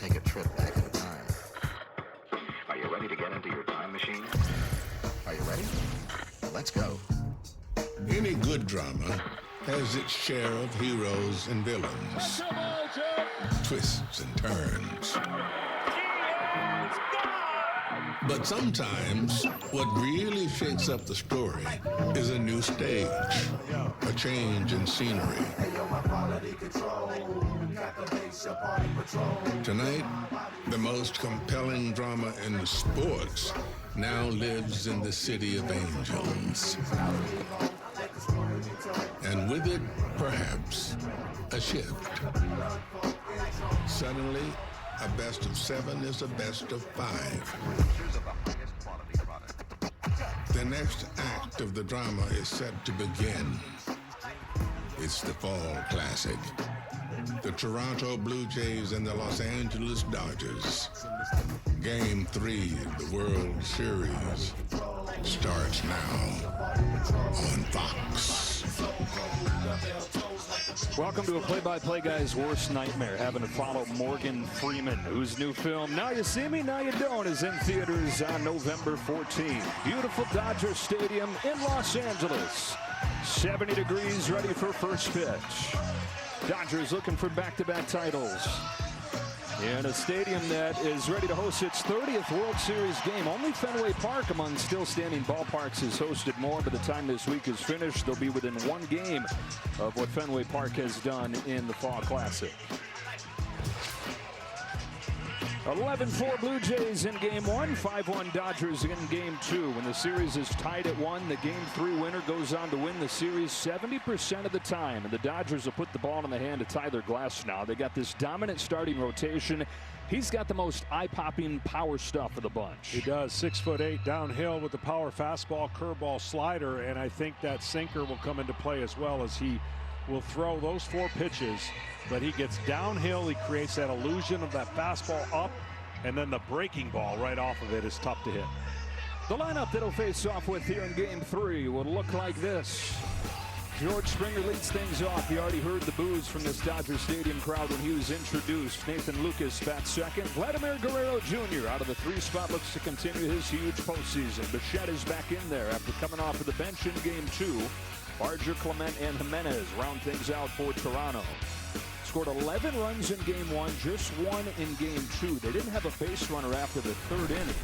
take a trip back in time. Are you ready to get into your time machine? Are you ready? Let's go. Any good drama has its share of heroes and villains, twists and turns. But sometimes what really shakes up the story is a new stage, a change in scenery. Tonight, the most compelling drama in sports now lives in the City of Angels. And with it, perhaps, a shift. Suddenly, a best of 7 is a best of 5. The next act of the drama is set to begin. It's the Fall Classic. The Toronto Blue Jays and the Los Angeles Dodgers. Game 3 of the World Series starts now on Fox. Welcome to a play-by-play guy's worst nightmare, having to follow Morgan Freeman, whose new film, Now You See Me, Now You Don't, is in theaters on November 14th. Beautiful Dodger Stadium in Los Angeles. 70 degrees, ready for first pitch. Dodgers looking for back-to-back titles. In a stadium that is ready to host its 30th World Series game. Only Fenway Park among still standing ballparks has hosted more. By the time this week is finished, they'll be within one game of what Fenway Park has done in the Fall Classic. 11-4 Blue Jays in Game 1, 5-1 Dodgers in Game 2. When the series is tied at 1, the Game 3 winner goes on to win the series 70% of the time. And the Dodgers will put the ball in the hand of Tyler Glasnow. They got this dominant starting rotation. He's got the most eye-popping power stuff of the bunch. He does. 6'8", downhill with the power fastball, curveball, slider, and I think that sinker will come into play as well, as he will throw those 4 pitches, but he gets downhill. He creates that illusion of that fastball up, and then the breaking ball right off of it is tough to hit. The lineup that'll face off with here in Game 3 will look like this. George Springer leads things off. You already heard the boos from this Dodger Stadium crowd when he was introduced. Nathan Lucas bats second. Vladimir Guerrero Jr. out of the 3 spot looks to continue his huge postseason. Bichette is back in there after coming off of the bench in Game 2. Barger, Clement, and Jimenez round things out for Toronto. Scored 11 runs in Game 1, just 1 in Game 2. They didn't have a base runner after the 3rd inning.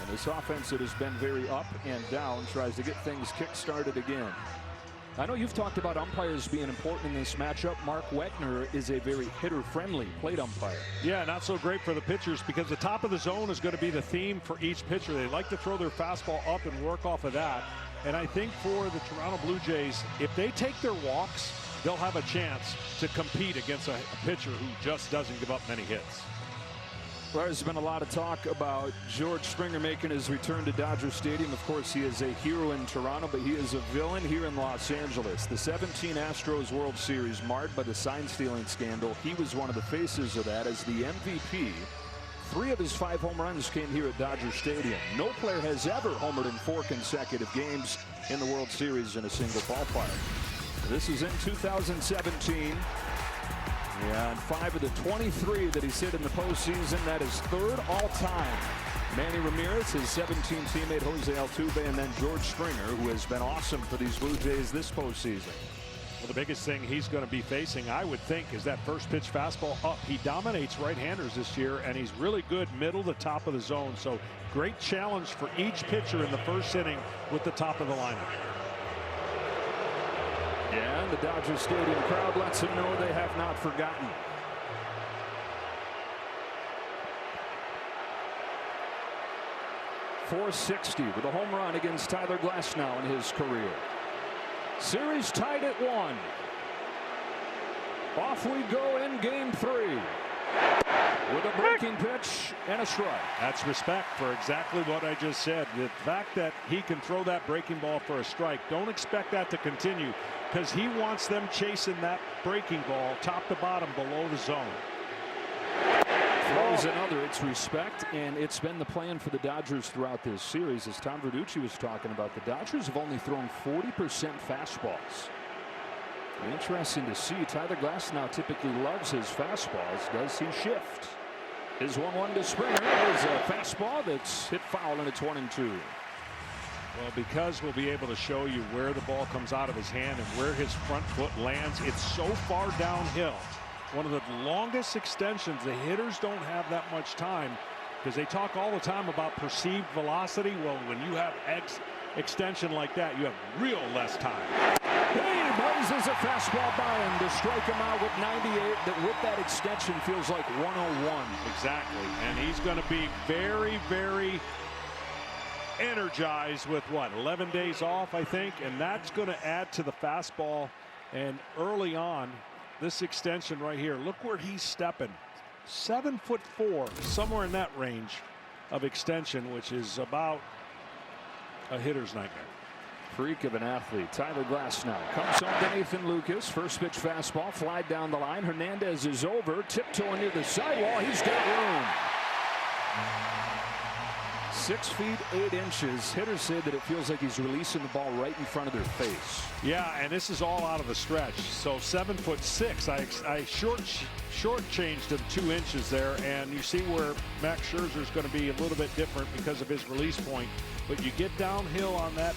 And this offense that has been very up and down tries to get things kick-started again. I know you've talked about umpires being important in this matchup. Mark Wegner is a very hitter-friendly plate umpire. Yeah, not so great for the pitchers, because the top of the zone is going to be the theme for each pitcher. They like to throw their fastball up and work off of that. And I think for the Toronto Blue Jays, if they take their walks, they'll have a chance to compete against a pitcher who just doesn't give up many hits. Well, there's been a lot of talk about George Springer making his return to Dodger Stadium. Of course, he is a hero in Toronto, but he is a villain here in Los Angeles. The 17 Astros World Series marred by the sign-stealing scandal. He was one of the faces of that as the MVP. 3 of his 5 home runs came here at Dodger Stadium. No player has ever homered in 4 consecutive games in the World Series in a single ballpark. This is in 2017. And 5 of the 23 that he's hit in the postseason, that is 3rd all-time. Manny Ramirez, his 17 teammate Jose Altuve, and then George Springer, who has been awesome for these Blue Jays this postseason. Well, the biggest thing he's going to be facing, I would think, is that first pitch fastball up. He dominates right-handers this year, and he's really good middle to top of the zone. So great challenge for each pitcher in the first inning with the top of the lineup. Yeah, and the Dodger Stadium crowd lets him know they have not forgotten. .460 with a home run against Tyler Glasnow in his career. Series tied at 1. Off we go in Game 3. With a breaking pitch and a strike. That's respect for exactly what I just said. The fact that he can throw that breaking ball for a strike, don't expect that to continue, because he wants them chasing that breaking ball top to bottom below the zone. Throws another. It's respect, and it's been the plan for the Dodgers throughout this series. As Tom Verducci was talking about, the Dodgers have only thrown 40% fastballs. Interesting to see. Tyler Glasnow typically loves his fastballs. Does he shift? His 1-1 to Springer is a fastball that's hit foul, and it's 1-2. Well, because we'll be able to show you where the ball comes out of his hand and where his front foot lands, it's so far downhill. One of the longest extensions. The hitters don't have that much time because they talk all the time about perceived velocity. Well, when you have extension like that, you have real less time. He blazes a fastball by him to strike him out with 98. That with that extension feels like 101. Exactly. And he's going to be very, very energized with what, 11 days off, I think, and that's going to add to the fastball. And early on, this extension right here, look where he's stepping. 7'4", somewhere in that range of extension, which is about a hitter's nightmare. Freak of an athlete. Tyler Glasnow comes home to Nathan Lucas. First pitch fastball, fly down the line. Hernandez is over, tiptoeing near the sidewall. He's got room. 6 feet 8 inches. Hitters say that it feels like he's releasing the ball right in front of their face. Yeah, and this is all out of the stretch. So 7'6". I short-changed him 2 inches there, and you see where Max Scherzer is going to be a little bit different because of his release point. But you get downhill on that.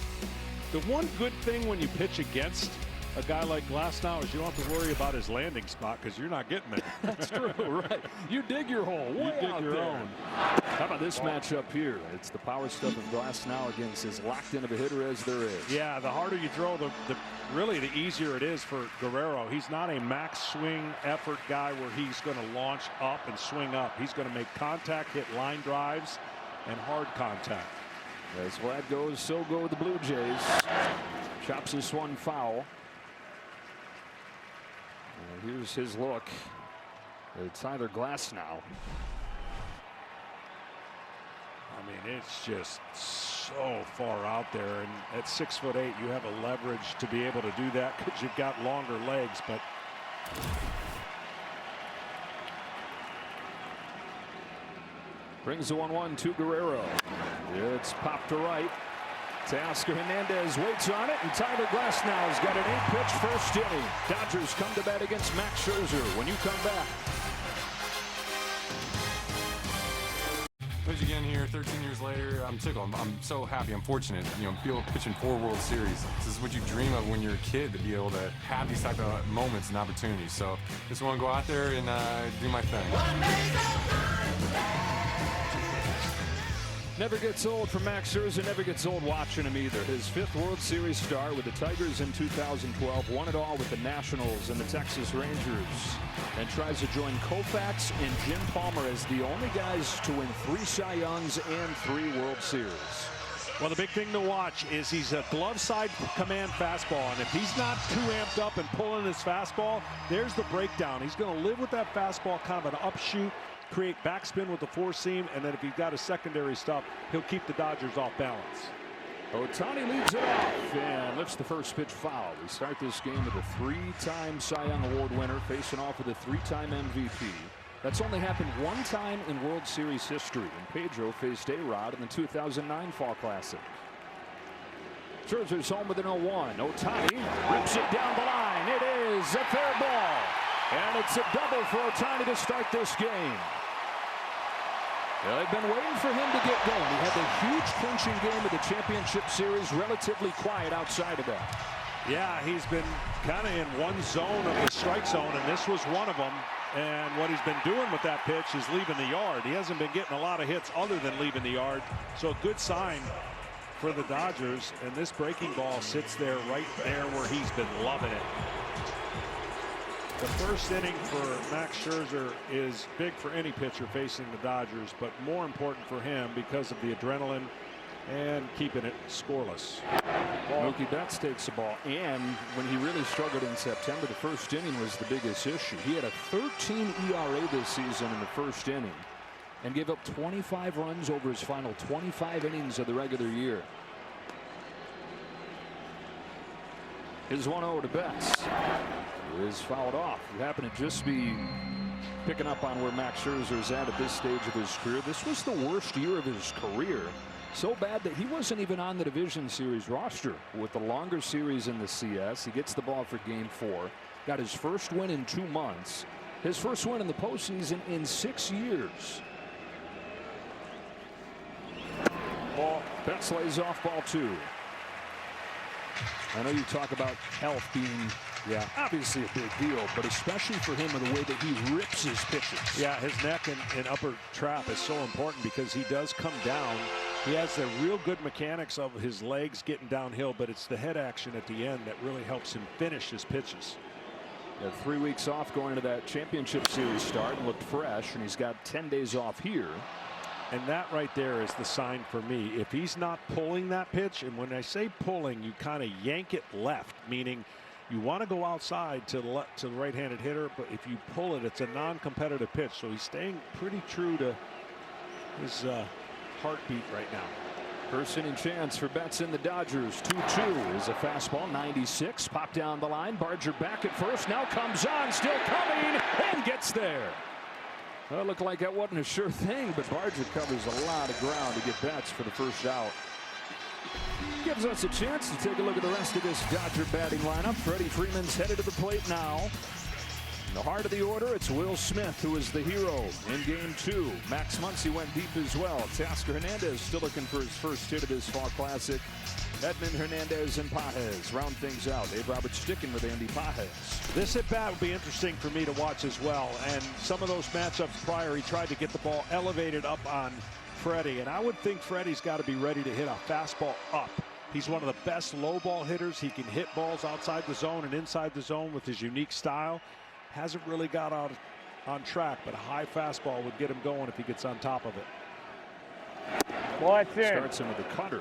The one good thing when you pitch against a guy like Glasnow is you don't have to worry about his landing spot because you're not getting there. That's true, right? You dig your hole. You dig your own. How about this matchup here? It's the power stuff of Glasnow against as locked in of a hitter as there is. Yeah, the harder you throw, really the easier it is for Guerrero. He's not a max swing effort guy where he's going to launch up and swing up. He's going to make contact, hit line drives, and hard contact. As Vlad goes, so go the Blue Jays. Chops this one foul. And here's his look. It's Tyler Glasnow. I mean, it's just so far out there, and at 6'8", you have a leverage to be able to do that because you've got longer legs. But brings the 1-1 to Guerrero. It's popped to right. Teoscar Hernandez waits on it, and Tyler Glasnow's got an 8-pitch first inning. Dodgers come to bat against Max Scherzer when you come back. Coach again here, 13 years later. I'm tickled. I'm so happy. I'm fortunate. You know, be able to pitch in 4 World Series. This is what you dream of when you're a kid, to be able to have these type of moments and opportunities. So just want to go out there and do my thing. Never gets old for Max Scherzer, never gets old watching him either. His 5th World Series start with the Tigers in 2012, won it all with the Nationals and the Texas Rangers, and tries to join Koufax and Jim Palmer as the only guys to win 3 Cy Youngs and 3 World Series. Well, the big thing to watch is he's a glove side command fastball, and if he's not too amped up and pulling his fastball, there's the breakdown. He's going to live with that fastball, kind of an upshoot, create backspin with the 4-seam, and then if he's got a secondary stuff, he'll keep the Dodgers off balance. Ohtani leads it off and lifts the first pitch foul. We start this game with a 3-time Cy Young Award winner facing off with a 3-time MVP. That's only happened 1 time in World Series history, and Pedro faced A-Rod in the 2009 Fall Classic. Scherzer's home with an 0-1. Ohtani rips it down the line. It is a fair ball, and it's a double for Ohtani to start this game. Well, they've been waiting for him to get going. He had the huge clinching game of the championship series, relatively quiet outside of that. Yeah, he's been kind of in one zone of the strike zone, and this was one of them. And what he's been doing with that pitch is leaving the yard. He hasn't been getting a lot of hits other than leaving the yard. So a good sign for the Dodgers. And this breaking ball sits there right there where he's been loving it. The first inning for Max Scherzer is big for any pitcher facing the Dodgers, but more important for him because of the adrenaline and keeping it scoreless. Mookie Betts takes the ball, and when he really struggled in September, the first inning was the biggest issue. He had a 13 ERA this season in the first inning and gave up 25 runs over his final 25 innings of the regular year. His 1-0 to Betts is fouled off. You happen to just be picking up on where Max Scherzer is at this stage of his career. This was the worst year of his career. So bad that he wasn't even on the division series roster with the longer series in the CS. He gets the ball for game 4. Got his first win in 2 months. His first win in the postseason in 6 years. Betts lays off ball 2. I know you talk about health being obviously a big deal, but especially for him in the way that he rips his pitches. Yeah, his neck and upper trap is so important because he does come down. He has the real good mechanics of his legs getting downhill, but it's the head action at the end that really helps him finish his pitches. He had 3 weeks off going into that championship series start and looked fresh, and he's got 10 days off here. And that right there is the sign for me. If he's not pulling that pitch, and when I say pulling, you kind of yank it left, meaning you want to go outside to the right-handed hitter, but if you pull it, it's a non-competitive pitch. So he's staying pretty true to his heartbeat right now. First inning chance for Betts and the Dodgers. 2-2 is a fastball, 96. Pop down the line. Barger back at first. Now comes on, still coming, and gets there. Well, it looked like that wasn't a sure thing, but Barger covers a lot of ground to get Betts for the first out. Gives us a chance to take a look at the rest of this Dodger batting lineup. Freddie Freeman's headed to the plate now. In the heart of the order, it's Will Smith, who is the hero in Game 2. Max Muncy went deep as well. Teoscar Hernandez still looking for his first hit of this Fall Classic. Edmund Hernandez and Pages round things out. Dave Roberts sticking with Andy Pages. This at bat would be interesting for me to watch as well. And some of those matchups prior, he tried to get the ball elevated up on Freddie. And I would think Freddie's got to be ready to hit a fastball up. He's one of the best low ball hitters. He can hit balls outside the zone and inside the zone with his unique style. Hasn't really got out on track, but a high fastball would get him going if he gets on top of it. Starts him with a cutter.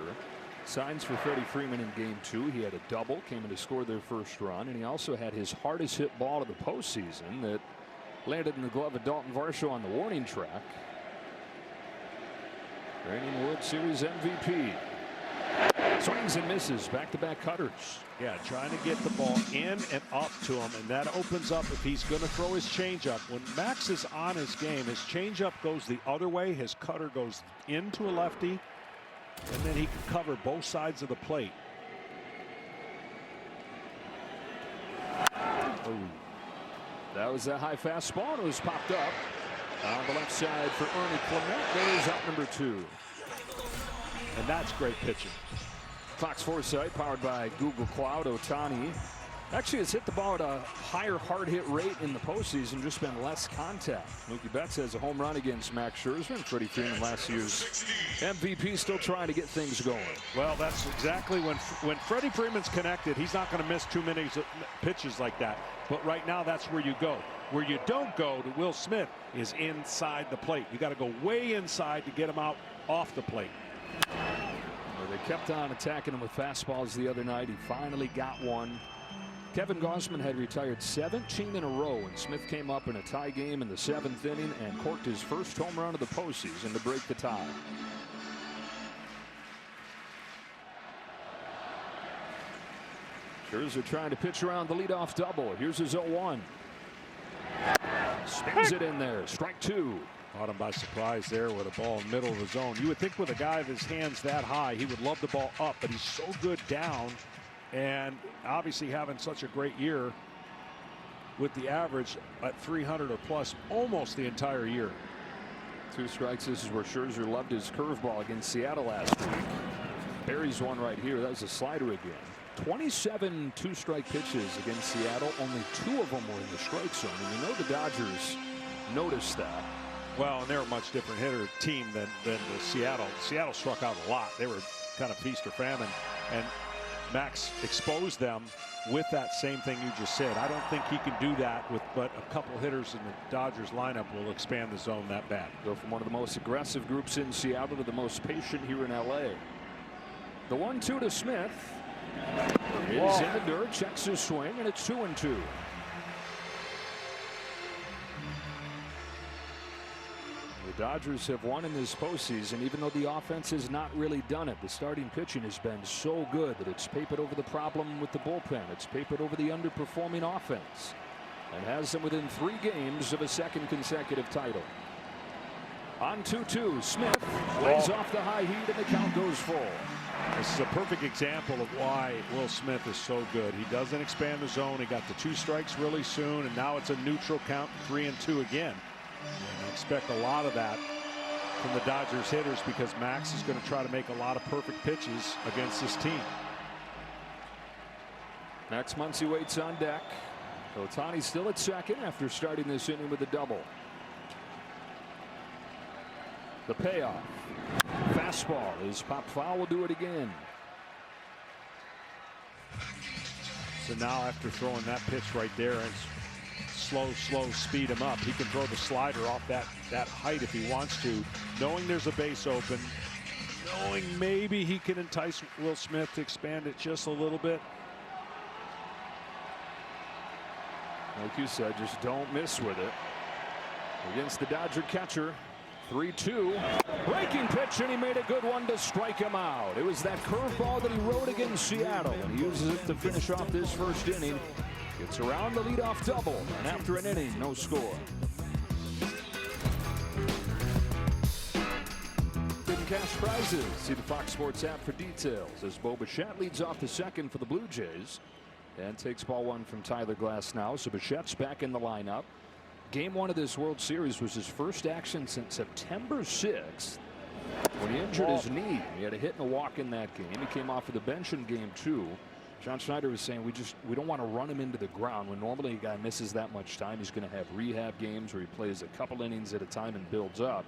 Signs for Freddie Freeman in Game 2. He had a double, came in to score their first run, and he also had his hardest hit ball of the postseason that landed in the glove of Dalton Varsho on the warning track. Reigning World Series MVP. Swings and misses, back-to-back cutters. Yeah, trying to get the ball in and up to him, and that opens up if he's going to throw his changeup. When Max is on his game, his changeup goes the other way, his cutter goes into a lefty, and then he can cover both sides of the plate. Oh, that was a high fastball. It was popped up on the left side for Ernie Clement. There's out number 2. And that's great pitching. Fox Foresight, powered by Google Cloud. Ohtani actually has hit the ball at a higher hard hit rate in the postseason, just been less contact. Mookie Betts has a home run against Max Scherzer, and Freddie Freeman, last year's MVP, still trying to get things going. Well, that's exactly when Freddie Freeman's connected, he's not going to miss too many pitches like that. But right now, that's where you go. Where you don't go to Will Smith is inside the plate. You got to go way inside to get him out off the plate. Well, they kept on attacking him with fastballs the other night. He finally got one. Kevin Gausman had retired 17 in a row, and Smith came up in a tie game in the 7th inning and corked his first home run of the postseason to break the tie. Scherzer trying to pitch around the leadoff double. Here's his 0-1. Spins it in there. Strike 2. Caught him by surprise there with a ball in the middle of the zone. You would think with a guy with his hands that high, he would love the ball up, but he's so good down, and obviously having such a great year with the average at 300 or plus almost the entire year. 2 strikes. This is where Scherzer loved his curveball against Seattle last week. Buries one right here. That was a slider again. 27 2-strike pitches against Seattle. Only 2 of them were in the strike zone, and you know the Dodgers noticed that. Well, and they're a much different hitter team than the Seattle. Seattle struck out a lot. They were kind of feast or famine, and Max exposed them with that same thing you just said. I don't think he can do that with but a couple hitters in the Dodgers lineup will expand the zone that bad. Go from one of the most aggressive groups in Seattle to the most patient here in LA. The 1-2 to Smith is in the dirt, checks his swing, and it's 2-2. The Dodgers have won in this postseason, even though the offense has not really done it. The starting pitching has been so good that it's papered over the problem with the bullpen. It's papered over the underperforming offense, and has them within 3 games of a second consecutive title. On 2-2, Smith lays off the high heat, and the count goes full. This is a perfect example of why Will Smith is so good. He doesn't expand the zone. He got the 2 strikes really soon, and now it's a neutral count, 3-2 again. And I expect a lot of that from the Dodgers hitters because Max is going to try to make a lot of perfect pitches against this team. Max Muncy waits on deck. Ohtani still at second after starting this inning with a double. The payoff. Fastball is popped foul. Will do it again. So now after throwing that pitch right there and slow speed him up, he can throw the slider off that height if he wants to, knowing there's a base open, knowing maybe he can entice Will Smith to expand it just a little bit. Like you said, just don't miss with it. Against the Dodger catcher. 3-2. Breaking pitch, and he made a good one to strike him out. It was that curveball that he rode against Seattle, and he uses it to finish off this first inning. Gets around the leadoff double, and after an inning, no score. Big cash prizes. See the Fox Sports app for details as Bo Bichette leads off the second for the Blue Jays and takes ball one from Tyler Glasnow. So Bichette's back in the lineup. Game one of this World Series was his first action since September 6th when he injured his knee. He had a hit and a walk in that game. He came off of the bench in game two. John Schneider was saying we don't want to run him into the ground. When normally a guy misses that much time, he's going to have rehab games where he plays a couple innings at a time and builds up.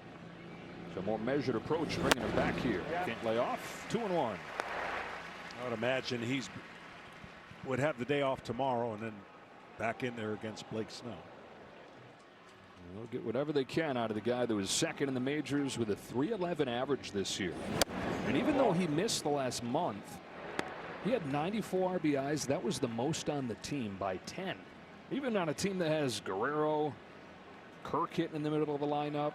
So a more measured approach bringing him back here. Can't lay off. 2-1. I would imagine would have the day off tomorrow and then back in there against Blake Snell. They'll get whatever they can out of the guy that was second in the majors with a .311 average this year. And even though he missed the last month, he had 94 RBIs. That was the most on the team by 10. Even on a team that has Guerrero, Kirk hitting in the middle of the lineup,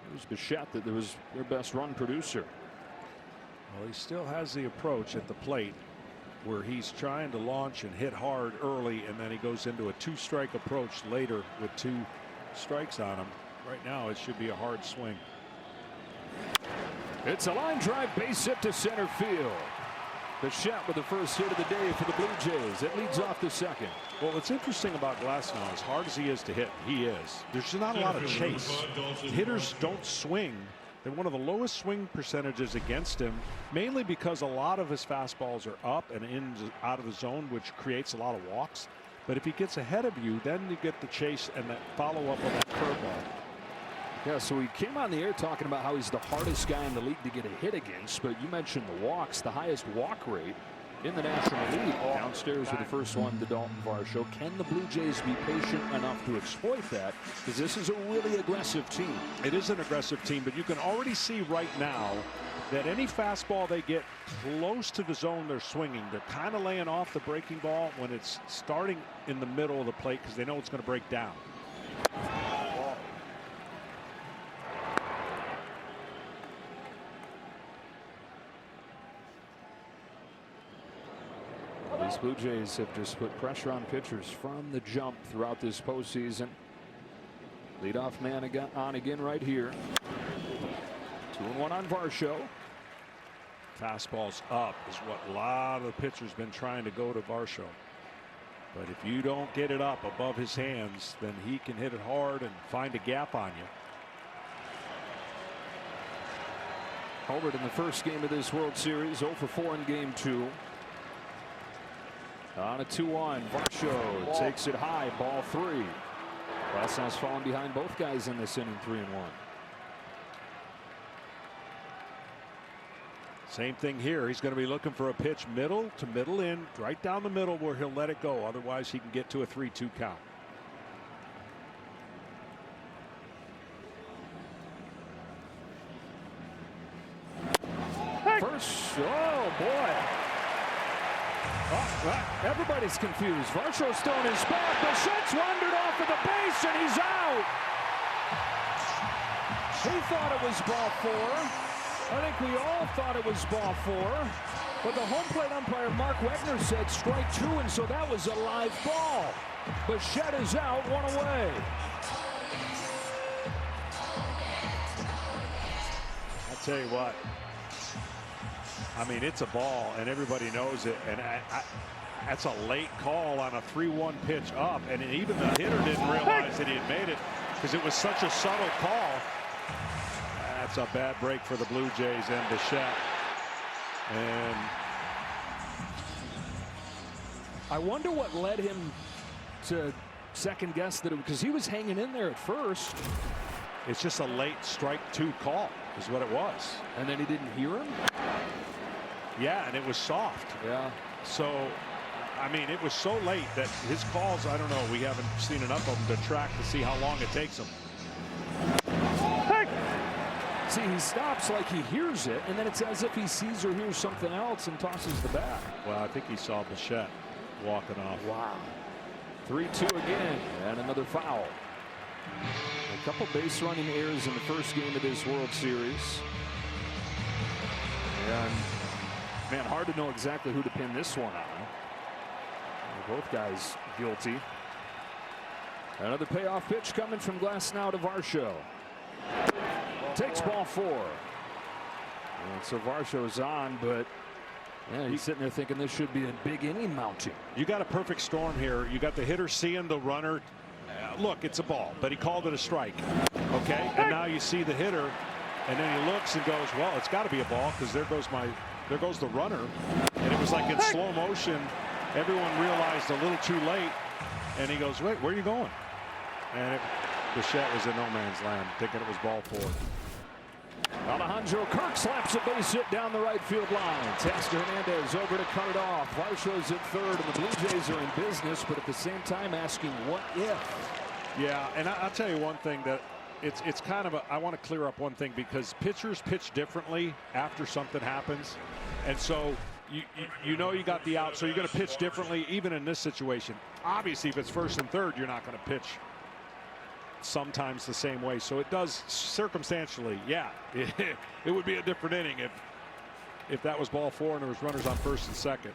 it was Bichette that was their best run producer. Well, he still has the approach at the plate where he's trying to launch and hit hard early, and then he goes into a two-strike approach later with 2 strikes on him. Right now it should be a hard swing. It's a line drive base hit to center field. Bichette with the first hit of the day for the Blue Jays. It leads off the second. Well, what's interesting about Glasnow, as hard as he is to hit, he is. There's not a lot of chase. Hitters don't swing. They're one of the lowest swing percentages against him, mainly because a lot of his fastballs are up and out of the zone, which creates a lot of walks. But if he gets ahead of you, then you get the chase and that follow up on that curveball. Yeah, so he came on the air talking about how he's the hardest guy in the league to get a hit against. But you mentioned the walks, the highest walk rate in the National League. Downstairs with the first one to Dalton Varsho. Can the Blue Jays be patient enough to exploit that? Because this is a really aggressive team. It is an aggressive team, but you can already see right now that any fastball they get close to the zone they're swinging, they're kind of laying off the breaking ball when it's starting in the middle of the plate because they know it's going to break down. These Blue Jays have just put pressure on pitchers from the jump throughout this postseason. Leadoff man on again right here. 2-1 on Varsho. Fastballs up is what a lot of the pitchers been trying to go to Varsho. But if you don't get it up above his hands, then he can hit it hard and find a gap on you. Hobart in the first game of this World Series, 0 for 4 in game 2. On a 2-1, Varsho takes it high, ball 3. Glasnow's falling behind both guys in this inning, 3-1. Same thing here. He's going to be looking for a pitch middle to middle in, right down the middle where he'll let it go. Otherwise, he can get to a 3-2 count. First, oh boy. Oh, everybody's confused. Varsho's still in his back. Bichette's wandered off of the base and he's out. He thought it was ball 4. I think we all thought it was ball 4. But the home plate umpire, Mark Wegner, said strike 2, and so that was a live ball. Bichette is out, 1 away. I'll tell you what. I mean, it's a ball, and everybody knows it. And that's a late call on a 3-1 pitch up. And even the hitter didn't realize that he had made it because it was such a subtle call. That's a bad break for the Blue Jays and Bichette. And I wonder what led him to second guess that, because he was hanging in there at first. it's just a late strike 2 call is what it was. And then he didn't hear him? Yeah, and it was soft. Yeah. So, I mean, it was so late that his calls, I don't know, we haven't seen enough of them to track to see how long it takes him. See, he stops like he hears it, and then it's as if he sees or hears something else and tosses the bat. Well, I think he saw Bichette walking off. Wow. 3-2 again, and another foul. A couple base running errors in the first game of this World Series. And, man, hard to know exactly who to pin this one on. Both guys guilty. Another payoff pitch coming from Glasnow to Varsho. Takes ball 4. And so Varsho's on, but yeah, he's sitting there thinking this should be a big inning mounting. You got a perfect storm here. You got the hitter seeing the runner. Look, it's a ball, but he called it a strike. Okay, and now you see the hitter, and then he looks and goes, well, it's got to be a ball because there goes the runner. And it was like in slow motion. Everyone realized a little too late, and he goes, wait, where are you going? And Bichette was in no man's land, thinking it was ball 4. Alejandro Kirk slaps a base hit down the right field line. Teoscar Hernandez over to cut it off. Varsho's at third, and the Blue Jays are in business, but at the same time asking what if. Yeah, and I'll tell you one thing, that it's kind of a, I want to clear up one thing, because pitchers pitch differently after something happens. And so you know you got the out, so you're going to pitch differently even in this situation. Obviously, if it's first and third, you're not going to pitch sometimes the same way. So it does circumstantially, yeah, it would be a different inning if that was ball 4 and there was runners on first and second.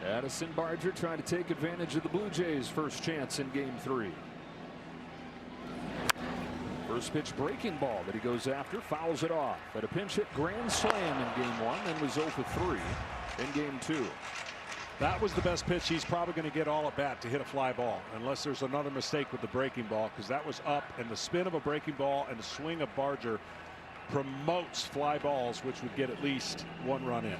Addison Barger trying to take advantage of the Blue Jays' first chance in game 3. First pitch breaking ball that he goes after, fouls it off. At a pinch hit grand slam in game 1, then was 0 for 3 in game 2. That was the best pitch he's probably going to get all at bat, to hit a fly ball, unless there's another mistake with the breaking ball, because that was up, and the spin of a breaking ball and the swing of Barger promotes fly balls, which would get at least 1 run in.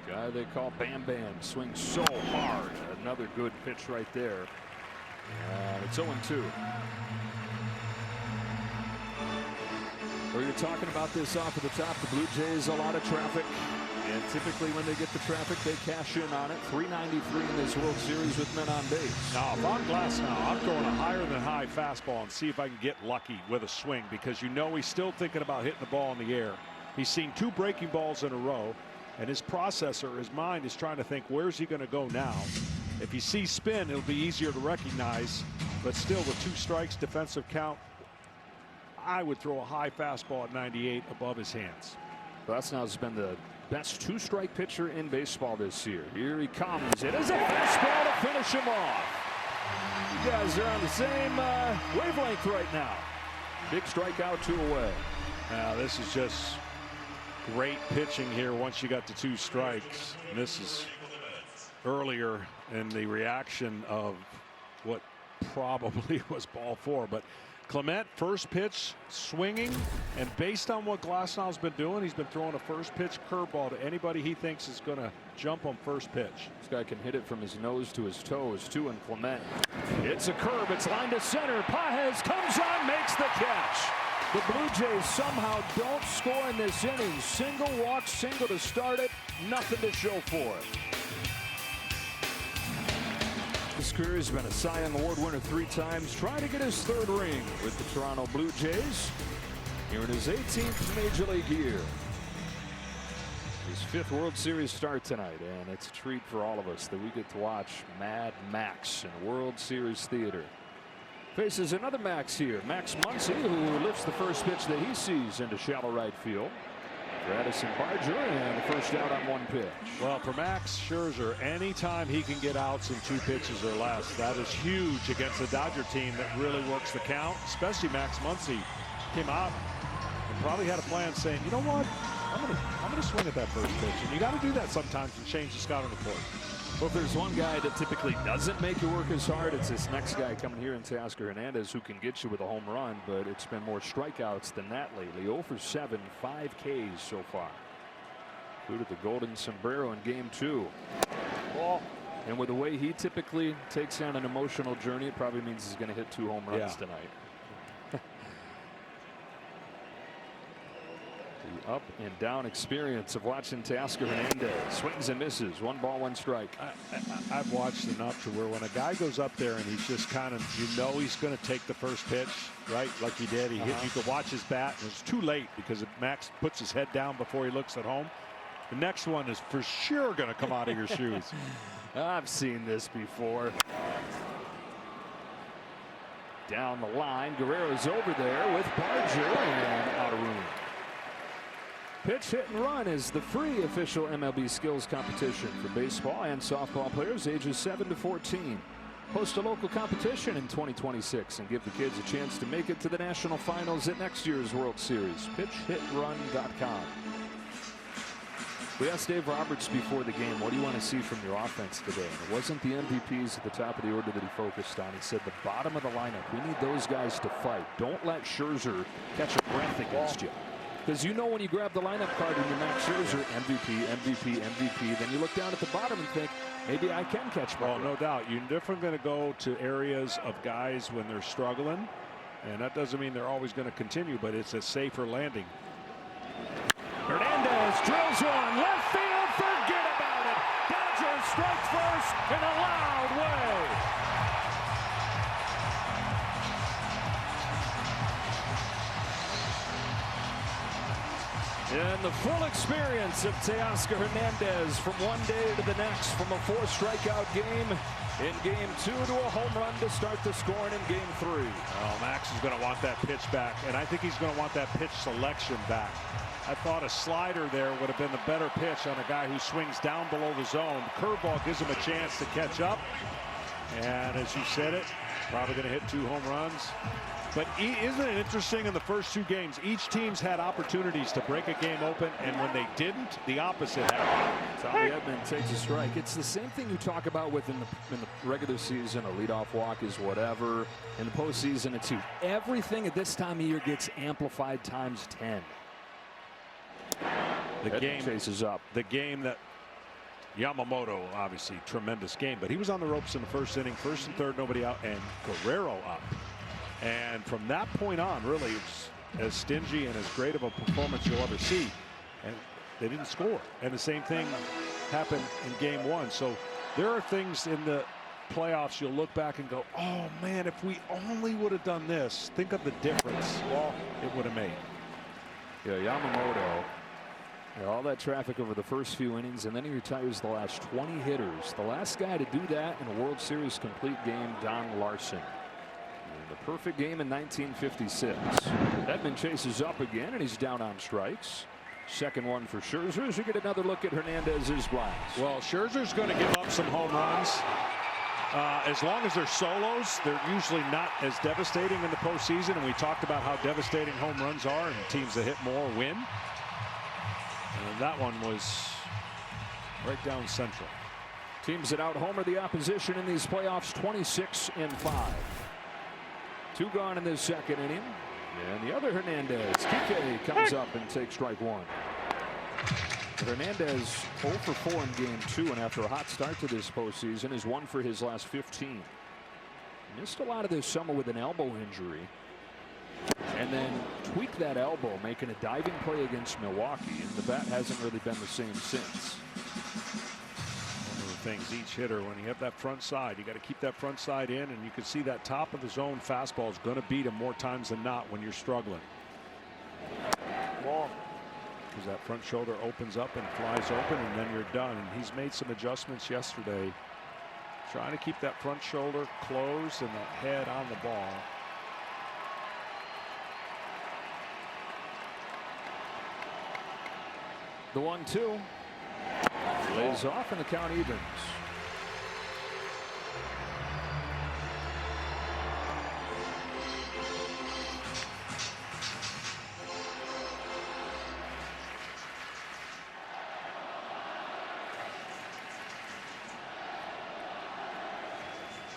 Guy they call Bam Bam swings so hard. Another good pitch right there. It's 0-2. We were talking about this off at the top. The Blue Jays, a lot of traffic. And typically when they get the traffic, they cash in on it. 393 in this World Series with men on base. Now, if I'm Glasnow, I'm throwing a higher than high fastball and see if I can get lucky with a swing, because you know he's still thinking about hitting the ball in the air. He's seen 2 breaking balls in a row, and his processor, his mind, is trying to think, where's he going to go now? If he sees spin, it'll be easier to recognize, but still with 2 strikes, defensive count, I would throw a high fastball at 98 above his hands. Glasnow's been the best 2-strike pitcher in baseball this year. Here he comes. It is a fastball to finish him off. You guys are on the same wavelength right now. Big strikeout, 2 away. Now this is just great pitching here once you got the 2 strikes. And this is earlier in the reaction of what probably was ball 4, but Clement, first pitch swinging, and based on what Glasnow's been doing, he's been throwing a first pitch curveball to anybody he thinks is going to jump on first pitch. This guy can hit it from his nose to his toes, too, and Clement. It's a curve. It's lined to center. Pages comes on, makes the catch. The Blue Jays somehow don't score in this inning. Single walk, single to start it. Nothing to show for it. His career has been a Cy Young Award winner 3 times, trying to get his 3rd ring with the Toronto Blue Jays here in his 18th Major League year. His 5th World Series start tonight, and it's a treat for all of us that we get to watch Mad Max in World Series theater. Faces another Max here, Max Muncy, who lifts the first pitch that he sees into shallow right field. For Addison Barger, and the first out on 1 pitch. Well, for Max Scherzer, anytime he can get outs in 2 pitches or less, that is huge against a Dodger team that really works the count. Especially Max Muncy came out and probably had a plan saying, you know what, I'm gonna swing at that first pitch. And you got to do that sometimes and change the scouting report. Well, if there's one guy that typically doesn't make you work as hard, it's this next guy coming here in Teoscar Hernandez, who can get you with a home run, but it's been more strikeouts than that lately. 0 for 7, 5 Ks so far. Included the golden sombrero in game 2. And with the way he typically takes on an emotional journey, it probably means he's going to hit 2 home runs tonight. The up and down experience of watching Teoscar Hernandez. Swings and misses. 1 ball, 1 strike. I've watched enough to where when a guy goes up there and he's just kind of, he's going to take the first pitch, right? Like he did. He hit, you could watch his bat, and it's too late because Max puts his head down before he looks at home. The next one is for sure going to come out of your shoes. I've seen this before. Down the line, Guerrero's over there with Barger and out of room. Pitch, hit, and run is the free official MLB skills competition for baseball and softball players ages 7 to 14. Host a local competition in 2026 and give the kids a chance to make it to the national finals at next year's World Series. PitchHitRun.com. We asked Dave Roberts before the game, what do you want to see from your offense today? And it wasn't the MVPs at the top of the order that he focused on. He said the bottom of the lineup, we need those guys to fight. Don't let Scherzer catch a breath against you. Because you know when you grab the lineup card and you're Max Scherzer, MVP, MVP, MVP, then you look down at the bottom and think, maybe I can catch ball. Oh, no doubt. You're definitely going to go to areas of guys when they're struggling. And that doesn't mean they're always going to continue, but it's a safer landing. Hernandez drills one, left field, forget about it. Dodgers strike first in a loud way. And the full experience of Teoscar Hernandez from one day to the next, from a 4-strikeout game in game 2 to a home run to start the scoring in game 3. Oh, Max is going to want that pitch back, and I think he's going to want that pitch selection back. I thought a slider there would have been the better pitch on a guy who swings down below the zone. Curveball gives him a chance to catch up. And as you said it, probably going to hit 2 home runs. But isn't it interesting, in the first 2 games, each team's had opportunities to break a game open, and when they didn't, the opposite happened. Tommy Edman takes a strike. It's the same thing you talk about in the regular season. A leadoff walk is whatever. In the postseason, it's huge. Everything at this time of year gets amplified times 10. The game chases up. The game that Yamamoto, obviously tremendous game, but he was on the ropes in the first inning, 1st and 3rd, nobody out, and Guerrero up. And from that point on, really, it's as stingy and as great of a performance you'll ever see. And they didn't score. And the same thing happened in game 1. So there are things in the playoffs you'll look back and go, oh man, if we only would have done this, think of the difference it would have made. Yeah, Yamamoto. All that traffic over the first few innings, and then he retires the last 20 hitters. The last guy to do that in a World Series complete game, Don Larson. The perfect game in 1956. Edman chases up again, and he's down on strikes. Second one for Scherzer as we get another look at Hernandez's blast. Well, Scherzer's going to give up some home runs. As long as they're solos, they're usually not as devastating in the postseason. And we talked about how devastating home runs are, and teams that hit more win. And that one was right down central. Teams that out-homer the opposition in these playoffs, 26-5. 2 gone in this second inning. And the other Hernandez, Kike, comes up and takes strike 1. Hernandez 0 for 4 in game 2, and after a hot start to this postseason is 1 for his last 15. Missed a lot of this summer with an elbow injury, and then tweaked that elbow, making a diving play against Milwaukee, and the bat hasn't really been the same since. One of the things each hitter, when you have that front side, you got to keep that front side in, and you can see that top of the zone fastball is going to beat him more times than not when you're struggling. Because that front shoulder opens up and flies open, and then you're done. And he's made some adjustments yesterday, trying to keep that front shoulder closed and that head on the ball. The 1-2 lays off, and the count evens.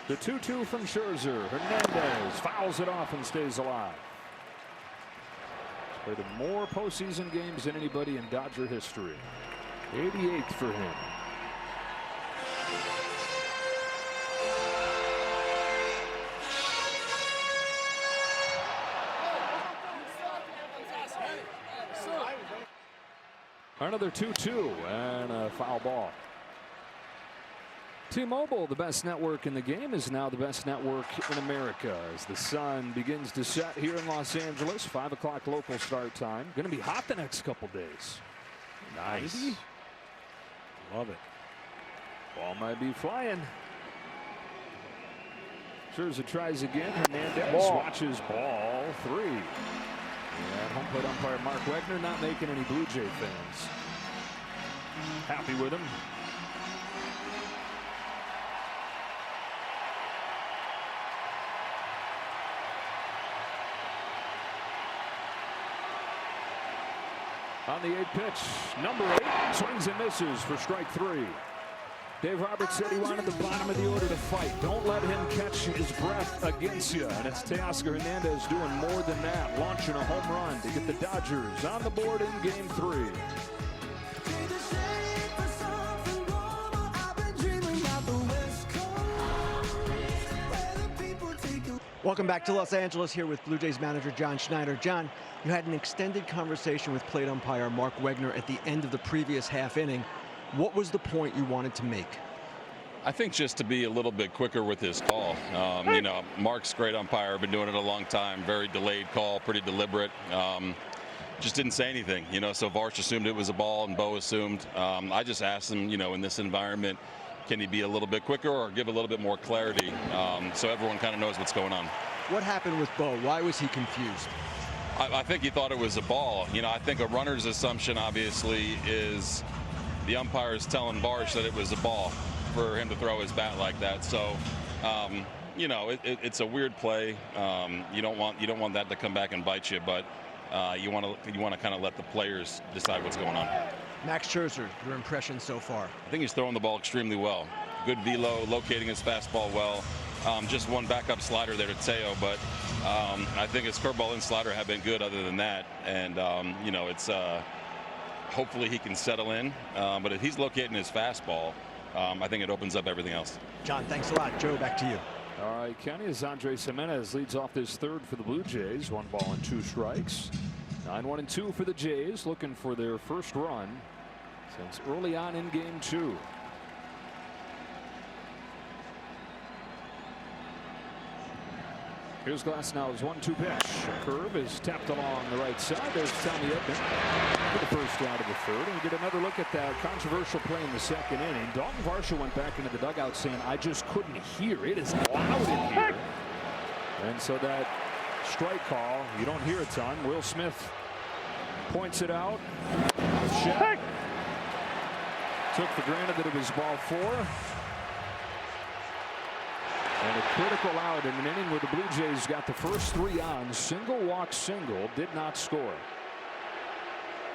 The 2-2 from Scherzer. Hernandez fouls it off and stays alive. He's played in more postseason games than anybody in Dodger history. 88th for him. Another 2-2 and a foul ball. T-Mobile, the best network in the game, is now the best network in America as the sun begins to set here in Los Angeles. 5 o'clock local start time. Going to be hot the next couple days. Nice. 90. Love it. Ball might be flying. Scherzer tries again. Hernandez watches ball 3. And home plate umpire Mark Wegner not making any Blue Jay fans happy with him. On the 8th pitch, number 8 swings and misses for strike 3. Dave Roberts said he wanted the bottom of the order to fight. Don't let him catch his breath against you. And it's Teoscar Hernandez doing more than that, launching a home run to get the Dodgers on the board in Game 3. Welcome back to Los Angeles, here with Blue Jays manager John Schneider. John, you had an extended conversation with plate umpire Mark Wegner at the end of the previous half inning. What was the point you wanted to make? I think just to be a little bit quicker with his call. You know, Mark's a great umpire, been doing it a long time, very delayed call, pretty deliberate. Just didn't say anything, you know, so Varsh assumed it was a ball and Bo assumed. I just asked him, you know, in this environment, can he be a little bit quicker or give a little bit more clarity so everyone kind of knows what's going on? What happened with Bo? Why was he confused? I think he thought it was a ball. You know, I think a runner's assumption, obviously, is the umpire is telling Varsh that it was a ball for him to throw his bat like that. So, you know, it's a weird play. You don't want that to come back and bite you, but you want to kind of let the players decide what's going on. Max Scherzer, your impression so far? I think he's throwing the ball extremely well. Good velo, locating his fastball well. Just one backup slider there to Teo, but I think his curveball and slider have been good other than that. And, you know, it's hopefully he can settle in. But if he's locating his fastball, I think it opens up everything else. John, thanks a lot. Joe, back to you. All right, Kenny, as Andres Gimenez leads off this third for the Blue Jays. 1 ball and 2 strikes. 9-1-2 for the Jays, looking for their first run since early on in Game 2. Here's Glasnow's 1-2 pitch. Curve is tapped along the right side. There's Tommy Edman for the first out of the third. And we get another look at that controversial play in the second inning. Dalton Varsho went back into the dugout saying, I just couldn't hear. It is loud in here. And so that strike call, you don't hear a ton. Will Smith points it out. Check. Took for granted that it was ball 4. And a critical out in an inning where the Blue Jays got the first 3 on. Single walk single, did not score.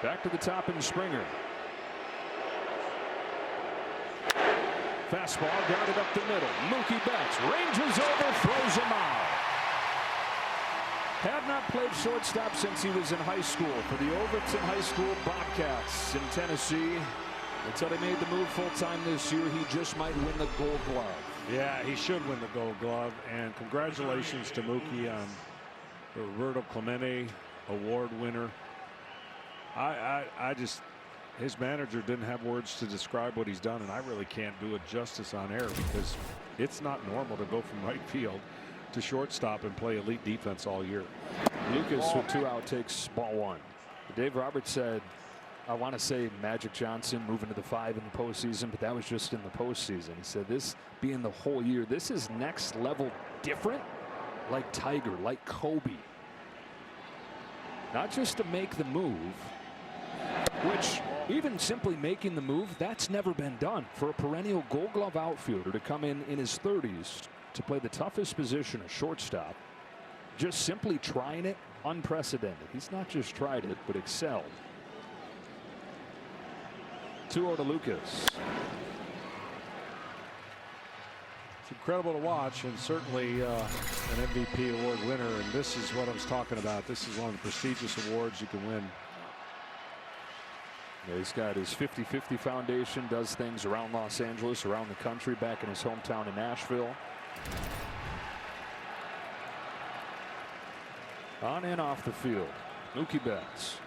Back to the top in Springer. Fastball guarded up the middle. Mookie Betts ranges over, throws him out. Had not played shortstop since he was in high school for the Overton High School Bobcats in Tennessee. Until they made the move full-time this year, he just might win the Gold Glove. Yeah, he should win the Gold Glove. And congratulations to Mookie on the Roberto Clemente Award winner. I just, his manager didn't have words to describe what he's done, and I really can't do it justice on air because it's not normal to go from right field to shortstop and play elite defense all year. Lucas with 2 out takes ball 1. Dave Roberts said, I want to say Magic Johnson moving to the 5 in the postseason, but that was just in the postseason. He said this being the whole year, this is next level different, like Tiger, like Kobe. Not just to make the move, which even simply making the move, that's never been done for a perennial Gold Glove outfielder to come in his 30s to play the toughest position, a shortstop. Just simply trying it, unprecedented. He's not just tried it, but excelled. 2-0 to Lucas. incredible to watch, and certainly an MVP award winner. And this is what I was talking about. This is one of the prestigious awards you can win. Yeah, he's got his 50-50 Foundation, does things around Los Angeles, around the country, back in his hometown in Nashville. On and off the field, Mookie Betts.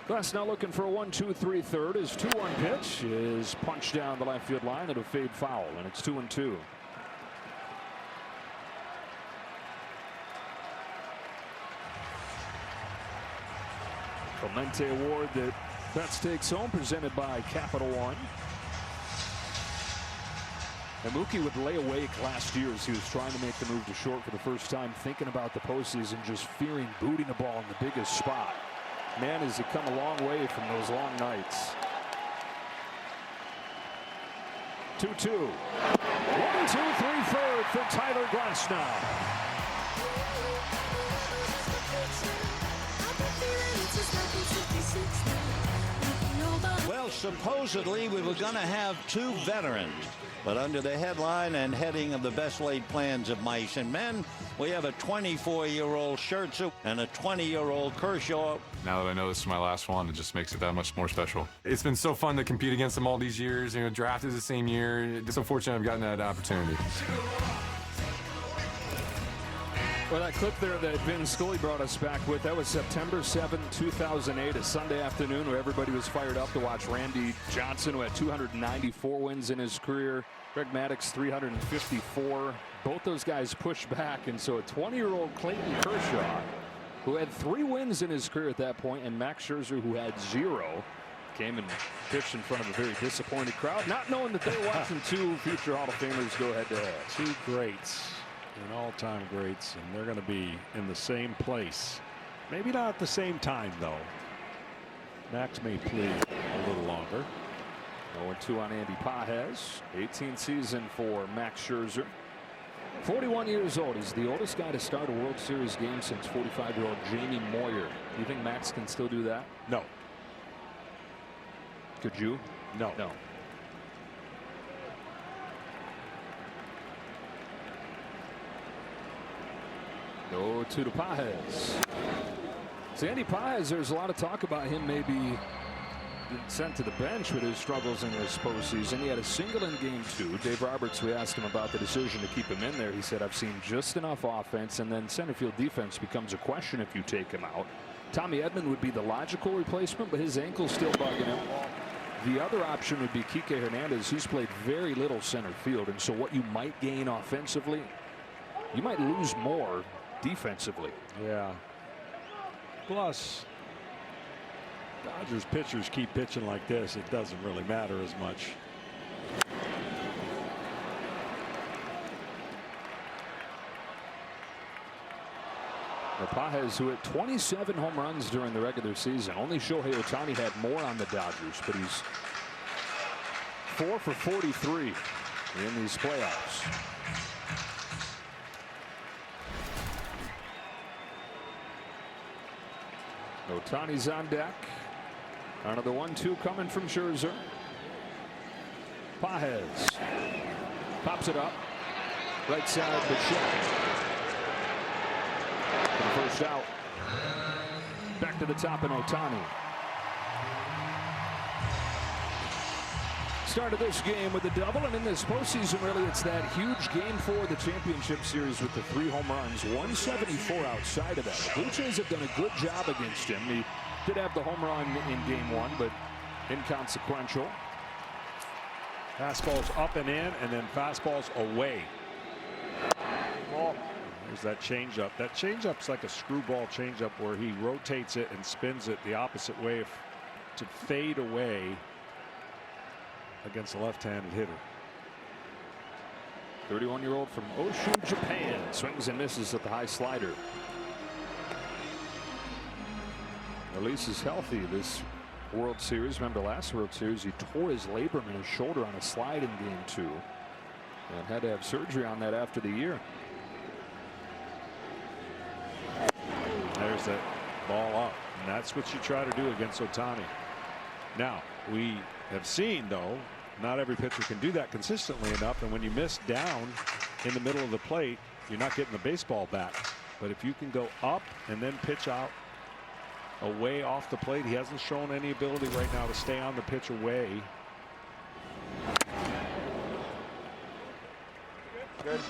Glass now looking for a 1-2-3 third. His 2-1 pitch is punched down the left field line. It'll fade foul, and it's 2-2. Clemente Award that Betts takes home, presented by Capital One. And Mookie would lay awake last year as he was trying to make the move to short for the first time, thinking about the postseason, just fearing booting the ball in the biggest spot. Man, has he come a long way from those long nights. 2-2. 1-2-3 third for Tyler Glasnow. Well, supposedly we were going to have 2 veterans, but under the headline and heading of the best laid plans of mice and men, we have a 24-year-old Scherzer and a 20-year-old Kershaw. Now that I know this is my last one, it just makes it that much more special. It's been so fun to compete against them all these years. You know, drafted the same year. It's so fortunate I've gotten that opportunity. Well, that clip there that Vin Scully brought us back with, that was September 7, 2008, a Sunday afternoon where everybody was fired up to watch Randy Johnson, who had 294 wins in his career. Greg Maddux, 354. Both those guys pushed back, and so a 20-year-old Clayton Kershaw, who had 3 wins in his career at that point, and Max Scherzer, who had 0, came and pitched in front of a very disappointed crowd, not knowing that they were watching 2 future Hall of Famers go head-to-head. 2 greats. And all-time greats, and they're going to be in the same place. Maybe not at the same time, though. Max may plead a little longer. 0-2 on Andy Pages. 18th season for Max Scherzer. 41 years old. He's the oldest guy to start a World Series game since 45-year-old Jamie Moyer. Do you think Max can still do that? No. Could you? No. No. Go to the Pages. Sandy Pages, there's a lot of talk about him maybe being sent to the bench with his struggles in this postseason. He had a single in game 2. Dave Roberts, we asked him about the decision to keep him in there. He said, I've seen just enough offense, and then center field defense becomes a question if you take him out. Tommy Edman would be the logical replacement, but his ankle's still bugging him. The other option would be Kike Hernandez. He's played very little center field, and so what you might gain offensively, you might lose more defensively. Yeah. Plus, Dodgers pitchers keep pitching like this, it doesn't really matter as much. Pages, who hit 27 home runs during the regular season. Only Shohei Ohtani had more on the Dodgers, but he's 4 for 43 in these playoffs. Ohtani's on deck. Another 1-2 coming from Scherzer. Pages pops it up. Right side, Bichette. First out. Back to the top in Ohtani. Started this game with a double, and in this postseason, really, it's that huge game 4 of the championship series with the 3 home runs, 174 outside of that. The Blue Jays have done a good job against him. He did have the home run in game 1, but inconsequential. Fastballs up and in, and then fastballs away. There's that changeup. That changeup's like a screwball changeup where he rotates it and spins it the opposite way to fade away against a left-handed hitter. 31-year-old from Oshu, Japan, swings and misses at the high slider. Release is healthy this World Series. Remember last World Series, he tore his labrum in his shoulder on a slide in game 2 and had to have surgery on that after the year. There's that ball up, and that's what you try to do against Ohtani. Now, we have seen, though, Not every pitcher can do that consistently enough, and when you miss down in the middle of the plate, you're not getting the baseball back. But if you can go up and then pitch out away off the plate, he hasn't shown any ability right now to stay on the pitch away. Good.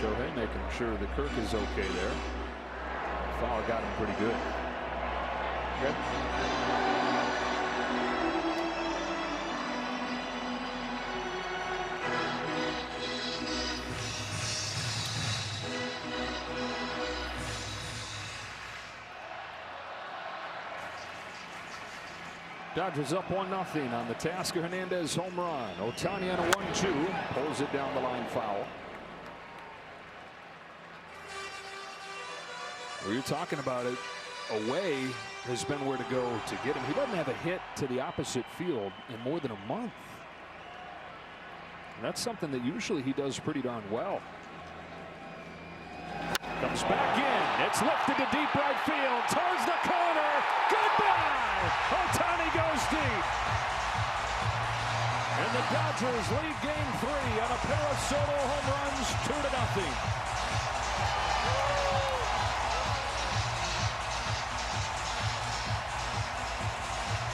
Shohei making sure that Kirk is okay there. Foul got him pretty good. Good. Dodgers up 1-0 on the Tasker Hernandez home run. Ohtani on a 1-2 pulls it down the line, foul. We were talking about it. Away has been where to go to get him. He doesn't have a hit to the opposite field in more than a month. And that's something that usually he does pretty darn well. Comes back in. It's lifted to deep right field. Towards the corner. Goodbye. Ohtani goes deep. And the Dodgers lead game 3 on a pair of solo home runs, 2-0.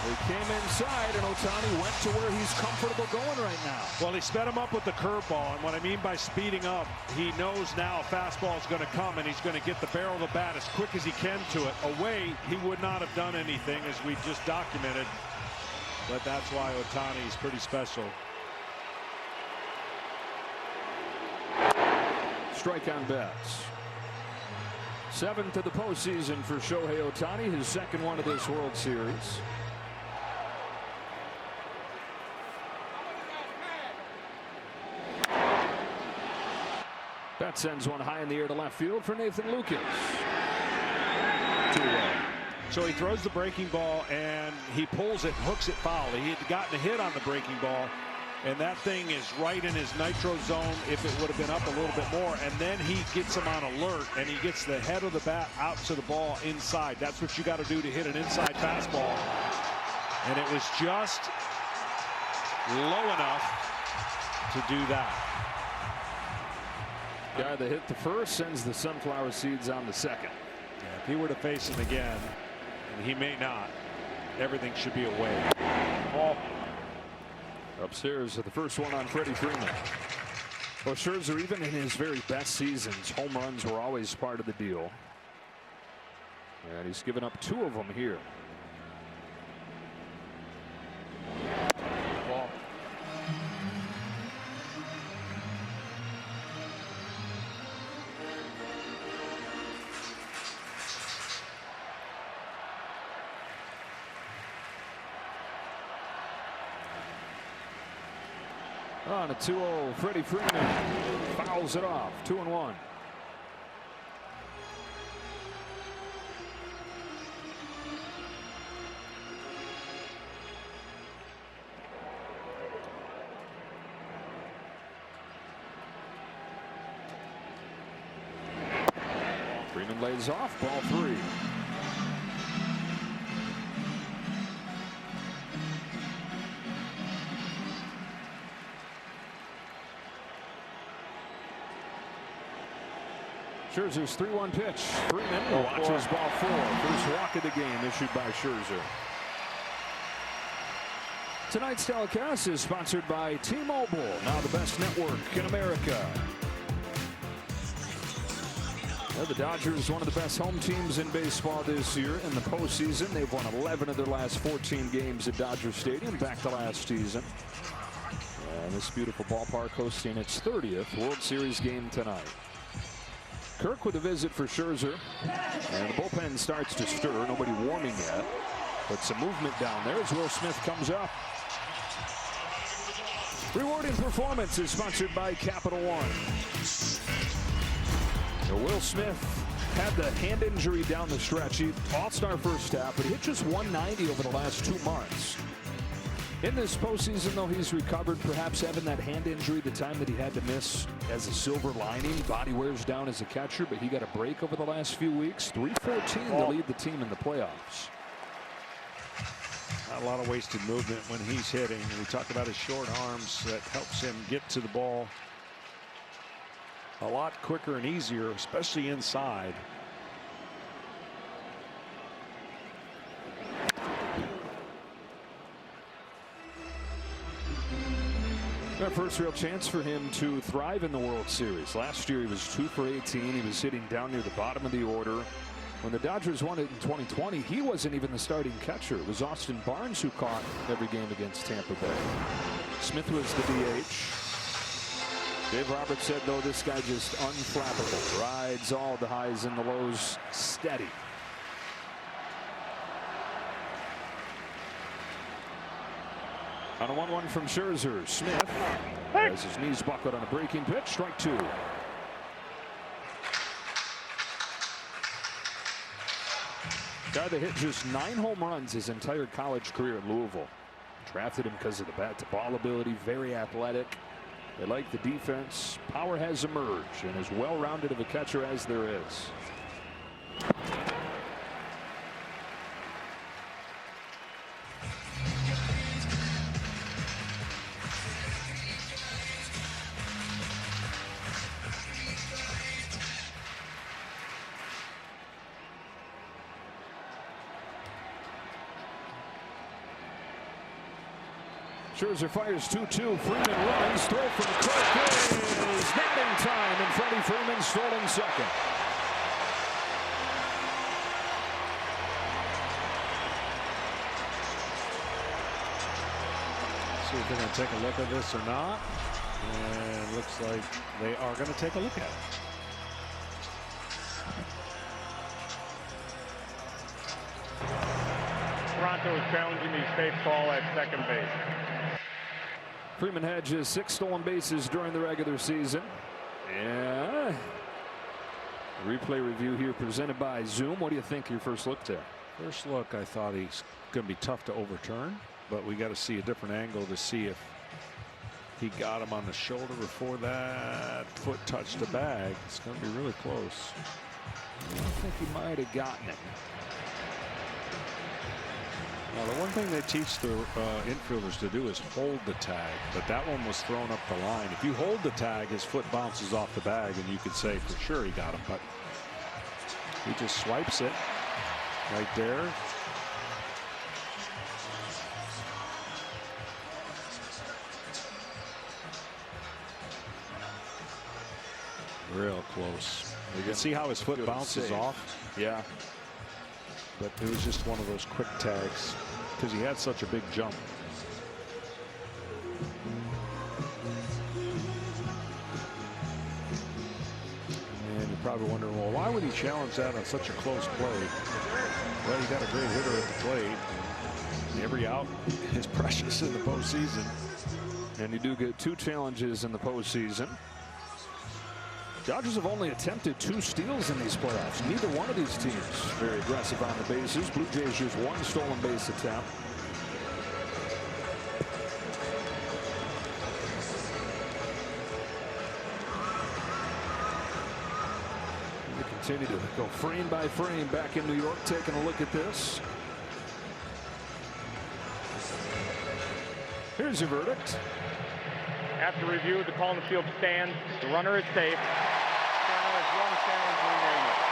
They came inside, and Ohtani went to where he's comfortable going right now. Well, he sped him up with the curveball, and what I mean by speeding up, he knows now a fastball is going to come, and he's going to get the barrel of the bat as quick as he can to it. Away, he would not have done anything, as we just documented. But that's why Ohtani is pretty special. Strike on bats. 7th of the postseason for Shohei Ohtani, his second one of this World Series. That sends one high in the air to left field for Nathan Lucas. 2-1. So he throws the breaking ball and he pulls it, hooks it foul. He had gotten a hit on the breaking ball, and that thing is right in his nitro zone if it would have been up a little bit more. And then he gets him on alert, and he gets the head of the bat out to the ball inside. That's what you got to do to hit an inside fastball. And it was just low enough to do that. Guy that hit the first sends the sunflower seeds on the second. Yeah, if he were to face him again, and he may not, everything should be away. Ball. Upstairs at the first one on Freddie Freeman. Well, Scherzer, even in his very best seasons, home runs were always part of the deal. And he's given up 2 of them here. Ball. On a 2-0, Freddie Freeman fouls it off. 2-1. Freeman lays off, ball 3. Scherzer's 3-1 pitch. Freeman watches ball 4. First walk of the game issued by Scherzer. Tonight's telecast is sponsored by T-Mobile, now the best network in America. Well, the Dodgers, one of the best home teams in baseball this year in the postseason. They've won 11 of their last 14 games at Dodger Stadium back to last season. And this beautiful ballpark hosting its 30th World Series game tonight. Kirk with a visit for Scherzer, and the bullpen starts to stir. Nobody warming yet, but some movement down there as Will Smith comes up. Rewarding performance is sponsored by Capital One. Now, Will Smith had the hand injury down the stretch. He all-star first half, but he hit just 190 over the last 2 months. In this postseason, though, he's recovered, perhaps having that hand injury the time that he had to miss as a silver lining. Body wears down as a catcher, but he got a break over the last few weeks. 3-14 to lead the team in the playoffs. Not a lot of wasted movement when he's hitting. We talk about his short arms that helps him get to the ball a lot quicker and easier, especially inside. Our first real chance for him to thrive in the World Series. Last year he was 2 for 18. He was hitting down near the bottom of the order. When the Dodgers won it in 2020, he wasn't even the starting catcher. It was Austin Barnes who caught every game against Tampa Bay. Smith was the DH. Dave Roberts said, though, this guy just unflappable. Rides all the highs and the lows steady. On a 1-1 from Scherzer, Smith has his knees buckled on a breaking pitch. Strike 2. Guy that hit just 9 home runs his entire college career in Louisville. Drafted him because of the bat to ball ability, very athletic. They like the defense. Power has emerged, and as well-rounded of a catcher as there is. Scherzer fires 2-2. Freeman runs. Throw from Kirk is not in time, and Freddie Freeman stolen second. See if they're going to take a look at this or not. And looks like they are going to take a look at it. Toronto is challenging the safe call at second base. Freeman had just 6 stolen bases during the regular season. Yeah. Replay review here presented by Zoom. What do you think your first look there? First look, I thought he's going to be tough to overturn, but we got to see a different angle to see if he got him on the shoulder before that foot touched the bag. It's going to be really close. I think he might have gotten it. Now, the one thing they teach the infielders to do is hold the tag, but that one was thrown up the line. If you hold the tag, his foot bounces off the bag, and you could say for sure he got him, but he just swipes it right there. Real close. You can see how his foot bounces off. Yeah. But it was just one of those quick tags because he had such a big jump. And you're probably wondering, well, why would he challenge that on such a close play? Well, you got a great hitter at the plate. Every out is precious in the postseason. And you do get 2 challenges in the postseason. Dodgers have only attempted 2 steals in these playoffs. Neither one of these teams very aggressive on the bases. Blue Jays just 1 stolen base attempt. We continue to go frame by frame back in New York, taking a look at this. Here's your verdict. After review, the call in the field stands. The runner is safe.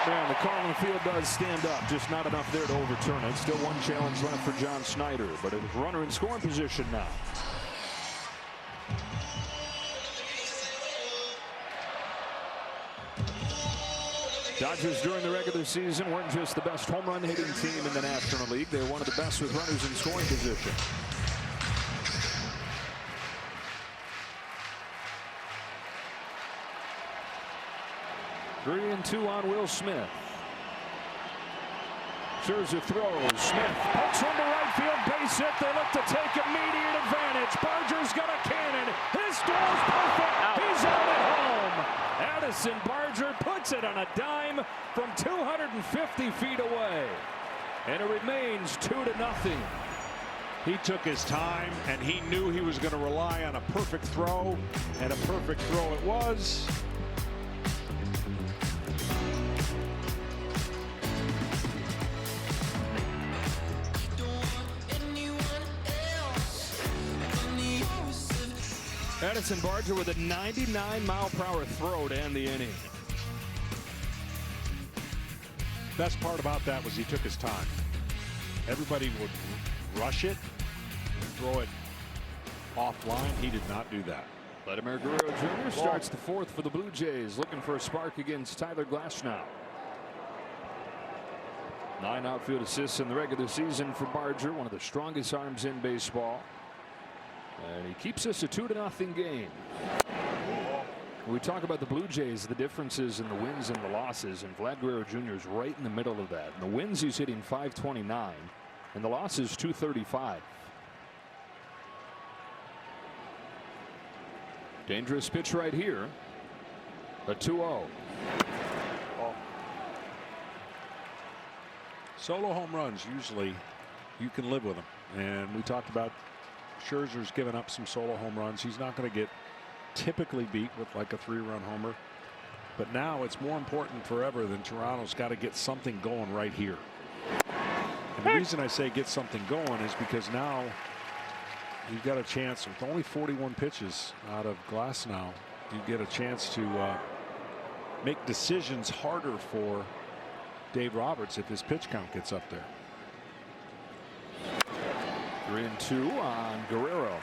And the call in the field does stand up, just not enough there to overturn it. Still 1 challenge left for John Schneider, but a runner in scoring position now. Dodgers during the regular season weren't just the best home run hitting team in the National League. They were one of the best with runners in scoring position. Three and 2 on Will Smith. Scherzer throws. Smith pokes one to right field, base hit. They look to take immediate advantage. Barger's got a cannon. His throw's perfect. He's out at home. Addison Barger puts it on a dime from 250 feet away. And it remains 2-0. He took his time, and he knew he was going to rely on a perfect throw, and a perfect throw it was. Madison Barger with a 99-mile-per-hour throw to end the inning. Best part about that was he took his time. Everybody would rush it, throw it offline. He did not do that. Vladimir Guerrero Jr. starts the fourth for the Blue Jays, looking for a spark against Tyler Glasnow. 9 outfield assists in the regular season for Barger, one of the strongest arms in baseball. And he keeps us a 2-0 game. When we talk about the Blue Jays, the differences in the wins and the losses, and Vlad Guerrero Jr. is right in the middle of that. In the wins, he's hitting .529, and the losses .235. Dangerous pitch right here. A 2-0. Solo home runs, usually you can live with them. And we talked about Scherzer's given up some solo home runs. He's not going to get typically beat with like a 3-run homer. But now it's more important forever than Toronto's got to get something going right here. And the reason I say get something going is because now you've got a chance with only 41 pitches out of Glasnow. You get a chance to make decisions harder for Dave Roberts if his pitch count gets up there. 3-2 on Guerrero.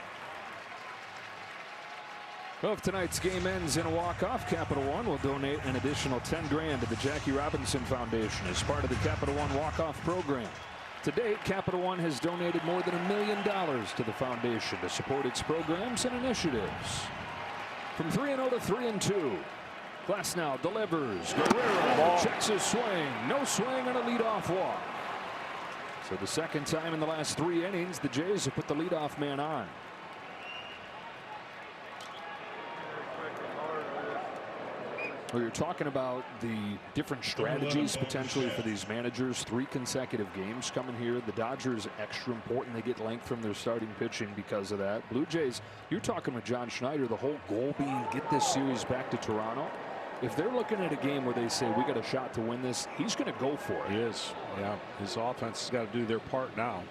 Well, if tonight's game ends in a walk-off, Capital One will donate an additional $10 grand to the Jackie Robinson Foundation as part of the Capital One walk-off program. To date, Capital One has donated more than $1 million to the foundation to support its programs and initiatives. From 3-0 to 3-2. Glasnow delivers. Guerrero checks his swing. No swing on a leadoff walk. So the second time in the last 3 innings, the Jays have put the leadoff man on. Well, you're talking about the different strategies potentially for these managers. 3 consecutive games coming here. The Dodgers extra important. They get length from their starting pitching because of that. Blue Jays, you're talking with John Schneider, the whole goal being get this series back to Toronto. If they're looking at a game where they say we got a shot to win this, he's going to go for it. He is. Yeah, his offense has got to do their part now.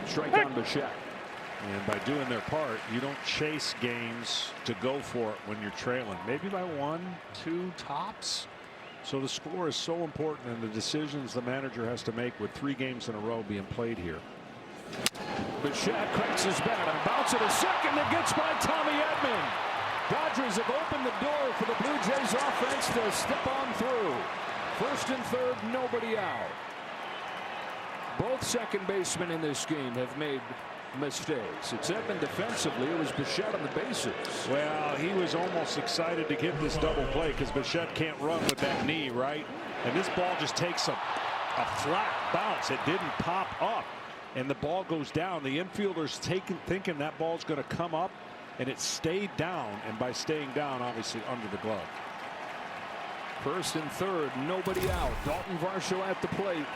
Strike on Bichette. And by doing their part, you don't chase games to go for it when you're trailing. Maybe by 1, 2 tops. So the score is so important, and the decisions the manager has to make with 3 games in a row being played here. Bichette cracks his bat and bounces to second. That gets by Tommy Edman. Dodgers have opened the door for the Blue Jays offense to step on through. First and third, nobody out. Both second basemen in this game have made mistakes. It's Edman defensively. It was Bichette on the bases. Well, he was almost excited to get this double play because Bichette can't run with that knee, right? And this ball just takes a flat bounce. It didn't pop up, and the ball goes down. The infielder's thinking that ball's going to come up, and it stayed down, and by staying down, obviously under the glove. First and third, nobody out. Dalton Varsho at the plate.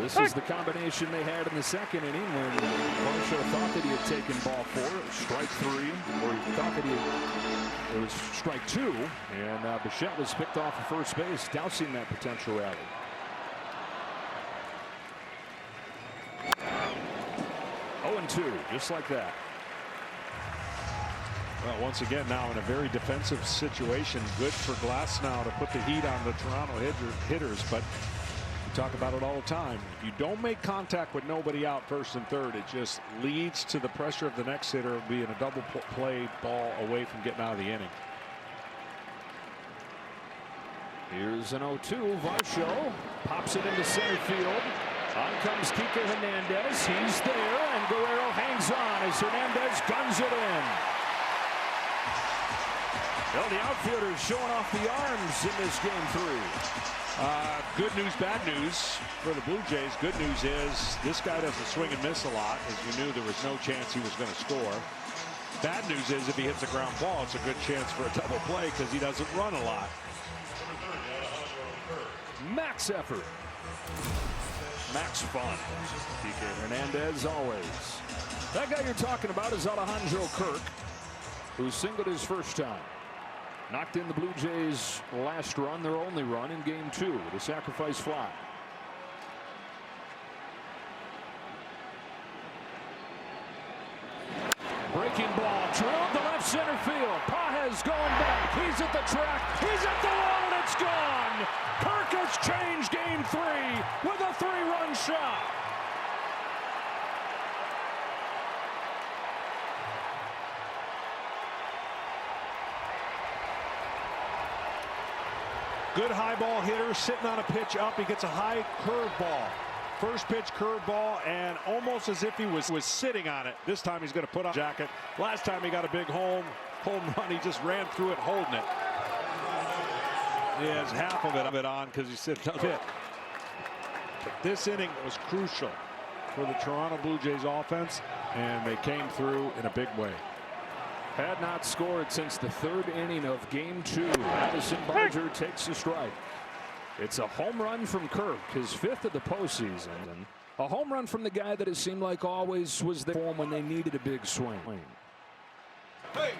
This is the combination they had in the second inning when Varsho thought that he had taken ball 4, strike 3, or he thought that it was strike 2, and Bichette was picked off of first base, dousing that potential rally. Oh, and 2, just like that. Well, once again, now in a very defensive situation, good for Glasnow to put the heat on the Toronto hitters, but we talk about it all the time. If you don't make contact with nobody out first and third, it just leads to the pressure of the next hitter being a double play ball away from getting out of the inning. Here's an 0-2. Varsho pops it into center field. On comes Kike Hernandez. He's there, and Guerrero hangs on as Hernandez guns it in. Well, the outfielders showing off the arms in this game 3. Good news, bad news for the Blue Jays. Good news is this guy doesn't swing and miss a lot, as you knew there was no chance he was going to score. Bad news is if he hits a ground ball, it's a good chance for a double play because he doesn't run a lot. Max effort. Max fun. Kike Hernandez always. That guy you're talking about is Alejandro Kirk, who singled his first time. Knocked in the Blue Jays' last run, their only run in game 2 with a sacrifice fly. field. Pages going back. He's at the track. He's at the wall, and it's gone. Kirk has changed game 3 with a 3-run shot. Good high ball hitter sitting on a pitch up. He gets a high curveball. First pitch curveball, and almost as if he was sitting on it. This time he's going to put on jacket. Last time he got a big home run. He just ran through it holding it. He has half of it on because he's sitting on it. But this inning was crucial for the Toronto Blue Jays offense, and they came through in a big way. Had not scored since the 3rd inning of game 2. Madison Barger takes a strike. It's a home run from Kirk, his 5th of the postseason. A home run from the guy that it seemed like always was there for him when they needed a big swing. Hey.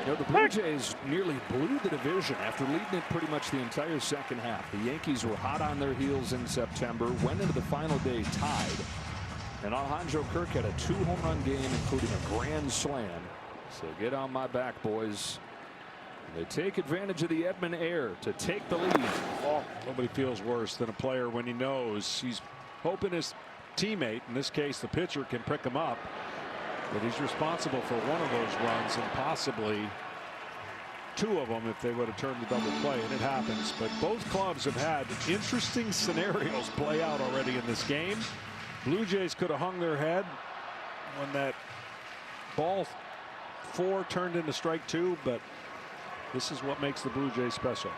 You know, the Blue Jays nearly blew the division after leading it pretty much the entire second half. The Yankees were hot on their heels in September, went into the final day tied. And Alejandro Kirk had a 2-home-run game, including a grand slam. So get on my back, boys. They take advantage of the Edmund air to take the lead. Oh, nobody feels worse than a player when he knows he's hoping his teammate, in this case the pitcher, can pick him up. But he's responsible for one of those runs and possibly 2 of them if they would have turned the double play, and it happens. But both clubs have had interesting scenarios play out already in this game. Blue Jays could have hung their head when that ball 4 turned into strike 2, but this is what makes the Blue Jays special.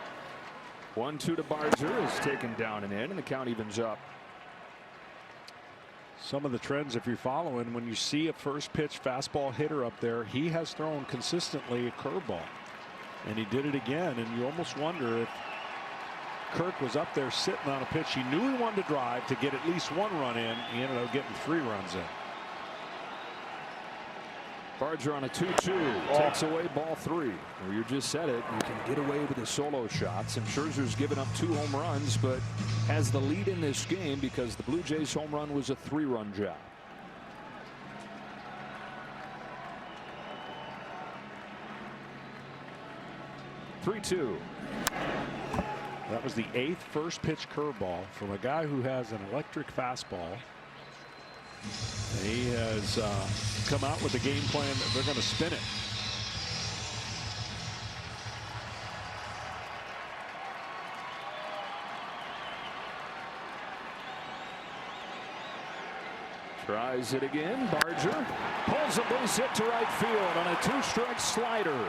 1-2 to Barger is taken down and in, and the count evens up. Some of the trends, if you're following, when you see a first pitch fastball hitter up there, he has thrown consistently a curveball, and he did it again. And you almost wonder if Kirk was up there sitting on a pitch he knew he wanted to drive to get at least 1 run in. He ended up getting 3 runs in. Barger on a 2-2 takes away ball 3. Well, you just said it, you can get away with the solo shots, and Scherzer's given up 2 home runs but has the lead in this game because the Blue Jays home run was a 3-run job. (3-2). That was the 8th first pitch curveball from a guy who has an electric fastball. He has come out with a game plan that they're going to spin it. Tries it again. Barger pulls a base hit to right field on a 2-strike slider.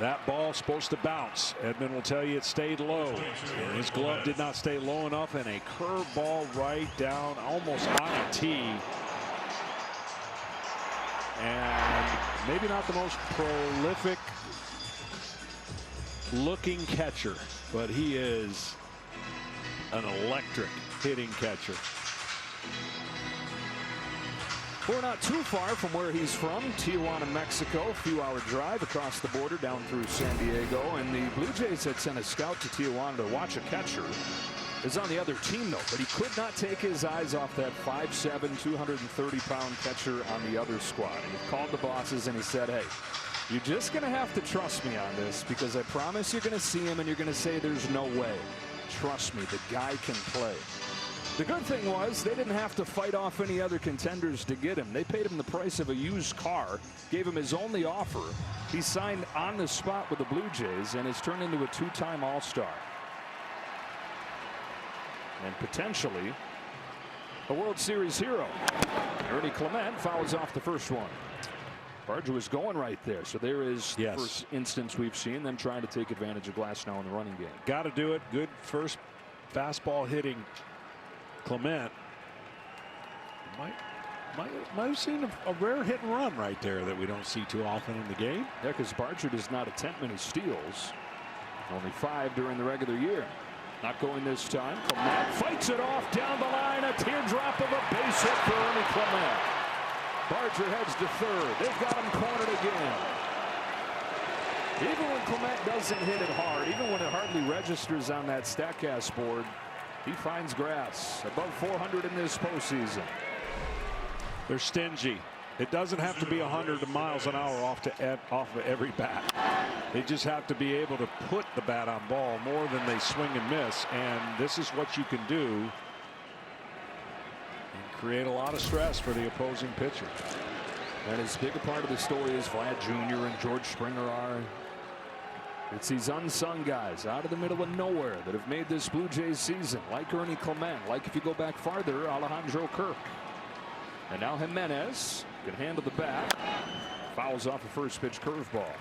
That ball's supposed to bounce. Edman will tell you it stayed low. His glove did not stay low enough, and a curveball right down, almost on a tee. And maybe not the most prolific looking catcher, but he is an electric hitting catcher. We're not too far from where he's from, Tijuana, Mexico. A few-hour drive across the border down through San Diego. And the Blue Jays had sent a scout to Tijuana to watch a catcher. Is on the other team, though, but he could not take his eyes off that 5'7", 230-pound catcher on the other squad. And he called the bosses and he said, hey, you're just going to have to trust me on this because I promise you're going to see him and you're going to say there's no way. Trust me, the guy can play. The good thing was they didn't have to fight off any other contenders to get him. They paid him the price of a used car, gave him his only offer. He signed on the spot with the Blue Jays and has turned into a 2-time All-Star. And potentially a World Series hero. Ernie Clement fouls off the first one. Barger was going right there. So there is the first instance we've seen them trying to take advantage of Glasnow in the running game. Got to do it. Good first fastball hitting Clement. Might have seen a rare hit and run right there that we don't see too often in the game. Yeah, because Barger does not attempt many steals. Only 5 during the regular year. Not going this time. Clement fights it off down the line. A teardrop of a base hit for Ernie Clement. Barger heads to third. They've got him cornered again. Even when Clement doesn't hit it hard, even when it hardly registers on that StatCast board, he finds grass. Above 400 in this postseason. They're stingy. It doesn't have to be 100 miles an hour off of every bat. They just have to be able to put the bat on ball more than they swing and miss. And this is what you can do and create a lot of stress for the opposing pitcher. And as big a part of the story as Vlad Jr. and George Springer are, it's these unsung guys out of the middle of nowhere that have made this Blue Jays season, like Ernie Clement, like if you go back farther, Alejandro Kirk. And now Jimenez can handle the bat. Fouls off a first pitch curveball.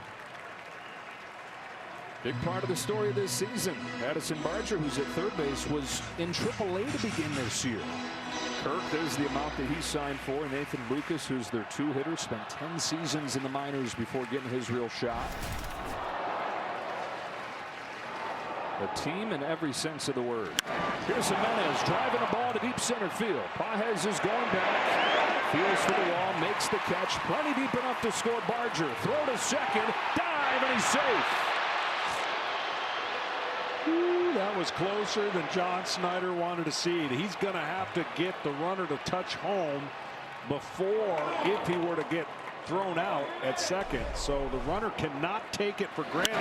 Big part of the story of this season. Addison Barger, who's at third base, was in AAA to begin this year. Kirk, there's the amount that he signed for. Nathan Lucas, who's their two-hitter, spent 10 seasons in the minors before getting his real shot. A team in every sense of the word. Here's Jimenez driving a ball to deep center field. Pages is going back. Feels for the wall, makes the catch. Plenty deep enough to score. Barger. Throw to second. Dive, and he's safe. Ooh, that was closer than John Schneider wanted to see. He's going to have to get the runner to touch home before, if he were to get thrown out at second. So the runner cannot take it for granted.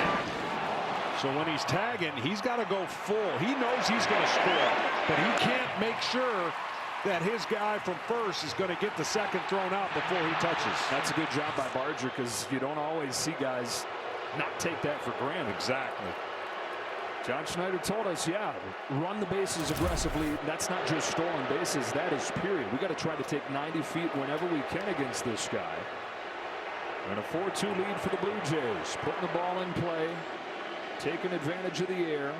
So when he's tagging, he's got to go full. He knows he's going to score, but he can't make sure that his guy from first is going to get the second thrown out before he touches. That's a good job by Barger, because you don't always see guys not take that for granted. Exactly. John Schneider told us, yeah, run the bases aggressively. That's not just stolen bases. That is period. We got to try to take 90 feet whenever we can against this guy. And a 4-2 lead for the Blue Jays. Putting the ball in play. Taking advantage of the air.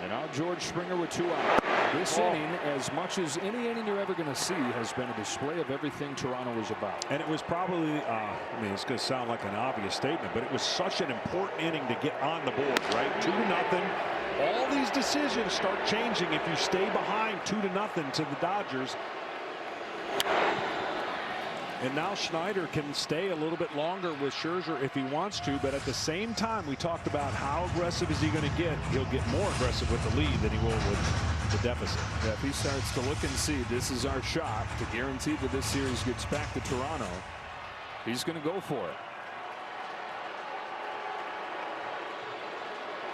And now George Springer with 2 out. This inning, as much as any inning you're ever going to see, has been a display of everything Toronto is about. And it was probably, I mean, it's going to sound like an obvious statement, but it was such an important inning to get on the board, right? 2-0. All these decisions start changing if you stay behind 2-0 to the Dodgers. And now Schneider can stay a little bit longer with Scherzer if he wants to, but at the same time, we talked about how aggressive is he going to get. He'll get more aggressive with the lead than he will with the deficit. Yeah, if he starts to look and see this is our shot to guarantee that this series gets back to Toronto, he's going to go for it.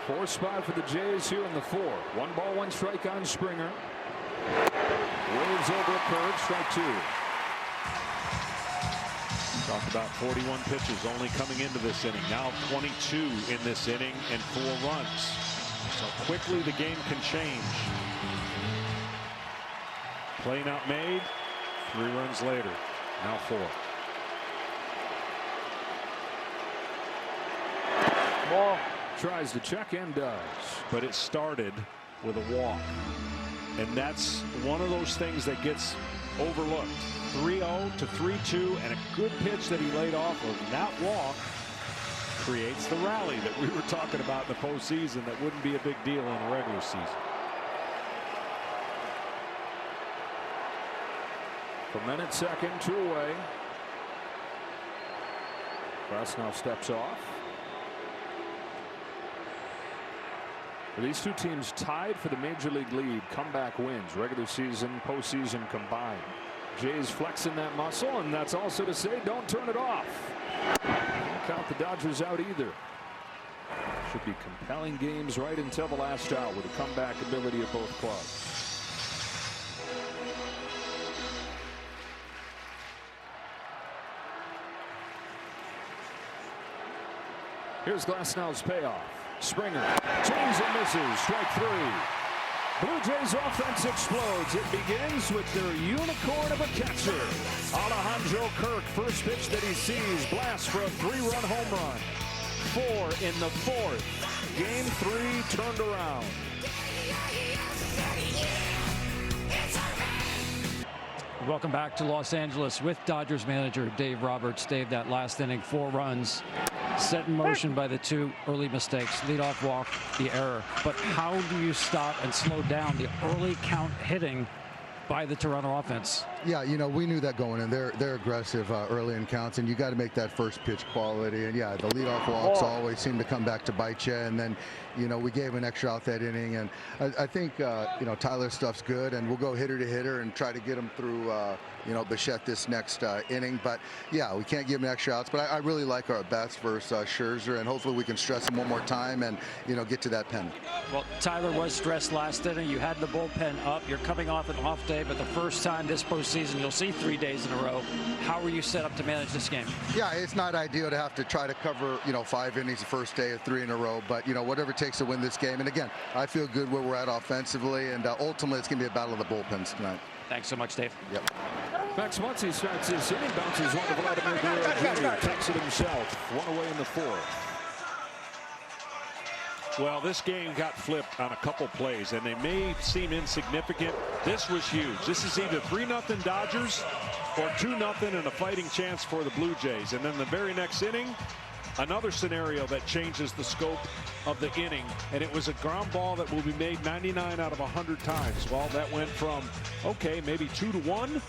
4th spot for the Jays here in the 4th. 1 ball, 1 strike on Springer. Waves over a curve, strike 2. Talked about 41 pitches only coming into this inning. Now 22 in this inning and 4 runs. So quickly the game can change. Play not made. 3 runs later. Now 4. Ball. Tries to check and does. But it started with a walk. And that's one of those things that gets overlooked. 3-0 to 3-2, and a good pitch that he laid off of that walk creates the rally that we were talking about in the postseason that wouldn't be a big deal in the regular season. Clement at second, 2 away. Glasnow steps off. These two teams tied for the major league lead. Comeback wins, regular season, postseason combined. Jays flexing that muscle, and that's also to say don't turn it off. Don't count the Dodgers out either. Should be compelling games right until the last out with the comeback ability of both clubs. Here's Glasnow's payoff. Springer swings and misses, strike 3. Blue Jays offense explodes. It begins with their unicorn of a catcher. Alejandro Kirk, first pitch that he sees, blasts for a 3-run home run. 4 in the 4th. Game 3 turned around. Welcome back to Los Angeles with Dodgers manager Dave Roberts. Dave, that last inning, 4 runs. Set in motion by the 2 early mistakes, leadoff walk, the error. But how do you stop and slow down the early count hitting by the Toronto offense? Yeah, you know, we knew that going in. They're aggressive early in counts, and you got to make that first pitch quality. And yeah, the leadoff walks always seem to come back to bite you. And then, you know, we gave an extra out that inning, and I think you know, Tyler's stuff's good, and we'll go hitter to hitter and try to get him through you know, Bichette this next inning. But yeah, we can't give him extra outs. But I really like our at bats versus Scherzer, and hopefully we can stress him one more time and, you know, get to that pennant. Well, Tyler was stressed last inning. You had the bullpen up. You're coming off an off day, but the first time this postseason you'll see 3 days in a row. How were you set up to manage this game? Yeah, it's not ideal to have to try to cover, you know, 5 innings the first day or 3 in a row, but, you know, whatever it takes to win this game. And again, I feel good where we're at offensively, and ultimately it's going to be a battle of the bullpens tonight. Thanks so much, Dave. Yep. Max Muncy starts his inning, bounces one to Vladimir Guerrero Jr., takes it himself, one away in the 4th. Well, this game got flipped on a couple plays, and they may seem insignificant. This was huge. This is either 3-0 Dodgers or 2-0 and a fighting chance for the Blue Jays. And then the very next inning, another scenario that changes the scope of the inning, and it was a ground ball that will be made 99 out of 100 times. Well, that went from, okay, maybe 2-1,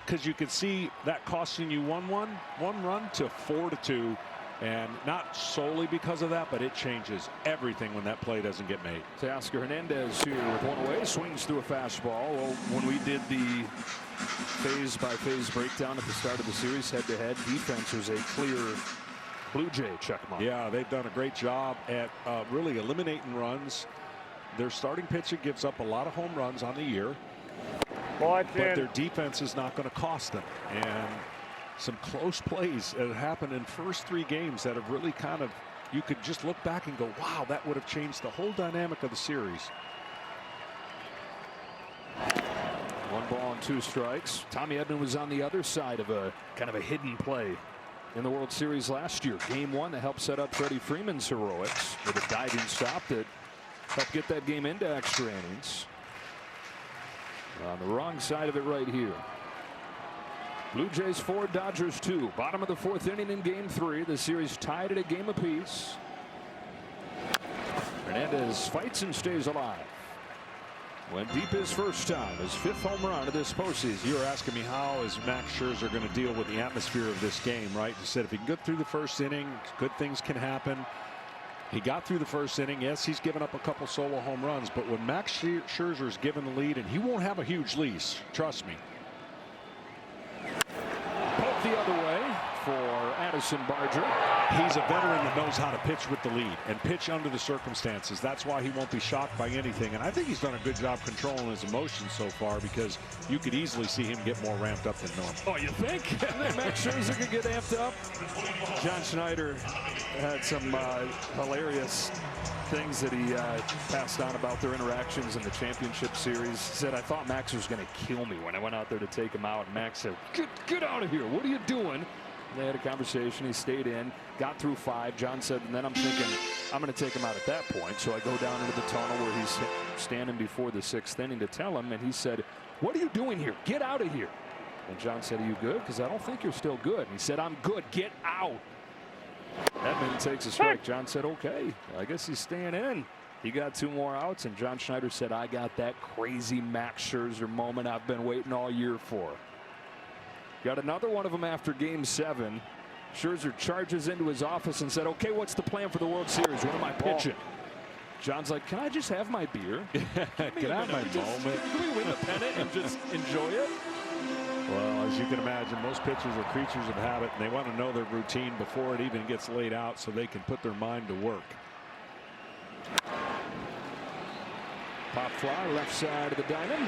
because you could see that costing you one run to 4-2. And not solely because of that, but it changes everything when that play doesn't get made. Teoscar Hernandez here with one away, swings through a fastball. Well, when we did the phase-by-phase breakdown at the start of the series, head-to-head, defense was a clear Blue Jay checkmark. Yeah, they've done a great job at really eliminating runs. Their starting pitcher gives up a lot of home runs on the year, but their defense is not going to cost them. And some close plays that happened in first 3 games that have really kind of, you could just look back and go, wow, that would have changed the whole dynamic of the series. 1 ball and 2 strikes. Tommy Edman was on the other side of a kind of a hidden play in the World Series last year. Game 1 that helped set up Freddie Freeman's heroics with a diving stop that helped get that game into extra innings. On the wrong side of it right here. Blue Jays 4, Dodgers 2. Bottom of the 4th inning in Game 3. The series tied at a game apiece. Hernandez fights and stays alive. Went deep his first time. His 5th home run of this postseason. You were asking me how is Max Scherzer going to deal with the atmosphere of this game, right? You said if he can get through the first inning, good things can happen. He got through the first inning. Yes, he's given up a couple solo home runs, but when Max Scherzer is given the lead, and he won't have a huge lease, trust me. Poke the other way for Addison Barger. He's a veteran that knows how to pitch with the lead and pitch under the circumstances. That's why he won't be shocked by anything. And I think he's done a good job controlling his emotions so far, because you could easily see him get more ramped up than normal. Oh, you think? And then Max Scherzer could get amped up. John Schneider had some hilarious things that he passed on about their interactions in the championship series. He said, I thought Max was going to kill me when I went out there to take him out. And Max said, get out of here. What are you doing? They had a conversation. He stayed in, got through 5. John said, and then I'm thinking, I'm going to take him out at that point. So I go down into the tunnel where he's standing before the 6th inning to tell him. And he said, what are you doing here? Get out of here. And John said, are you good? Because I don't think you're still good. And he said, I'm good. Get out. Edman takes a strike. John said, okay, I guess he's staying in. He got 2 more outs, and John Schneider said, I got that crazy Max Scherzer moment I've been waiting all year for. Got another one of them after Game 7. Scherzer charges into his office and said, okay, what's the plan for the World Series? What am I pitching? John's like, can I just have my beer? Can I have my moment? Can we win the pennant and just enjoy it? Well, as you can imagine, most pitchers are creatures of habit, and they want to know their routine before it even gets laid out so they can put their mind to work. Pop fly, left side of the diamond.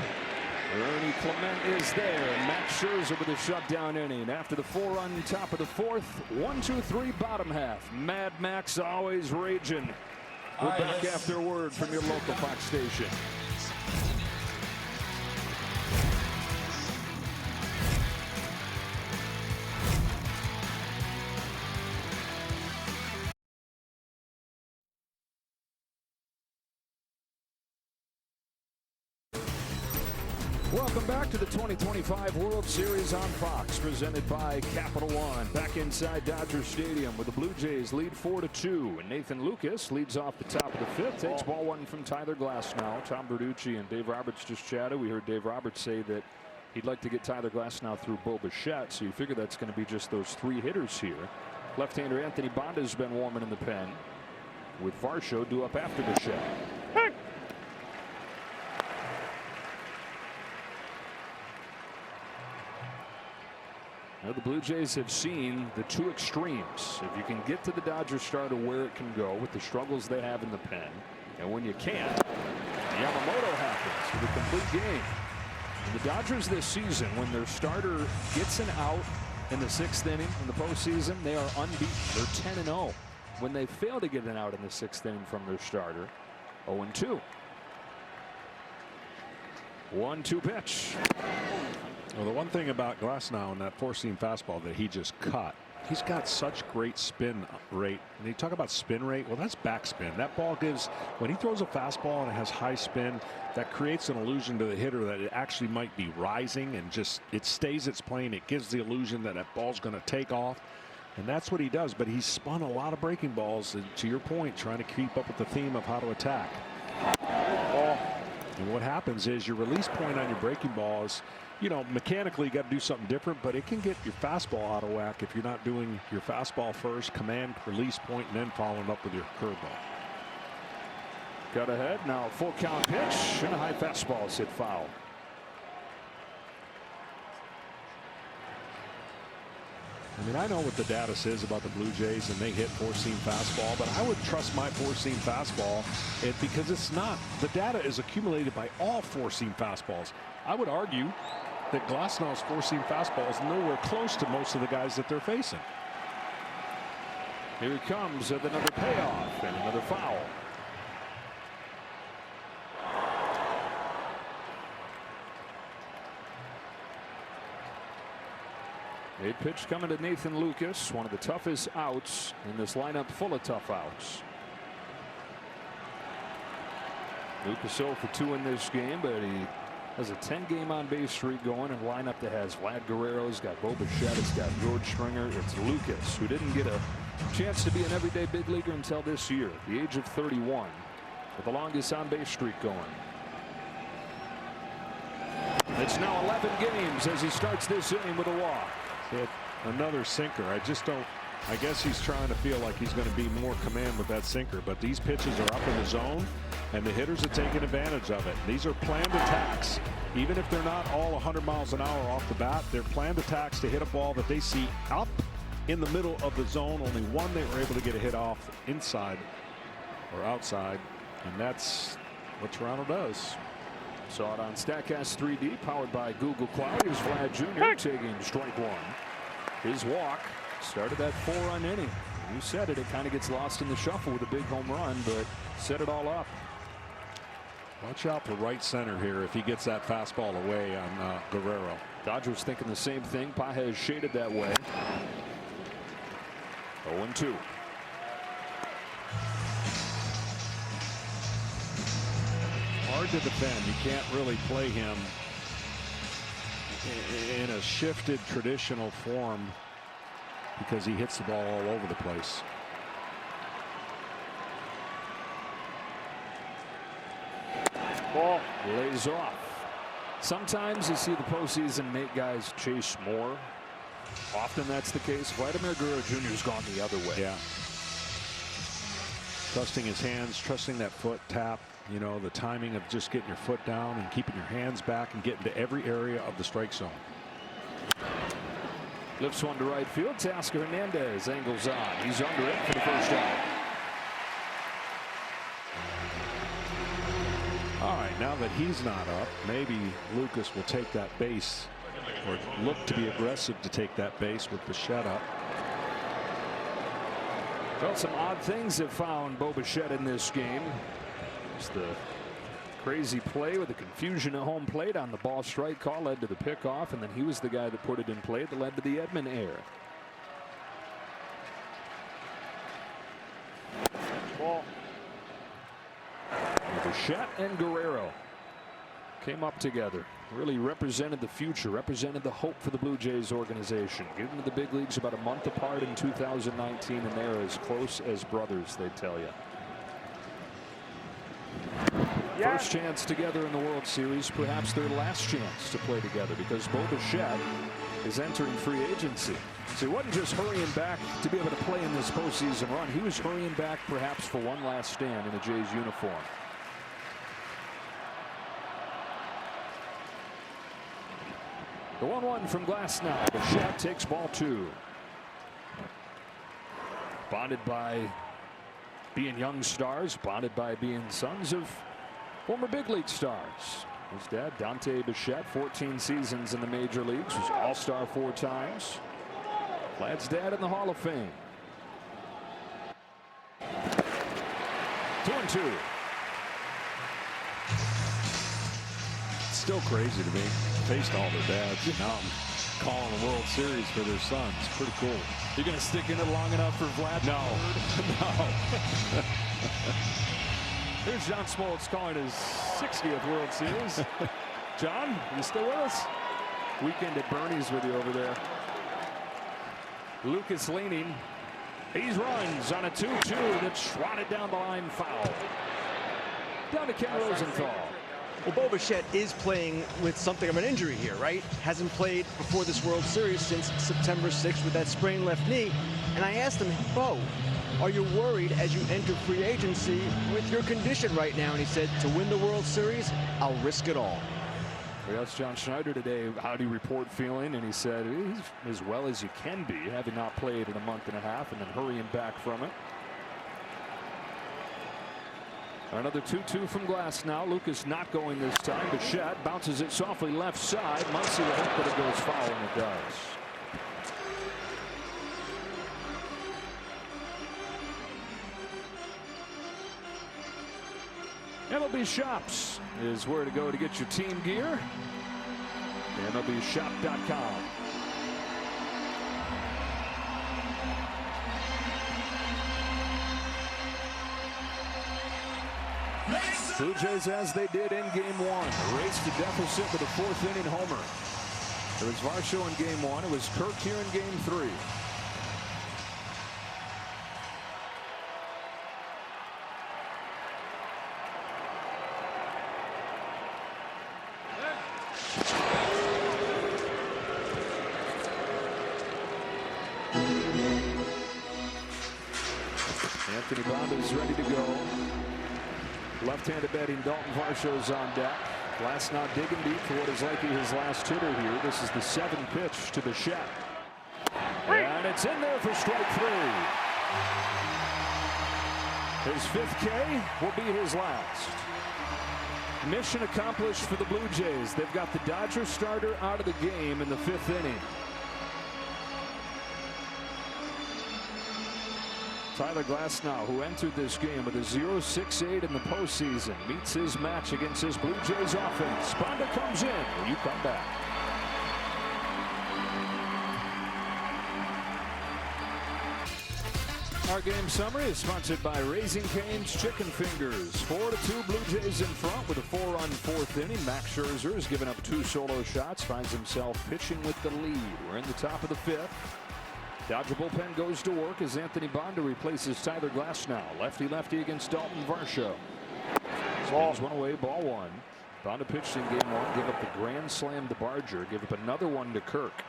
Ernie Clement is there. Max Scherzer with a shutdown inning. After the 4-run top of the 4th, 1-2-3 bottom half. Mad Max always raging. We're back after a word from your local Fox station. Welcome back to the 2025 World Series on Fox, presented by Capital One. Back inside Dodger Stadium, where the Blue Jays lead 4-2. And Nathan Lucas leads off the top of the 5th. Takes ball 1 from Tyler Glasnow. Tom Verducci and Dave Roberts just chatted. We heard Dave Roberts say that He'd like to get Tyler Glasnow through Bo Bichette, so you figure that's going to be just those 3 hitters here. Left-hander Anthony Banda has been warming in the pen, with Varsho due up after Bichette. Now the Blue Jays have seen the 2 extremes. If you can get to the Dodgers starter where it can go with the struggles they have in the pen, and when you can't, Yamamoto happens with a complete game. And the Dodgers this season, when their starter gets an out in the 6th inning in the postseason, they are unbeaten. They're 10-0. When they fail to get an out in the 6th inning from their starter, 0-2. 1-2 pitch. Well, the one thing about Glasnow in that 4-seam fastball that he just cut, he's got such great spin rate. And you talk about spin rate, well, that's backspin. That ball gives, when he throws a fastball and it has high spin, that creates an illusion to the hitter that it actually might be rising, and just it stays its plane. It gives the illusion that that ball's going to take off, and that's what he does. But he's spun a lot of breaking balls, and to your point, trying to keep up with the theme of how to attack. And what happens is your release point on your breaking balls, you know, mechanically you got to do something different, but it can get your fastball out of whack if you're not doing your fastball first, command, release point, and then following up with your curveball. Got ahead now, full count pitch, and a high fastball is hit foul. I mean, I know what the data says about the Blue Jays, and they hit 4-seam fastball, but I would trust my 4-seam fastball because it's not. The data is accumulated by all 4-seam fastballs. I would argue that Glasnow's 4-seam fastball is nowhere close to most of the guys that they're facing. Here he comes with another payoff and another foul. A pitch coming to Nathan Lucas, one of the toughest outs in this lineup, full of tough outs. Lucas 0 for 2 in this game, but he has a 10-game on-base streak going, and a lineup that has Vlad Guerrero, it's got Bo Bichette, it's got George Springer, it's Lucas, who didn't get a chance to be an everyday big leaguer until this year, at the age of 31, with the longest on-base streak going. It's now 11 games as he starts this inning with a walk. Hit another sinker. I guess he's trying to feel like he's going to be more command with that sinker, but these pitches are up in the zone and the hitters are taking advantage of it. These are planned attacks. Even if they're not all 100 miles an hour off the bat, they're planned attacks to hit a ball that they see up in the middle of the zone. Only one they were able to get a hit off inside or outside, and that's what Toronto does. Saw it on StatCast 3D, powered by Google Cloud. Here's Vlad Jr. taking strike 1. His walk started that 4-run inning. You said it, it kind of gets lost in the shuffle with a big home run, but set it all up. Watch out for right center here if he gets that fastball away on Guerrero. Dodgers thinking the same thing. Pages shaded that way. 0-2. Hard to defend. You can't really play him in a shifted traditional form because he hits the ball all over the place. Ball lays off. Sometimes you see the postseason make guys chase more. Often that's the case. Vladimir Guerrero Jr. has gone the other way. Yeah. Trusting his hands, trusting that foot tap. You know, the timing of just getting your foot down and keeping your hands back and getting to every area of the strike zone. Lifts one to right field. Teoscar Hernandez angles on. He's under it for the first out. All right, now that he's not up, maybe Lucas will take that base or look to be aggressive to take that base with Bichette up. Well, some odd things have found Bo Bichette in this game. It's the crazy play with the confusion at home plate on the ball strike call led to the pickoff, and then he was the guy that put it in play that led to the Edman error. Ball. Bichette and Guerrero came up together, really represented the future, represented the hope for the Blue Jays organization. Getting to the big leagues about a month apart in 2019, and they're as close as brothers, they tell you. First chance together in the World Series, perhaps their last chance to play together, because Bo Bichette is entering free agency. So he wasn't just hurrying back to be able to play in this postseason run. He was hurrying back perhaps for one last stand in a Jays uniform. The 1-1 from Glasnow. Bichette takes ball 2. Bonded by being young stars, bonded by being sons of former big league stars. His dad, Dante Bichette, 14 seasons in the major leagues, was all-star 4 times. Vlad's dad in the Hall of Fame. 2-2. It's still crazy to me. Faced all their dads. Now I'm calling a World Series for their sons. Pretty cool. You're going to stick in it long enough for Vlad? No. No. Here's John Smoltz calling his 60th World Series. John, you still with us? Weekend at Bernie's with you over there. Lucas leaning. He runs on a 2-2 that's swatted down the line, foul. Down to Ken Rosenthal. Well, Bo Bichette is playing with something of an injury here, right? Hasn't played before this World Series since September 6th with that sprained left knee. And I asked him, Bo, are you worried as you enter free agency with your condition right now? And he said, to win the World Series, I'll risk it all. We asked John Schneider today, how do you report feeling? And he said, he's as well as you can be, having not played in a month and a half and then hurrying back from it. Another 2-2 from Glasnow. Lucas not going this time. Bichette bounces it softly left side. Muncy will hope that it goes foul, and it does. MLB Shops is where to go to get your team gear. MLBshop.com. Blue Jays, as they did in Game 1, raced the deficit with a 4th inning homer. It was Varsho in Game 1. It was Kirk here in Game 3. Anthony Bond is ready to go. Left-handed batting Dalton Varsho's on deck. Glasnow digging deep for what is likely his last hitter here. This is the 7th pitch to Bichette. And it's in there for strike 3. His 5th K will be his last. Mission accomplished for the Blue Jays. They've got the Dodgers starter out of the game in the 5th inning. Tyler Glasnow, who entered this game with a 0.68 in the postseason, meets his match against his Blue Jays offense. Bonda comes in when you come back. Our game summary is sponsored by Raising Cane's Chicken Fingers. 4-2 Blue Jays in front with a 4-run 4th inning. Max Scherzer has given up 2 solo shots, finds himself pitching with the lead. We're in the top of the 5th. Dodger bullpen goes to work as Anthony Bonda replaces Tyler Glasnow. Lefty-lefty against Dalton Varsho. Spins one away, ball 1. Bonda pitched in Game 1, gave up the grand slam to Barger, gave up another one to Kirk.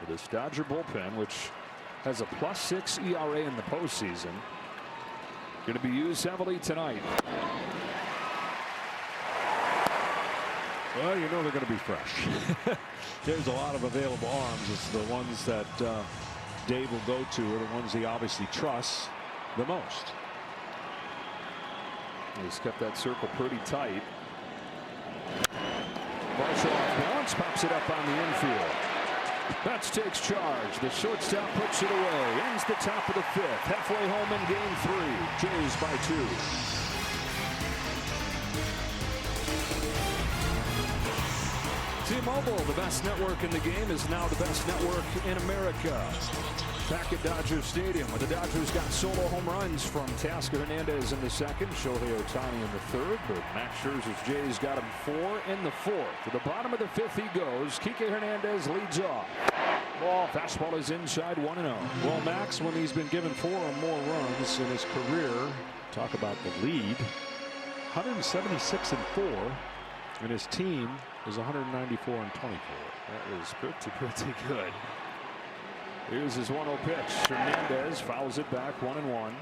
With this Dodger bullpen, which has a +6 ERA in the postseason, going to be used heavily tonight. Well, you know they're going to be fresh. There's a lot of available arms. It's the ones that Dave will go to, are the ones he obviously trusts the most. He's kept that circle pretty tight. Varsho off balance, pops it up on the infield. Betts takes charge. The shortstop puts it away. Ends the top of the 5th. Halfway home in Game 3. Jays by 2. T-Mobile, the best network in the game, is now the best network in America. Back at Dodger Stadium, where the Dodgers got solo home runs from Tasker Hernandez in the 2nd, Shohei Ohtani in the 3rd, but Max Scherzer's Jays got him 4 in the 4th. To the bottom of the 5th he goes. Kike Hernandez leads off. Fastball is inside 1-0. Well, Max, when he's been given 4 or more runs in his career, talk about the lead. 176-4, and his team is 194-24. That is pretty good. Here's his 1-0 pitch. Hernandez fouls it back 1-1.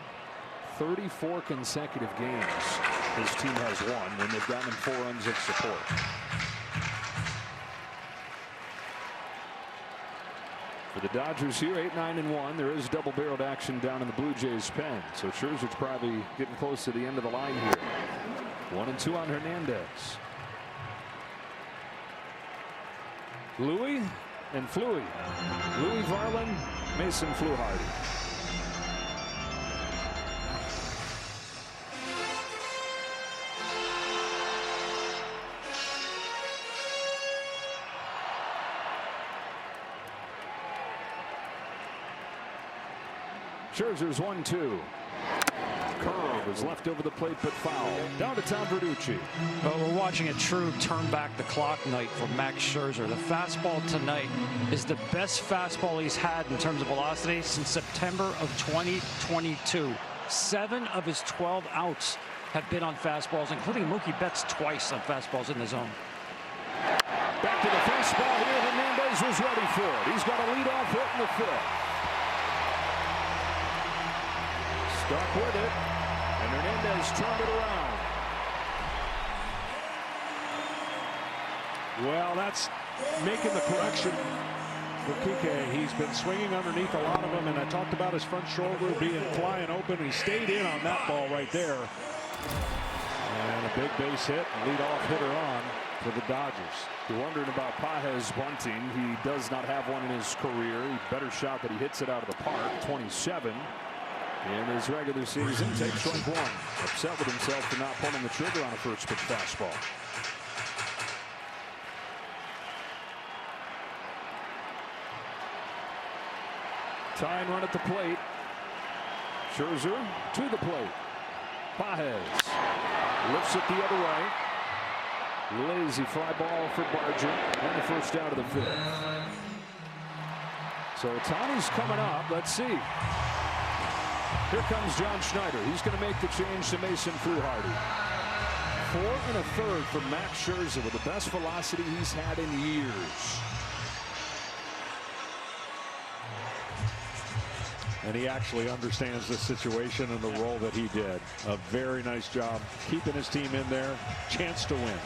34 consecutive games his team has won when they've gotten 4 runs of support. For the Dodgers here, 8-9-1. There is double-barreled action down in the Blue Jays pen. So Scherzer's probably getting close to the end of the line here. 1-2 on Hernandez. Louis and Fleury. Louis Varland, Mason Fluharty. Scherzer's 1-2. Curve is left over the plate but foul. Down to Tom Verducci. Well, we're watching a true turn back the clock night for Max Scherzer. The fastball tonight is the best fastball he's had in terms of velocity since September of 2022. 7 of his 12 outs have been on fastballs, including Mookie Betts twice on fastballs in the zone. Back to the fastball here. Hernandez was ready for it. He's got a leadoff hit in the 5th. Stuck with it, and Hernandez turned it around. Well, that's making the correction for Kike. He's been swinging underneath a lot of them, and I talked about his front shoulder being flying open. He stayed in on that ball right there. And a big base hit, and leadoff hitter on for the Dodgers. You're wondering about Pages bunting. He does not have one in his career. Better shot that he hits it out of the park. 27. In his regular season, takes strike 1. Upset with himself for not pulling the trigger on a first pitch fastball. Tying run at the plate. Scherzer to the plate. Pages lifts it the other way. Lazy fly ball for Barger. And the first out of the 5th. So Ohtani's coming up. Let's see. Here comes John Schneider. He's going to make the change to Mason Fluharty. 4 1/3 for Max Scherzer with the best velocity he's had in years. And he actually understands the situation and the role that he did. A very nice job keeping his team in there. Chance to win.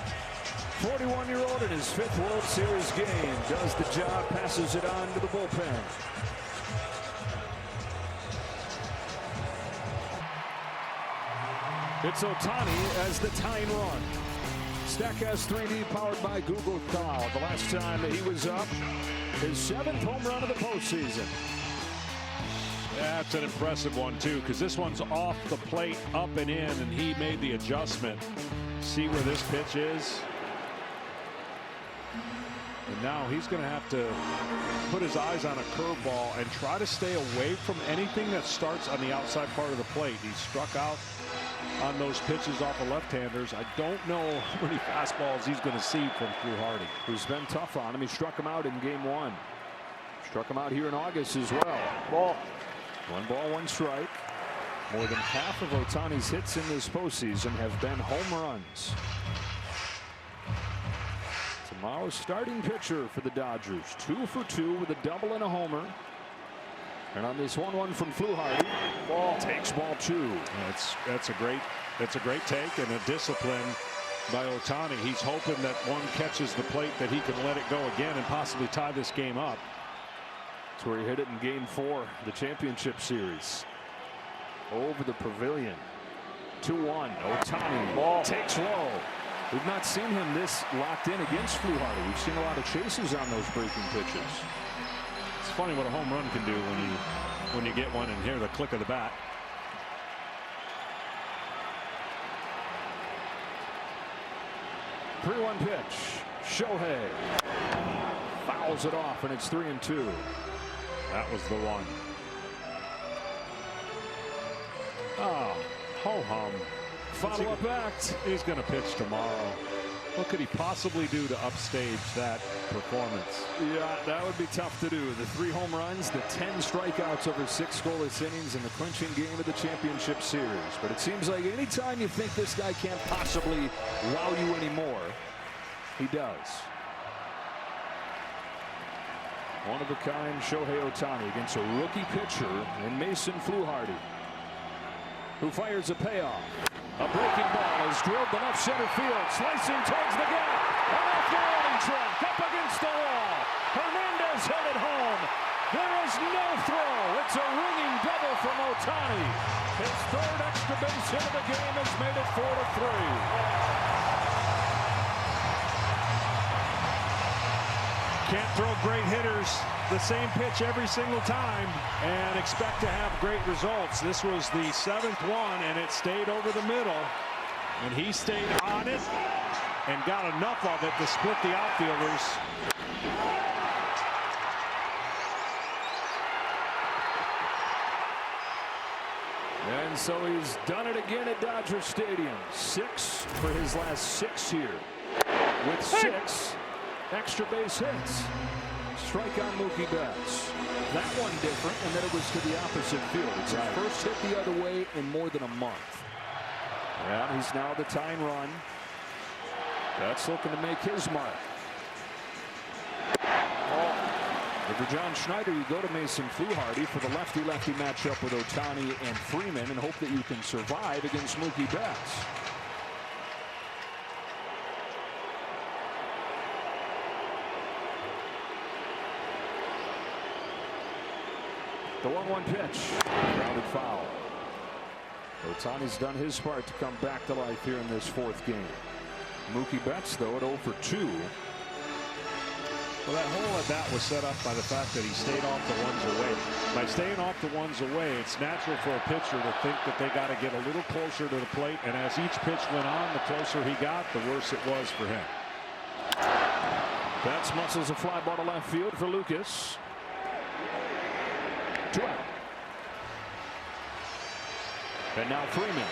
41-year-old in his 5th World Series game does the job, passes it on to the bullpen. It's Ohtani as the tying run. Statcast 3D powered by Google Cloud. The last time that he was up, his 7th home run of the postseason. That's an impressive one, too, because this one's off the plate, up and in, and he made the adjustment. See where this pitch is? And now he's going to have to put his eyes on a curveball and try to stay away from anything that starts on the outside part of the plate. He struck out on those pitches off of left-handers. I don't know how many fastballs he's going to see from Fluharty, who's been tough on him. He struck him out in game 1. Struck him out here in August as well. 1 ball, 1 strike. More than half of Ohtani's hits in this postseason have been home runs. Tomorrow's starting pitcher for the Dodgers. 2 for 2 with a double and a homer. And on this 1-1 from Fluharty, takes ball 2. That's a great take and a discipline by Ohtani. He's hoping that one catches the plate, that he can let it go again and possibly tie this game up. That's where he hit it in game 4, the championship series. Over the pavilion. 2-1. Ohtani takes low. We've not seen him this locked in against Fluharty. We've seen a lot of chases on those breaking pitches. It's funny what a home run can do when you get one and hear the click of the bat. Pre-1 pitch. Shohei fouls it off, and it's 3-2. That was the one. Oh, ho hum. Follow-up act. He's going to pitch tomorrow. What could he possibly do to upstage that performance? Yeah, that would be tough to do. The 3 home runs, the 10 strikeouts over 6 scoreless innings in the clinching game of the championship series. But it seems like anytime you think this guy can't possibly wow you anymore, he does. One-of-a-kind Shohei Ohtani against a rookie pitcher in Mason Fluharty, who fires a payoff. A breaking ball is drilled to left center field, slicing towards the gap, and off the warning track, up against the wall. Hernandez hit it home. There is no throw. It's a ringing double from Ohtani. His 3rd extra base hit of the game has made it 4-3. Can't throw great hitters the same pitch every single time and expect to have great results. This was the 7th one, and it stayed over the middle, and he stayed on it and got enough of it to split the outfielders. And so he's done it again at Dodger Stadium. 6 for his last 6 here, with 6 extra base hits. Strike on Mookie Betts. That one different, and then it was to the opposite field. It's his first hit the other way in more than a month. And he's now the tying run. Betts looking to make his mark. But for John Schneider, you go to Mason Fluharty for the lefty-lefty matchup with Ohtani and Freeman and hope that you can survive against Mookie Betts. The 1-1 pitch, grounded foul. Ohtani's done his part to come back to life here in this 4th game. Mookie Betts, though, at 0 for 2. Well, that whole at bat was set up by the fact that he stayed off the ones away. By staying off the ones away, it's natural for a pitcher to think that they got to get a little closer to the plate, and as each pitch went on, the closer he got, the worse it was for him. Betts muscles a fly ball to left field for Lucas. 2 out. And now Freeman.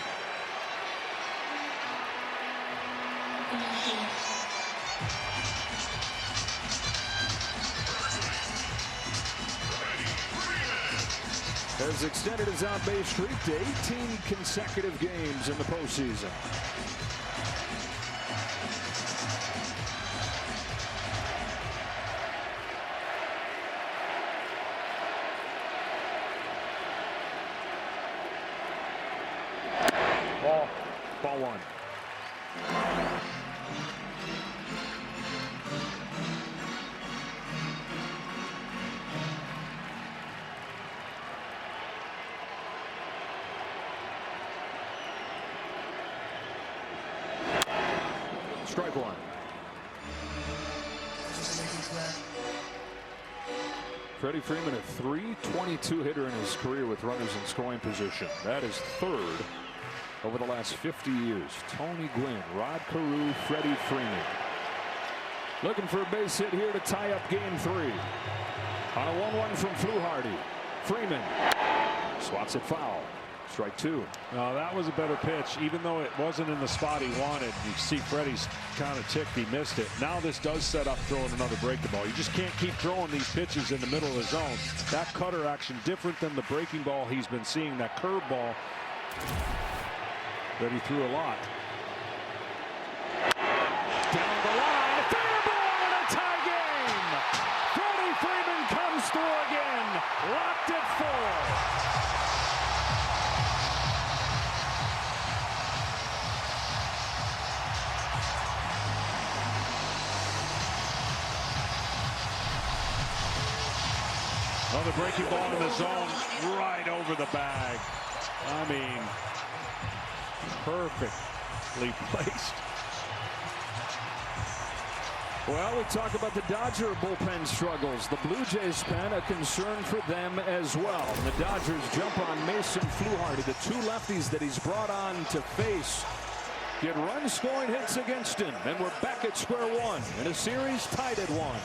Has extended his on-base streak to 18 consecutive games in the postseason. Ball 1. Strike 1. Freddie Freeman, a .322 hitter in his career with runners in scoring position. That is 3rd over the last 50 years. Tony Gwynn, Rod Carew, Freddie Freeman. Looking for a base hit here to tie up game 3. On a 1-1 from Fluharty. Freeman swats it foul. Strike 2. No, that was a better pitch, even though it wasn't in the spot he wanted. You see Freddie's kind of ticked. He missed it. Now this does set up throwing another breaking ball. You just can't keep throwing these pitches in the middle of the zone. That cutter action, different than the breaking ball he's been seeing. That curve ball that he threw a lot. Down the line, a fair ball in a tie game. Freddie Freeman comes through again. Locked at 4. Oh, the breaking ball in the zone right over the bag. I mean, perfectly placed. Well, we talk about the Dodger bullpen struggles. The Blue Jays pen, a concern for them as well. The Dodgers jump on Mason Fluharty, the 2 lefties that he's brought on to face. Get run-scoring hits against him, and we're back at square one in a series tied at 1.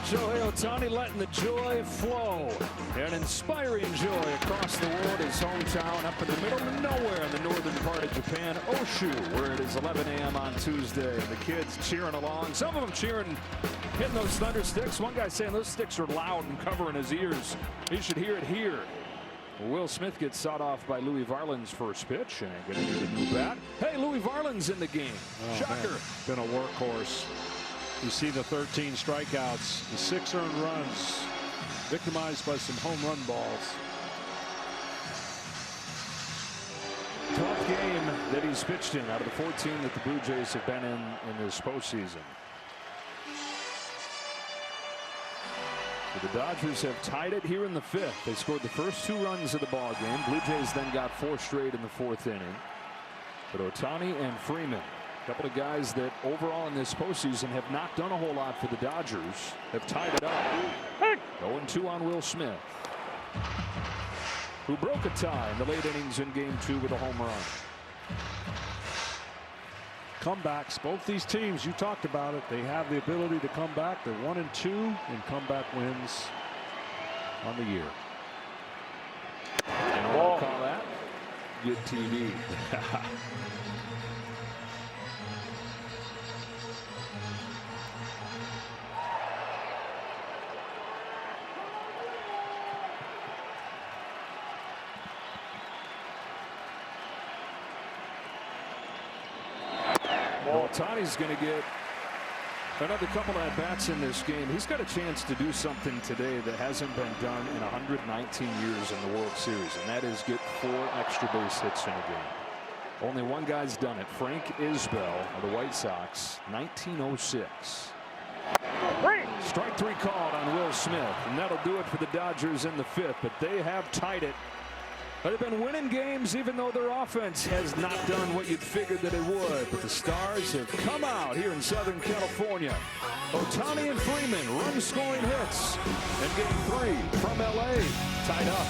Shohei Ohtani letting the joy flow. An inspiring joy across the world. His hometown up in the middle of nowhere in the northern part of Japan, Oshu, where it is 11 a.m. on Tuesday. The kids cheering along. Some of them cheering, hitting those thunder sticks. One guy saying those sticks are loud and covering his ears. You should hear it here. Will Smith gets sawed off by Louis Varland's first pitch and going to get a new bat. Hey, Louis Varland's in the game. Shocker. Man, been a workhorse. You see the 13 strikeouts, the 6 earned runs, victimized by some home run balls. 12th game that he's pitched in out of the 14 that the Blue Jays have been in this postseason. So the Dodgers have tied it here in the 5th. They scored the first 2 runs of the ball game. Blue Jays then got 4 straight in the 4th inning. But Ohtani and Freeman, a couple of guys that overall in this postseason have not done a whole lot for the Dodgers, have tied it up. 0-2 on Will Smith, who broke a tie in the late innings in game 2 with a home run. Comebacks, both these teams, you talked about it, they have the ability to come back. They're 1-2 in comeback wins on the year. And what do you call that? Good TV. Ohtani's going to get another couple of at-bats in this game. He's got a chance to do something today that hasn't been done in 119 years in the World Series, and that is get 4 extra base hits in a game. Only one guy's done it, Frank Isbell of the White Sox, 1906. Strike 3 called on Will Smith, and that'll do it for the Dodgers in the 5th, but they have tied it. They've been winning games even though their offense has not done what you'd figured that it would. But the Stars have come out here in Southern California. Ohtani and Freeman run-scoring hits. And game 3 from L.A. tied up.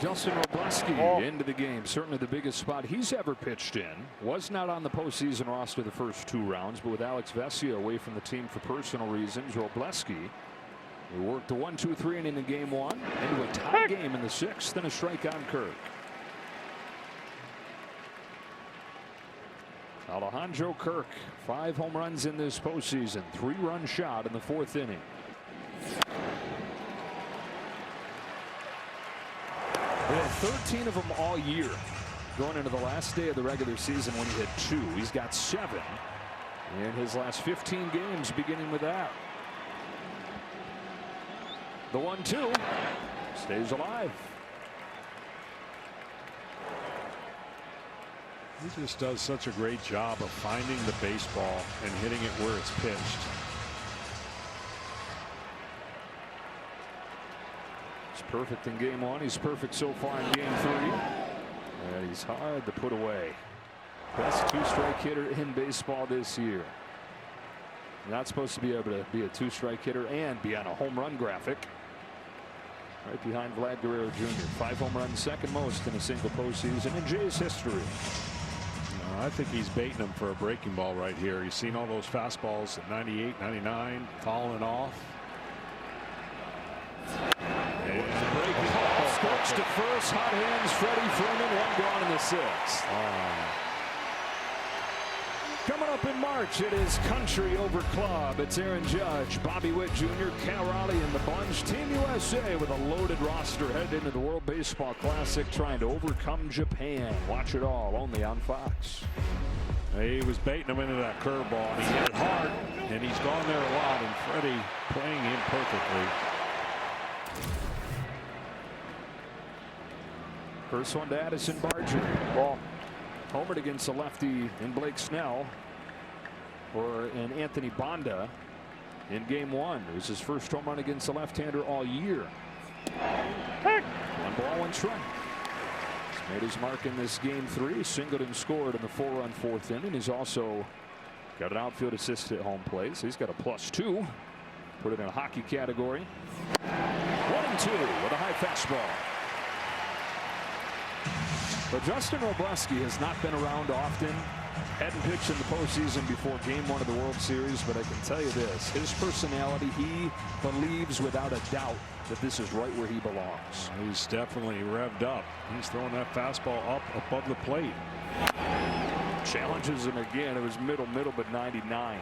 Justin Robleski into the game. Certainly the biggest spot he's ever pitched in. Was not on the postseason roster the first 2 rounds, but with Alex Vesia away from the team for personal reasons, Robleski, we worked the 1-2-3 inning in game 1 into a tie game in the 6th and a strike on Kirk. Alejandro Kirk, 5 home runs in this postseason, 3-run shot in the 4th inning. They had 13 of them all year going into the last day of the regular season when he had 2. He's got 7 in his last 15 games beginning with that. The 1-2 stays alive. He just does such a great job of finding the baseball and hitting it where it's pitched. He's perfect in game 1. He's perfect so far in game 3. And he's hard to put away. Best 2-strike hitter in baseball this year. Not supposed to be able to be a 2-strike hitter and be on a home run graphic. Right behind Vlad Guerrero Jr. 5 home runs, second most in a single postseason in Jays history. I think he's baiting him for a breaking ball right here. You've seen all those fastballs at 98, 99, falling off. And breaking ball, scorched to first, hot hands, Freddie Freeman, 1 gone in the 6th. Coming up in March, it is country over club. It's Aaron Judge, Bobby Witt Jr., Cal Raleigh and the bunch. Team USA with a loaded roster headed into the World Baseball Classic, trying to overcome Japan. Watch it all only on Fox. He was baiting him into that curveball, and he hit it hard, and he's gone there a lot, and Freddie playing him perfectly. First one to Addison Barger. Ball. Homered against the lefty in Blake Snell, or in Anthony Banda in game 1. It was his first home run against the left-hander all year. 1 ball, 1 strike. He's made his mark in this game 3. Singled and scored in the 4-run 4th inning. He's also got an outfield assist at home plate, so he's got a +2. Put it in a hockey category. 1-2 with a high fastball. But Justin Robleski has not been around often Hadn't pitched in the postseason before Game 1 of the World Series, but I can tell you this: his personality, he believes without a doubt that this is right where he belongs. He's definitely revved up. He's throwing that fastball up above the plate. Challenges him again. It was middle, but 99.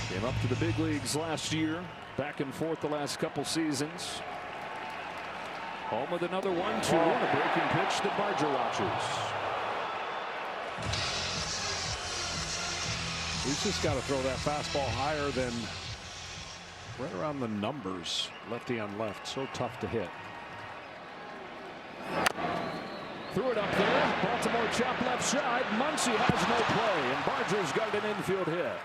Came up to the big leagues last year, back and forth the last couple seasons. Home with another 1-2 and a breaking pitch that Barger watches. He's just got to throw that fastball higher than right around the numbers. Lefty on left, so tough to hit. Threw it up there. Baltimore chop left side. Muncy has no play, and Barger's got an infield hit.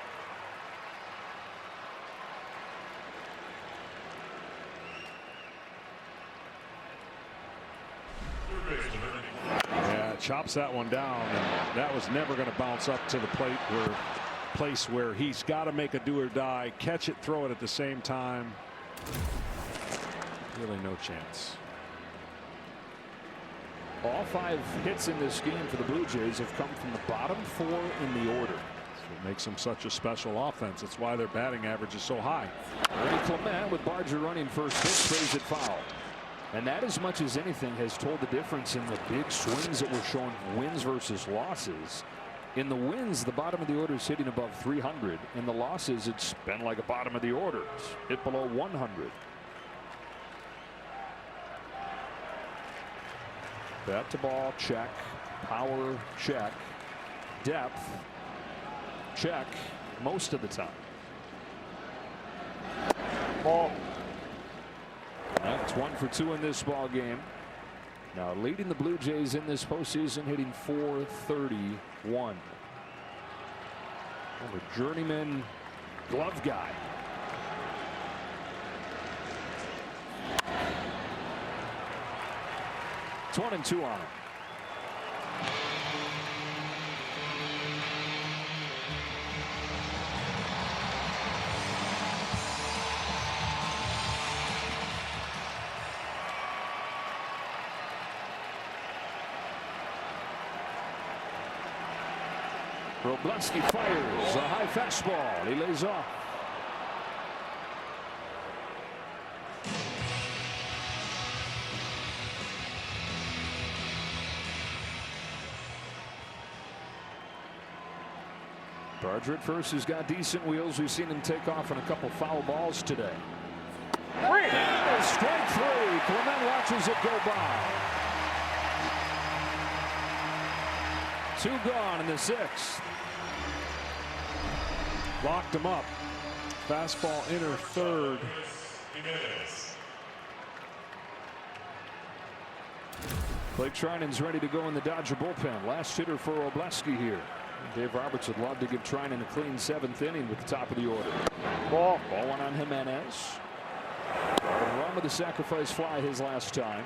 Yeah, chops that one down, and that was never going to bounce up to the plate place where he's got to make a do or die, catch it, throw it at the same time. Really no chance. All 5 hits in this game for the Blue Jays have come from the bottom 4 in the order. That's what makes them such a special offense. That's why their batting average is so high. Ernie Clement, with Barger running first pitch, plays it foul. And that, as much as anything, has told the difference in the big swings that we're showing, wins versus losses. In the wins, the bottom of the order is hitting above 300. In the losses, it's been like a bottom of the order. It's hit below 100. Bat to ball, check. Power, check. Depth, check most of the time. Ball. That's 1 for 2 in this ball game. Now leading the Blue Jays in this postseason, hitting .431. A journeyman glove guy. It's 1-2 on him. Wroblewski fires a high fastball. He lays off. Barger at first has got decent wheels. We've seen him take off on a couple foul balls today. That is strike 3. Clement watches it go by. 2 gone in the 6th. Locked him up. Fastball inner third. Blake Treinen's ready to go in the Dodger bullpen. Last hitter for Wroblewski here. Dave Roberts would love to give Treinen a clean 7th inning with the top of the order. Ball 1 on Jimenez. Run with the sacrifice fly his last time.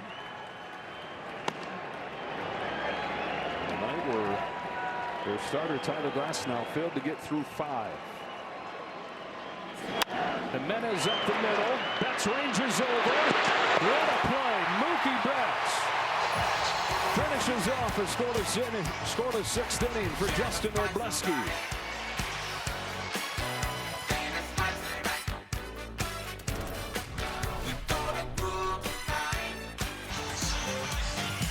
Tonight their starter Tyler Glasnow failed to get through 5. Jimenez up the middle. Betts ranges over. What a play. Mookie Betts finishes off a scoreless 6th inning for Justin Wroblewski.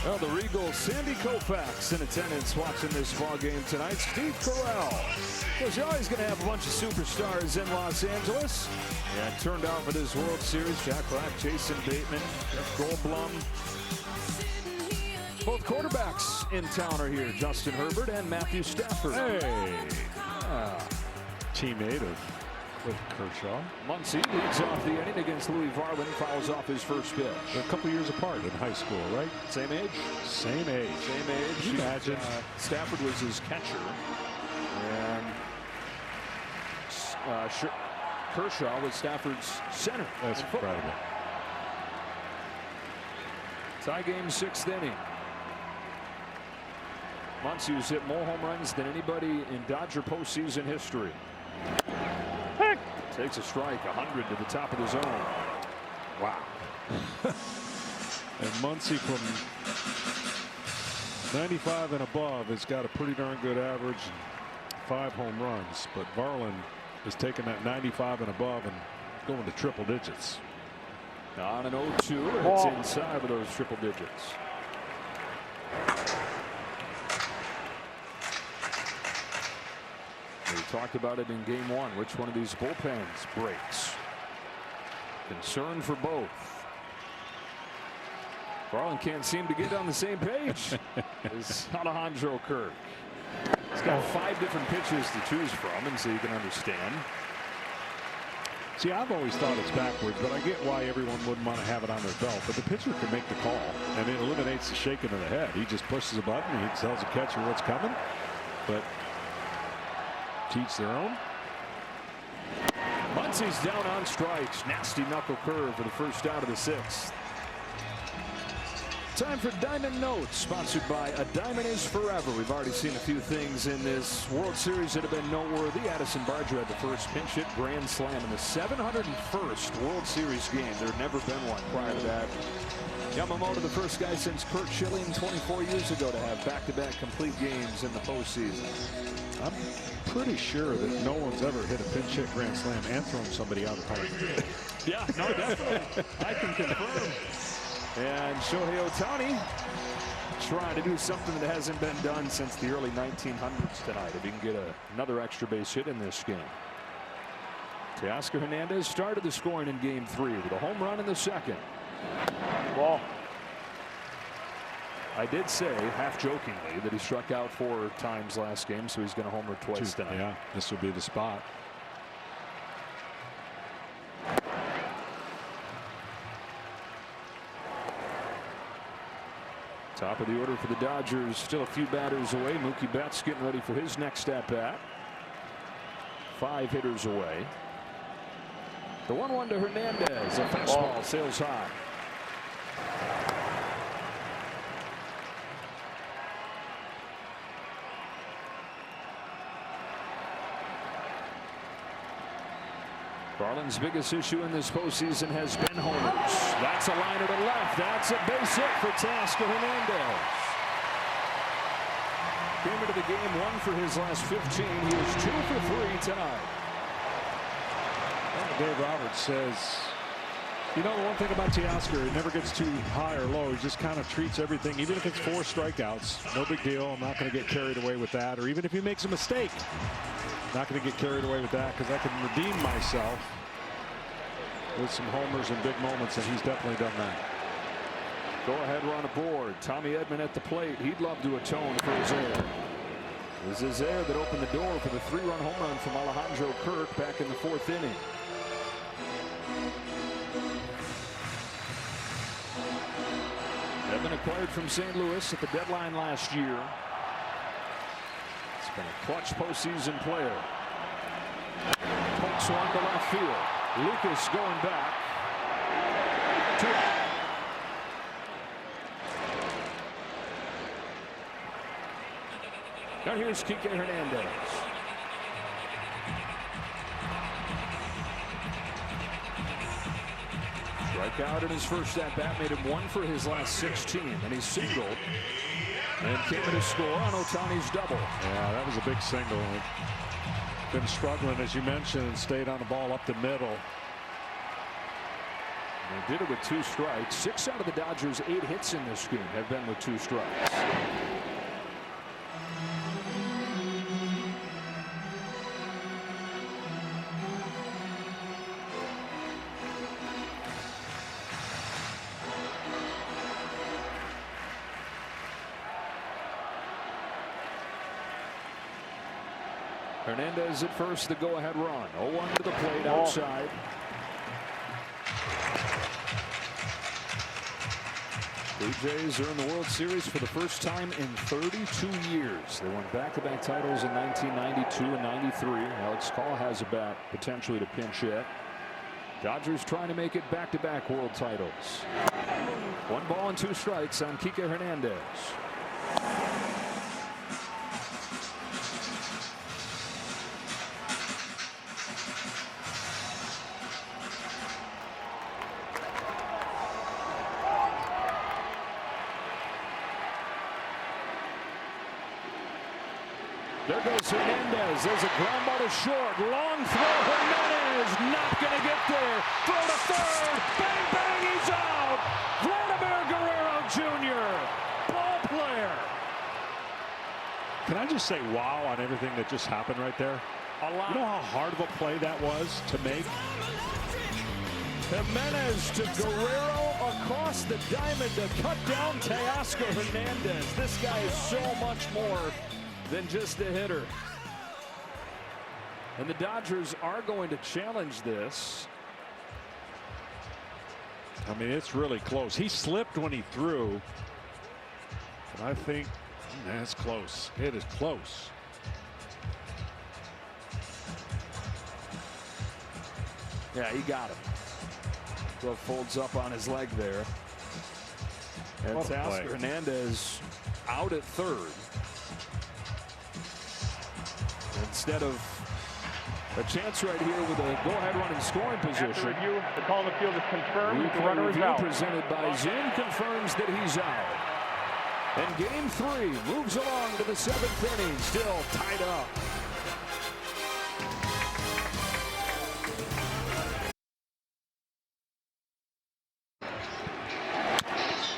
Well, the Regal Sandy Koufax in attendance watching this ball game tonight. Steve Carell. Because you're always going to have a bunch of superstars in Los Angeles. Yeah, it turned out for this World Series. Jack Black, Jason Bateman, Jeff Goldblum. Both quarterbacks in town are here. Justin Herbert and Matthew Stafford. Hey. Teammate of Kershaw. Muncy leads off the inning against Louis Varland. Fouls off his first pitch. They're a couple years apart in high school, right? Same age? Same age. Same age. Can you imagine? Stafford was his catcher. And Kershaw was Stafford's center. That's incredible. Tie game 6th inning. Muncy has hit more home runs than anybody in Dodger postseason history. Takes a strike, 100 to the top of the zone. Wow. And Muncy from 95 and above has got a pretty darn good average, 5 home runs. But Varland is taking that 95 and above and going to triple digits. On an 0-2, it's inside of those triple digits. We talked about it in game 1. Which one of these bullpens breaks? Concern for both. Varland can't seem to get on the same page as Alejandro Kirk. He's got 5 different pitches to choose from, and so you can understand. See, I've always thought it's backwards, but I get why everyone wouldn't want to have it on their belt. But the pitcher can make the call, and it eliminates the shaking of the head. He just pushes a button, he tells the catcher what's coming. But teach their own. Muncy's down on strikes. Nasty knuckle curve for the first out of the 6th. Time for Diamond Notes, sponsored by A Diamond Is Forever. We've already seen a few things in this World Series that have been noteworthy. Addison Barger had the first pinch hit grand slam in the 701st World Series game. There had never been one prior to that. Yamamoto, the first guy since Kurt Schilling 24 years ago to have back-to-back complete games in the postseason. I'm pretty sure that no one's ever hit a pinch hit grand slam and thrown somebody out of the park. Yeah, no, definitely. I can confirm. And Shohei Ohtani trying to do something that hasn't been done since the early 1900s tonight. If he can get another extra base hit in this game. Teoscar Hernandez started the scoring in game 3 with a home run in the 2nd. Ball. I did say, half jokingly, that he struck out 4 times last game, so he's going to homer twice tonight. Yeah, this would be the spot. Top of the order for the Dodgers, still a few batters away. Mookie Betts getting ready for his next at bat. 5 hitters away. The 1-1 to Hernandez. A fastball sails high. Garland's biggest issue in this postseason has been homers. That's a liner to left. That's a base hit for Teoscar Hernandez. Came into the game 1 for his last 15. He is 2 for 3 tonight. Dave Roberts says, you know, the one thing about Teoscar, he never gets too high or low. He just kind of treats everything, even if it's 4 strikeouts, no big deal. I'm not going to get carried away with that. Or even if he makes a mistake, not going to get carried away with that, because I can redeem myself with some homers and big moments, and he's definitely done that. Go ahead run aboard. Tommy Edman at the plate. He'd love to atone for Azaire. It was Azaire that opened the door for the 3-run home run from Alejandro Kirk back in the 4th inning. Edman acquired from St. Louis at the deadline last year. It's been a clutch postseason player. Pokes one to left field. Lucas going back. 2 out. Now here's Kike Hernandez. Strikeout in his first at bat made him 1 for his last 16, and he singled and came in to score on Ohtani's double. Yeah, that was a big single. Been struggling, as you mentioned, and stayed on the ball up the middle. They did it with 2 strikes. 6 out of the Dodgers' 8 hits in this game have been with 2 strikes. Hernandez at first, the go-ahead run. 0-1 to the plate outside. Blue Jays are in the World Series for the first time in 32 years. They won back-to-back titles in 1992 and 93. Alex Call has a bat potentially to pinch hit. Dodgers trying to make it back-to-back world titles. 1 ball and 2 strikes on Kike Hernandez. There goes Hernandez. There's a ground ball to short. Long throw. Hernandez not going to get there. Throw to third. Bang, bang, he's out. Vladimir Guerrero Jr. Ball player. Can I just say wow on everything that just happened right there? A lot. You know how hard of a play that was to make? Jimenez to Guerrero across the diamond to cut down Teoscar Hernandez. This guy is so much more than just a hitter. And the Dodgers are going to challenge this. I mean, it's really close. He slipped when he threw. But I think that's close. It is close. Yeah, he got it. Glove folds up on his leg there. And Teoscar Hernandez out at third. Instead of a chance right here with a go-ahead run in scoring position. After review, the call in the field is confirmed. The runner is Review out. presented by Zoom confirms that he's out. And game 3 moves along to the 7th inning, still tied up.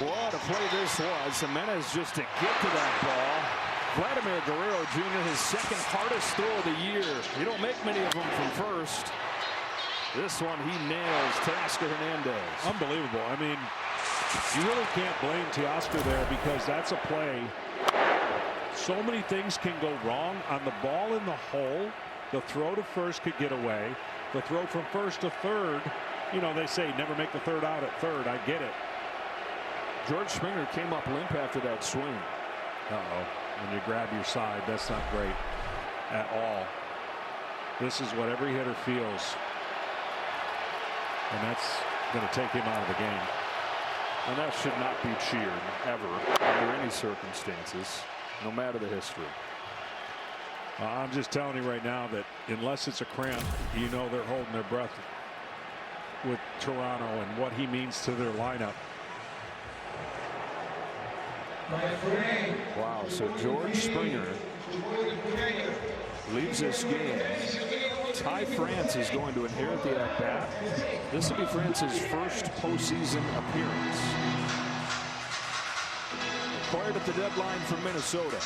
What a play this was. Jimenez just to get to that ball. Vladimir Guerrero Jr., his second hardest throw of the year. You don't make many of them from first. This one he nails Teoscar Hernandez. Unbelievable. I mean, you really can't blame Teoscar there because that's a play. So many things can go wrong on the ball in the hole. The throw to first could get away. The throw from first to third, you know, they say never make the third out at third. I get it. George Springer came up limp after that swing. Uh-oh. When you grab your side, that's not great at all. This is what every hitter feels. And that's going to take him out of the game. And that should not be cheered ever under any circumstances, no matter the history. I'm just telling you right now that unless it's a cramp, you know they're holding their breath with Toronto and what he means to their lineup. Wow, so George Springer leaves this game. Ty France is going to inherit the at-bat. This will be France's first postseason appearance. Acquired at the deadline from Minnesota.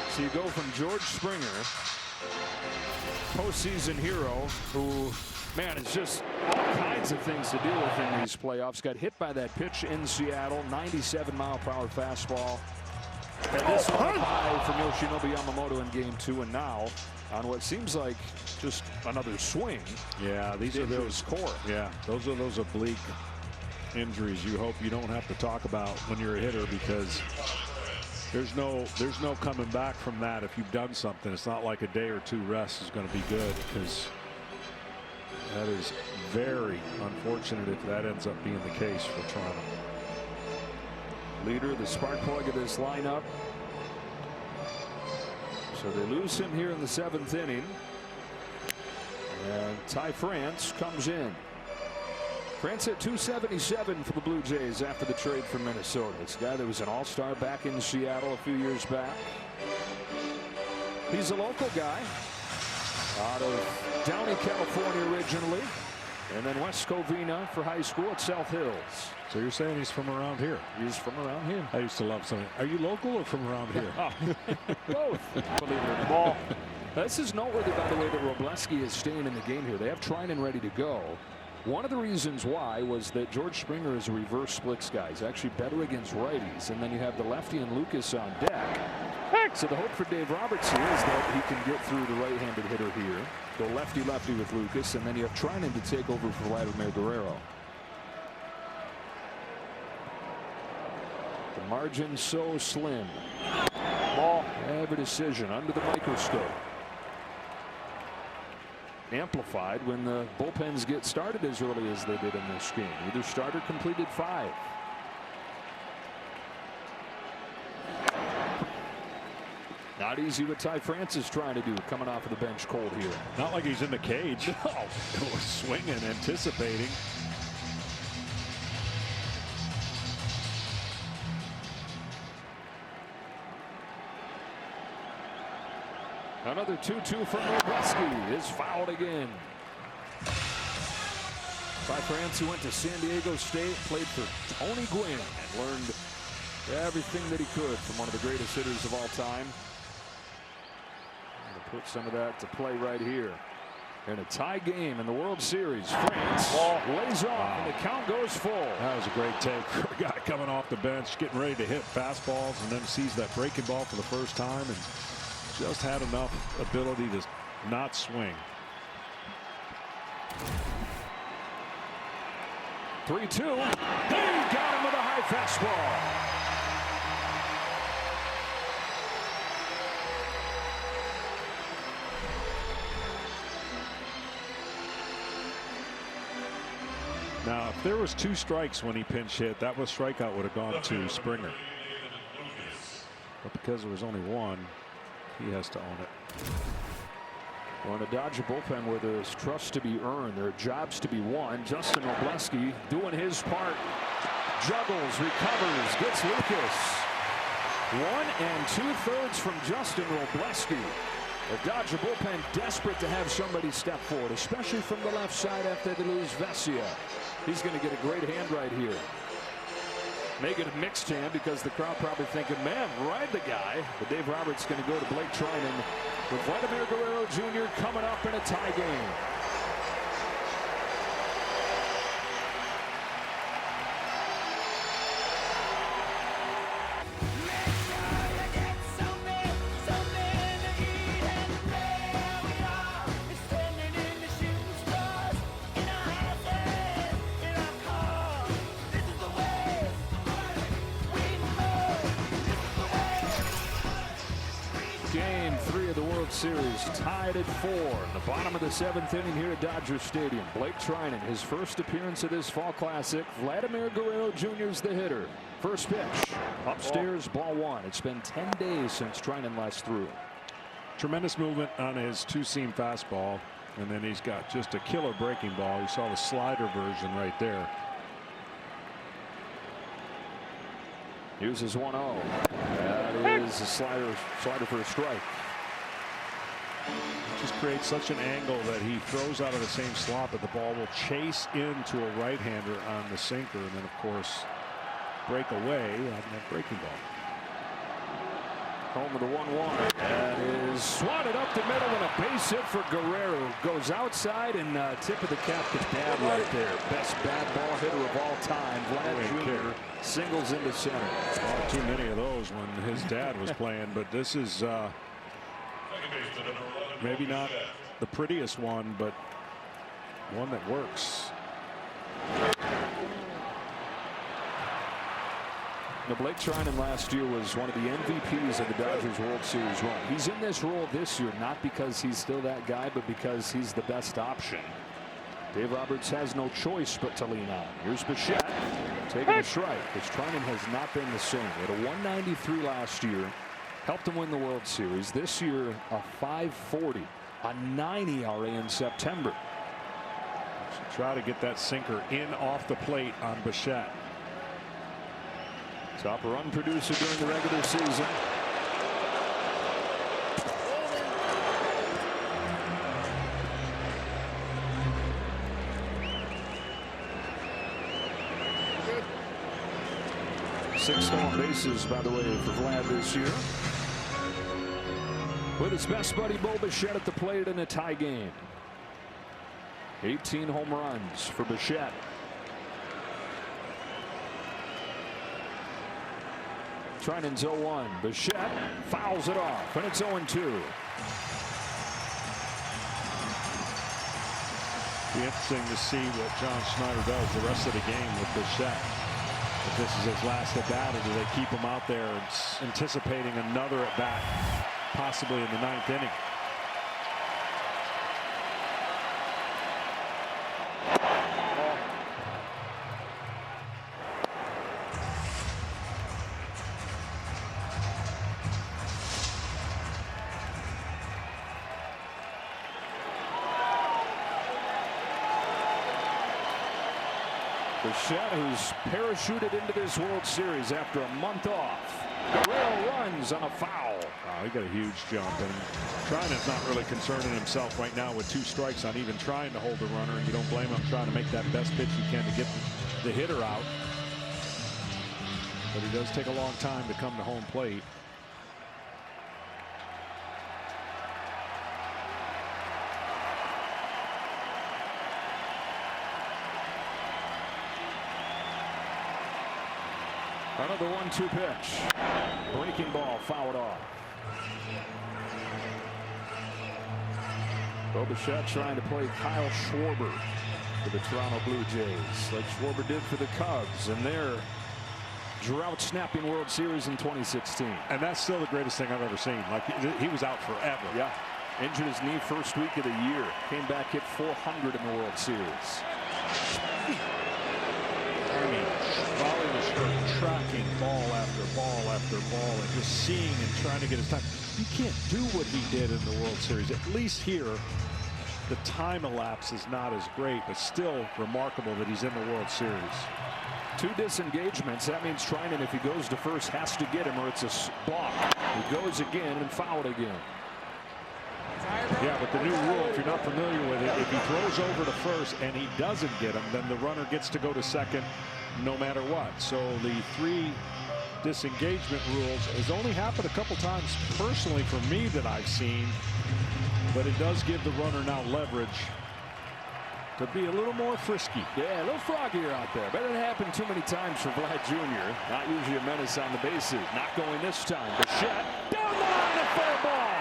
So you go from George Springer, postseason hero, who, man, it's just all kinds of things to deal with in these playoffs. Got hit by that pitch in Seattle, 97-mile-per-hour fastball. And this one high from Yoshinobu Yamamoto in game 2, and now on what seems like just another swing. Yeah, these are those core. Yeah, those are those oblique injuries you hope you don't have to talk about when you're a hitter, because there's no coming back from that if you've done something. It's not like a day or two rest is going to be good, because that is very unfortunate if that ends up being the case for Toronto. Leader, the spark plug of this lineup. So they lose him here in the 7th inning. And Ty France comes in. France at 277 for the Blue Jays after the trade from Minnesota. It's a guy that was an all-star back in Seattle a few years back. He's a local guy out of Downey, California originally, and then West Covina for high school at South Hills. So you're saying he's from around here? He's from around here. I used to love something. Are you local or from around here? Both. Believe it or not. Ball. This is noteworthy, by the way, that Robleski is staying in the game here. They have Treinen ready to go. One of the reasons why was that George Springer is a reverse splits guy. He's actually better against righties. And then you have the lefty and Lucas on deck. So the hope for Dave Roberts here is that he can get through the right-handed hitter here. Go lefty-lefty with Lucas. And then you have Treinen to take over for Vladimir Guerrero. The margin so slim. Ball. Every decision under the microscope. Amplified when the bullpens get started as early as they did in this game. Either starter completed 5. Not easy what Ty France is trying to do, coming off of the bench cold here. Not like he's in the cage. No. Swinging, anticipating. Another 2-2 from Wrobleski is fouled again. Cy France, who went to San Diego State, played for Tony Gwynn, and learned everything that he could from one of the greatest hitters of all time. And to put some of that to play right here. In a tie game in the World Series, France lays off, and the count goes full. That was a great take for a guy coming off the bench, getting ready to hit fastballs, and then sees that breaking ball for the first time and just had enough ability to not swing. 3-2. He got him with a high fastball. Now, if there was 2 strikes when he pinch hit, that was strikeout would have gone to Springer. But because there was only 1, he has to own it. Well, in a Dodger bullpen where there's trust to be earned, there are jobs to be won. Justin Wrobleski doing his part. Juggles, recovers, gets Lucas. 1 2/3 from Justin Wrobleski. The Dodger bullpen desperate to have somebody step forward, especially from the left side after they lose Vesia. He's going to get a great hand right here. Make it a mixed hand because the crowd probably thinking, man, ride the guy. But Dave Roberts going to go to Blake Treinen with Vladimir Guerrero Jr. coming up in a tie game. Game 3 of the World Series tied at 4 in the bottom of the 7th inning here at Dodger Stadium. Blake Treinen, his first appearance of this Fall Classic. Vladimir Guerrero Jr. is the hitter. First pitch upstairs, ball 1. It's been 10 days since Treinen last threw. Tremendous movement on his 2-seam fastball, and then he's got just a killer breaking ball. You saw the slider version right there. Here's his 1-0. That is a slider for a strike. Just creates such an angle that he throws out of the same slot, but the ball will chase into a right-hander on the sinker, and then of course break away on that breaking ball. Home of the 1-1. That is swatted up the middle, and a base hit for Guerrero. Goes outside, and tip of the cap to Dad right there. Best bad ball hitter of all time. Vlad Jr. singles into center. Not too many of those when his dad was playing, but this is maybe not the prettiest one, but one that works. Now, Blake Treinen last year was one of the MVPs of the Dodgers World Series run. He's in this role this year, not because he's still that guy, but because he's the best option. Dave Roberts has no choice but to lean on. Here's Bichette taking a strike, because Treinen has not been the same. He had a 193 last year, helped him win the World Series. This year, a 540, a 9 ERA in September. Should try to get that sinker in off the plate on Bichette. Top run producer during the regular season. Six stolen bases, by the way, for Vlad this year. With his best buddy Bo Bichette at the plate in a tie game. 18 home runs for Bichette. Treinen's 0-1. Bichette fouls it off, and it's 0-2. Be interesting to see what John Schneider does the rest of the game with Bichette. If this is his last at bat, or do they keep him out there anticipating another at bat, possibly in the 9th inning? Bichette, who's parachuted into this World Series after a month off. Guerrero runs on a foul. Oh, he got a huge jump, and Treinen's not really concerning himself right now with 2 strikes on even trying to hold the runner, and you don't blame him trying to make that best pitch he can to get the hitter out. But he does take a long time to come to home plate. Another 1-2 pitch. Breaking ball fouled off. Bo Bichette trying to play Kyle Schwarber for the Toronto Blue Jays, like Schwarber did for the Cubs in their drought-snapping World Series in 2016. And that's still the greatest thing I've ever seen. Like, he was out forever. Yeah. Injured his knee first week of the year. Came back, hit .400 in the World Series. I mean, Valley was tracking ball after ball after ball and just seeing and trying to get his time. You can't do what he did in the World Series. At least here, the time elapse is not as great, but still remarkable that he's in the World Series. 2 disengagements. That means Treinen, if he goes to first, has to get him or it's a block. He goes again and fouled again. Yeah, but the new rule, if you're not familiar with it, if he throws over to first and he doesn't get him, then the runner gets to go to second no matter what. So the 3 disengagement rules has only happened a couple times personally for me that I've seen, but it does give the runner now leverage to be a little more frisky. Yeah, a little froggier out there. But it didn't happen too many times for Vlad Jr. Not usually a menace on the bases. Not going this time. Bichette down the line, a fair ball.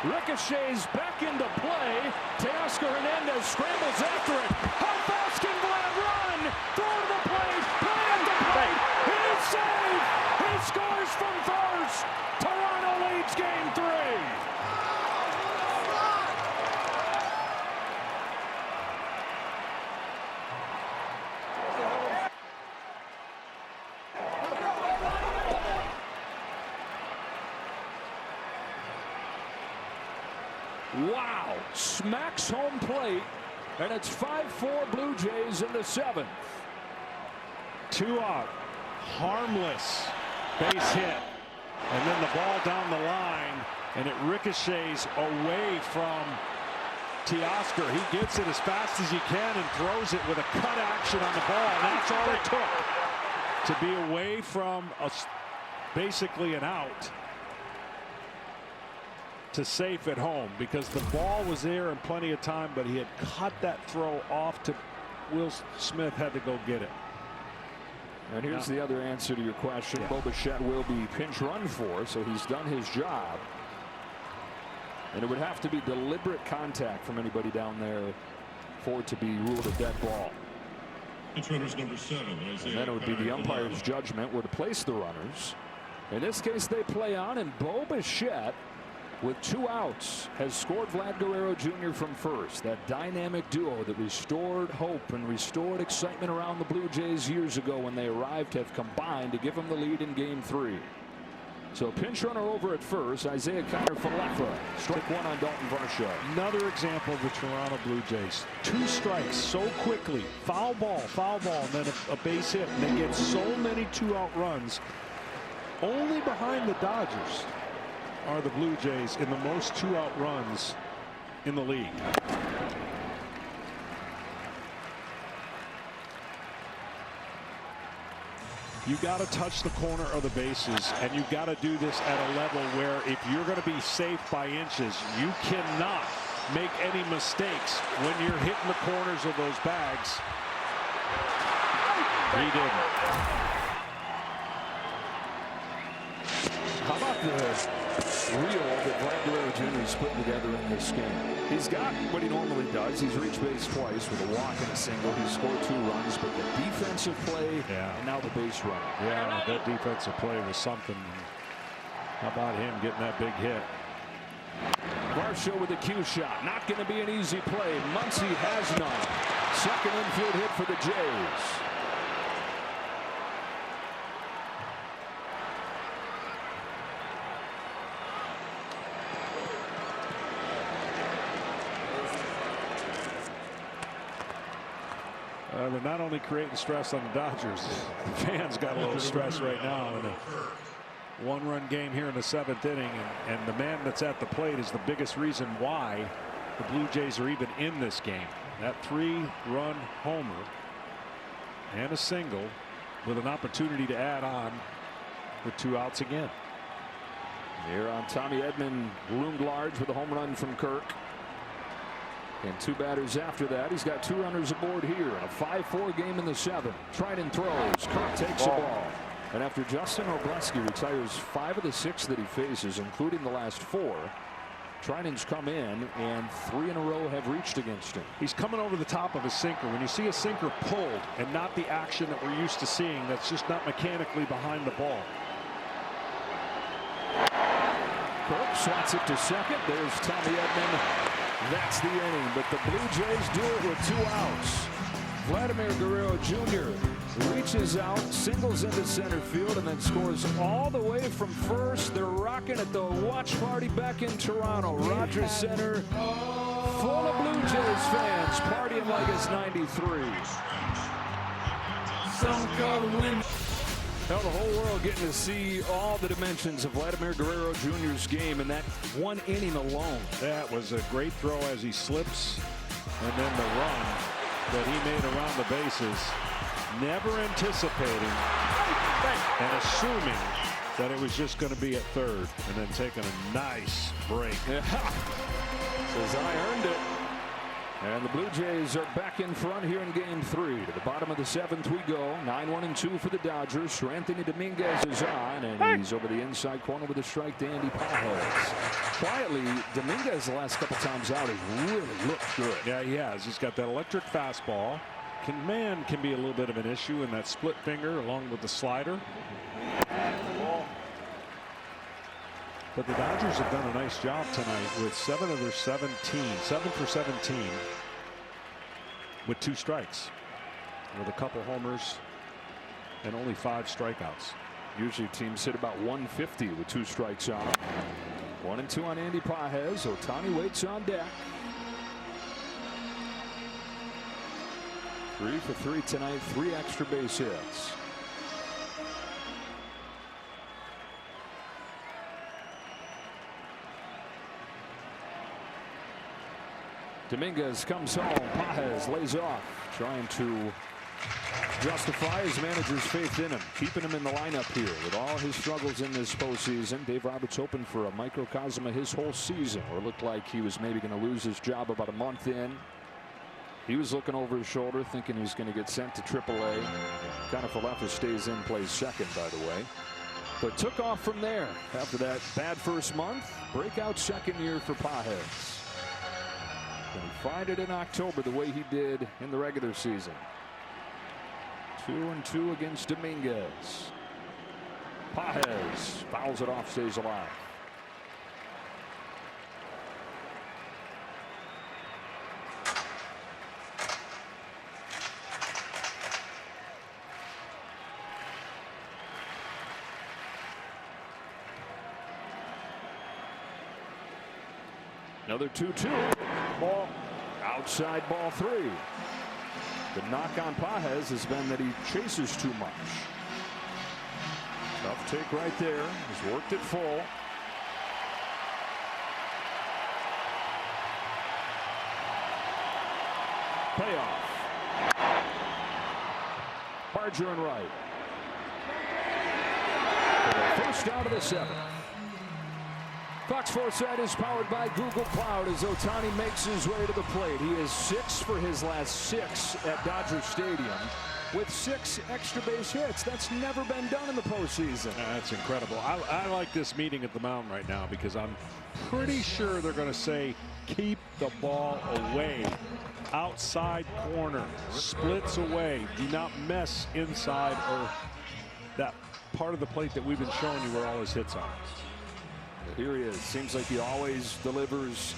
Ricochets back into play. Teoscar Hernandez scrambles after it. How fast can Vlad run? Throw to the plate. Play at the plate. He's safe. He scores from first. Toronto leads game 3. Wow, smacks home plate, and it's 5-4 Blue Jays in the 7th. 2 out, harmless base hit, and then the ball down the line, and it ricochets away from Teoscar. He gets it as fast as he can and throws it with a cut action on the ball, and that's all it took to be away from basically an out to safe at home, because the ball was there in plenty of time, but he had cut that throw off to Will Smith, had to go get it. And here's the other answer to your question. Bo Bichette will be pinch run for, so he's done his job. And it would have to be deliberate contact from anybody down there for it to be ruled a dead ball. Pinch runner's number 7. And then it would be the umpire's judgment where to place the runners. In this case, they play on, and Bo Bichette, with 2 outs, has scored Vlad Guerrero Jr. from first. That dynamic duo that restored hope and restored excitement around the Blue Jays years ago when they arrived have combined to give them the lead in game 3. So pinch runner over at first, Isaiah Kiner-Falefa. Strike 1 on Dalton Varsho. Another example of the Toronto Blue Jays. 2 strikes so quickly. Foul ball, and then a base hit. And they get so many 2-out runs. Only behind the Dodgers are the Blue Jays in the most 2-out runs in the league. You got to touch the corner of the bases, and you got to do this at a level where if you're going to be safe by inches, you cannot make any mistakes when you're hitting the corners of those bags. He didn't. How about the reel that Vlad Guerrero Jr. is putting together in this game? He's got what he normally does. He's reached base twice with a walk and a single. He's scored 2 runs, but the defensive play and now the base run. Yeah, that defensive play was something. How about him getting that big hit? Varsho with a cue shot. Not going to be an easy play. Muncy has none. Second infield hit for the Jays. They're not only creating stress on the Dodgers, the fans got a little stress right now in a one-run game here in the 7th inning, and the man that's at the plate is the biggest reason why the Blue Jays are even in this game. That 3-run homer and a single with an opportunity to add on with 2 outs again. Here on Tommy Edman loomed large with a home run from Kirk. And 2 batters after that. He's got 2 runners aboard here in a 5-4 game in the 7th. Treinen throws. Kirk takes the ball. And after Justin Wrobleski retires 5 of the 6 that he faces, including the last 4, Treinen's come in, and 3 in a row have reached against him. He's coming over the top of a sinker. When you see a sinker pulled and not the action that we're used to seeing, that's just not mechanically behind the ball. Kirk swats it to second. There's Tommy Edman. That's the inning, but the Blue Jays do it with 2 outs. Vladimir Guerrero Jr. reaches out, singles into center field, and then scores all the way from first. They're rocking at the watch party back in Toronto. Rogers Center full of Blue Jays fans partying like it's 93. Now the whole world getting to see all the dimensions of Vladimir Guerrero Jr.'s game in that 1 inning alone. That was a great throw as he slips, and then the run that he made around the bases, never anticipating and assuming that it was just going to be at third, and then taking a nice break. Says I earned it. And the Blue Jays are back in front here in game 3. To the bottom of the 7th we go. 9-1-2 for the Dodgers. Anthony Dominguez is on, and he's over the inside corner with a strike to Andy Pages. Quietly, Dominguez the last couple times out has really looked good. Yeah, he has. He's got that electric fastball. Command can be a little bit of an issue in that split finger along with the slider. But the Dodgers have done a nice job tonight with 7 of their 17, 7 for 17 with 2 strikes, with a couple homers and only 5 strikeouts. Usually teams hit about 150 with 2 strikes out. 1-2 on Andy Pages. Ohtani waits on deck. 3 for 3 tonight, 3 extra base hits. Dominguez comes home. Pages lays off, trying to justify his manager's faith in him, keeping him in the lineup here with all his struggles in this postseason. Dave Roberts hoping for a microcosm of his whole season, or it looked like he was maybe going to lose his job about a month in. He was looking over his shoulder, thinking he's going to get sent to AAA. Kiner-Falefa stays in, plays second, by the way. But took off from there after that bad first month. Breakout second year for Pages. Can he find it in October the way he did in the regular season? 2-2 against Dominguez. Pages fouls it off, stays alive. Another 2-2. Ball outside, ball 3. The knock on Pages has been that he chases too much. Tough take right there. He's worked it full. Payoff. Barger and right. For the first out of the 7th. Fox 4 Side is powered by Google Cloud as Ohtani makes his way to the plate. He is 6 for his last 6 at Dodger Stadium with 6 extra base hits. That's never been done in the postseason. That's incredible. I like this meeting at the mound right now because I'm pretty sure they're going to say keep the ball away. Outside corner, splits away. Do not mess inside or that part of the plate that we've been showing you where all his hits are. Here he is. Seems like he always delivers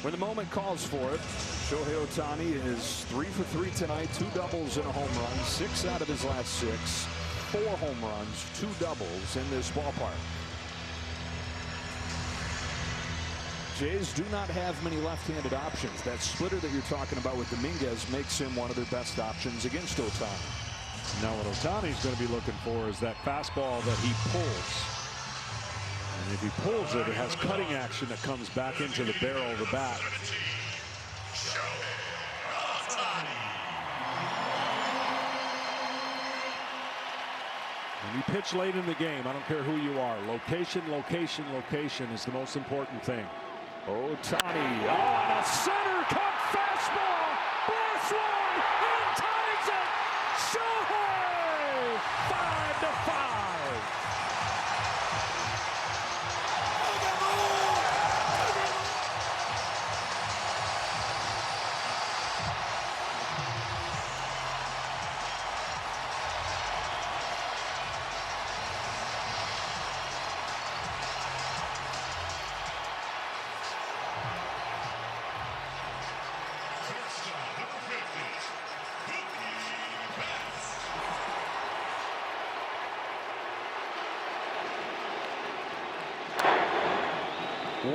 when the moment calls for it. Shohei Ohtani is 3 for 3 tonight, 2 doubles and a home run, 6 out of his last 6, 4 home runs, 2 doubles in this ballpark. Jays do not have many left-handed options. That splitter that you're talking about with Dominguez makes him one of their best options against Ohtani. Now what Ohtani's going to be looking for is that fastball that he pulls. And if he pulls it, it has cutting action that comes back into the barrel of the bat. When you pitch late in the game, I don't care who you are. Location, location, location is the most important thing. Ohtani on a center cut fastball. Blast one and ties it. Shohei 5-5.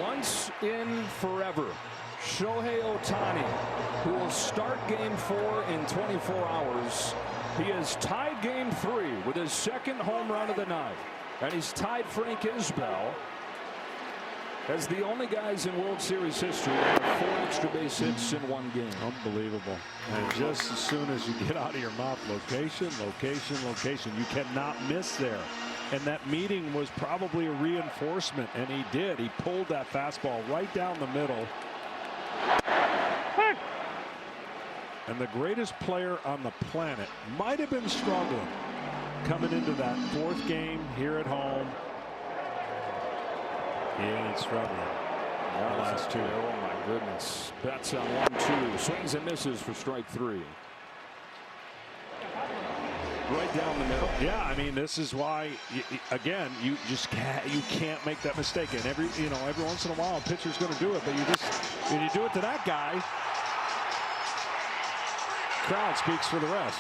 Once in forever, Shohei Ohtani, who will start Game 4 in 24 hours. He has tied Game 3 with his second home run of the night. And he's tied Frank Isbell as the only guys in World Series history to have 4 extra base hits in one game. Unbelievable. And just as soon as you get out of your mouth, location, location, location, you cannot miss there. And that meeting was probably a reinforcement, and he did. He pulled that fastball right down the middle. And the greatest player on the planet might have been struggling coming into that 4th game here at home. He ain't struggling. The last 2. Oh my goodness. Betts on 1-2. Swings and misses for strike 3. Right down the middle. Yeah, I mean, this is why, again, you just can't make that mistake. And every once in a while, a pitcher's going to do it, but when you do it to that guy, crowd speaks for the rest.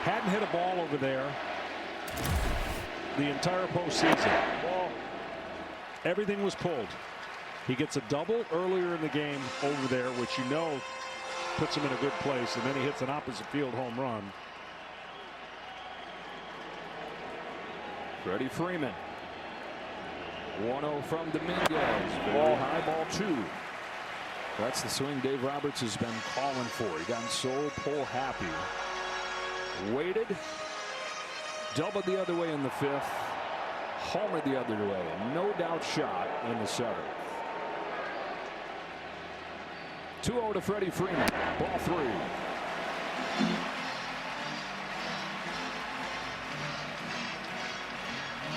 Hadn't hit a ball over there the entire postseason. Everything was pulled. He gets a double earlier in the game over there, which puts him in a good place, and then he hits an opposite field home run. Freddie Freeman. 1-0 from Dominguez. Very high ball 2. That's the swing Dave Roberts has been calling for. He got so pull happy. Waited. Doubled the other way in the 5th. Homered the other way. No doubt shot in the 7th. 2-0 to Freddie Freeman. Ball 3.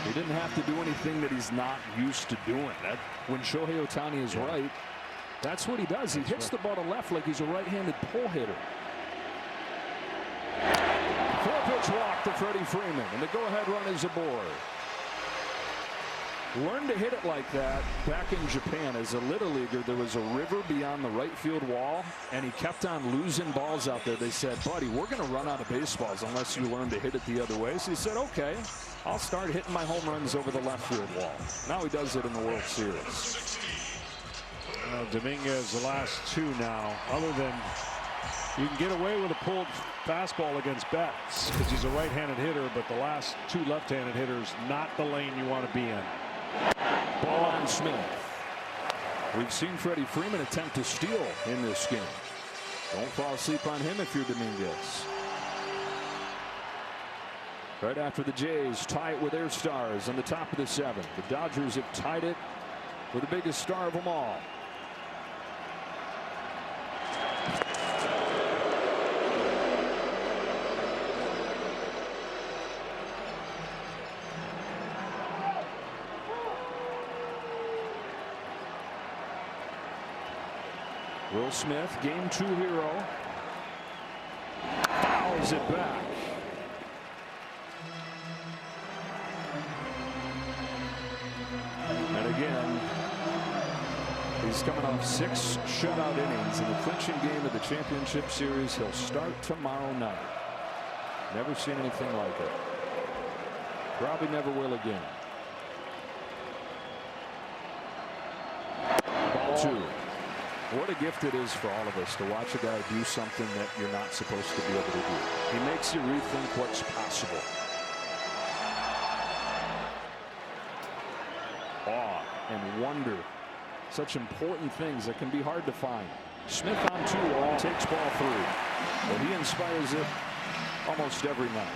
He didn't have to do anything that he's not used to doing. When Shohei Ohtani is right, that's what he does. He hits the ball to left like he's a right-handed pull hitter. 4-pitch walk to Freddie Freeman, and the go-ahead run is aboard. Learned to hit it like that back in Japan. As a little leaguer, there was a river beyond the right field wall, and he kept on losing balls out there. They said, buddy, we're going to run out of baseballs unless you learn to hit it the other way. So he said, okay, I'll start hitting my home runs over the left field wall. Now he does it in the World Series. Dominguez, the last 2 now, other than you can get away with a pulled fastball against Betts because he's a right-handed hitter, but the last 2 left-handed hitters, not the lane you want to be in. Ball on Smith. We've seen Freddie Freeman attempt to steal in this game. Don't fall asleep on him if you're Dominguez. Right after the Jays tie it with their stars on the top of the 7th. The Dodgers have tied it with the biggest star of them all. Will Smith, Game 2 hero, fouls it back. And again, he's coming off 6 shutout innings in the clinching game of the championship series. He'll start tomorrow night. Never seen anything like it. Probably never will again. Ball 2. What a gift it is for all of us to watch a guy do something that you're not supposed to be able to do. He makes you rethink what's possible. Awe and wonder. Such important things that can be hard to find. Smith on 2, takes ball 3. But he inspires it almost every night.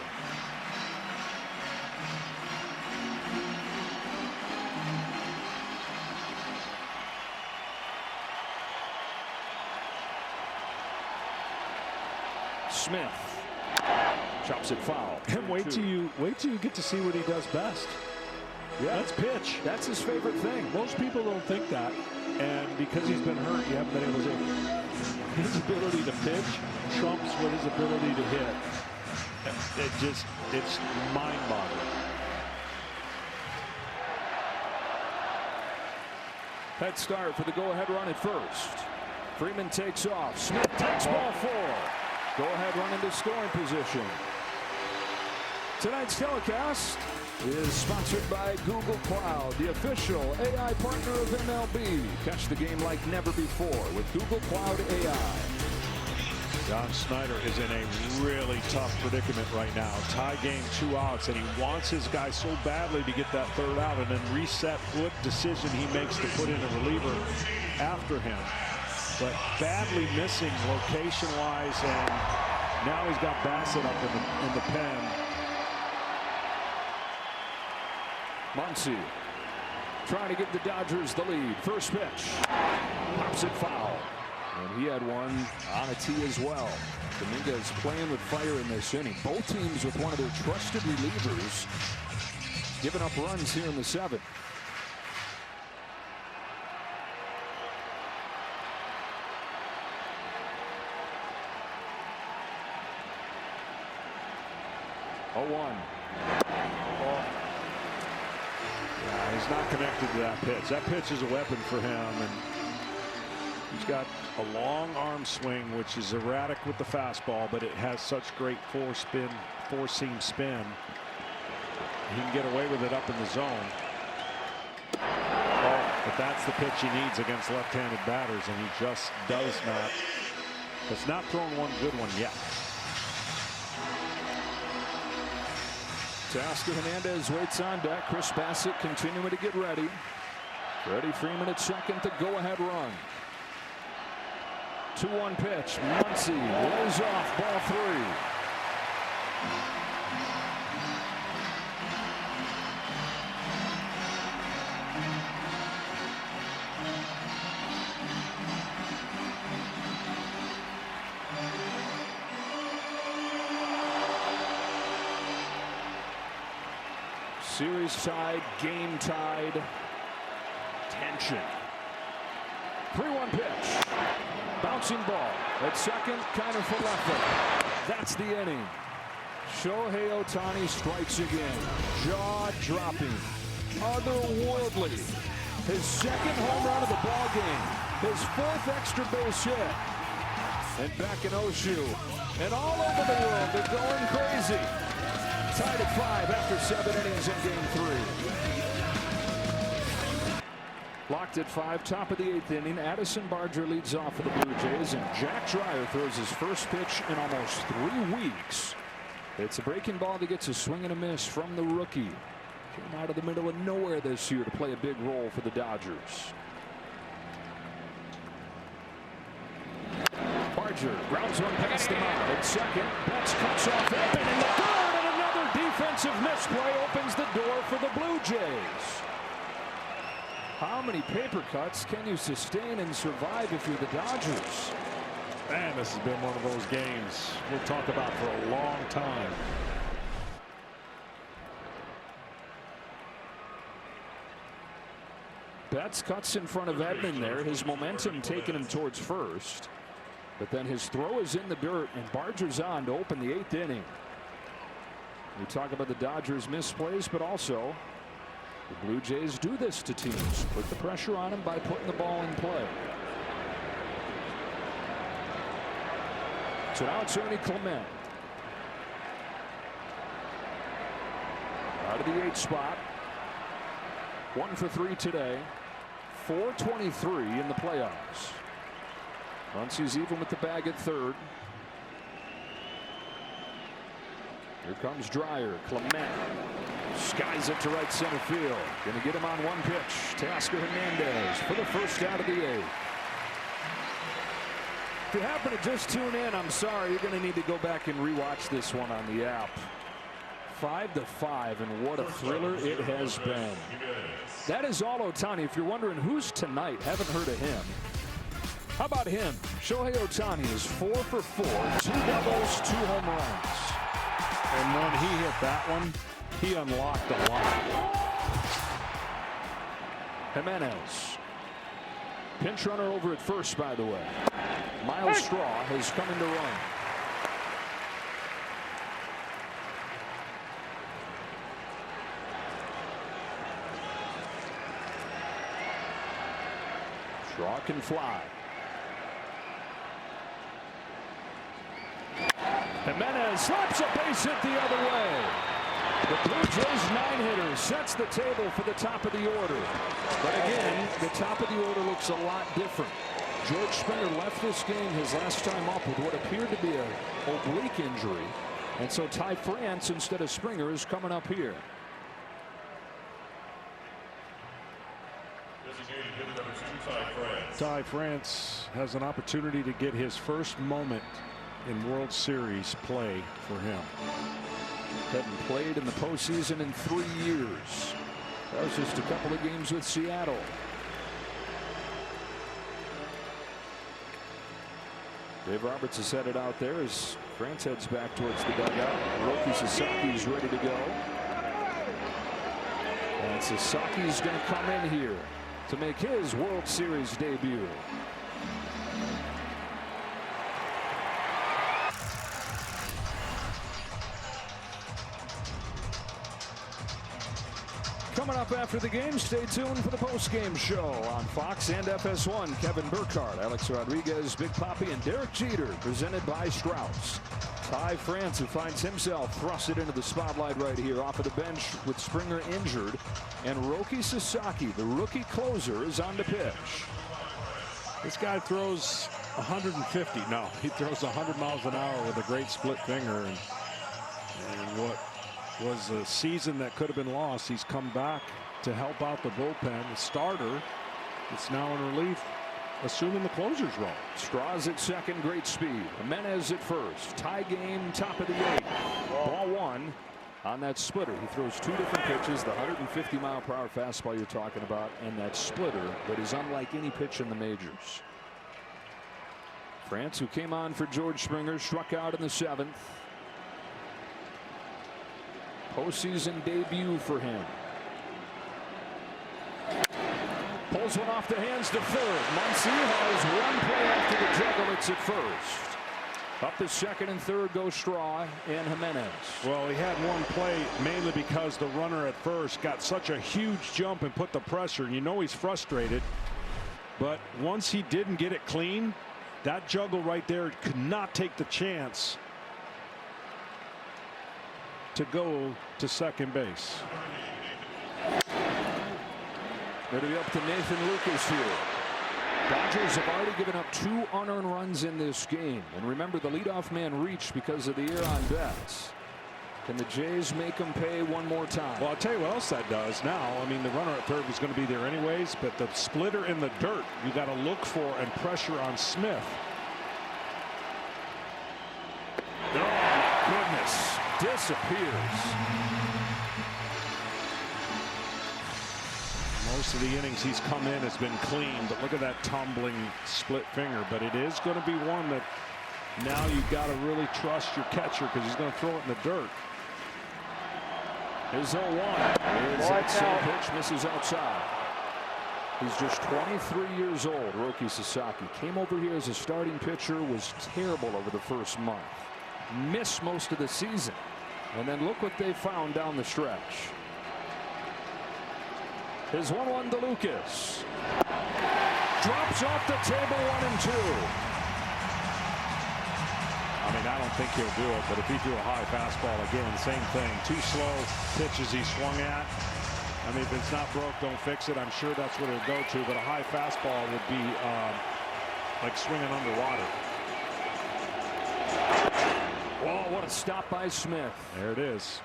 Smith chops it foul. And wait till you get to see what he does best. Yeah, that's pitch. That's his favorite thing. Most people don't think that, and because he's been hurt, you haven't been able to. His ability to pitch trumps what his ability to hit. It's mind-boggling. Head start for the go-ahead run at first. Freeman takes off. Smith takes ball 4. Go-ahead run into scoring position. Tonight's telecast is sponsored by Google Cloud, the official AI partner of MLB. Catch the game like never before with Google Cloud AI. John Schneider is in a really tough predicament right now. Tie game, 2 outs, and he wants his guy so badly to get that 3rd out and then reset what decision he makes to put in a reliever after him. But badly missing location-wise, and now he's got Bassett up in the pen. Muncy trying to give the Dodgers the lead. First pitch. Pops it foul. And he had one on a tee as well. Dominguez playing with fire in this inning. Both teams with one of their trusted relievers giving up runs here in the 7th. He's not connected to that pitch. That pitch is a weapon for him, and he's got a long arm swing, which is erratic with the fastball, but it has such great four-seam spin. He can get away with it up in the zone. But that's the pitch he needs against left-handed batters, and he just does not. Has not thrown one good one yet. Teoscar Hernandez waits on deck. Chris Bassett continuing to get ready. Freddie Freeman at second, the go-ahead run. 2-1 pitch. Muncy lays off, ball 3. Series tied, game tied, tension. 3-1 pitch. Bouncing ball at second, kind of for left. That's the inning. Shohei Ohtani strikes again. Jaw-dropping, otherworldly. His 2nd home run of the ball game. His 4th extra base hit. And back in Oshu. And all over the world, they're going crazy. Tied at 5 after 7 innings in game 3. Locked at 5, top of the 8th inning. Addison Barger leads off for the Blue Jays, and Jack Dreyer throws his first pitch in almost 3 weeks. It's a breaking ball that gets a swing and a miss from the rookie. Came out of the middle of nowhere this year to play a big role for the Dodgers. Barger grounds one past the mound at second. Betts cuts off Edman in the third, and another defensive misplay opens the door for the Blue Jays. How many paper cuts can you sustain and survive if you're the Dodgers? Man, this has been one of those games we'll talk about for a long time. Betts cuts in front of Edman there. His momentum taking him towards first. But then his throw is in the dirt, and Barger's on to open the 8th inning. We talk about the Dodgers' misplays, but also the Blue Jays do this to teams. Put the pressure on them by putting the ball in play. So now it's Ernie Clement. out of the 8 spot. 1 for 3 today. 423 in the playoffs. Muncy's even with the bag at third. Here comes Dreyer. Clement skies it to right center field. Going to get him on one pitch. Teoscar Hernandez for the first out of the 8th. If you happen to just tune in, I'm sorry, you're going to need to go back and rewatch this one on the app. 5-5, and what a thriller it has been. That is all Ohtani. If you're wondering who's tonight, haven't heard of him. How about him? Shohei Ohtani is 4 for 4, 2 doubles, 2 home runs. And when he hit that one, he unlocked a lot. Jimenez. Pinch runner over at first, by the way. Miles Straw has come in to run. Straw can fly. Jimenez slaps a base hit the other way. The Blue Jays 9-hitter sets the table for the top of the order. But again, the top of the order looks a lot different. George Springer left this game his last time up with what appeared to be an oblique injury. And so Ty France instead of Springer is coming up here. Ty France has an opportunity to get his first moment in World Series play for him. Hadn't played in the postseason in 3 years. That was just a couple of games with Seattle. Dave Roberts is headed out there as France heads back towards the dugout. Hiroki Sasaki is ready to go. And Sasaki's going to come in here to make his World Series debut. Coming up after the game, stay tuned for the post-game show on Fox and FS1. Kevin Burkhardt, Alex Rodriguez, Big Papi, and Derek Jeter, presented by Strauss. Ty France, who finds himself thrusted into the spotlight right here off of the bench with Springer injured. And Hiroki Sasaki, the rookie closer, is on the pitch. This guy throws 150. No, he throws 100 miles an hour with a great split finger. And what was a season that could have been lost, he's come back to help out the bullpen. The starter is now in relief, assuming the closer's role. Straws at second, great speed. Jimenez at first. Tie game, top of the 8th. Ball 1 on that splitter. He throws 2 different pitches, the 150-mile-per-hour fastball you're talking about, and that splitter that is unlike any pitch in the majors. France, who came on for George Springer, struck out in the 7th. Postseason debut for him. Pulls one off the hands to third. Muncy has one play after the juggle. It's at first. Up to second and third go Straw and Jimenez. Well, he had one play mainly because the runner at first got such a huge jump and put the pressure. You know he's frustrated. But once he didn't get it clean, that juggle right there could not take the chance to go to second base. It'll be up to Nathan Lucas here. Dodgers have already given up 2 unearned runs in this game. And remember, the leadoff man reached because of the error on Betts. Can the Jays make him pay one more time? Well, I'll tell you what else that does now. I mean, the runner at third was going to be there anyways, but the splitter in the dirt, you got to look for and pressure on Smith. Oh, goodness. Disappears. Most of the innings he's come in has been clean, but look at that tumbling split finger. But it is going to be one that now you've got to really trust your catcher because he's going to throw it in the dirt. His 0-1 is that same pitch, misses outside. He's just 23 years old. Hiroki Sasaki came over here as a starting pitcher, was terrible over the first month. Missed most of the season. And then look what they found down the stretch. His 1-1 to Lucas. Drops off the table, 1-2. I mean, I don't think he'll do it, but if he threw a high fastball again, same thing. 2 slow pitches he swung at. I mean, if it's not broke, don't fix it. I'm sure that's what it'll go to, but a high fastball would be like swinging underwater. Oh, what a stop by Smith. There it is.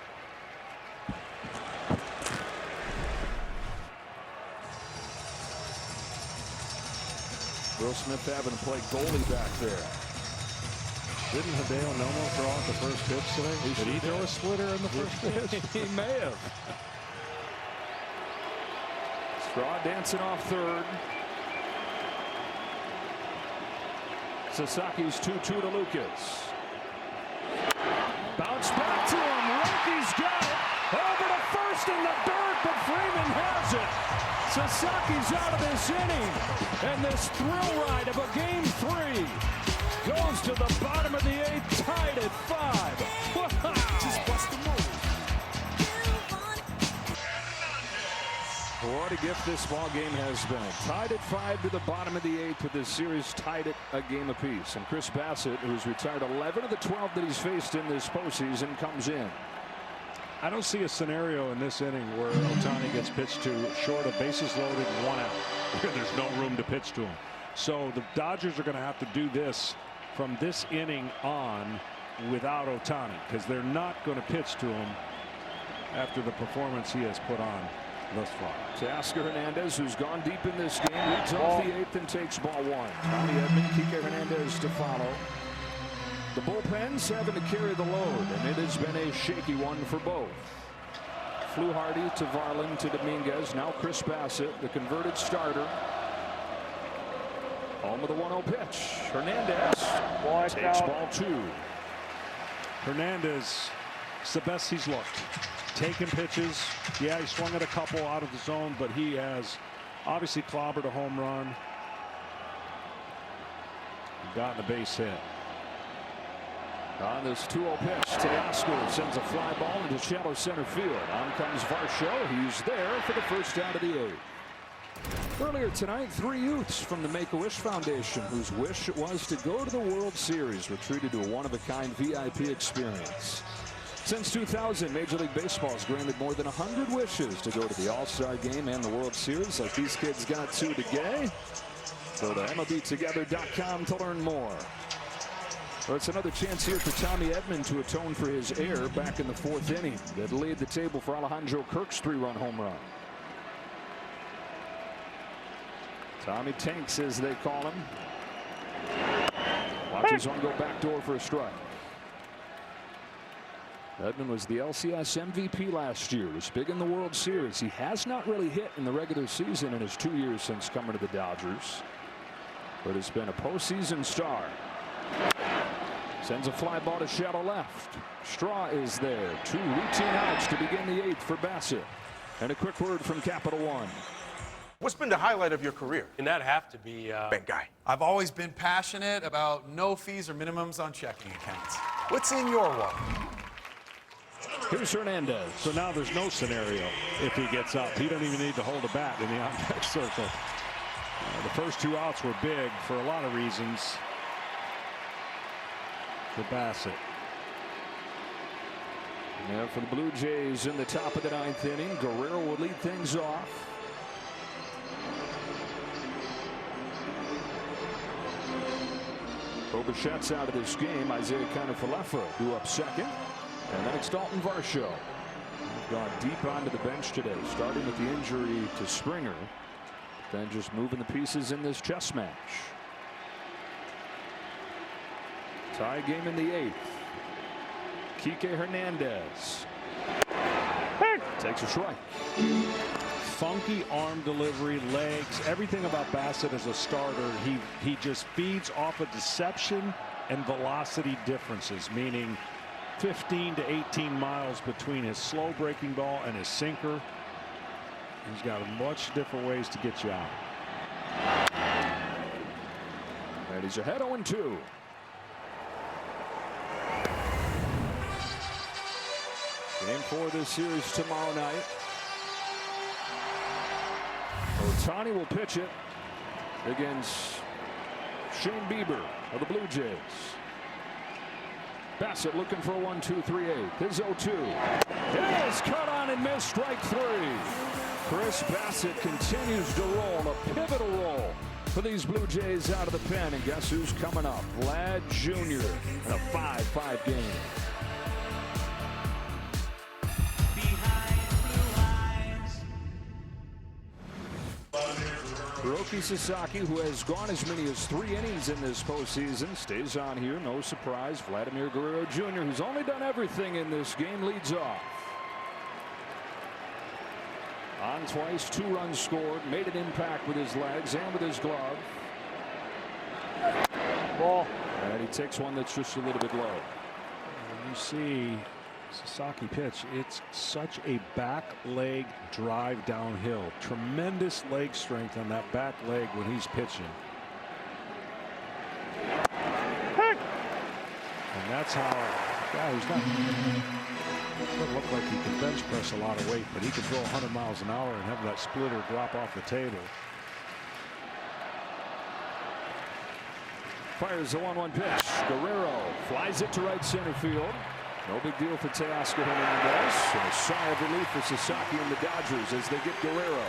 Will Smith having to play goalie back there. Didn't Hideo Nomo throw out the first pitch today? Did he throw a splitter in the first pitch? He may have. Straw dancing off third. Sasaki's 2-2 to Lucas. Bounce back to him. Rocky's got it. Over to first in the dirt, but Freeman has it. Sasaki's out of this inning. And this thrill ride of a game 3 goes to the bottom of the 8th, tied at 5. Wow. Just bust the move. What a gift this ball game has been. Tied at 5 to the bottom of the 8th with this series tied at a game apiece. And Chris Bassitt, who's retired 11 of the 12 that he's faced in this postseason, comes in. I don't see a scenario in this inning where Ohtani gets pitched to short of bases loaded and 1 out. Where there's no room to pitch to him. So the Dodgers are going to have to do this from this inning on without Ohtani, because they're not going to pitch to him after the performance he has put on thus far. Teoscar Hernandez, who's gone deep in this game, leads off the 8th and takes ball 1. Tommy Edman, Kike Hernandez to follow. The bullpen's having to carry the load, and it has been a shaky one for both. Fluharty to Varland to Dominguez. Now Chris Bassitt, the converted starter. Home of the 1-0 pitch. Hernandez takes ball 2. Hernandez, it's the best he's looked. Taking pitches. Yeah, he swung at a couple out of the zone, but he has obviously clobbered a home run. Gotten a base hit. On this 2-0 pitch, Teoscar sends a fly ball into shallow center field. On comes Varsho. He's there for the first out of the 8th. Earlier tonight, 3 youths from the Make-A-Wish Foundation, whose wish it was to go to the World Series, were treated to a one-of-a-kind VIP experience. Since 2000, Major League Baseball has granted more than 100 wishes to go to the All-Star Game and the World Series, like these kids got to today. Go to MLBtogether.com to learn more. Well, it's another chance here for Tommy Edman to atone for his error back in the 4th inning that laid the table for Alejandro Kirk's 3-run home run. Tommy tanks, as they call him. Watches one go backdoor for a strike. Edman was the LCS MVP last year. Was big in the World Series. He has not really hit in the regular season in his 2 years since coming to the Dodgers, but has been a postseason star. Sends a fly ball to shallow left. Straw is there. 2 routine outs to begin the 8th for Bassitt. And a quick word from Capital One. What's been the highlight of your career? And that'd have to be bank guy. I've always been passionate about no fees or minimums on checking accounts. What's in your wallet? Here's Hernandez. So now there's no scenario if he gets up. He don't even need to hold a bat in the on-deck circle. The first 2 outs were big for a lot of reasons for Bassitt. Now for the Blue Jays in the top of the 9th inning, Guerrero will lead things off. Bobichette's out of this game. Isaiah Kiner-Falefa due up second. And then it's Dalton Varsho. Gone deep onto the bench today, starting with the injury to Springer. Then just moving the pieces in this chess match. Tie game in the 8th. Kike Hernandez takes a strike. Funky arm delivery, legs, everything about Bassitt as a starter. He just feeds off of deception and velocity differences, meaning 15 to 18 miles between his slow breaking ball and his sinker. He's got much different ways to get you out. And he's ahead 0-2. Game 4 of this series tomorrow night. Ohtani will pitch it against Shane Bieber of the Blue Jays. Bassett looking for a 1-2-3-8. His 0-2. Is cut on and missed. Strike 3. Chris Bassett continues to roll, a pivotal role for these Blue Jays out of the pen. And guess who's coming up? Vlad Jr. in a 5-5 game. Hiroki Sasaki, who has gone as many as 3 innings in this postseason, stays on here. No surprise. Vladimir Guerrero Jr., who's only done everything in this game, leads off. On twice, 2 runs scored, made an impact with his legs and with his glove. Ball. And he takes one that's just a little bit low. When you see Sasaki pitch, it's such a back leg drive downhill. Tremendous leg strength on that back leg when he's pitching. And that's how a guy who's doesn't look like he can bench press a lot of weight, but he can throw 100 miles an hour and have that splitter drop off the table. Fires a 1-1 pitch. Guerrero flies it to right center field. No big deal for Teoscar Hernandez. And a sigh of relief for Sasaki and the Dodgers as they get Guerrero.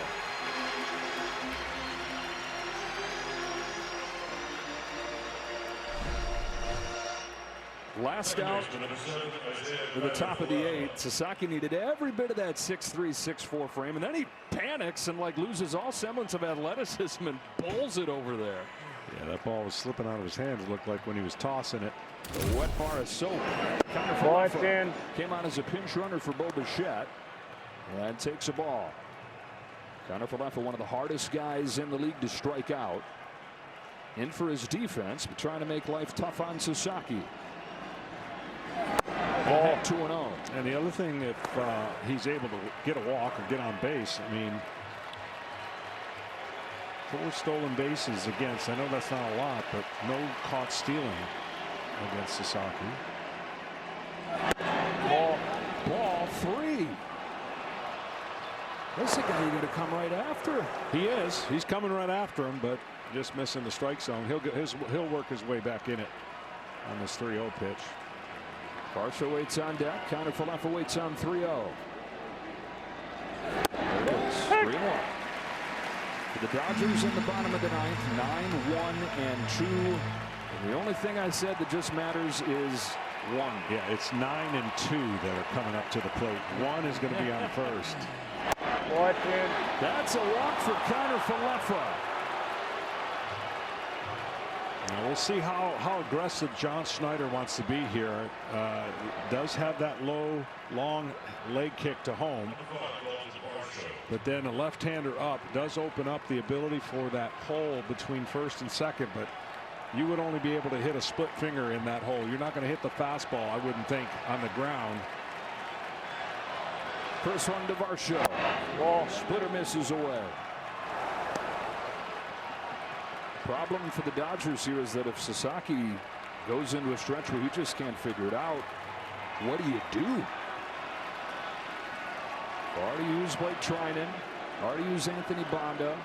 Last out to the top of the 8th. Sasaki needed every bit of that 6'3", 6'4" frame, and then he panics and loses all semblance of athleticism and bowls it over there. Yeah, that ball was slipping out of his hands. It looked like when he was tossing it. The wet bar of soap. Came on as a pinch runner for Bo Bichette and takes a ball. Kiner-Falefa, one of the hardest guys in the league to strike out. In for his defense, but trying to make life tough on Sasaki. 2-0. And the other thing, if he's able to get a walk or get on base, I mean, 4 stolen bases against, I know that's not a lot, but no caught stealing against Sasaki. Ball 3. This is a guy you're going to come right after. He is. He's coming right after him, but just missing the strike zone. He'll work his way back in it on this 3-0 pitch. Varsho waits on deck. Kiner-Falefa waits on 3-0. There it is. 3-1. For the Dodgers in the bottom of the 9th. 9-1-2. The only thing I said that just matters is 1. Yeah, it's 9 and 2 that are coming up to the plate. 1 is going to be on first. That's a walk for Kiner-Falefa. Now we'll see how aggressive John Schneider wants to be here. Does have that low, long leg kick to home. But then a left-hander up does open up the ability for that hole between first and second. But you would only be able to hit a split finger in that hole. You're not going to hit the fastball, I wouldn't think, on the ground. First one to Varsho. Splitter misses away. Problem for the Dodgers here is that if Sasaki goes into a stretch where he just can't figure it out, what do you do? Already used Blake Trinan. Already used Anthony Banda.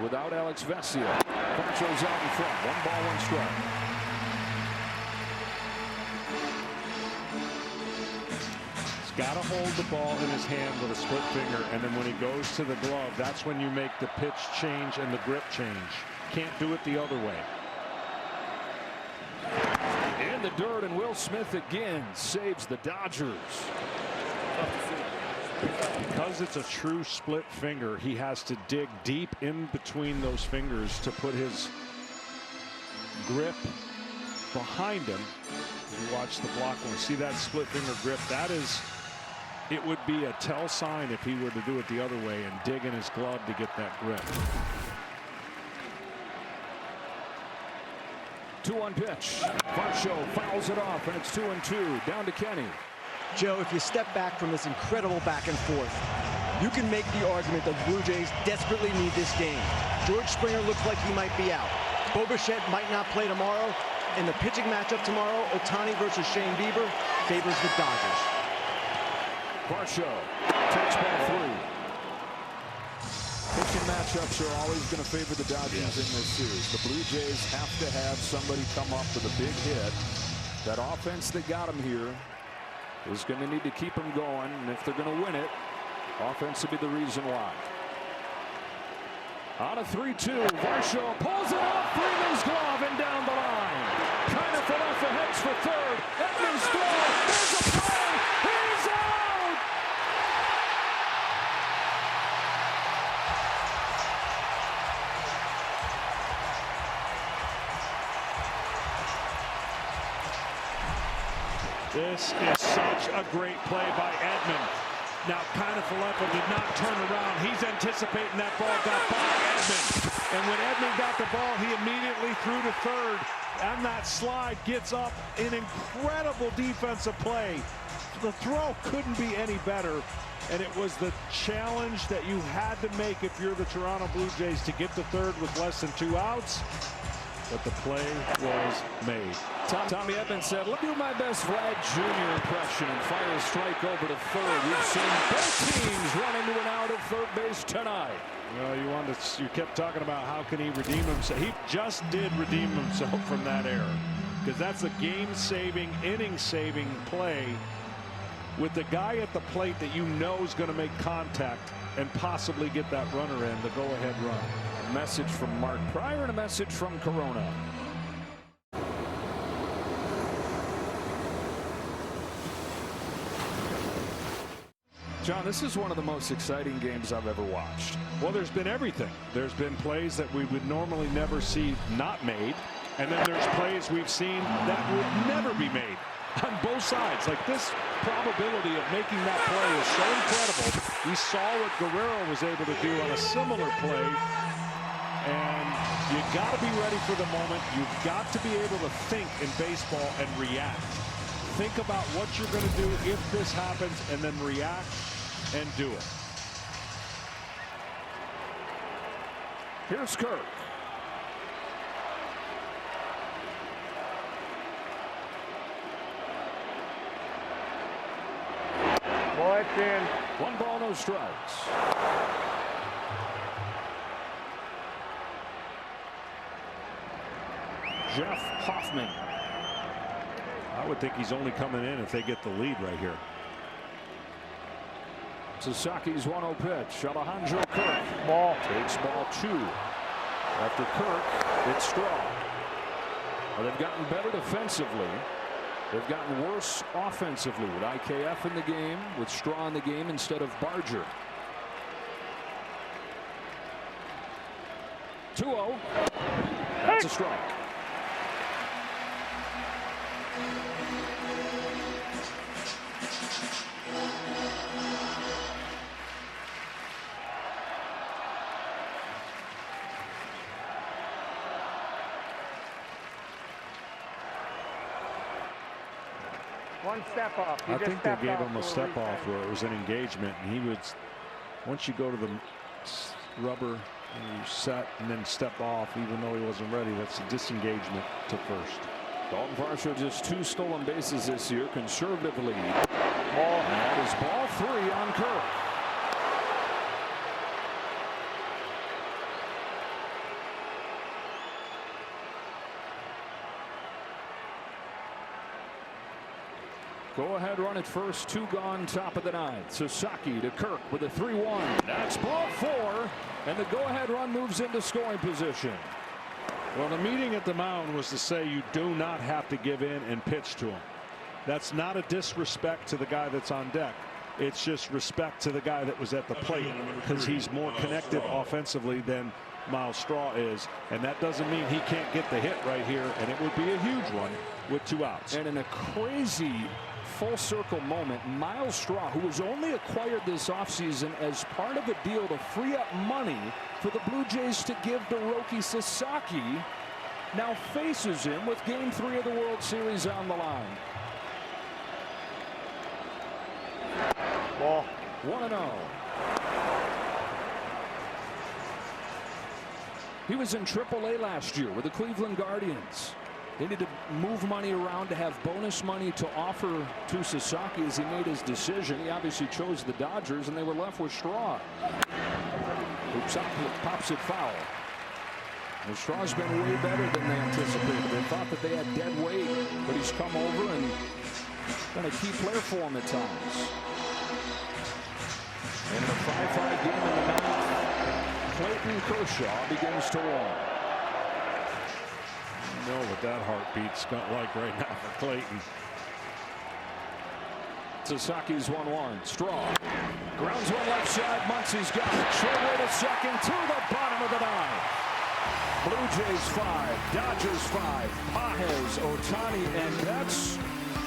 Without Alex Vesia. Varsho's out in front. 1 ball, 1 strike. He's got to hold the ball in his hand with a split finger, and then when he goes to the glove, that's when you make the pitch change and the grip change. Can't do it the other way. In the dirt, and Will Smith again saves the Dodgers. Because it's a true split finger, he has to dig deep in between those fingers to put his grip behind him. You watch the block when we see that split finger grip. It would be a tell sign if he were to do it the other way and dig in his glove to get that grip. 2-1 pitch. Varsho fouls it off, and it's 2-2. Down to Kenny. Joe, if you step back from this incredible back and forth, you can make the argument that Blue Jays desperately need this game. George Springer looks like he might be out. Bo Bichette might not play tomorrow. In the pitching matchup tomorrow, Ohtani versus Shane Bieber favors the Dodgers. Varsho takes ball 3. Pitching matchups are always going to favor the Dodgers in this series. The Blue Jays have to have somebody come up with a big hit That offense that got him here is going to need to keep him going, and if they're going to win it, offense will be the reason why. On a 3-2, Varsho pulls it off Freeman's glove and down the line. Kind of Falefa heads for third. Edmonds throw. There's a play. He's out. This is such a great play by Edman. Now, kind of Falefa did not turn around. He's anticipating that ball got by Edman. And when Edman got the ball, he immediately threw to third. And that slide gets up an incredible defensive play. The throw couldn't be any better. And it was the challenge that you had to make if you're the Toronto Blue Jays to get to third with less than 2 outs. But the play was made. Tommy Edman said, "Let me do my best Vlad Jr. impression," and fire a strike over to third. We've seen both teams run into an out at third base tonight. Well, you kept talking about how can he redeem himself. He just did redeem himself from that error, because that's a game-saving, inning-saving play with the guy at the plate that you know is going to make contact and possibly get that runner in, the go-ahead run. A message from Mark Prior and a message from Corona. John, this is one of the most exciting games I've ever watched. Well, there's been everything. There's been plays that we would normally never see not made, and then there's plays we've seen that would never be made on both sides. Like, this probability of making that play is so incredible. We saw what Guerrero was able to do on a similar play, and you got to be ready for the moment. You've got to be able to think in baseball and react. Think about what you're going to do if this happens, and then react and do it. Here's Kirk. Ball, it's in. 1 ball, no strikes. Jeff Hoffman. I would think he's only coming in if they get the lead right here. Sasaki's 1-0 pitch. Alejandro Kirk. Ball. Takes ball 2. After Kirk, it's Straw. Well, they've gotten better defensively. They've gotten worse offensively with IKF in the game, with Straw in the game instead of Barger. 2-0. That's a strike. One step off. I think they gave him a step off where it was an engagement, and he would, once you go to the rubber and you set and then step off, even though he wasn't ready, that's a disengagement to first. Dalton Varsho just 2 stolen bases this year, conservative lead. And that is ball 3 on Kirk. Go ahead, run at first, 2 gone, top of the 9th. Sasaki to Kirk with a 3-1. That's ball 4, and the go-ahead run moves into scoring position. Well, the meeting at the mound was to say you do not have to give in and pitch to him. That's not a disrespect to the guy that's on deck. It's just respect to the guy that was at the plate, because he's more connected offensively than Miles Straw is, and that doesn't mean he can't get the hit right here, and it would be a huge one with 2 outs. And in a crazy full circle moment, Miles Straw, who was only acquired this offseason as part of a deal to free up money for the Blue Jays to give to Roki Sasaki, now faces him with Game 3 of the World Series on the line. Ball. 1-0. He was in AAA last year with the Cleveland Guardians. They needed to move money around to have bonus money to offer to Sasaki as he made his decision. He obviously chose the Dodgers, and they were left with Straw, who pops it foul. And Straw's been way better than they anticipated. They thought that they had dead weight, but he's come over and been a key player for them at times. And in a 5-5 game in the ninth, Clayton Kershaw begins to walk. You know what that heartbeat's like right now for Clayton. Sasaki's 1-1. Straw grounds one left side. Muncie's got it. Short way to second to the bottom of the ninth. Blue Jays 5, Dodgers 5. Pages, Ohtani, and Betts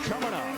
coming up.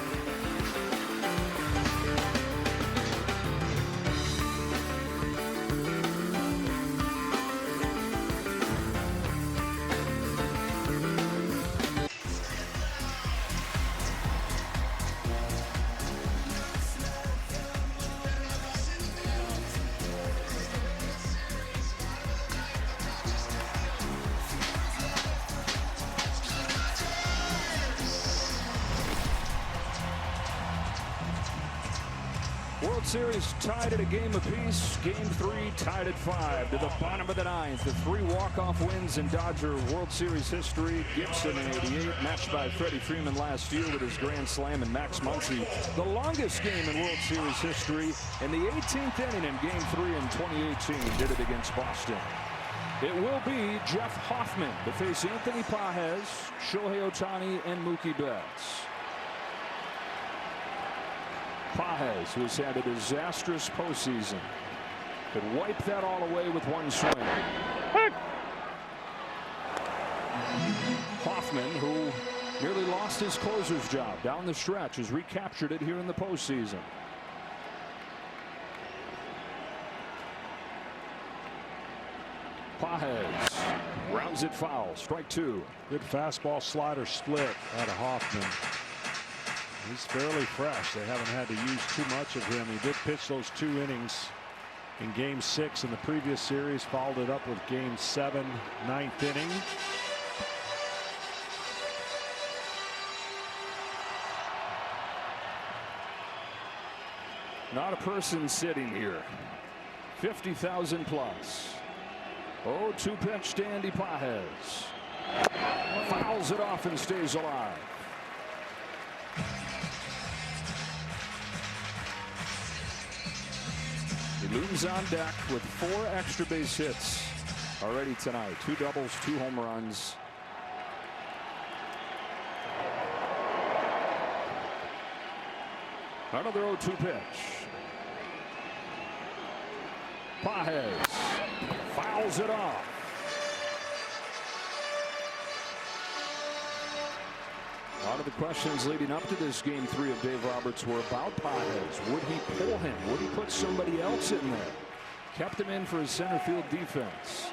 World Series tied at a game apiece. Game 3 tied at 5 to the bottom of the ninth. The 3 walk-off wins in Dodger World Series history. Gibson in '88, matched by Freddie Freeman last year with his grand slam, and Max Muncy, the longest game in World Series history, in the 18th inning in Game 3 in 2018, did it against Boston. It will be Jeff Hoffman to face Anthony Pages, Shohei Ohtani, and Mookie Betts. Pages, who's had a disastrous postseason, could wipe that all away with one swing. Hoffman, who nearly lost his closer's job down the stretch, has recaptured it here in the postseason. Pages rounds it foul. Strike 2. Good fastball slider split out of Hoffman. He's fairly fresh. They haven't had to use too much of him. He did pitch those 2 innings in Game 6 in the previous series. Followed it up with Game 7, 9th inning. Not a person sitting here. 50,000 plus. 0-2 pitch to Andy Pages. Fouls it off and stays alive. He looms on deck with 4 extra base hits already tonight. 2 doubles, 2 home runs. Another 0-2 pitch. Pages fouls it off. A lot of the questions leading up to this Game 3 of Dave Roberts were about Pages. Would he pull him? Would he put somebody else in there? Kept him in for his center field defense.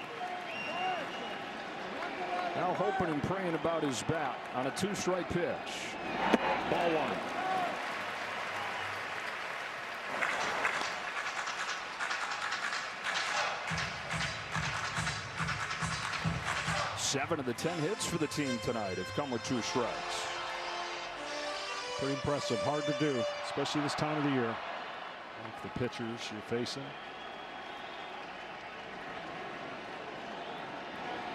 Now hoping and praying about his bat on a 2-strike pitch. Ball 1. Seven of the 10 hits for the team tonight have come with 2 strikes. Pretty impressive. Hard to do, especially this time of the year. Like the pitchers you're facing.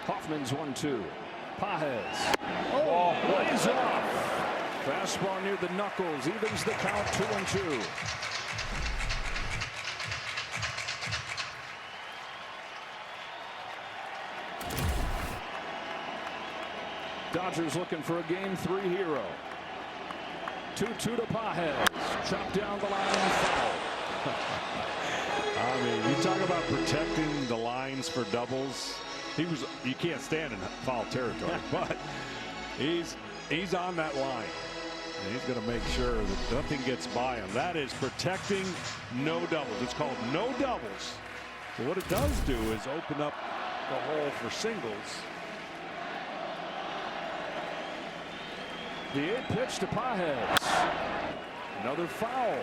Hoffman's 1-2. Pages. Lays off. Fastball near the knuckles. Evens the count. 2-2. Dodgers looking for a Game 3 hero. 2-2 to Pages. Chopped down the line and foul. I mean, you talk about protecting the lines for doubles. You can't stand in foul territory, but he's on that line. And he's going to make sure that nothing gets by him. That is protecting no doubles. It's called no doubles. So what it does do is open up the hole for singles. The 8 pitch to Pages. Another foul.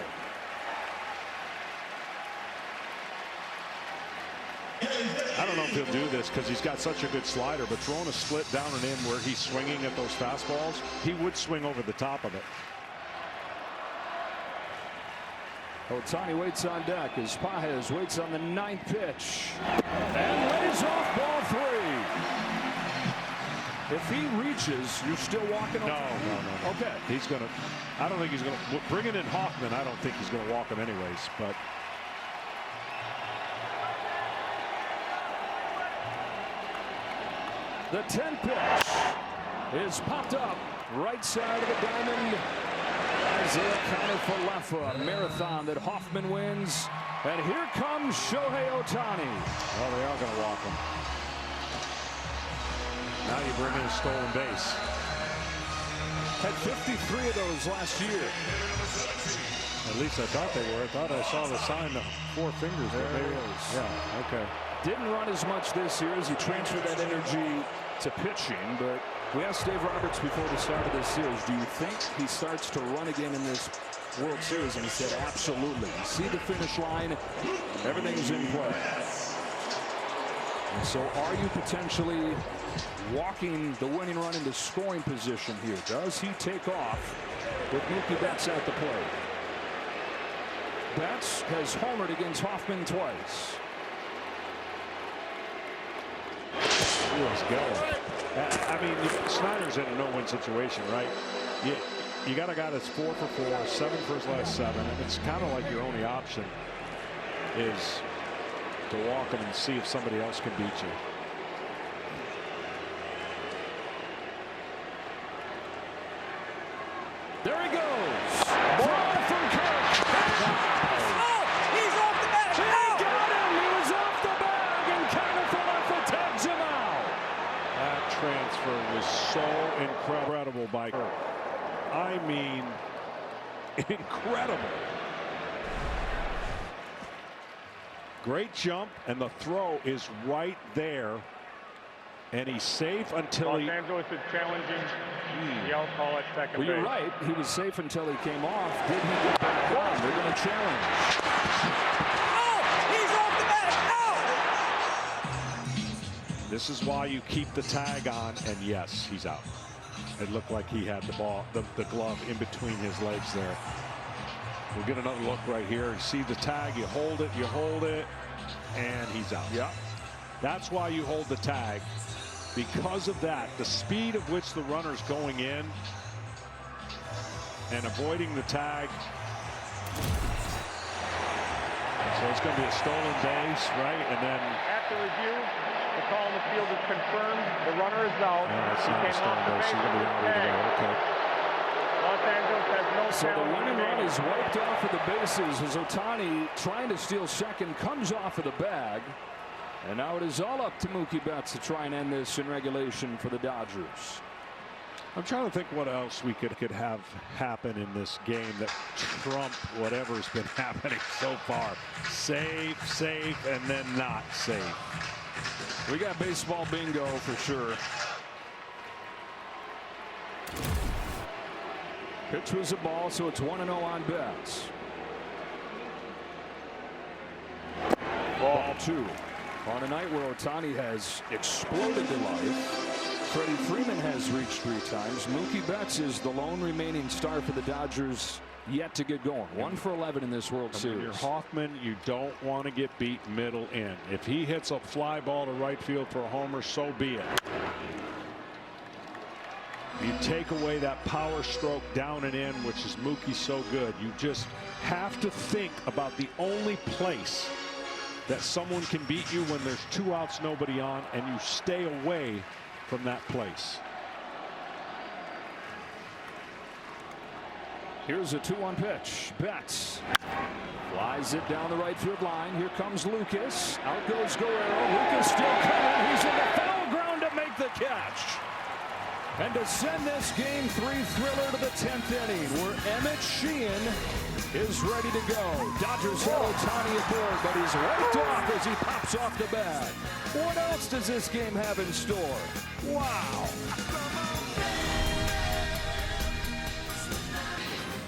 I don't know if he'll do this because he's got such a good slider, but throwing a split down and in where he's swinging at those fastballs, he would swing over the top of it. Ohtani waits on deck as Pages waits on the 9th pitch and lays off ball 3. If he reaches, you're still walking him? No. Okay. He's going to, I don't think he's going to, bringing in Hoffman, I don't think he's going to walk him anyways, but. The 10 pitch is popped up right side of the diamond. Isaiah Kiner-Falefa, marathon that Hoffman wins. And here comes Shohei Ohtani. Well, they are going to walk him. Now you bring in a stolen base. Had 53 of those last year. At least I thought they were. I thought I saw the sign of 4 fingers. There it is. Yeah, okay. Didn't run as much this year as he transferred that energy to pitching, but we asked Dave Roberts before the start of this series, do you think he starts to run again in this World Series? And he said, absolutely. You see the finish line, everything's in play. And so are you potentially walking the winning run into scoring position here? Does he take off with Mookie Betts at the plate? Betts has homered against Hoffman twice. Let's go. I mean, Snyder's in a no-win situation, right? You got a guy that's 4 for 4, 7 for his last 7, and it's kind of like your only option is to walk him and see if somebody else can beat you. There he goes. Ball from Kirk. He's off the bag. He got him. He was off the bag, and Kiner-Falefa tags him out. That transfer was so incredible by Kirk. I mean, incredible. Great jump, and the throw is right there. And he's safe until Los Angeles is challenging the out call at second base. Well, you're right. He was safe until he came off. Did he get back on? They're going to challenge. Oh, he's off the bat. No! This is why you keep the tag on, and yes, he's out. It looked like he had the ball, the glove in between his legs there. We'll get another look right here. You see the tag, you hold it, and he's out. Yeah. That's why you hold the tag. Because of that, the speed of which the runner's going in and avoiding the tag. So it's going to be a stolen base, right? And then after review, the call in the field is confirmed. The runner is out. It's not a stolen base. He's going to be out either way. Okay. Los Angeles has no So the winning run is wiped off of the bases as Ohtani, trying to steal second, comes off of the bag. And now it is all up to Mookie Betts to try and end this in regulation for the Dodgers. I'm trying to think what else we could have happen in this game that trump whatever's been happening so far. Safe, and then not safe. We got baseball bingo for sure. Pitch was a ball, so it's 1-0 on Betts. Ball 2. On a night where Ohtani has exploded to life, Freddie Freeman has reached 3 times. Mookie Betts is the lone remaining star for the Dodgers yet to get going. 1 for 11 in this World Series. When you're Hoffman, you don't want to get beat middle in. If he hits a fly ball to right field for a homer, so be it. You take away that power stroke down and in, which is Mookie so good. You just have to think about the only place that someone can beat you when there's 2 outs, nobody on, and you stay away from that place. Here's a 2-1 pitch. Betts flies it down the right field line. Here comes Lucas. Out goes Guerrero. Lucas still coming. He's in the foul ground to make the catch. And to send this Game 3 thriller to the 10th inning, where Emmett Sheehan is ready to go. Dodgers have Ohtani aboard, but he's wiped off as he pops off the bag. What else does this game have in store? Wow.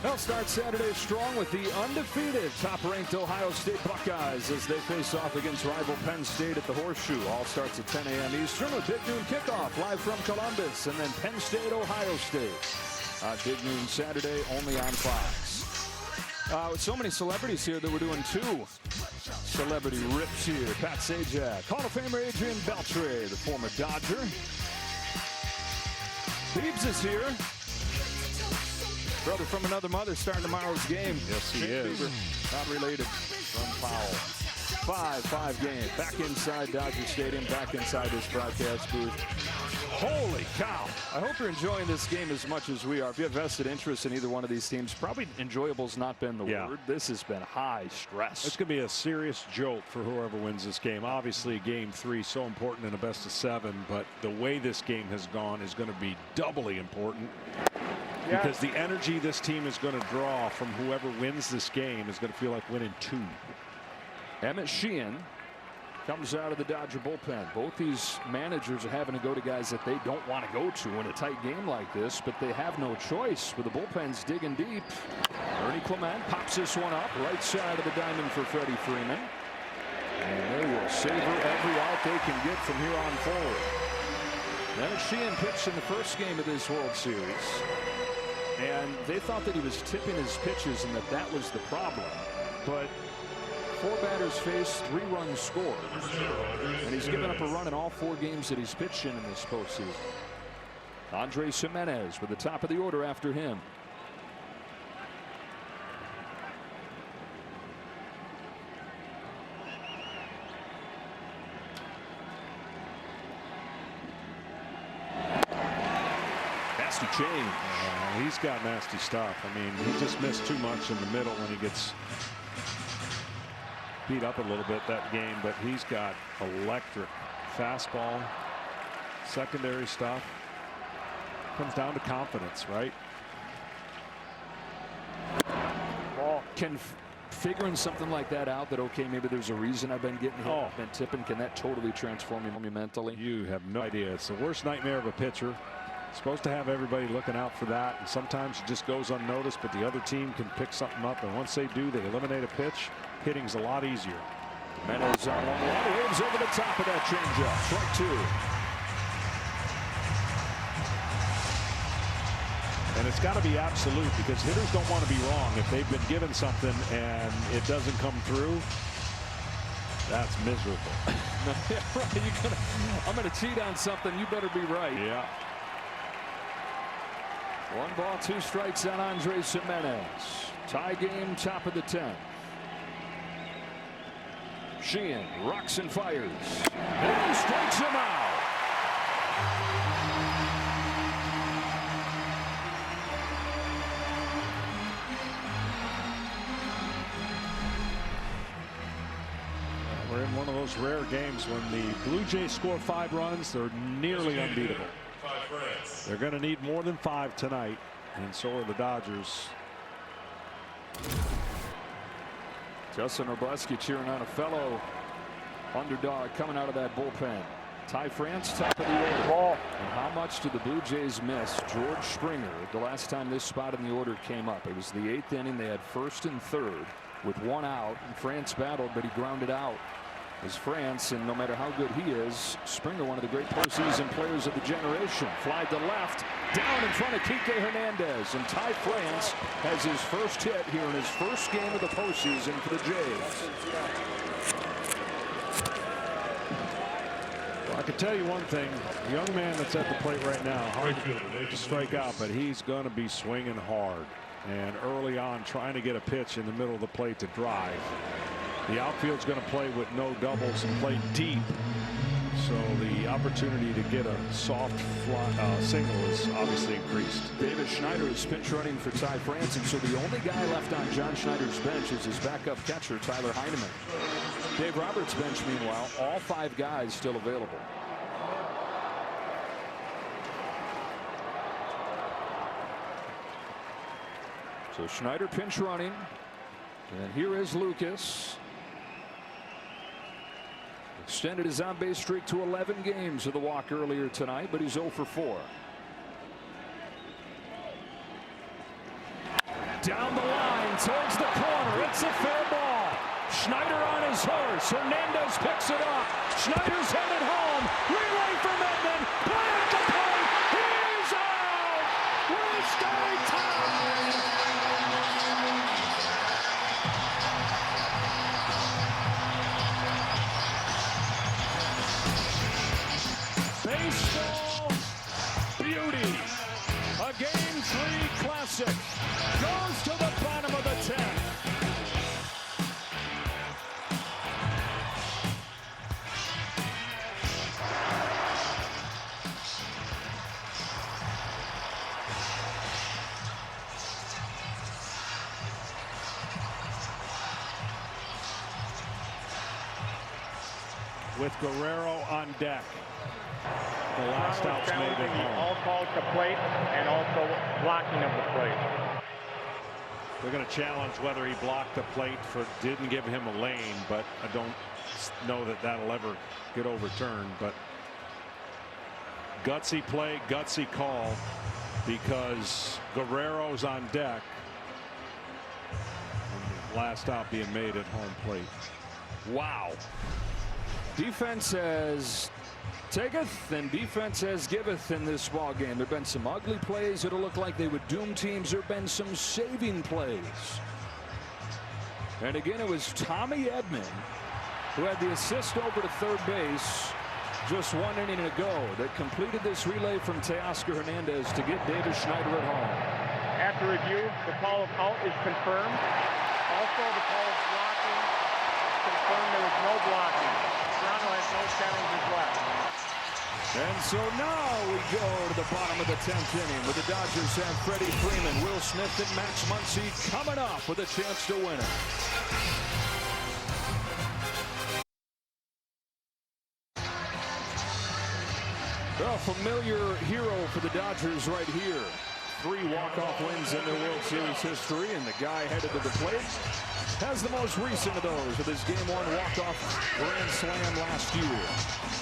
They'll start Saturday strong with the undefeated top-ranked Ohio State Buckeyes as they face off against rival Penn State at the Horseshoe. All starts at 10 a.m. Eastern with Big Noon kickoff live from Columbus, and then Penn State, Ohio State. Big Noon Saturday only on Fox. With so many celebrities here that we're doing 2 celebrity rips here. Pat Sajak, Hall of Famer Adrian Beltre, the former Dodger. Beebs is here. Brother from another mother starting tomorrow's game. Yes, he Nick is. Bieber, not related. From Powell. 5-5 game. Back inside Dodger Stadium, back inside this broadcast booth. Holy cow. I hope you're enjoying this game as much as we are. If you have vested interest in either one of these teams, probably enjoyable's not been the word. This has been high stress. It's going to be a serious jolt for whoever wins this game. Obviously, game 3 so important in a best of 7, but the way this game has gone is going to be doubly important. Because the energy this team is going to draw from whoever wins this game is going to feel like winning 2. Emmett Sheehan comes out of the Dodger bullpen. Both these managers are having to go to guys that they don't want to go to in a tight game like this, but they have no choice with the bullpens digging deep. Ernie Clement pops this one up right side of the diamond for Freddie Freeman. And they will savor every out they can get from here on forward. Emmett Sheehan pitched in the first game of this World Series, and they thought that he was tipping his pitches and that was the problem. But 4 batters faced, 3 runs scored. And he's given up a run in all 4 games that he's pitched in this postseason. Andres Gimenez with the top of the order after him. Nasty change. He's got nasty stuff. I mean, he just missed too much in the middle when he gets beat up a little bit that game, but he's got electric fastball, secondary stuff. Comes down to confidence, right? Ball. Can figuring something like that out, that okay, maybe there's a reason I've been getting hit, I've been tipping, can that totally transform me mentally? You have no idea. It's the worst nightmare of a pitcher. Supposed to have everybody looking out for that, and sometimes it just goes unnoticed, but the other team can pick something up, and once they do, they eliminate a pitch. Hitting's a lot easier. Meadows on one, waves over the top of that changeup. Strike 2. And it's got to be absolute, because hitters don't want to be wrong. If they've been given something and it doesn't come through, that's miserable. Yeah, right. I'm going to cheat on something. You better be right. Yeah. 1 ball, 2 strikes on Andres Gimenez. Tie game, top of the 10th. Sheehan rocks and fires. And he strikes him out. We're in one of those rare games when the Blue Jays score 5 runs, they're nearly unbeatable. They're going to need more than 5 tonight, and so are the Dodgers. Justin Robleski cheering on a fellow underdog coming out of that bullpen. Ty France, top of the order. And how much did the Blue Jays miss George Springer the last time this spot in the order came up? It was the 8th inning. They had 1st and 3rd with 1 out, and France battled, but he grounded out. Is France, and no matter how good he is, Springer, one of the great postseason players of the generation. Fly to left, down in front of Kike Hernandez, and Ty France has his first hit here in his first game of the postseason for the Jays. Well, I can tell you one thing, the young man that's at the plate right now, hard to strike out, but he's going to be swinging hard, and early on trying to get a pitch in the middle of the plate to drive. The outfield's going to play with no doubles and play deep, so the opportunity to get a soft single is obviously increased. David Schneider is pinch running for Ty France, and so the only guy left on John Schneider's bench is his backup catcher, Tyler Heineman. Dave Roberts' bench, meanwhile, all 5 guys still available. So Schneider pinch running, and here is Lucas. Extended his on-base streak to 11 games with a walk earlier tonight, but he's 0 for 4. Down the line towards the corner. It's a fair ball. Schneider on his horse. Hernandez picks it up. Schneider's headed home. Relay from Edman. Play at the plate. He's out. We stay tied. Baseball beauty. with Guerrero on deck. The last out's made at home. All calls to plate and also blocking of the plate. They're going to challenge whether he blocked the plate for didn't give him a lane, but I don't know that that'll ever get overturned. But gutsy play, gutsy call, because Guerrero's on deck. And the last out being made at home plate. Wow. Defense has taketh and defense has giveth in this ball game. There have been some ugly plays that'll look like they would doom teams. There have been some saving plays. And again, it was Tommy Edman who had the assist over to third base just 1 inning ago that completed this relay from Teoscar Hernandez to get Davis Schneider at home. After review, the call of out is confirmed. Also, the call of blocking confirmed there was no blocking. Toronto has no challenges left. And so now we go to the bottom of the 10th inning where the Dodgers have Freddie Freeman, Will Smith, and Max Muncy coming up with a chance to win it. A familiar hero for the Dodgers right here. 3 walk-off wins in their World Series history, and the guy headed to the plate has the most recent of those with his Game 1 walk-off grand slam last year.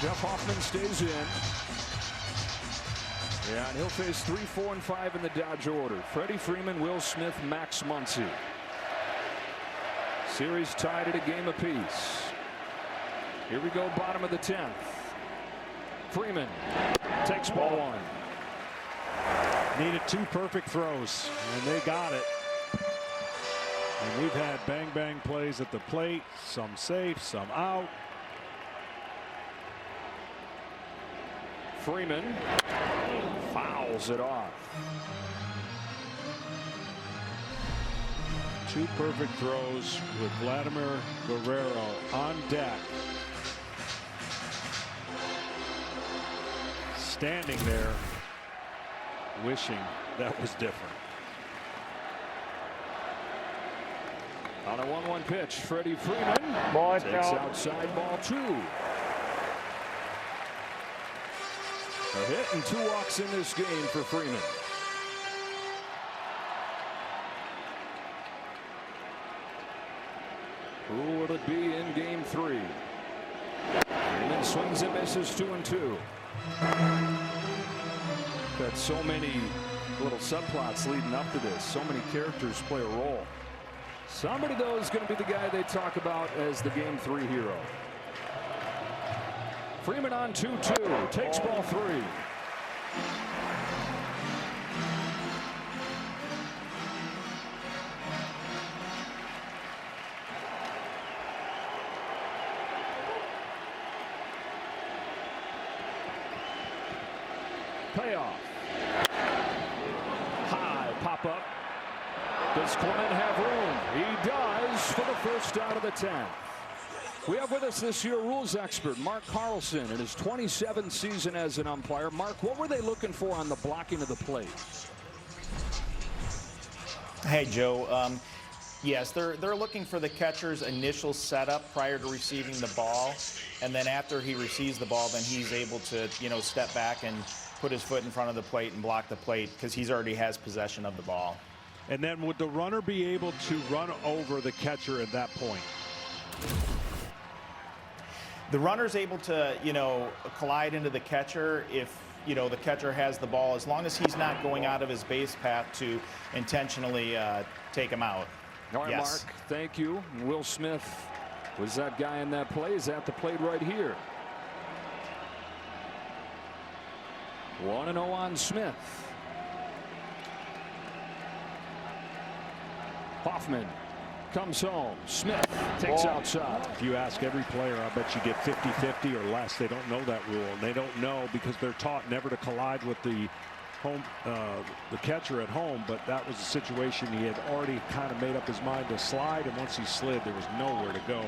Jeff Hoffman stays in. Yeah, and he'll face 3, 4, and 5 in the Dodge order. Freddie Freeman, Will Smith, Max Muncy. Series tied at a game apiece. Here we go, bottom of the 10th. Freeman takes ball 1. Needed 2 perfect throws, and they got it. And we've had bang-bang plays at the plate, some safe, some out. Freeman fouls it off. 2 perfect throws with Vladimir Guerrero on deck. Standing there, wishing that was different. On a 1-1 pitch, Freddie Freeman takes outside ball 2. A hit and 2 walks in this game for Freeman. Who will it be in game 3? Freeman swings and misses 2-2. Got so many little subplots leading up to this. So many characters play a role. Somebody, though, is going to be the guy they talk about as the game 3 hero. Freeman on 2-2, takes ball 3. Payoff. High pop up. Does Clement have room? He does for the first out of the 10th. We have with us this year rules expert Mark Carlson in his 27th season as an umpire. Mark, what were they looking for on the blocking of the plate? Hey, Joe. Yes, they're looking for the catcher's initial setup prior to receiving the ball, and then after he receives the ball, then he's able to, step back and put his foot in front of the plate and block the plate because he's already has possession of the ball. And then would the runner be able to run over the catcher at that point? The runner's able to, collide into the catcher if, the catcher has the ball, as long as he's not going out of his base path to intentionally take him out. All right, yes. Mark, thank you. Will Smith was that guy in that play. Is at the plate right here. 1-0 on Smith. Hoffman comes home. Smith takes outside. If you ask every player, I bet you get 50-50 or less. They don't know that rule. And they don't know because they're taught never to collide with the catcher at home. But that was a situation he had already kind of made up his mind to slide. And once he slid, there was nowhere to go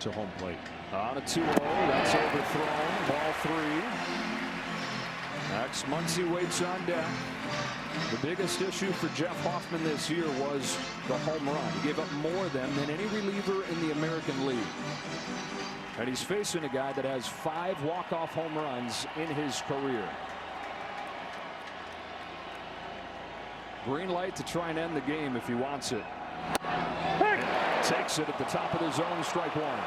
to home plate. On a 2-0, that's overthrown. Ball 3. Max Muncy waits on deck. The biggest issue for Jeff Hoffman this year was the home run. He gave up more than any reliever in the American League. And he's facing a guy that has 5 walk-off home runs in his career. Green light to try and end the game if he wants it. Takes it at the top of the zone, strike one.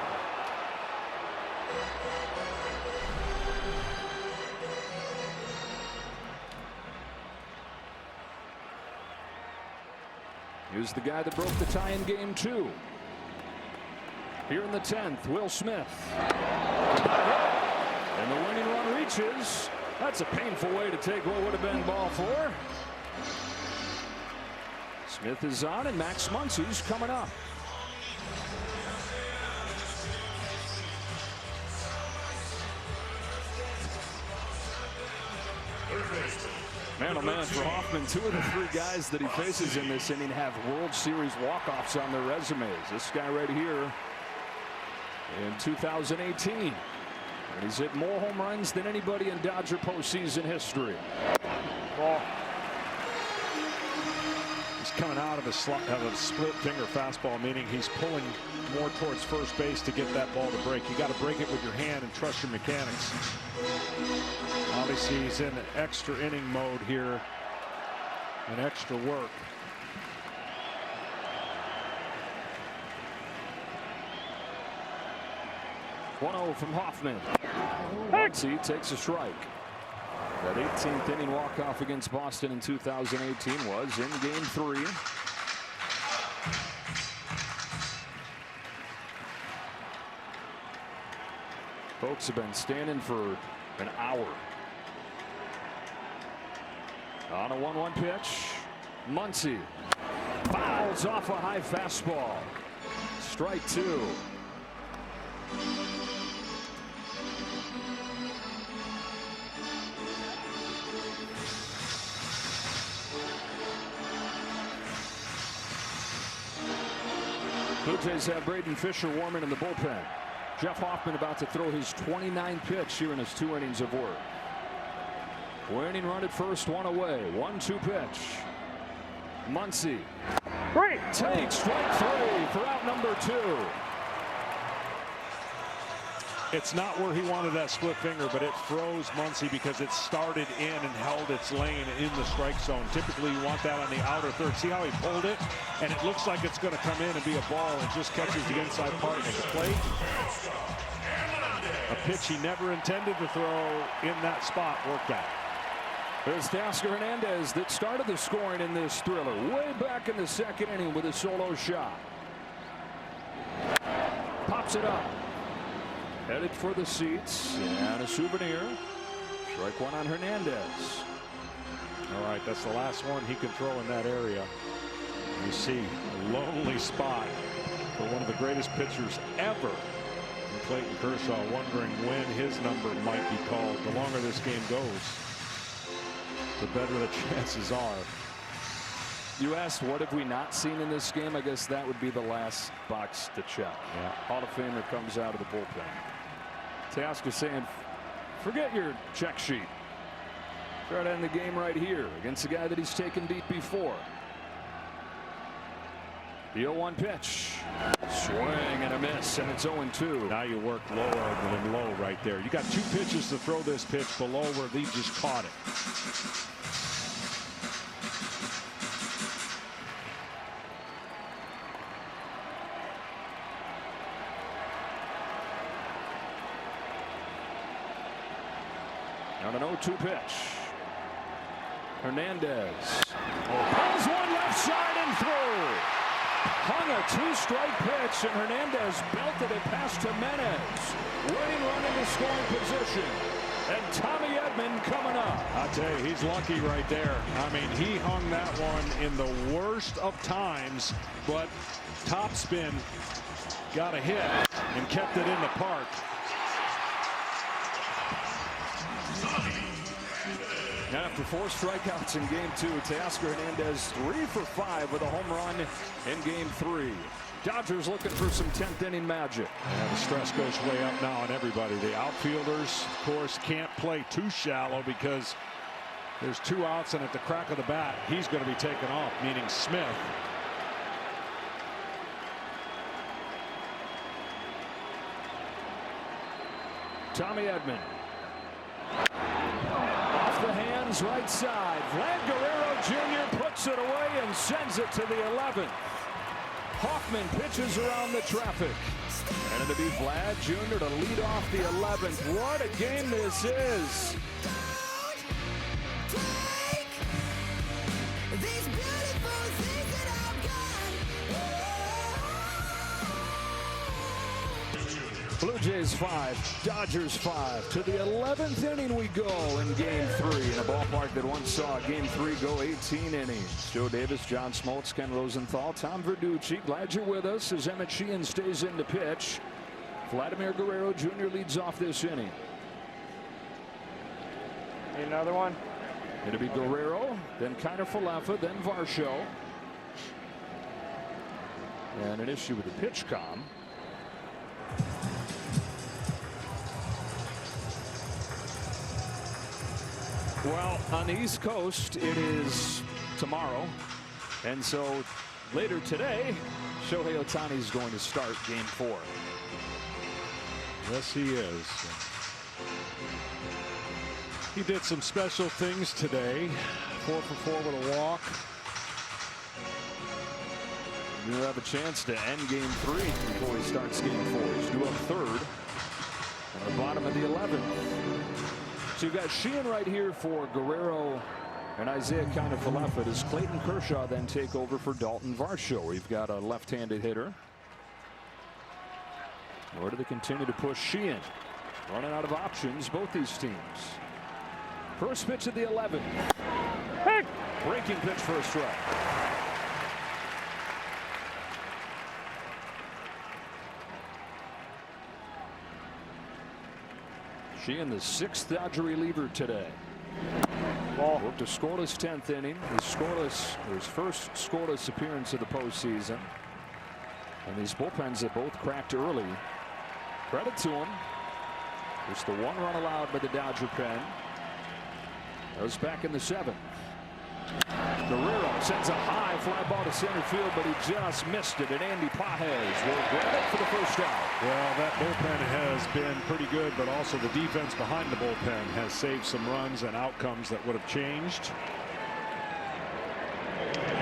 Here's the guy that broke the tie in game 2. Here in the 10th, Will Smith. And the winning run reaches. That's a painful way to take what would have been ball 4. Smith is on, and Max Muncy's coming up. Man, oh man, for Hoffman, 2 of the 3 guys that he faces in this inning have World Series walk-offs on their resumes. This guy right here in 2018. And he's hit more home runs than anybody in Dodger postseason history. Ball. He's coming out of a split finger fastball, meaning he's pulling more towards first base to get that ball to break. You got to break it with your hand and trust your mechanics. Obviously, he's in extra inning mode here and extra work. One-0 from Hoffman. Muncy takes a strike. That 18th inning walk-off against Boston in 2018 was in game 3. Folks have been standing for an hour. On a 1-1 pitch, Muncy fouls off a high fastball. Strike 2. Blue Jays have Braden Fisher warming in the bullpen. Jeff Hoffman about to throw his 29th pitch here in his 2 innings of work. Winning run at first, 1 away. 1-2 pitch. Muncy takes strike 3 for out number 2. It's not where he wanted that split finger, but it froze Muncy because it started in and held its lane in the strike zone. Typically, you want that on the outer third. See how he pulled it? And it looks like it's going to come in and be a ball and just catches the inside part of the plate. A pitch he never intended to throw in that spot worked out. There's Teoscar Hernandez that started the scoring in this thriller way back in the 2nd inning with a solo shot. Pops it up. Headed for the seats and a souvenir. Strike 1 on Hernandez. All right, that's the last one he can throw in that area. You see a lonely spot for one of the greatest pitchers ever in Clayton Kershaw, wondering when his number might be called. The longer this game goes, the better the chances are. You asked what have we not seen in this game? I guess that would be the last box to check. Yeah. Hall of Famer comes out of the bullpen. Teoscar saying, forget your check sheet. Try to end the game right here against the guy that he's taken deep before. The 0-1 pitch. Swing and a miss, and it's 0-2. Now you work lower than low right there. You got 2 pitches to throw this pitch below where Lee just caught it. On an 0-2 pitch. Hernandez. Pulls one left side and through. Hung a 2-strike pitch, and Hernandez belted it past Jimenez. Winning run into scoring position. And Tommy Edman coming up. I tell you, he's lucky right there. I mean, he hung that one in the worst of times, but top spin got a hit and kept it in the park. After 4 strikeouts in game 2, Teoscar Hernandez 3 for 5 with a home run in game 3. Dodgers looking for some 10th inning magic. Yeah, the stress goes way up now on everybody. The outfielders, of course, can't play too shallow because there's 2 outs, and at the crack of the bat, he's going to be taken off, meaning Smith. Tommy Edman. Off the hands, right side. Vlad Guerrero Jr. puts it away and sends it to the 11th. Hoffman pitches around the traffic. And it'll be Vlad Jr. to lead off the 11th. What a game this is. Blue Jays 5, Dodgers 5. To the 11th inning we go in Game 3 in a ballpark that once saw Game 3 go 18 innings. Joe Davis, John Smoltz, Ken Rosenthal, Tom Verducci. Glad you're with us as Emmett Sheehan stays in to pitch. Vladimir Guerrero Jr. leads off this inning. Need another one? It'll be Guerrero, then Kiner-Falefa, then Varsho. And an issue with the pitch comm. Well, on the East Coast, it is tomorrow. And so later today, Shohei Ohtani is going to start Game 4. Yes, he is. He did some special things today. 4 for 4 with a walk. He'll have a chance to end Game 3 before he starts Game 4. He's due up third on the bottom of the 11th. So you've got Sheehan right here for Guerrero and Isaiah Kiner-Falefa. Does Clayton Kershaw then take over for Dalton Varsho? We've got a left-handed hitter. Or do they continue to push Sheehan? Running out of options, both these teams. First pitch of the 11th. Breaking pitch for a strike. Sheehan, the 6th Dodger reliever today. Worked a scoreless 10th inning. His first scoreless appearance of the postseason. And these bullpens that both cracked early. Credit to him. Just the 1 run allowed by the Dodger pen. That was back in the 7th. Guerrero sends a high fly ball to center field, but he just missed it. And Andy Pages will grab it for the first out. Well, that bullpen has been pretty good, but also the defense behind the bullpen has saved some runs and outcomes that would have changed.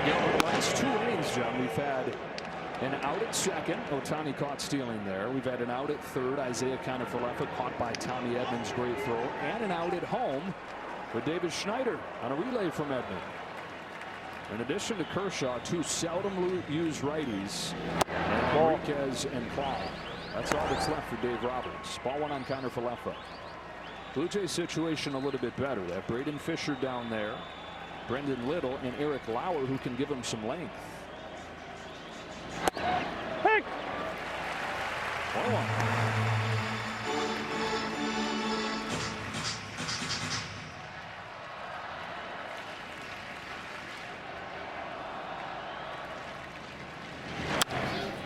Over the last 2 innings, John, we've had an out at second. Ohtani caught stealing there. We've had an out at third. Isaiah Kiner-Falefa caught by Tommy Edman's great throw. And an out at home with David Schneider on a relay from Edman. In addition to Kershaw, 2 seldom used righties, Enriquez and Paul. That's all that's left for Dave Roberts. Ball 1 on Kiner-Falefa. Blue Jays situation a little bit better. They have Braden Fisher down there, Brendan Little, and Eric Lauer, who can give him some length. 1-1.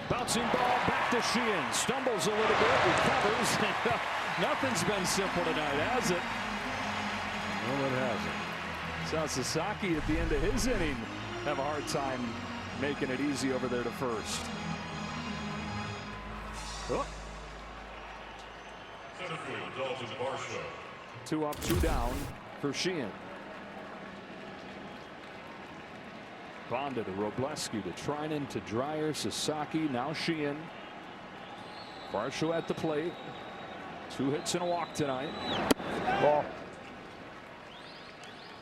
Bouncing ball back to Sheehan. Stumbles a little bit, recovers. Nothing's been simple tonight, has it? No, it hasn't. Saw Sasaki at the end of his inning have a hard time making it easy over there to first. Oh. 2 up, 2 down for Sheehan. Bonda to Robleski to Trinan to Dreyer, Sasaki, now Sheehan. Varsho at the plate. 2 hits and a walk tonight. Ball.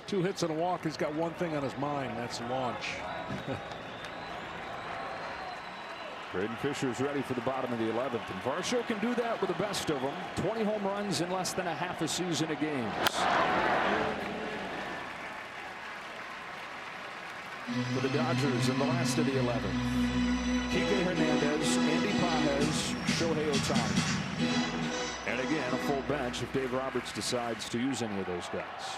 2 hits and a walk. He's got one thing on his mind. That's launch. Braden Fisher's ready for the bottom of the 11th. And Varsho can do that with the best of them. 20 home runs in less than a half a season of games. For the Dodgers in the last of the 11th. Kike Hernandez, Andy Pages, Shohei Ohtani. And again, a full bench if Dave Roberts decides to use any of those guys.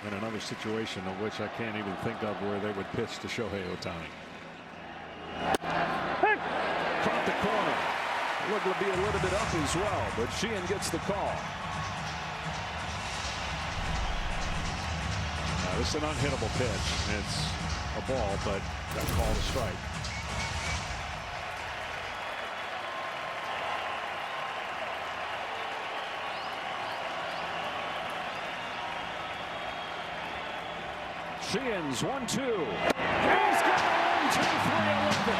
In another situation of which I can't even think of where they would pitch to Shohei Ohtani. Caught the corner. Looked to be a little bit up as well, but Sheehan gets the call. This is an unhittable pitch. It's a ball, but got called a strike. Sheehan's 1-2. He's got a 1-2-3-11.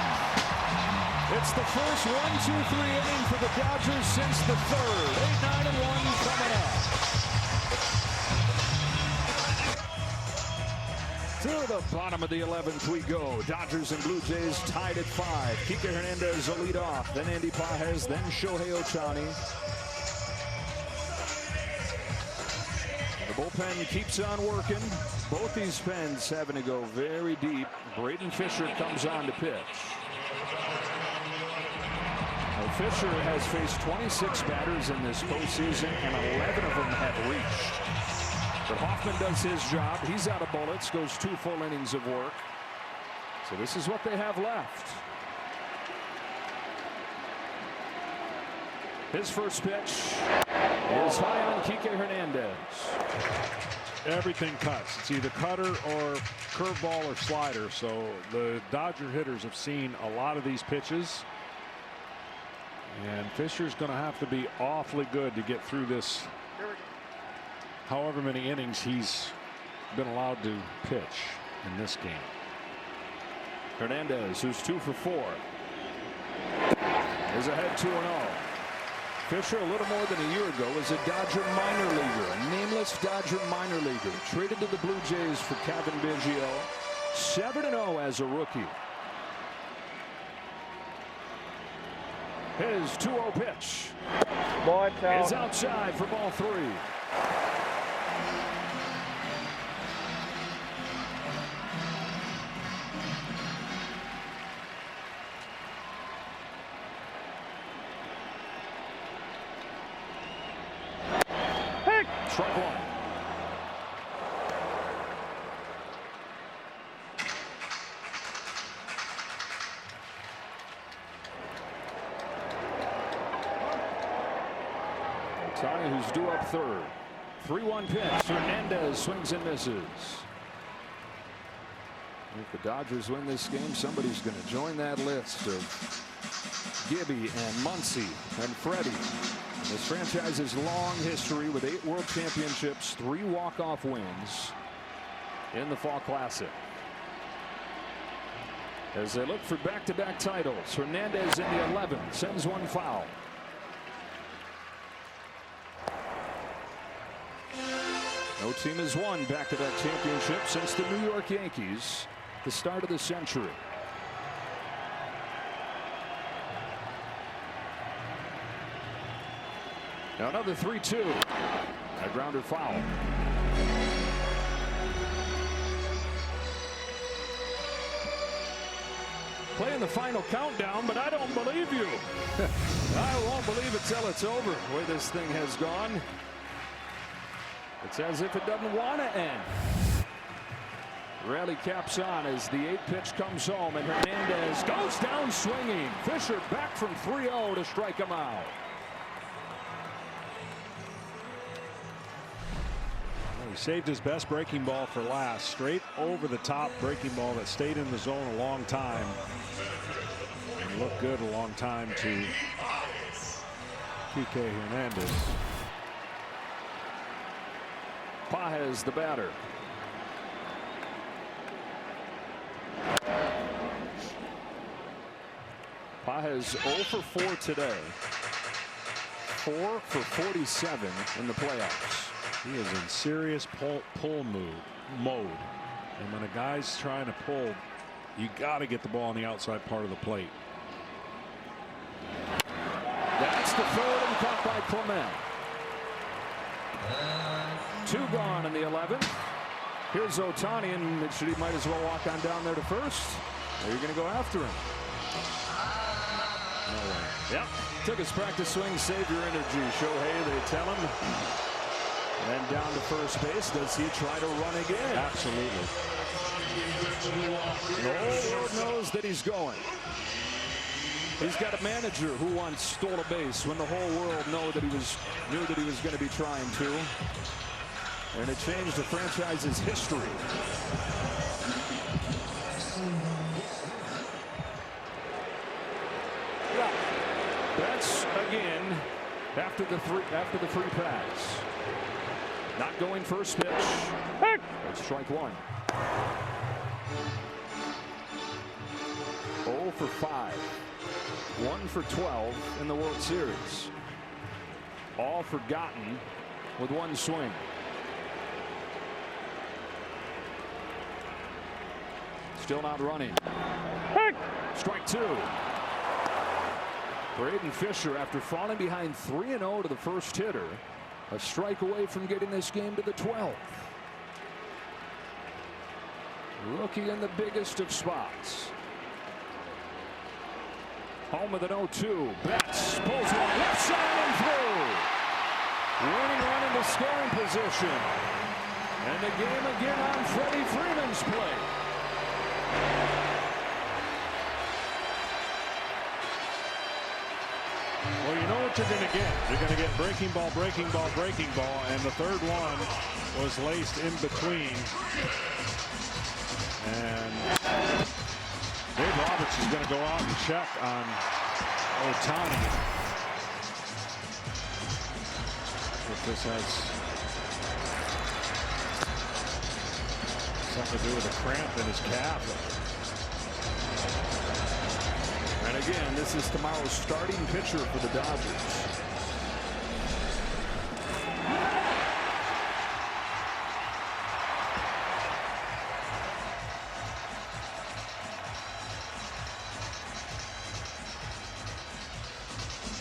It's the first 1-2-3 inning for the Dodgers since the third. 8-9-1 coming up. To the bottom of the 11th we go. Dodgers and Blue Jays tied at 5. Kike Hernandez will lead off. Then Andy Pages. Then Shohei Ohtani. The bullpen keeps on working. Both these pens having to go very deep. Braden Fisher comes on to pitch. Now, Fisher has faced 26 batters in this postseason, and 11 of them have reached. But Hoffman does his job. He's out of bullets, goes 2 full innings of work. So this is what they have left. His first pitch is high on Kike Hernandez. Everything cuts. It's either cutter or curveball or slider. So the Dodger hitters have seen a lot of these pitches. And Fisher's going to have to be awfully good to get through this. However many innings he's been allowed to pitch in this game. Hernandez, who's 2 for 4, is ahead 2-0. Fisher, a little more than a year ago, is a Dodger minor leaguer, a nameless Dodger minor leaguer, traded to the Blue Jays for Kevin Biggio. 7-0 as a rookie. His 2-0 pitch is outside for ball 3. Strike 1. Ohtani, who's due up third. 3-1 pitch. Hernandez swings and misses. If the Dodgers win this game, somebody's going to join that list of Gibby and Muncy and Freddie. This franchise's long history with 8 World Championships, 3 walk-off wins in the Fall Classic. As they look for back-to-back titles, Hernandez in the 11th sends one foul. No team has won back-to-back championships since the New York Yankees, the start of the century. Now another 3-2. A grounder foul. Playing the final countdown, but I don't believe you. I won't believe it till it's over, the way this thing has gone. It's as if it doesn't want to end. Rally caps on as the 8th pitch comes home, and Hernandez goes down swinging. Fisher back from 3-0 to strike him out. He saved his best breaking ball for last. Straight over the top breaking ball that stayed in the zone a long time. And looked good a long time to Kike Hernandez. Pages, the batter. Pages 0 for 4 today. 4 for 47 in the playoffs. He is in serious pull mode. And when a guy's trying to pull, you got to get the ball on the outside part of the plate. That's the third and caught by Clement. 2 gone in the 11th. Here's Ohtani, and he might as well walk on down there to first. Or you're going to go after him. No way. Yep. Took his practice swing, save your energy. Shohei, they tell him. And down to first base. Does he try to run again? Absolutely. The whole world knows that he's going. He's got a manager who once stole a base when the whole world knew that he was going to be trying to. And it changed the franchise's history. That's again after the free pass. Not going first pitch. It's strike 1. 0 for 5. 1 for 12 in the World Series. All forgotten with one swing. Still not running. Strike 2. Braden Fisher, after falling behind 3-0 to the first hitter, a strike away from getting this game to the 12th. Rookie in the biggest of spots. Home with an 0-2. Betts pulls one left side and through. Winning run into scoring position. And the game again on Freddie Freeman's play. Well, you know what you're going to get. You're going to get breaking ball, breaking ball, breaking ball, and the third one was laced in between. And Dave Roberts is going to go out and check on Ohtani. If this has something to do with a cramp in his calf. And again, this is tomorrow's starting pitcher for the Dodgers.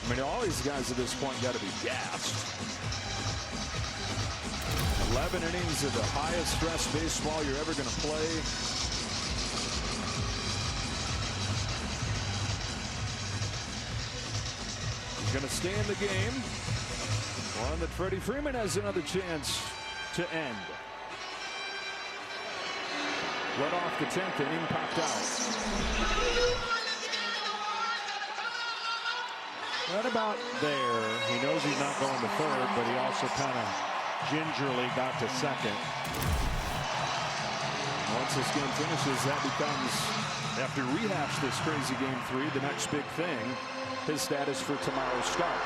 I mean, all these guys at this point got to be gassed. 11 innings of the highest stress baseball you're ever going to play. He's going to stay in the game. One that Freddie Freeman has another chance to end. Led off the 10th inning, popped out. Right about there. He knows he's not going to third, but he also kind of gingerly got to second. Once this game finishes, that becomes, after rehash this crazy game 3, the next big thing, his status for tomorrow's start.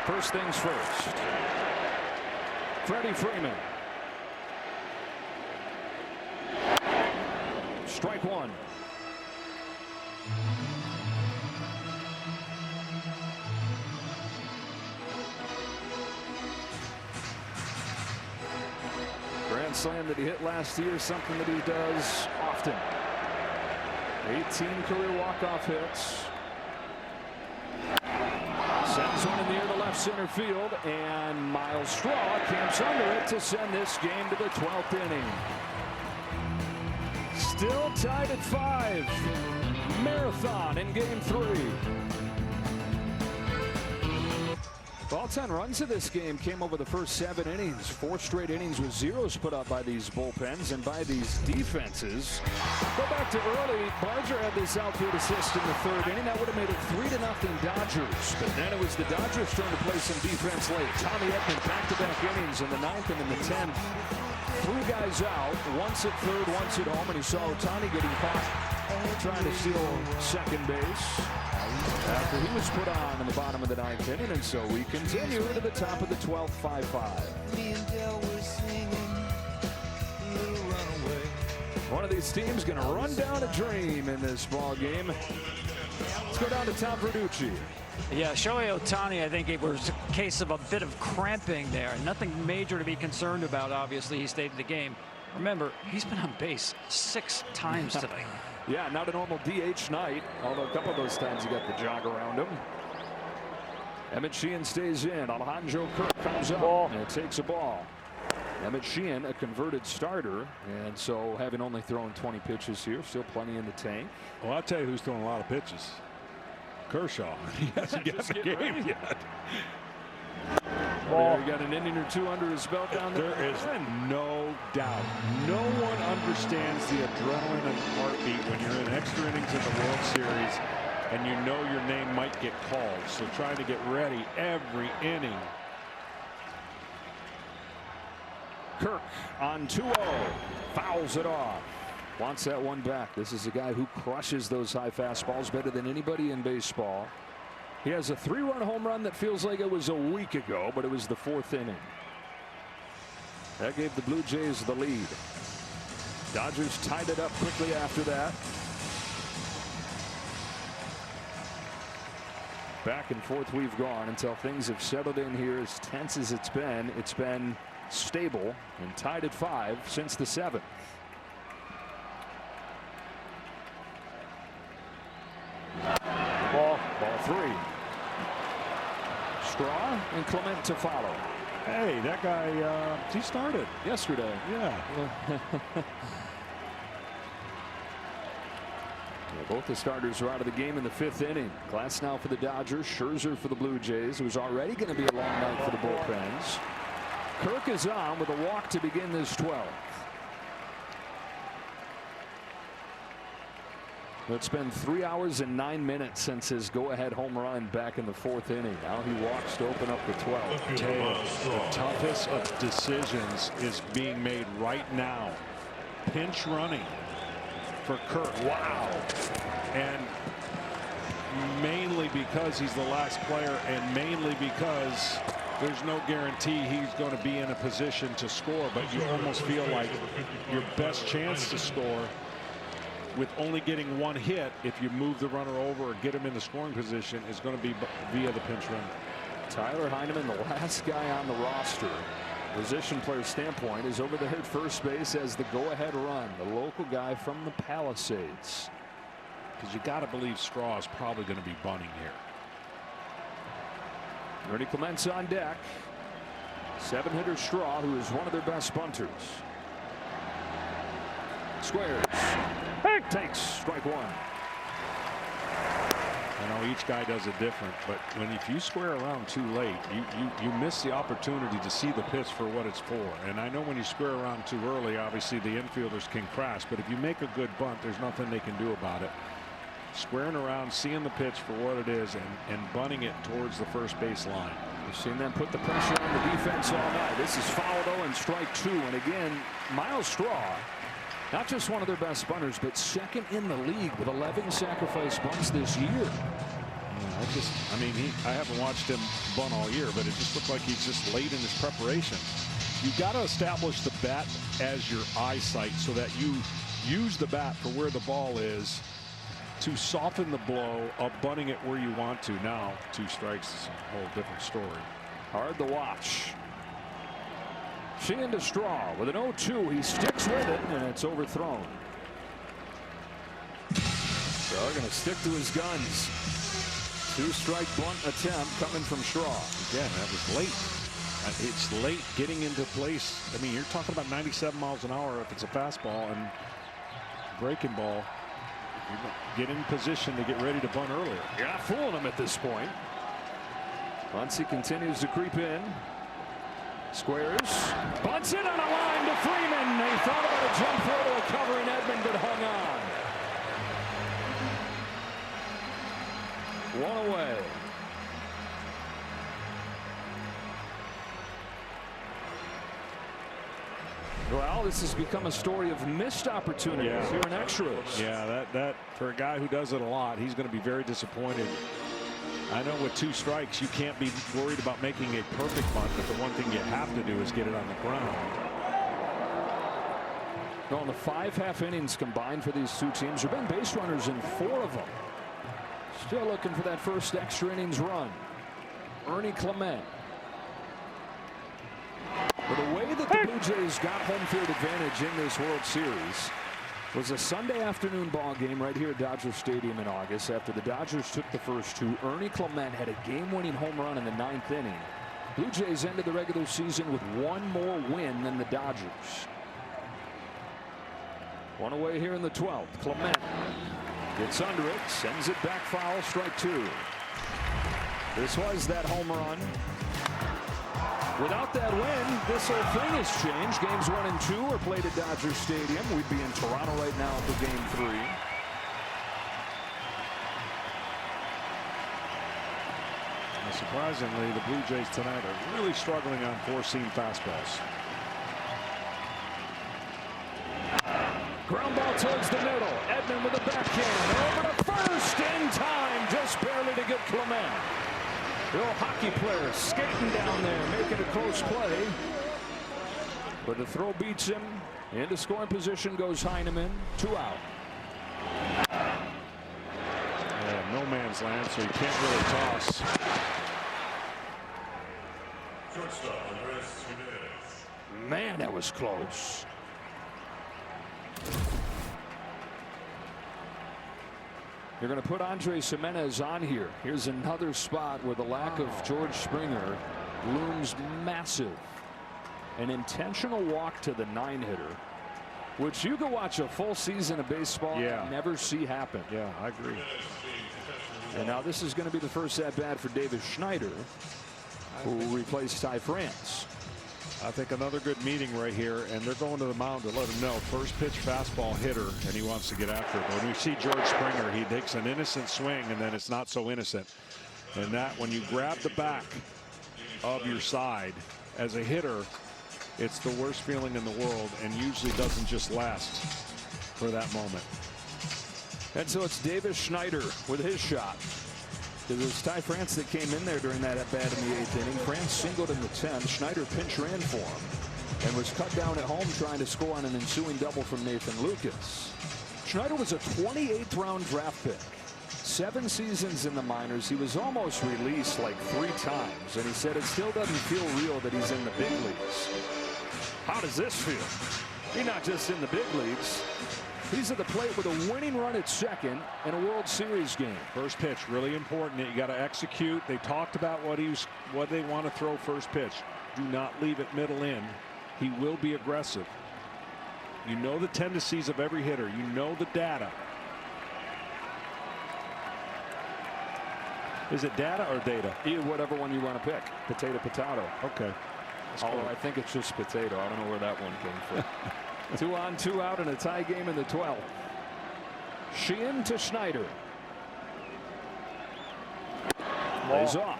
First things first. Freddie Freeman. Strike 1. Grand slam that he hit last year, something that he does often. 18 career walk-off hits. Sends one in the air to left center field, and Miles Straw camps under it to send this game to the 12th inning. Still tied at 5. Marathon in game 3. All 10 runs of this game came over the first 7 innings. 4 straight innings with zeros put up by these bullpens and by these defenses. Go back to early. Barger had this outfield assist in the 3rd inning. That would have made it 3-0 Dodgers. But then it was the Dodgers trying to play some defense late. Tommy Edman back-to-back innings in the 9th and in the 10th. 3 guys out, once at third, once at home, and he saw Ohtani getting caught trying to steal second base after he was put on in the bottom of the 9th inning, and so we continue to the top of the 12th, 5-5. One of these teams going to run down a dream in this ball game. Let's go down to Tom Verducci. Yeah, Shohei Ohtani, I think it was a case of a bit of cramping there. Nothing major to be concerned about, obviously. He stayed in the game. Remember, he's been on base 6 times today. Yeah, not a normal DH night, although a couple of those times he got the jog around him. Emmett Sheehan stays in. Alejandro Kirk comes up and takes a ball. Emmett Sheehan, a converted starter, and so having only thrown 20 pitches here, still plenty in the tank. Well, I'll tell you who's throwing a lot of pitches. Kershaw. He hasn't got the game yet. There, he got an inning or 2 under his belt down there. There is no doubt. No one understands the adrenaline and heartbeat when you're in extra innings in the World Series and you know your name might get called. So trying to get ready every inning. Kirk on 2-0. Fouls it off. Wants that one back. This is a guy who crushes those high fastballs better than anybody in baseball. He has a 3-run home run that feels like it was a week ago, but it was the 4th inning. That gave the Blue Jays the lead. Dodgers tied it up quickly after that. Back and forth we've gone until things have settled in here. As tense as it's been stable and tied at 5 since the 7th. Ball 3. Straw and Clement to follow. Hey, that guy, he started yesterday. Yeah. Both the starters are out of the game in the 5th inning. Glass now for the Dodgers, Scherzer for the Blue Jays. It was already going to be a long night for the bullpens. Kirk is on with a walk to begin this 12th. It's been 3 hours and 9 minutes since his go-ahead home run back in the 4th inning. Now he walks to open up the 12th. The toughest of decisions is being made right now. Pinch running for Kirk. Wow. And mainly because he's the last player, and mainly because there's no guarantee he's going to be in a position to score, but you almost feel like your best chance to score with only getting 1 hit, if you move the runner over or get him in the scoring position, is going to be via the pinch run. Tyler Heineman, the last guy on the roster, position player standpoint, is over there at first base as the go-ahead run. The local guy from the Palisades. Because you got to believe Straw is probably going to be bunting here. Ernie Clement's on deck. 7-hitter Straw, who is one of their best bunters. Squares. Takes strike 1. I know each guy does it different, but if you square around too late, you miss the opportunity to see the pitch for what it's for. And I know when you square around too early, obviously the infielders can crash, but if you make a good bunt, there's nothing they can do about it. Squaring around, seeing the pitch for what it is, and bunting it towards the first base line. We've seen them put the pressure on the defense all night. This is fouled 0 and strike 2. And again, Miles Straw, not just one of their best bunters, but second in the league with 11 sacrifice bunts this year. I haven't watched him bunt all year, but it just looked like he's just late in his preparation. You got to establish the bat as your eyesight so that you use the bat for where the ball is to soften the blow of bunting it where you want to. Now 2 strikes is a whole different story. Hard to watch. Sheehan to Straw with an 0-2. He sticks with it, and it's overthrown. Straw going to stick to his guns. 2-strike bunt attempt coming from Straw. Again, that was late. It's late getting into place. I mean, you're talking about 97 miles an hour if it's a fastball, and breaking ball, you get in position to get ready to bunt earlier. You're not fooling him at this point. Muncy continues to creep in. Squares. Bunts it on a line to Freeman. They thought about a jump throw to a cover in Edmund, but hung on. 1 away. Well, this has become a story of missed opportunities here in extras. Yeah, that for a guy who does it a lot, he's going to be very disappointed. I know with 2 strikes, you can't be worried about making a perfect bunt, but the one thing you have to do is get it on the ground. Well, in the 5 half innings combined for these 2 teams, there have been base runners in 4 of them. Still looking for that first extra innings run. Ernie Clement. But the way that the Blue Jays got home field advantage in this World Series was a Sunday afternoon ball game right here at Dodger Stadium in August. After the Dodgers took the first 2, Ernie Clement had a game-winning home run in the 9th inning. Blue Jays ended the regular season with 1 more win than the Dodgers. 1 away here in the 12th. Clement gets under it, sends it back foul, strike 2. This was that home run. Without that win, this whole thing has changed. Games 1 and 2 are played at Dodger Stadium. We'd be in Toronto right now for game 3. And surprisingly, the Blue Jays tonight are really struggling on 4-seam fastballs. Ground ball towards the middle. Edman with a backhand. Over to first in time. Just barely to get Clement. The old hockey player skating down there, making a close play. But the throw beats him. Into scoring position goes Heineman. 2 out. Yeah, no man's land, so you can't really toss. Shortstop, Andres Jimenez. Man, that was close. You're going to put Andres Jimenez on here. Here's another spot where the lack of George Springer looms massive. An intentional walk to the 9-hitter, which you can watch a full season of baseball and never see happen. Yeah, I agree. And now this is going to be the first at-bat for Davis Schneider, who replaced Ty France. I think another good meeting right here, and they're going to the mound to let him know first pitch fastball hitter, and he wants to get after it. But when you see George Springer, he takes an innocent swing, and then it's not so innocent. And that when you grab the back of your side as a hitter, it's the worst feeling in the world, and usually doesn't just last for that moment. And so it's Davis Schneider with his shot. It was Ty France that came in there during that at-bat in the 8th inning. France singled in the 10th. Schneider pinch ran for him and was cut down at home trying to score on an ensuing double from Nathan Lucas. Schneider was a 28th round draft pick. 7 seasons in the minors. He was almost released like 3 times, and he said it still doesn't feel real that he's in the big leagues. How does this feel? He's not just in the big leagues. He's at the plate with a winning run at second in a World Series game. First pitch, really important. You got to execute. They talked about what they want to throw first pitch. Do not leave it middle in. He will be aggressive. You know the tendencies of every hitter. You know the data. Is it data or data? Either whatever one you want to pick. Potato, potato. Okay. Although I think it's just potato. I don't know where that one came from. 2 on, 2 out in a tie game in the 12th. Sheehan to Schneider. Lays off.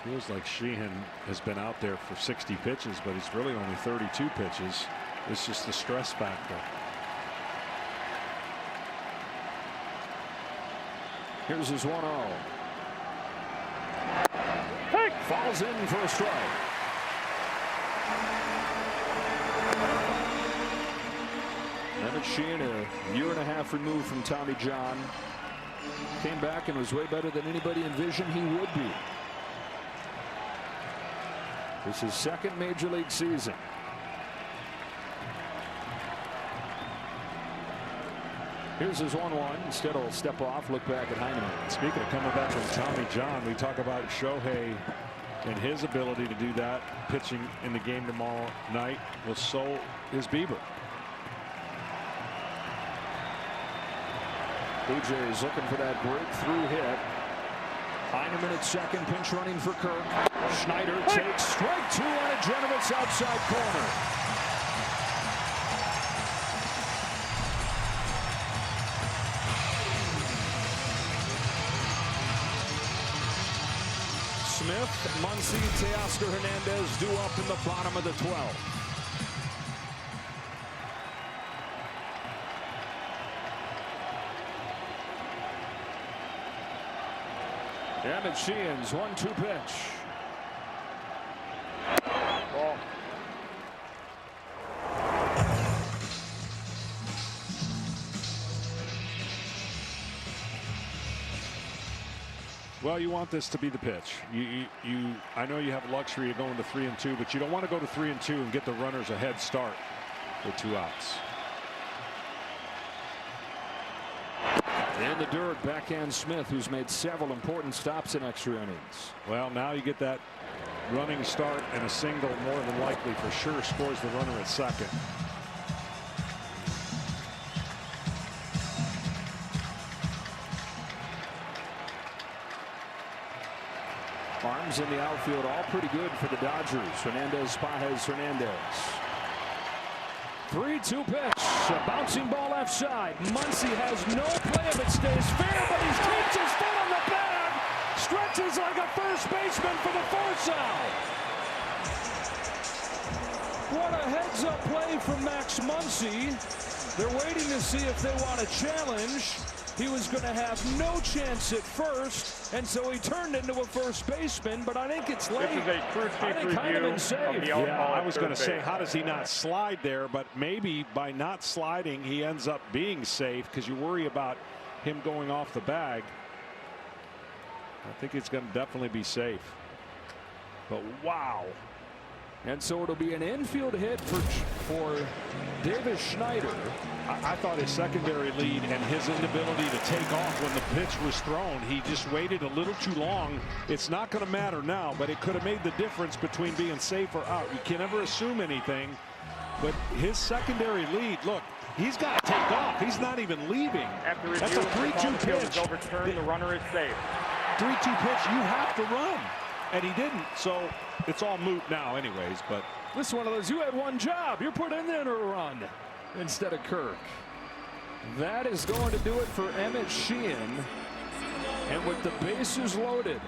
Feels like Sheehan has been out there for 60 pitches, but he's really only 32 pitches. It's just the stress factor. Here's his 1-0. Falls in for a strike. Emmett Sheehan, a year and a half removed from Tommy John, came back and was way better than anybody envisioned he would be. It's his 2nd major league season. Here's his 1-1. Instead, he'll step off, look back at Heineman. Speaking of coming back from Tommy John, we talk about Shohei and his ability to do that, pitching in the game tomorrow night. Well, so is Bieber. Blue Jays looking for that breakthrough hit. Heineman at second, pinch running for Kirk. Schneider takes strike 2 on a generous outside corner. Smith, Muncy, Teoscar Hernandez due up in the bottom of the 12th. Emmett Sheehan's 1-2 pitch. Ball. Well, you want this to be the pitch. I know you have luxury of going to 3-2, but you don't want to go to 3-2 and get the runners a head start with 2 outs. In the dirt, backhand Smith, who's made several important stops in extra innings. Well, now you get that running start, and a single more than likely for sure scores the runner at second. Arms in the outfield, all pretty good for the Dodgers. Hernandez, Pages, Hernandez. 3-2 pitch. A bouncing ball left side. Muncy has no play if it stays fair, but he keeps his foot on the bag. Stretches like a first baseman for the force out. What a heads-up play from Max Muncy. They're waiting to see if they want to challenge. he was going to have no chance at first, and so he turned into a first baseman, but I think it's late. This is a true I think Heineman's safe. Yeah, I was going to say, how does he not slide there? But maybe by not sliding, he ends up being safe because you worry about him going off the bag. I think it's going to definitely be safe. But wow. And so it'll be an infield hit for Davis Schneider. I thought his secondary lead and his inability to take off when the pitch was thrown, he just waited a little too long. It's not going to matter now, but it could have made the difference between being safe or out. You can never assume anything, but his secondary lead, look, he's got to take off. He's not even leaving. After That's a 3-2 pitch. Is overturned. The runner is safe. 3-2 pitch, you have to run. And he didn't, so it's all moot now anyways. But this is one of those, you had one job. You're put in there to run instead of Kirk. That is going to do it for Emmett Sheehan. And with the bases loaded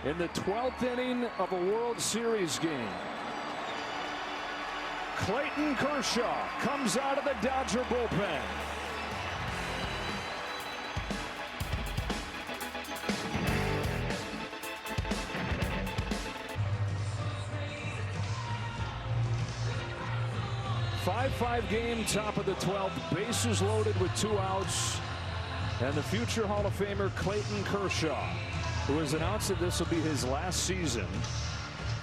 in the 12th inning of a World Series game, Clayton Kershaw comes out of the Dodger bullpen. Five game, top of the 12th, bases loaded with 2 outs, and the future Hall of Famer Clayton Kershaw, who has announced that this will be his last season.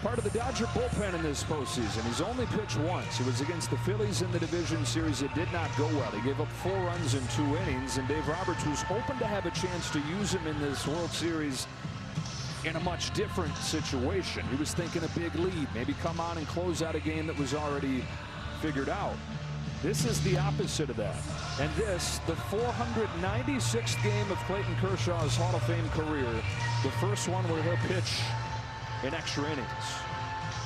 Part of the Dodger bullpen in this postseason. He's only pitched once. It was against the Phillies in the division series. It did not go well. He gave up 4 runs in 2 innings, and Dave Roberts was hoping to have a chance to use him in this World Series in a much different situation. He was thinking a big lead, maybe come on and close out a game that was already figured out. This is the opposite of that. And this, the 496th game of Clayton Kershaw's Hall of Fame career, the first one where he'll pitch in extra innings.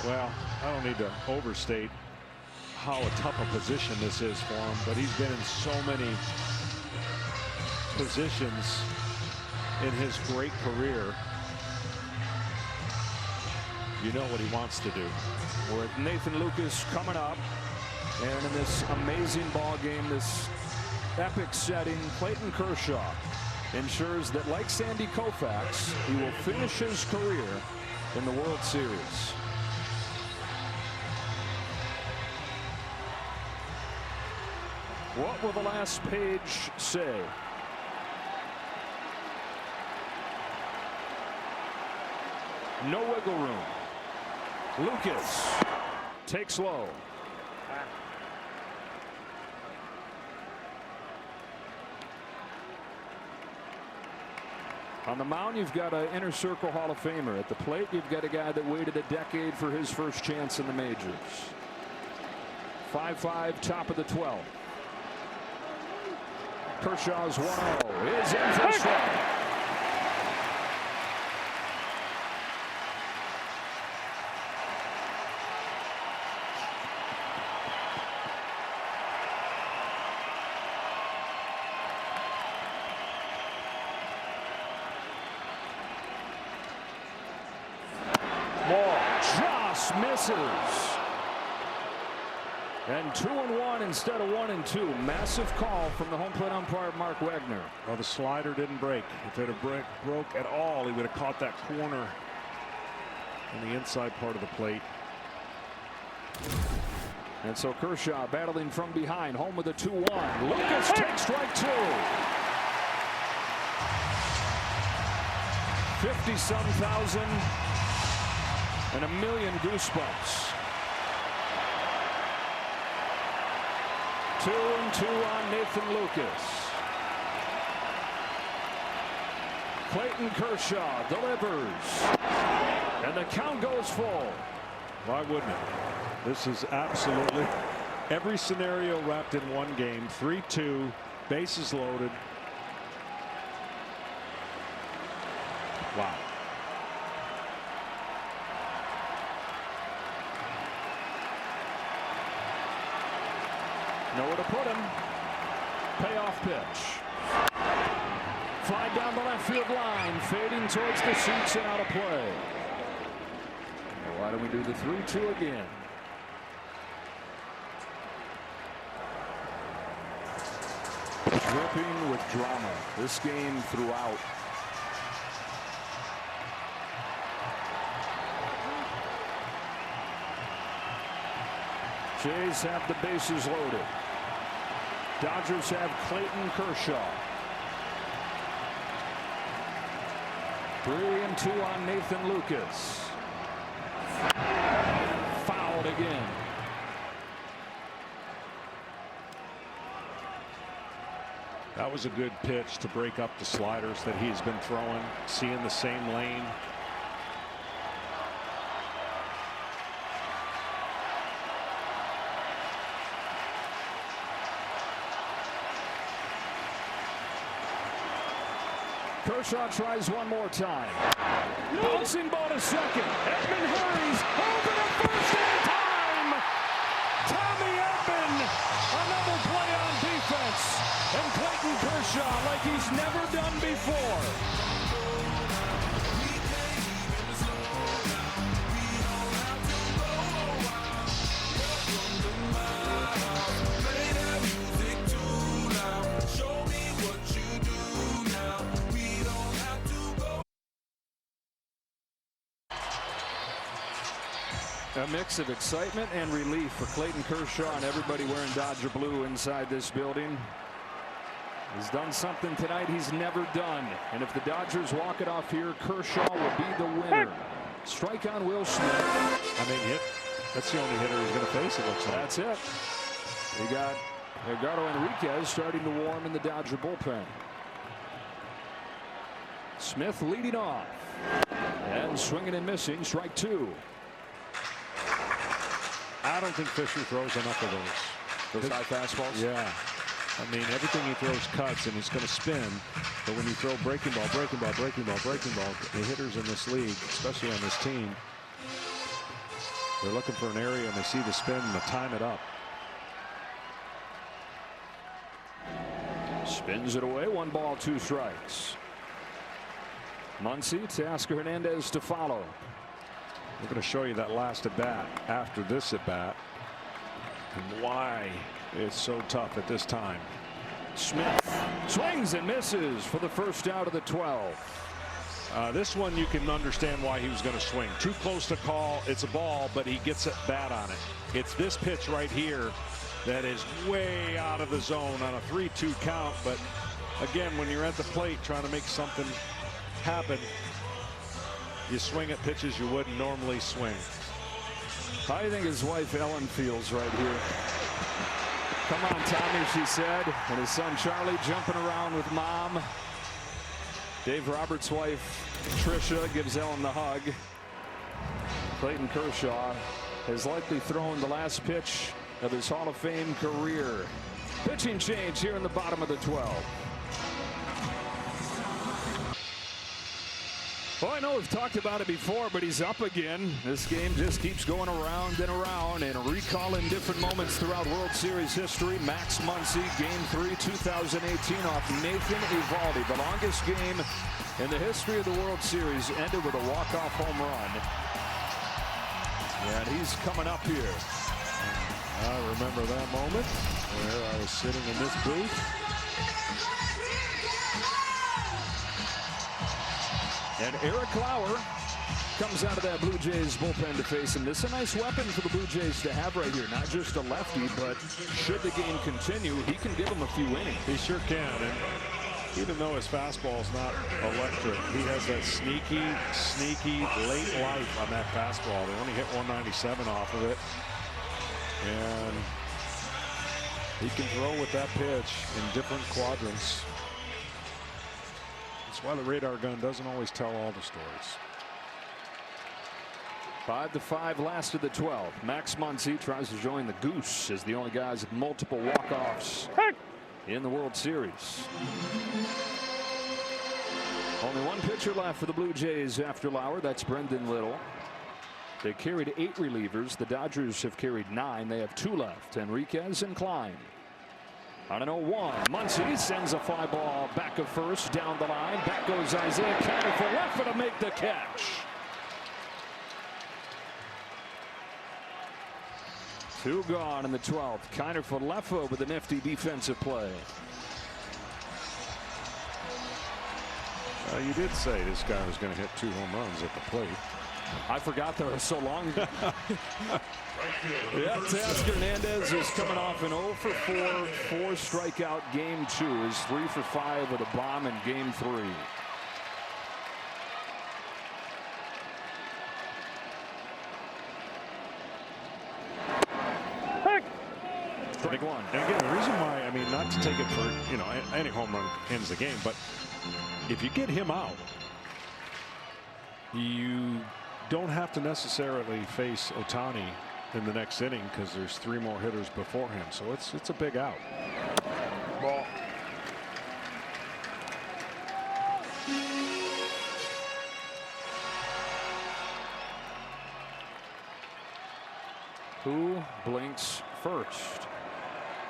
Well, I don't need to overstate how tough a position this is for him, but he's been in so many positions in his great career. You know what he wants to do. With Nathan Lucas coming up, and in this amazing ball game, this epic setting, Clayton Kershaw ensures that, like Sandy Koufax, he will finish his career in the World Series. What will the last page say? No wiggle room. Lucas takes low. On the mound, you've got an inner circle Hall of Famer. At the plate, you've got a guy that waited a decade for his first chance in the majors. 5-5, top of the 12th. Kershaw's 1-0 is in for strike. Just misses. And 2-1 instead of 1-2. Massive call from the home plate umpire Mark Wagner. Well, the slider didn't break. If it had broke at all, he would have caught that corner on the inside part of the plate. And so Kershaw battling from behind, home with a 2-1. Lucas takes strike 2. 50-some thousand and a million goosebumps. 2-2 on Nathan Lucas. Clayton Kershaw delivers, and the count goes full. Why wouldn't it? This is absolutely every scenario wrapped in one game. 3-2, bases loaded. Wow. Nowhere to put him. Payoff pitch. Fly down the left field line, fading towards the seats and out of play. Why don't we do the 3-2 again? Good dripping with drama this game throughout. Jays have the bases loaded. Dodgers have Clayton Kershaw. 3-2 on Nathan Lucas. Fouled again. That was a good pitch to break up the sliders that he's been throwing, seeing the same lane. Kershaw tries one more time. Bouncing ball to second. Edman hurries over to first in time. Tommy Edman, another play on defense. And Clayton Kershaw like he's never done before. A mix of excitement and relief for Clayton Kershaw and everybody wearing Dodger blue inside this building. He's done something tonight he's never done. And if the Dodgers walk it off here, Kershaw will be the winner. Strike on Will Smith. I mean, that's the only hitter he's going to face, it looks like. That's it. We got Edgardo Enriquez starting to warm in the Dodger bullpen. Smith leading off. And swinging and missing. Strike two. I don't think Fisher throws enough of those. Those high fastballs? Yeah. I mean, everything he throws cuts, and he's going to spin. But when you throw breaking ball, the hitters in this league, especially on this team, they're looking for an area, and they see the spin, and they time it up. Spins it away. 1 ball, 2 strikes. Muncy, Teoscar Hernandez to follow. We're going to show you that last at bat after this at bat and why it's so tough at this time. Smith swings and misses for the first out of the 12. This one you can understand why he was going to swing. Too close to call. It's a ball, but he gets a bat on it. It's this pitch right here that is way out of the zone on a 3-2 count. But again, when you're at the plate trying to make something happen, you swing at pitches you wouldn't normally swing. How do you think his wife Ellen feels right here? Come on, Tommy, she said. And his son Charlie jumping around with mom. Dave Roberts' wife Tricia gives Ellen the hug. Clayton Kershaw has likely thrown the last pitch of his Hall of Fame career. Pitching change here in the bottom of the 12. Well, I know we've talked about it before, but he's up again. This game just keeps going around and around, and recalling different moments throughout World Series history. Max Muncy, Game 3, 2018, off Nathan Eovaldi. The longest game in the history of the World Series ended with a walk-off home run. And he's coming up here. I remember that moment where I was sitting in this booth. And Eric Lauer comes out of that Blue Jays bullpen to face him. This is a nice weapon for the Blue Jays to have right here. Not just a lefty, but should the game continue, he can give them a few innings. He sure can. And even though his fastball is not electric, he has that sneaky late life on that fastball. They only hit 197 off of it. And he can throw with that pitch in different quadrants. That's why the radar gun doesn't always tell all the stories. 5-5 last of the 12. Max Muncy tries to join the Goose as the only guys with multiple walk-offs in the World Series. Only one pitcher left for the Blue Jays after Lauer. That's Brendan Little. They carried 8 relievers. The Dodgers have carried 9. They have 2 left. Enriquez and Klein. On an 0-1, Muncy sends a fly ball back of first, down the line. Back goes Isaiah Kiner-Falefa to make the catch. 2 gone in the 12th. Kiner-Falefa with a nifty defensive play. You did say this guy was going to hit 2 home runs at the plate. I forgot that was so long ago. Yeah, Teoscar Hernandez is coming off an 0 for 4 strikeout game 2. Is 3 for 5 with a bomb in game 3. Strike 1. And again, the reason why, I mean, not to take it for, you know, any home run ends the game, but if you get him out, you don't have to necessarily face Ohtani in the next inning because there's 3 more hitters before him. So it's a big out. Ball. Who blinks first?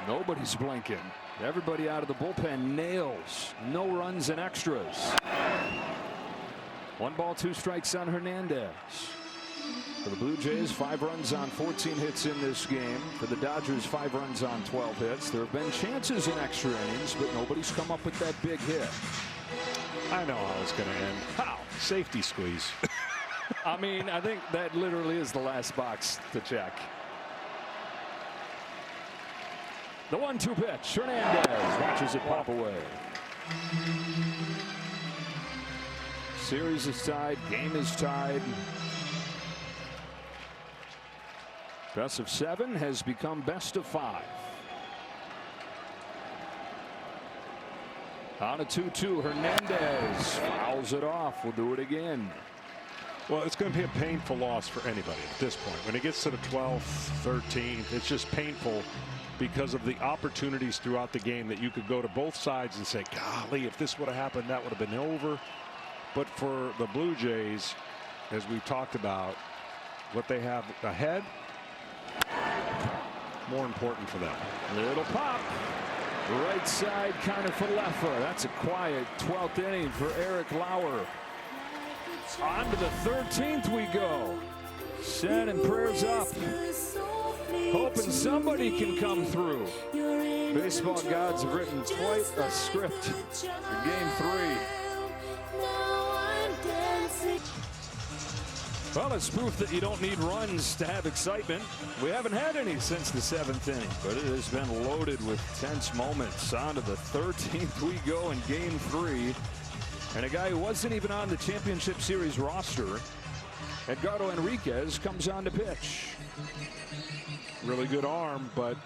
Nobody's blinking. Everybody out of the bullpen nails. No runs and extras. 1 ball, 2 strikes on Hernandez. For the Blue Jays, 5 runs on 14 hits in this game. For the Dodgers, 5 runs on 12 hits. There have been chances in extra innings, but nobody's come up with that big hit. I know how it's going to end. How? Safety squeeze. I mean, I think that literally is the last box to check. The 1-2 pitch. Hernandez watches it pop away. Series is tied. Game is tied. Best of 7 has become best of 5. On a 2-2. Hernandez fouls it off. We'll do it again. Well, it's going to be a painful loss for anybody at this point. When it gets to the 12th, 13th, it's just painful because of the opportunities throughout the game that you could go to both sides and say, golly, if this would have happened, that would have been over. But for the Blue Jays, as we've talked about, what they have ahead, more important for them. Little pop. Right side, kind of for Leffa. That's a quiet 12th inning for Eric Lauer. On to the 13th we go. Sending prayers up. Hoping somebody can come through. Baseball gods have written quite a script for game 3. Well, it's proof that you don't need runs to have excitement. We haven't had any since the 7th inning, but it has been loaded with tense moments. On to the 13th we go in game 3. And a guy who wasn't even on the Championship Series roster, Edgardo Enriquez, comes on to pitch. Really good arm, but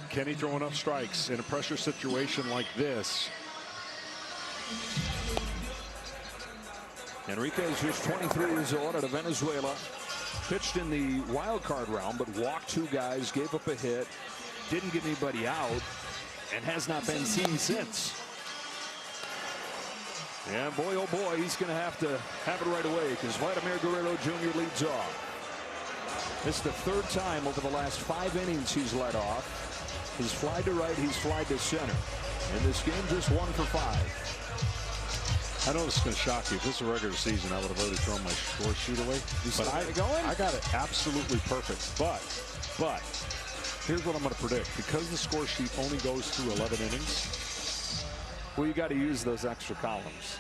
can he throw enough strikes in a pressure situation like this? Enriquez, who's 23 years old, out of Venezuela, pitched in the wild card round, but walked 2 guys, gave up a hit, didn't get anybody out, and has not been seen since. And boy, oh boy, he's going to have it right away because Vladimir Guerrero Jr. leads off. This is the 3rd time over the last 5 innings he's led off. He's flied to right, he's flied to center. In this game, just 1 for 5. I know this is going to shock you. If this is a regular season, I would have already thrown my score sheet away. But I got it absolutely perfect. But here's what I'm going to predict. Because the score sheet only goes through 11 innings. Well, you got to use those extra columns.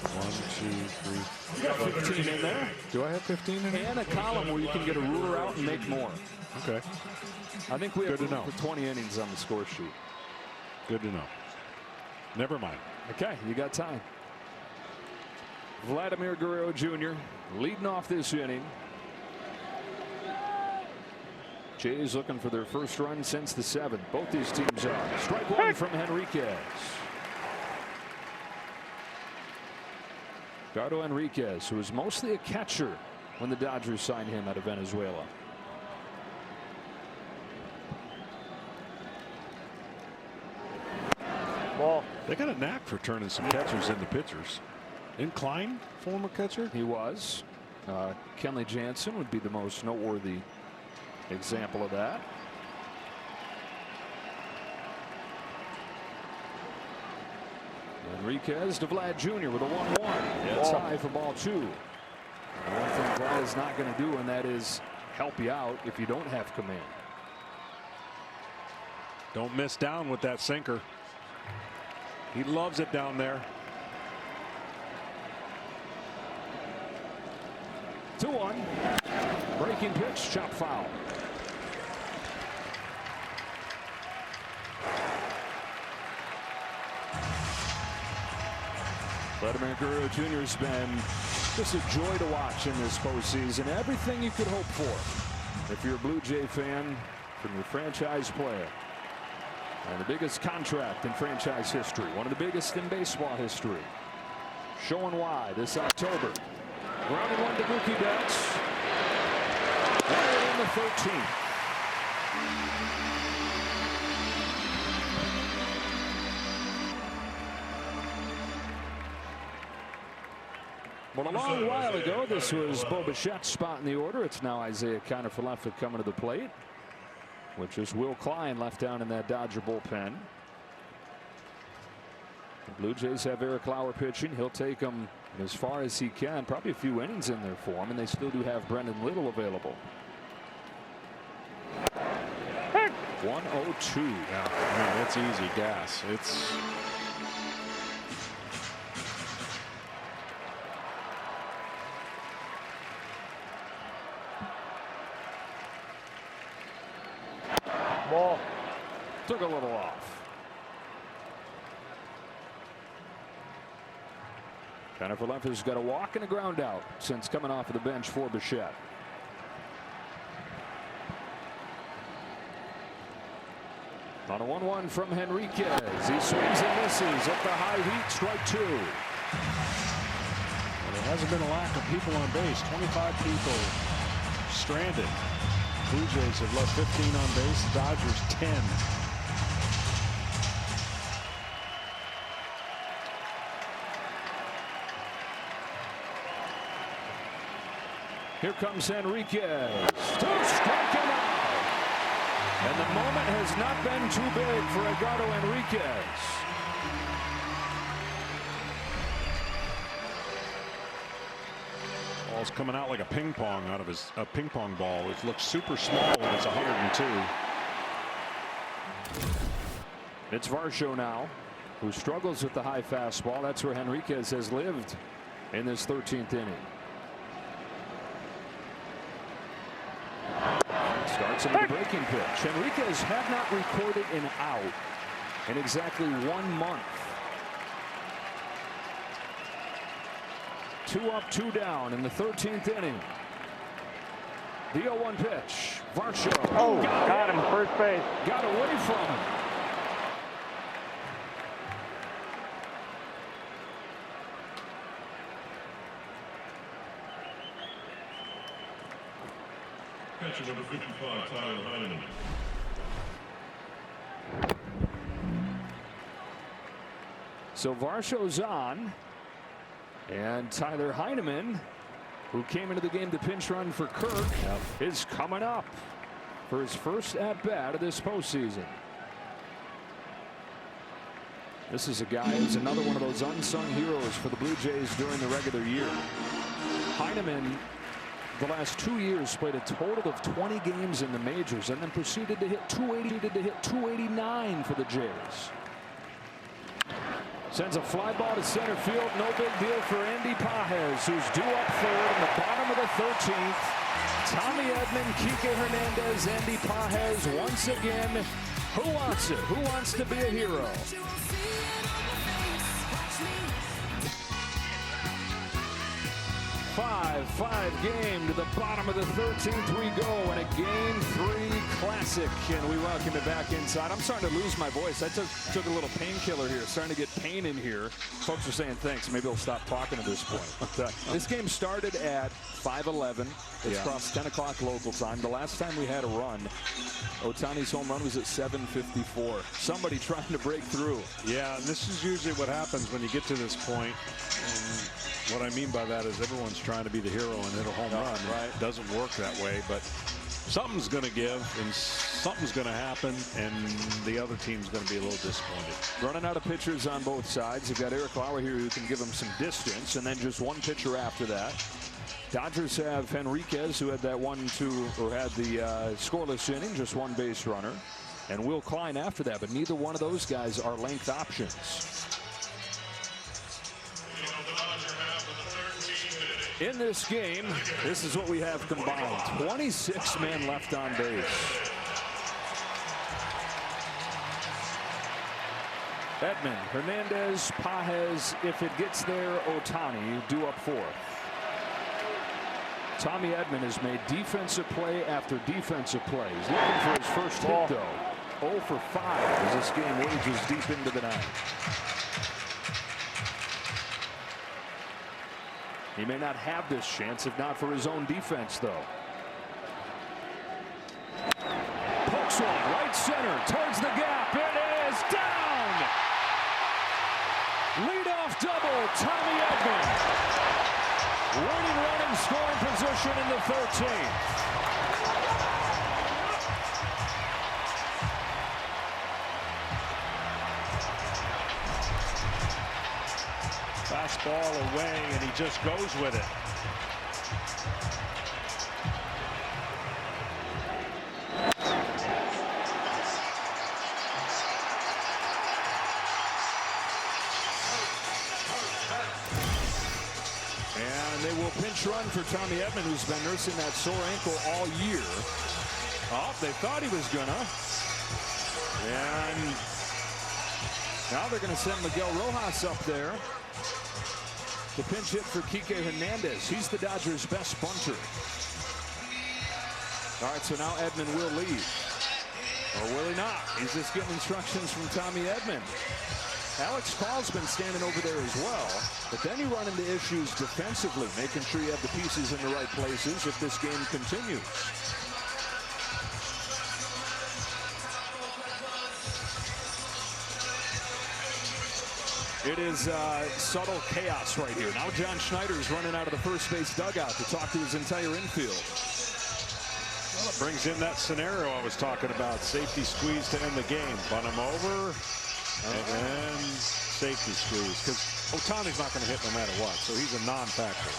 1, 2, 3. You got 15 in there. Do I have 15 in there? And a column where you can get a ruler out and make more. Okay. I think we have Good to know. for 20 innings on the score sheet. Good to know. Never mind. Okay, you got time. Vladimir Guerrero Jr. leading off this inning. Jays looking for their first run since the 7th. Both these teams are. Strike 1 from Enriquez. Edgardo Enriquez, who was mostly a catcher when the Dodgers signed him out of Venezuela. Ball. They got a knack for turning some catchers into pitchers. Klein, former catcher? He was. Kenley Jansen would be the most noteworthy example of that. Enriquez to Vlad Jr. with a 1-1. That's high for ball 2. One thing Vlad is not going to do, and that is help you out if you don't have command. Don't miss down with that sinker. He loves it down there. 2-1. Breaking pitch, chop foul. Vladimir Guerrero Jr. has been just a joy to watch in this postseason. Everything you could hope for if you're a Blue Jay fan from your franchise player. And the biggest contract in franchise history. One of the biggest in baseball history. Showing why this October. Grounded one to Mookie Betts. Right in the 13th. Well, a long while ago, this was Bo Bichette's spot in the order. It's now Isaiah Kiner-Falefa coming to the plate, which is Will Klein left down in that Dodger bullpen. The Blue Jays have Eric Lauer pitching. He'll take them as far as he can. Probably a few innings in there for him, and they still do have Brendan Little available. 1-0-2. Yeah, I mean, it's easy gas. It's ball. Took a little off. Kiner-Falefa's got a walk and a ground out since coming off of the bench for Bichette. On a 1-1 from Henriquez. He swings and misses at the high heat. Strike 2. Well, there hasn't been a lack of people on base. 25 people stranded. Blue Jays have left 15 on base. Dodgers 10. Here comes Henriquez to strike him out. And the moment has not been too big for Edgardo Henriquez. Ball's coming out like a ping pong out of a ping pong ball. It looks super small when it's 102. It's Varsho now, who struggles with the high fastball. That's where Henriquez has lived in this 13th inning. Starts into the breaking pitch. Henriquez had not recorded an out in exactly 1 month. 2 up, 2 down in the 13th inning. The 0-1 pitch. Varsho. Oh, got him, first base. Got away from him. Catcher number 55, Tyler Heineman. So Varsho's on. And Tyler Heineman, who came into the game to pinch run for Kirk, is coming up for his first at-bat of this postseason. This is a guy who's another one of those unsung heroes for the Blue Jays during the regular year. Heineman, the last 2 years, played a total of 20 games in the majors and then proceeded to hit 289 for the Jays. Sends a fly ball to center field. No big deal for Andy Pages, who's due up third in the bottom of the 13th. Tommy Edman, Kike Hernandez, Andy Pages once again. Who wants it? Who wants to be a hero? 5-5 game to the bottom of the 13th we go in a Game 3 classic, and we welcome it back inside. I'm starting to lose my voice. I took a little painkiller here, starting to get pain in here. Folks are saying thanks. Maybe I'll stop talking at this point. But, this game started at 5:11. It's crossed 10 o'clock local time. The last time we had a run, Ohtani's home run was at 7:54. Somebody trying to break through. Yeah, and this is usually what happens when you get to this point. And what I mean by that is everyone's trying to be the hero and hit a home run. Right. It doesn't work that way, but something's going to give and something's going to happen, and the other team's going to be a little disappointed. Running out of pitchers on both sides. You've got Eric Lauer here who can give them some distance, and then just one pitcher after that. Dodgers have Henriquez, who had that 1-2, or had the scoreless inning, just one base runner, and Will Klein after that, but neither one of those guys are length options. In this game, this is what we have combined. 26 men left on base. Edman, Hernandez, Pages, if it gets there, Ohtani due up fourth. Tommy Edman has made defensive play after defensive play. He's looking for his first hit, though. 0 for 5 as this game wages deep into the ninth. He may not have this chance if not for his own defense, though. Pokes one right center towards the gap. It is down. Leadoff double, Tommy Edman. Winning run in scoring position in the 13th. Fastball away, and he just goes with it. And they will pinch run for Tommy Edman, who's been nursing that sore ankle all year. Oh, they thought he was gonna. And now they're going to send Miguel Rojas up there. The pinch hit for Kike Hernandez. He's the Dodgers' best bunter. All right, so now Edman will lead. Or will he not? He's just getting instructions from Tommy Edman. Alex Call's been standing over there as well. But then you run into issues defensively, making sure you have the pieces in the right places if this game continues. It is subtle chaos right here. Now John Schneider is running out of the first base dugout to talk to his entire infield. Well, it brings in that scenario I was talking about. Safety squeeze to end the game. Bunt him over, and then safety squeeze. Because Ohtani's not going to hit no matter what, so he's a non-factor.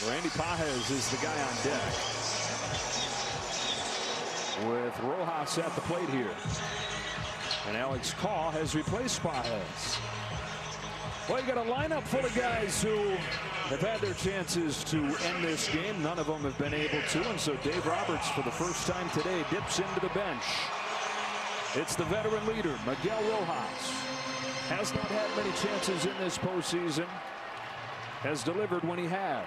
Randy Pages is the guy on deck. With Rojas at the plate here. And Alex Call has replaced Pages. Well, you got a lineup full of guys who have had their chances to end this game. None of them have been able to, and so Dave Roberts, for the first time today, dips into the bench. It's the veteran leader, Miguel Rojas. Has not had many chances in this postseason. Has delivered when he has.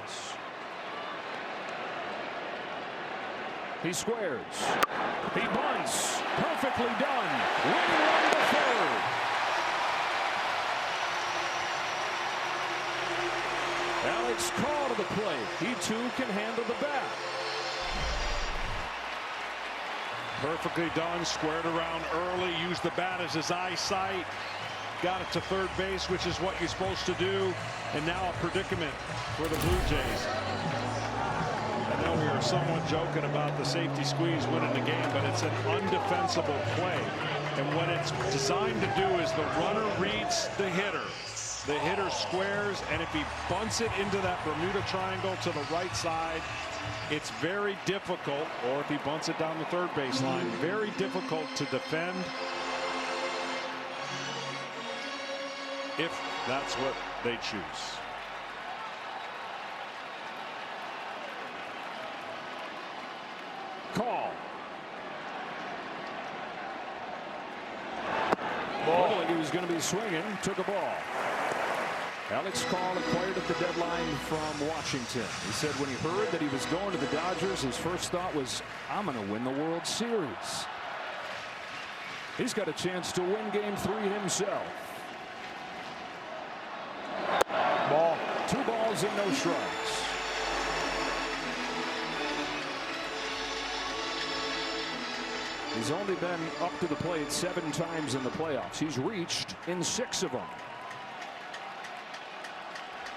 He squares. He bunts. Perfectly done. Winning run to third. Alex Call to the plate. He too can handle the bat. Perfectly done. Squared around early. Used the bat as his eyesight. Got it to third base, which is what you're supposed to do. And now a predicament for the Blue Jays. I know we were somewhat joking about the safety squeeze winning the game, but it's an undefensible play. And what it's designed to do is the runner reads the hitter. The hitter squares, and if he bunts it into that Bermuda Triangle to the right side, it's very difficult, or if he bunts it down the third baseline, very difficult to defend if that's what they choose. Call. Looked like he was going to be swinging. Took a ball. Alex Call acquired at the deadline from Washington. He said when he heard that he was going to the Dodgers, his first thought was, I'm going to win the World Series. He's got a chance to win Game 3 himself. Ball. 2 balls and no strikes. He's only been up to the plate 7 times in the playoffs. He's reached in 6 of them.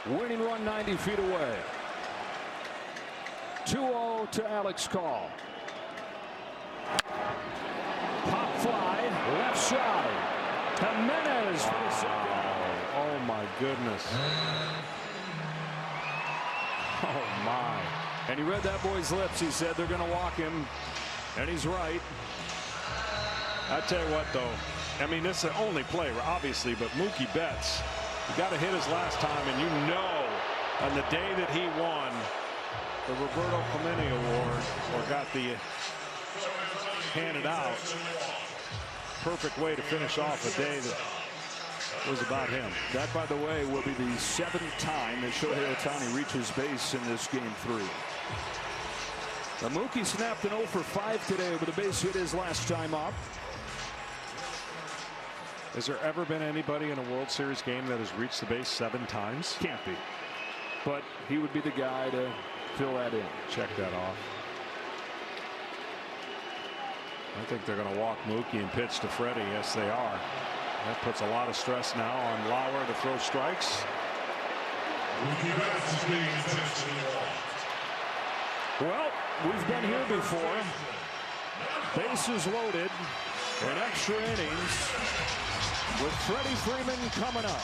Winning run 90 feet away. 2-0 to Alex Call. Pop fly, left side. Jimenez for the second. Oh my goodness. Oh my. And he read that boy's lips. He said they're going to walk him. And he's right. I tell you what, though, I mean, this is the only play, obviously, but Mookie Betts, he got to hit his last time, and you know On the day that he won the Roberto Clemente Award, or got the handed out, perfect way to finish off a day that was about him. That, by the way, will be the 7th time that Shohei Ohtani reaches base in this Game 3. The Mookie snapped an 0 for 5 today with a base hit his last time up. Has there ever been anybody in a World Series game that has reached the base 7 times? Can't be. But he would be the guy to fill that in. Check that off. I think they're going to walk Mookie and pitch to Freddie. Yes, they are. That puts a lot of stress now on Lauer to throw strikes. Well, we've been here before. Bases loaded in extra innings with Freddie Freeman coming up.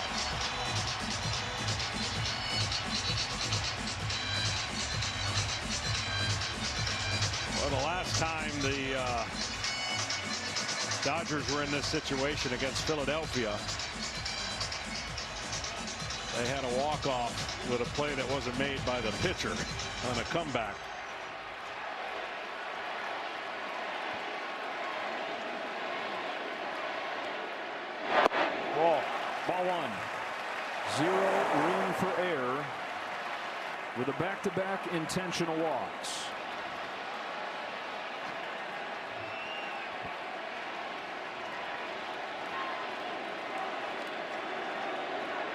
Well, the last time the Dodgers were in this situation against Philadelphia, they had a walk-off with a play that wasn't made by the pitcher on a comeback. Ball 1. 0 room for error with a back-to-back intentional walks.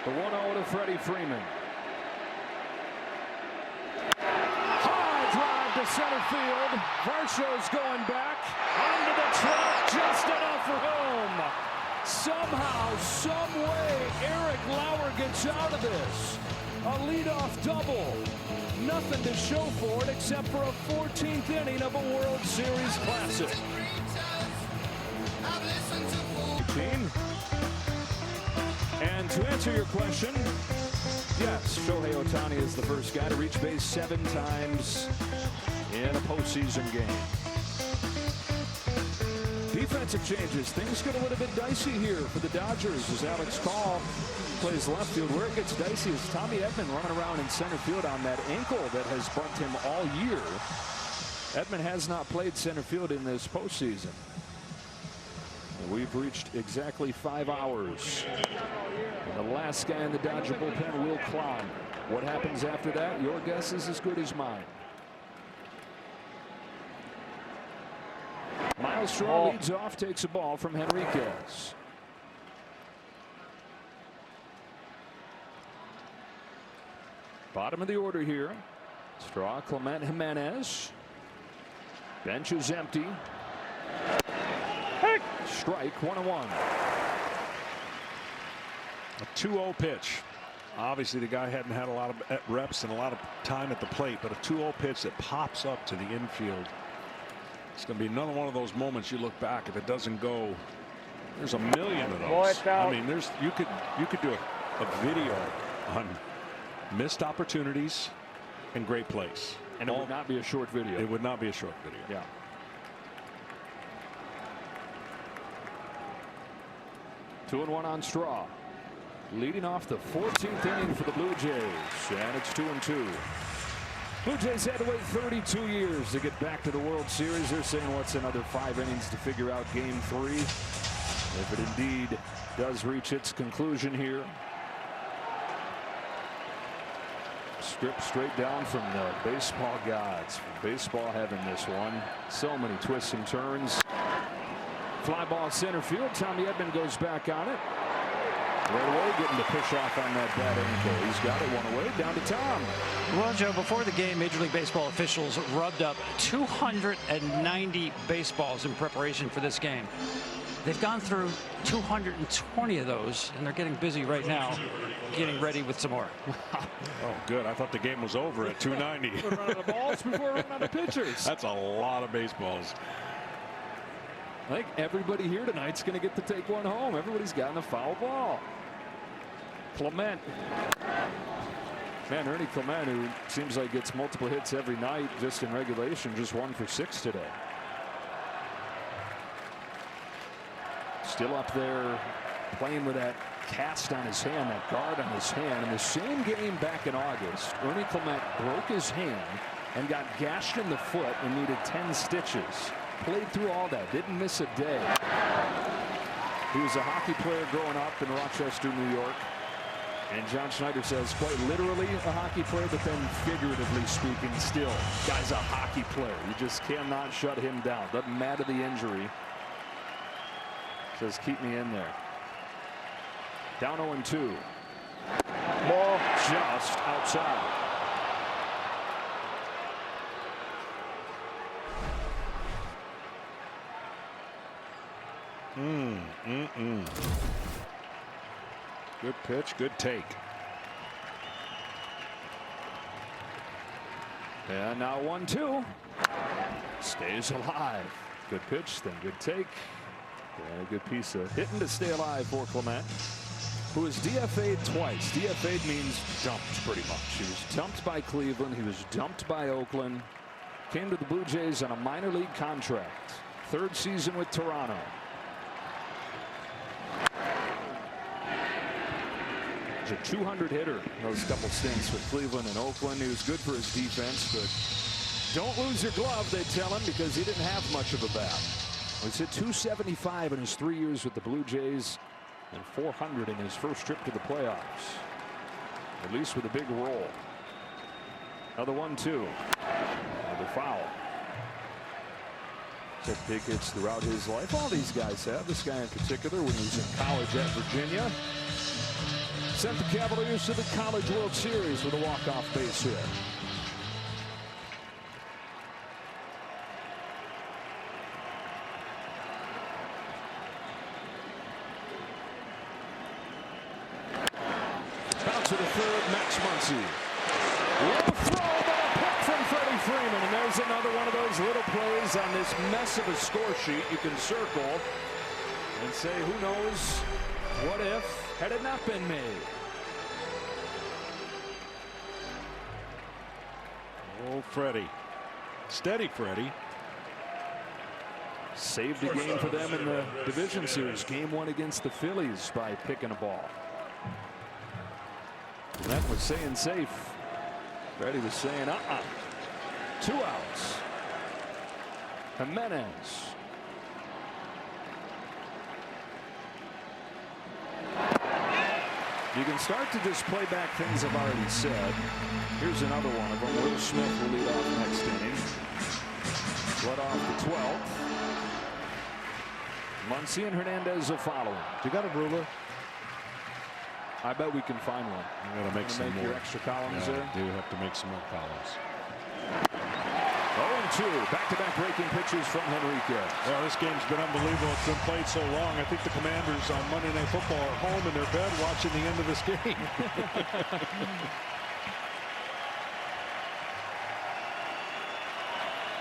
The 1-0 to Freddie Freeman. High drive to center field. Varsho's going back. Onto the track, just enough for home. Somehow, some way, Eric Lauer gets out of this. A leadoff double. Nothing to show for it except for a 14th inning of a World Series classic. And to answer your question, yes, Shohei Ohtani is the first guy to reach base 7 times in a postseason game. Defensive changes. Things get a little bit dicey here for the Dodgers as Alex Call plays left field. Where it gets dicey is Tommy Edman running around in center field on that ankle that has bugged him all year. Edman has not played center field in this postseason. We've reached exactly 5 hours. And the last guy in the Dodger bullpen will climb. What happens after that? Your guess is as good as mine. Miles Straw leads off, takes a ball from Henriquez. Bottom of the order here. Straw, Clement, Jimenez. Bench is empty. Strike, 1-1. A 2-0 pitch. Obviously, the guy hadn't had a lot of reps and a lot of time at the plate, but a 2-0 pitch that pops up to the infield. It's going to be another one of those moments you look back. If it doesn't go, there's a million of those. I mean, there's you could do a video on missed opportunities and great plays. And it would not be a short video. It would not be a short video. Yeah. Two and 1 on Straw. Leading off the 14th inning for the Blue Jays. And it's 2-2. Blue Jays had to wait 32 years to get back to the World Series. They're saying what's another 5 innings to figure out Game 3. If it indeed does reach its conclusion here. Stripped straight down from the baseball gods. Baseball heaven, this one. So many twists and turns. Fly ball center field. Tommy Edman goes back on it. Right away, getting the push off on that bad ankle. He's got it one away. Down to Tom. Well, Joe, before the game, Major League Baseball officials rubbed up 290 baseballs in preparation for this game. They've gone through 220 of those, and they're getting busy right now, getting ready with some more. Oh, good. I thought the game was over at 290. We're running the balls before running out of pitchers. That's a lot of baseballs. I think everybody here tonight's going to get to take one home. Everybody's gotten a foul ball. Clement. Man, Ernie Clement, who seems like gets multiple hits every night just in regulation, just 1 for 6 today. Still up there playing with that cast on his hand, that guard on his hand. In the same game back in August, Ernie Clement broke his hand and got gashed in the foot and needed 10 stitches. Played through all that, didn't miss a day. He was a hockey player growing up in Rochester, New York. And John Schneider says quite literally a hockey player, but then figuratively speaking still, guy's a hockey player. You just cannot shut him down. Doesn't matter the injury. Says keep me in there. Down 0-2. Ball just outside. Good pitch, good take. And now 1-2. Stays alive. Good pitch, then good take. And a good piece of hitting to stay alive for Clement, who was DFA'd twice. DFA'd means dumped pretty much. He was dumped by Cleveland. He was dumped by Oakland. Came to the Blue Jays on a minor league contract. Third season with Toronto. He's a 200 hitter those couple stints with Cleveland and Oakland. He was good for his defense, but don't lose your glove, they tell him, because he didn't have much of a bat. He's hit 275 in his 3 years with the Blue Jays and 400 in his first trip to the playoffs. At least with a big roll. Another 1-2. Another foul. Took big hits throughout his life. All these guys have. This guy in particular when he was in college at Virginia. Sent the Cavaliers to the College World Series with a walk-off base hit. Out to the third, Max Muncy. Low throw, but a pick from Freddie Freeman. And there's another one of those little plays on this mess of a score sheet you can circle and say, who knows, what if, had it not been made. Oh, Freddie. Steady, Freddie. Saved a game for them in the division series. Game 1 against the Phillies by picking a ball. And that was saying safe. Freddie was saying 2 outs. Jimenez. You can start to just play back things I've already said. Here's another one of them. Will Smith will lead off next inning. Led off the 12th. Muncy and Hernandez will follow him. You got a ruler? I bet we can find one. You got to make some more. Your extra columns there. Do have to make some more columns. 0-2. Back-to-back breaking pitches from Henriquez. Well, this game's been unbelievable. It's been played so long. I think the Commanders on Monday Night Football are home in their bed watching the end of this game.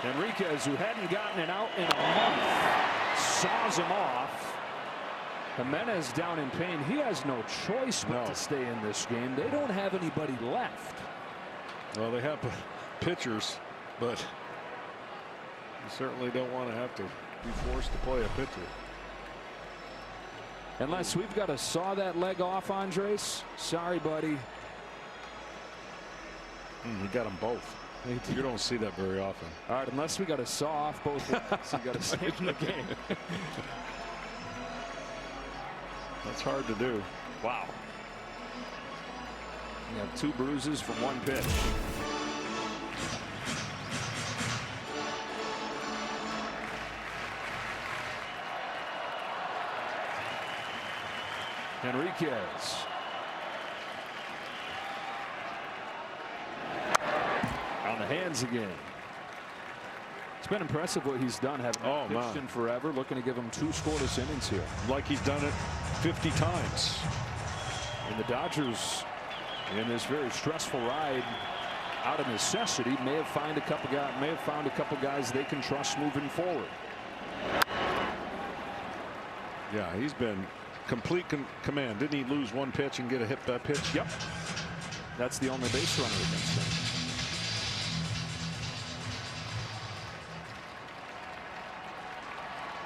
Henriquez, who hadn't gotten it out in a month, saws him off. Jimenez down in pain. He has no choice but to stay in this game. They don't have anybody left. Well, they have pitchers, but you certainly don't want to have to be forced to play a pitcher. Unless we've got to saw that leg off, Andres. Sorry, buddy. He got them both. You don't see that very often. All right, unless we got to saw off both legs, you got to stay in the game. That's hard to do. Wow. You have 2 bruises from 1 pitch. Henriquez. On the hands again. It's been impressive what he's done. Having pitched in forever, looking to give him 2 scoreless innings here. Like he's done it 50 times. And the Dodgers, in this very stressful ride, out of necessity, may have found a couple guys they can trust moving forward. Yeah, he's been complete command. Didn't he lose 1 pitch and get a hit by pitch? Yep. That's the only base runner against him.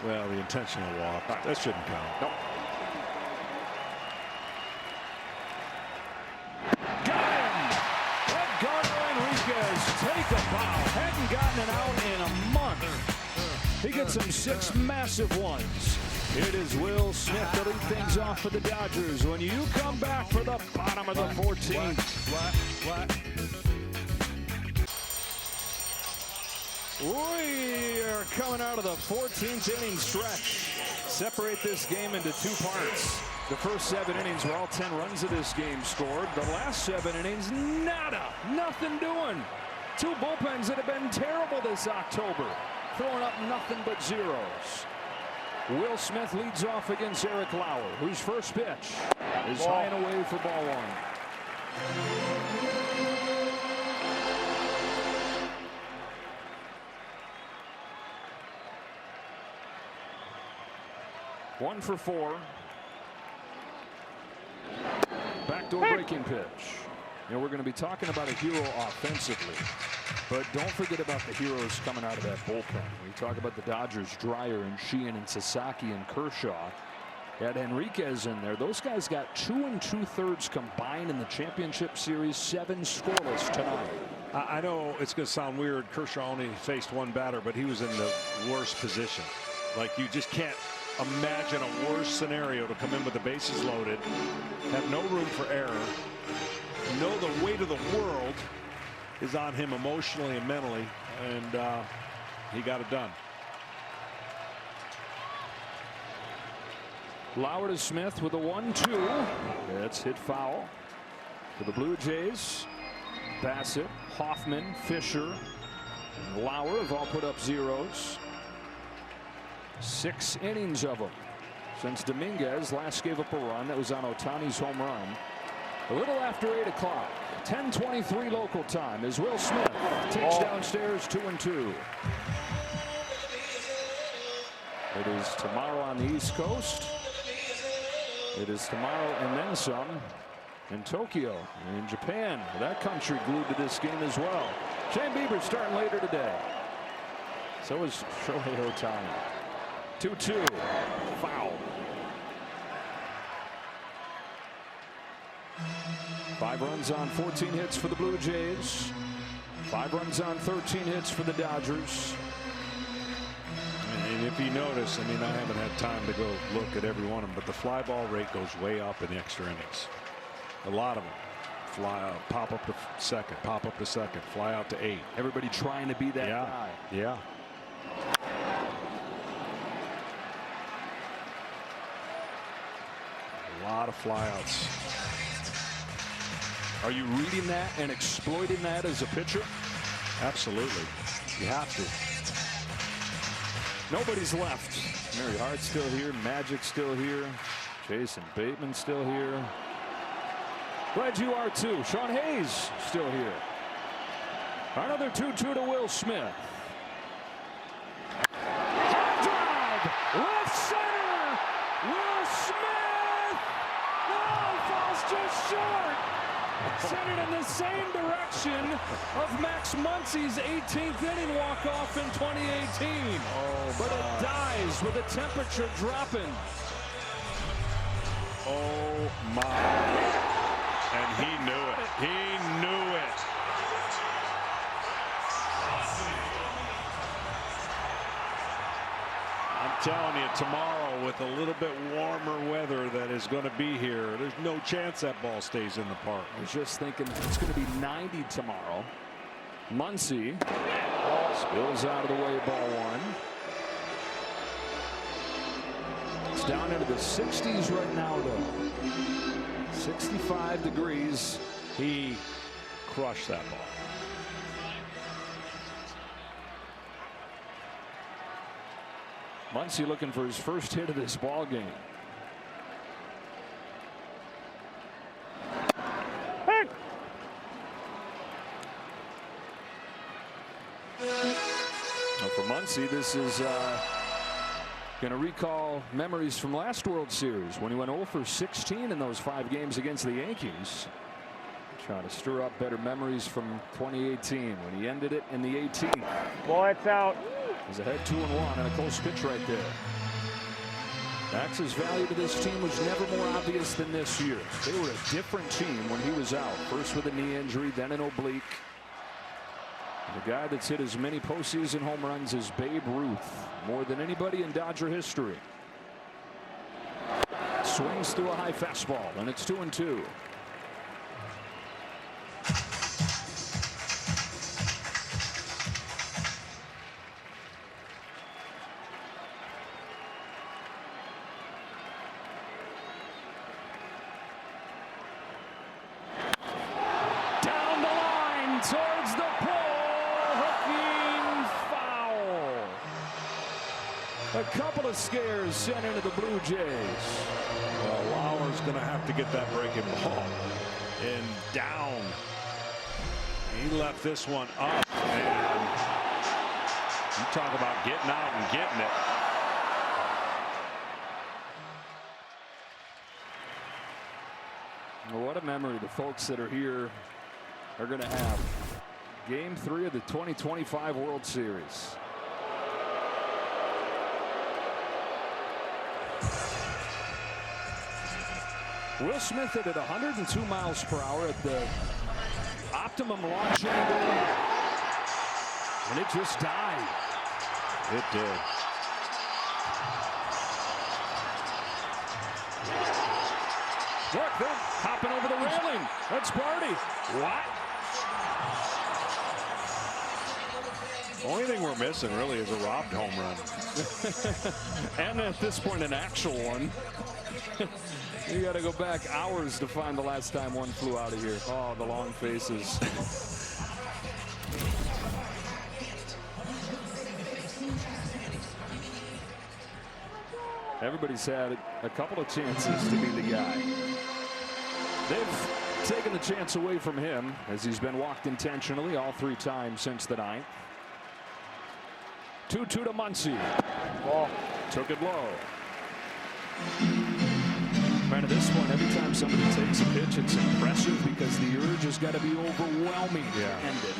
Well, the intentional walk. That shouldn't count. Nope. Cristobal hadn't gotten it out in a month. He gets him 6 massive ones. It is Will Smith to lead things off for the Dodgers when you come back for the bottom of the 14th. We are coming out of the 14th inning stretch. Separate this game into 2 parts. The first 7 innings were all 10 runs of this game scored. The last 7 innings, nada, nothing doing. 2 bullpens that have been terrible this October, throwing up nothing but zeros. Will Smith leads off against Eric Lauer, whose first pitch is high and away for ball 1. 1 for 4. Backdoor breaking pitch. You know, we're going to be talking about a hero offensively, but don't forget about the heroes coming out of that bullpen. When you talk about the Dodgers, Dreyer and Sheehan and Sasaki and Kershaw, had Henriquez in there. Those guys got 2 2/3 combined in the championship series, 7 scoreless tonight. I know it's going to sound weird. Kershaw only faced 1 batter, but he was in the worst position. Like, you just can't imagine a worse scenario to come in with the bases loaded, have no room for error, know the weight of the world is on him emotionally and mentally, and he got it done. Lauer to Smith with a 1-2. That's hit foul for the Blue Jays. Bassett, Hoffman, Fisher, and Lauer have all put up zeros. 6 innings of them since Dominguez last gave up a run. That was on Ohtani's home run. A little after 8 o'clock. 10:23 local time as Will Smith takes downstairs 2-2. It is tomorrow on the East Coast. It is tomorrow and then some in Tokyo, in Japan. That country glued to this game as well. Shane Bieber starting later today. So is Shohei Ohtani. 2-2. Foul. 5 runs on 14 hits for the Blue Jays. 5 runs on 13 hits for the Dodgers. And if you notice, I mean, I haven't had time to go look at every one of them, but the fly ball rate goes way up in the extra innings. A lot of them fly out, pop up to second, pop up to second, fly out to 8. Everybody trying to be that guy. Yeah. A lot of flyouts. Are you reading that and exploiting that as a pitcher? Absolutely. You have to. Nobody's left. Mary Hart's still here. Magic's still here. Jason Bateman still here. Glad you are too. Sean Hayes still here. Another 2-2 to Will Smith. High drive. Left center. Will Smith. No, falls just short. Sent it in the same direction of Max Muncy's 18th inning walk-off in 2018. But it dies with the temperature dropping. Oh, my. And he knew it. He knew it. I'm telling you, tomorrow with a little bit warmer weather that is going to be here, there's no chance that ball stays in the park. I was just thinking it's going to be 90 tomorrow. Muncy spills out of the way, ball 1. It's down into the 60s right now, though. 65 degrees. He crushed that ball. Muncy looking for his first hit of this ball game. Now for Muncy, this is going to recall memories from last World Series when he went 0 for 16 in those 5 games against the Yankees. Trying to stir up better memories from 2018 when he ended it in the 18th. Boy, it's out. He's ahead 2-1 and a close pitch right there. Max's value to this team was never more obvious than this year. They were a different team when he was out. First with a knee injury, then an oblique. The guy that's hit as many postseason home runs as Babe Ruth, more than anybody in Dodger history. Swings through a high fastball, and it's 2-2. Down the line towards the pole, hooking foul. A couple of scares sent into the Blue Jays. Well, Lauer's going to have to get that breaking ball and down. He left this one up, and you talk about getting out and getting it. Well, what a memory the folks that are here are going to have. Game 3 of the 2025 World Series. Will Smith hit at 102 miles per hour at the optimum launch angle, and it just died. It did. Look, they're hopping over the railing. That's Barty. What? The only thing we're missing really is a robbed home run. And at this point, an actual one. You got to go back hours to find the last time one flew out of here. Oh, the long faces. Everybody's had a couple of chances to be the guy. They've taken the chance away from him as he's been walked intentionally all 3 times since the 9th. 2-2 to Muncy. Ball. Took it low. Granted, this one, every time somebody takes a pitch, it's impressive because the urge has got to be overwhelming to end it.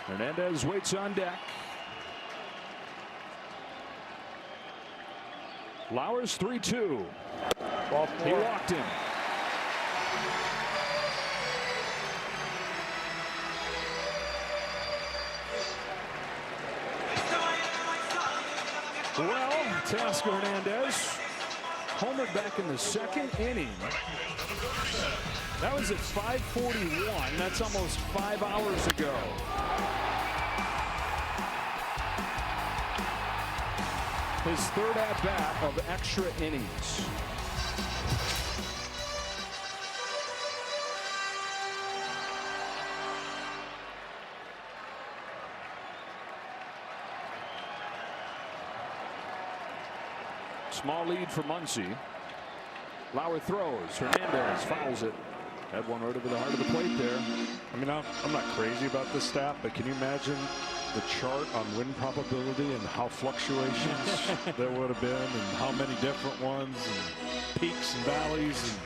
Hernandez waits on deck. Lauer's 3-2. He walked him. Well, Teoscar Hernandez homered back in the 2nd inning. That was at 5:41. That's almost 5 hours ago. His 3rd at-bat of extra innings. Small lead for Muncy. Lauer throws. Hernandez fouls it. Had one right over the heart of the plate there. I mean, I'm not crazy about this stat, but can you imagine the chart on win probability and how fluctuations there would have been and how many different ones and peaks and valleys?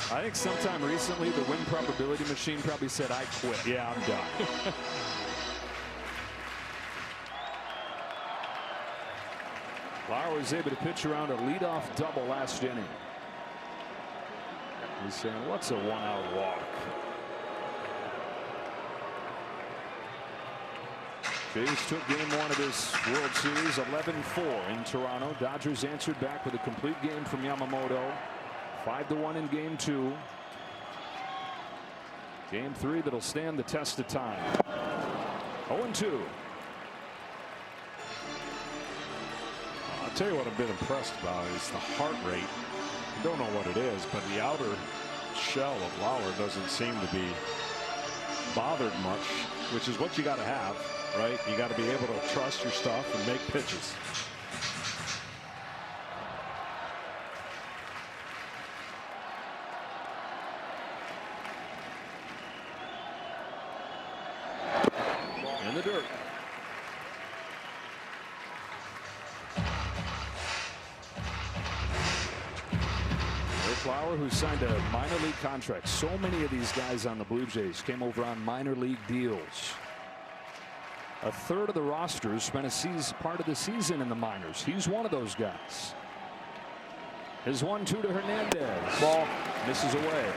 And I think sometime recently the win probability machine probably said, I quit. Yeah, I'm done. Lauer was able to pitch around a leadoff double last inning. He's saying, what's a 1-out walk? Jays took game 1 of this World Series 11-4 in Toronto. Dodgers answered back with a complete game from Yamamoto. 5-1 in game 2. Game 3 that'll stand the test of time. 0-2. I'll tell you what I've been impressed about is the heart rate. I don't know what it is, but the outer shell of Lauer doesn't seem to be bothered much, which is what you got to have, right? You got to be able to trust your stuff and make pitches. In the dirt. Lauer, who signed a minor league contract. So many of these guys on the Blue Jays came over on minor league deals. A third of the rosters spent a part of the season in the minors. He's one of those guys. His 1-2 to Hernandez. Ball misses away.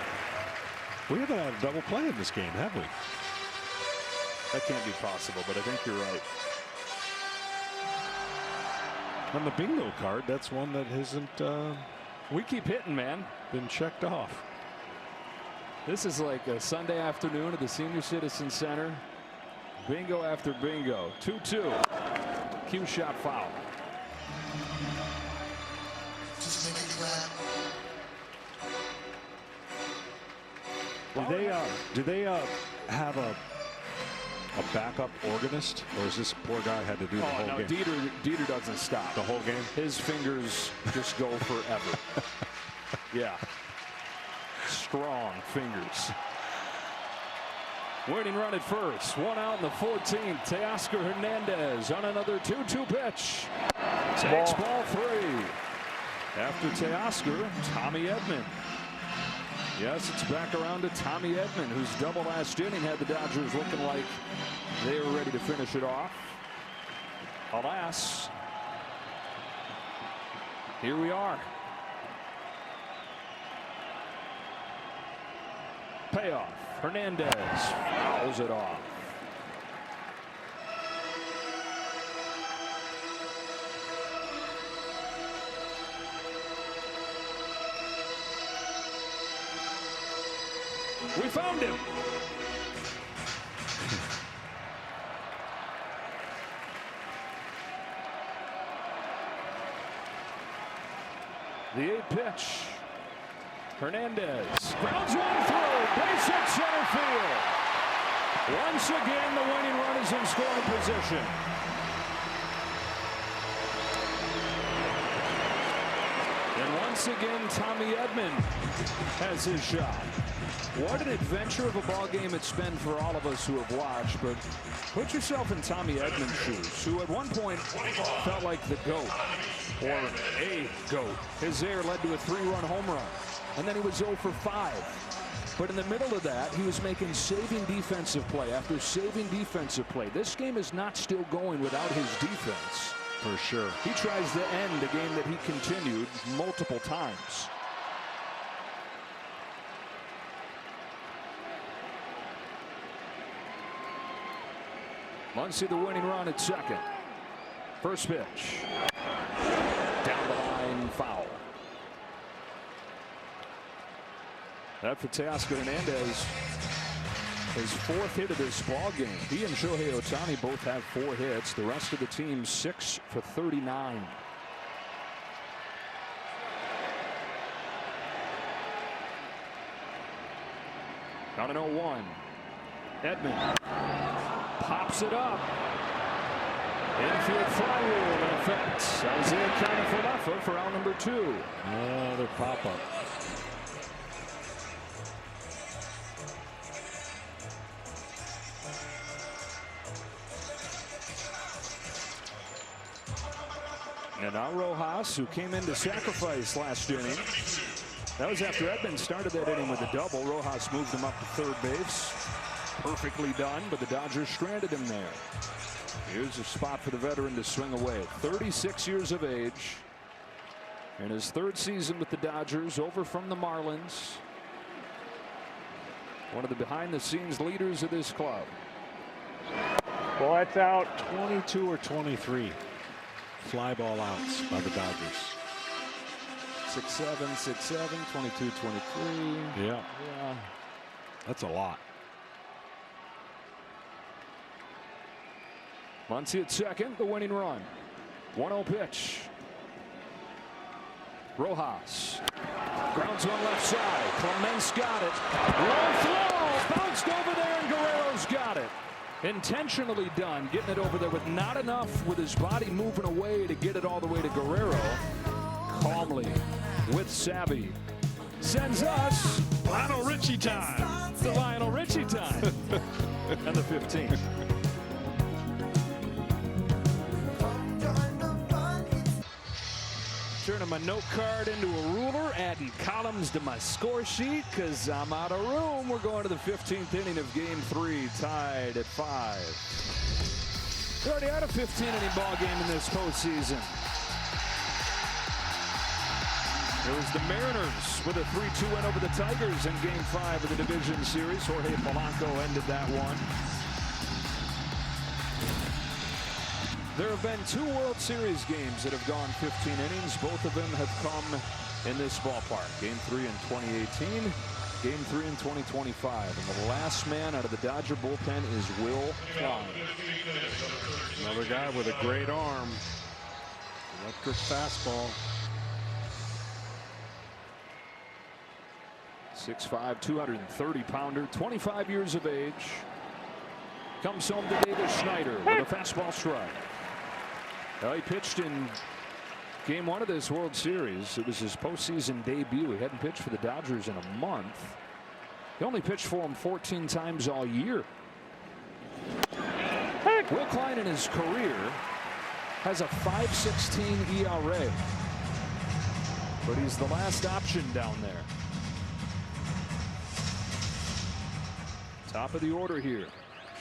We haven't had a double play in this game, have we? That can't be possible, but I think you're right. On the bingo card, that's one that hasn't. We keep hitting, man. Been checked off. This is like a Sunday afternoon at the Senior Citizen Center. Bingo after bingo. 2-2. Cue shot foul. Do they have a backup organist, or is this poor guy had to do the whole no, game? Dieter doesn't stop. The whole game? His fingers just go forever. Yeah. Strong fingers. Winning run at first. One out in the 14th. Teoscar Hernandez on another 2-2 pitch. Takes ball 3. After Teoscar, Tommy Edman. Yes, it's back around to Tommy Edman, whose double last inning had the Dodgers looking like they were ready to finish it off. Alas, here we are. Payoff. Hernandez fouls it off. We found him. The 8 pitch. Hernandez grounds one through. Base hit center field. Once again, the winning run is in scoring position. And once again, Tommy Edman has his shot. What an adventure of a ball game it's been for all of us who have watched, but put yourself in Tommy Edman's shoes, who at one point felt like the GOAT, or a GOAT. His error led to a 3-run home run, and then he was 0 for 5. But in the middle of that, he was making saving defensive play after saving defensive play. This game is not still going without his defense. For sure. He tries to end a game that he continued multiple times. Muncy the winning run at second. First pitch. Down the line, foul. That for Teoscar Hernandez. His 4th hit of this ball game. He and Shohei Ohtani both have 4 hits. The rest of the team 6 for 39. On an 0-1. Edman pops it up. Infield fly rule in effect. Isaiah Kiner-Falefa for out number 2. Another pop-up. And now Rojas, who came in to sacrifice last inning. That was after Edman started that inning with a double. Rojas moved him up to third base. Perfectly done, but the Dodgers stranded him there. Here's a spot for the veteran to swing away. 36 years of age. In his 3rd season with the Dodgers, over from the Marlins. One of the behind-the-scenes leaders of this club. Well, that's out. 22 or 23 fly ball outs by the Dodgers. 6-7, 6-7, 22, 23. Yeah. That's a lot. Muncy at second, the winning run. 1-0 pitch. Rojas grounds one left side. Clements got it. Low throw, bounced over there, and Guerrero's got it. Intentionally done, getting it over there with not enough with his body moving away to get it all the way to Guerrero. Calmly, with savvy, sends us Lionel Richie time. The Lionel Richie time. And the 15th. Turning my note card into a ruler, adding columns to my score sheet because I'm out of room. We're going to the 15th inning of Game 3, tied at 5. We already had a 15-inning ball game in this postseason. It was the Mariners with a 3-2 win over the Tigers in Game 5 of the Division Series. Jorge Polanco ended that one. There have been 2 World Series games that have gone 15 innings. Both of them have come in this ballpark. Game 3 in 2018, Game 3 in 2025. And the last man out of the Dodger bullpen is Will Klein. Another guy with a great arm. Electric fastball. 6'5", 230-pounder, 25 years of age. Comes home to Davis Schneider with a fastball strike. Well, he pitched in Game 1 of this World Series. It was his postseason debut. He hadn't pitched for the Dodgers in a month. He only pitched for him 14 times all year. Will Klein in his career has a 5.16 ERA. But he's the last option down there. Top of the order here.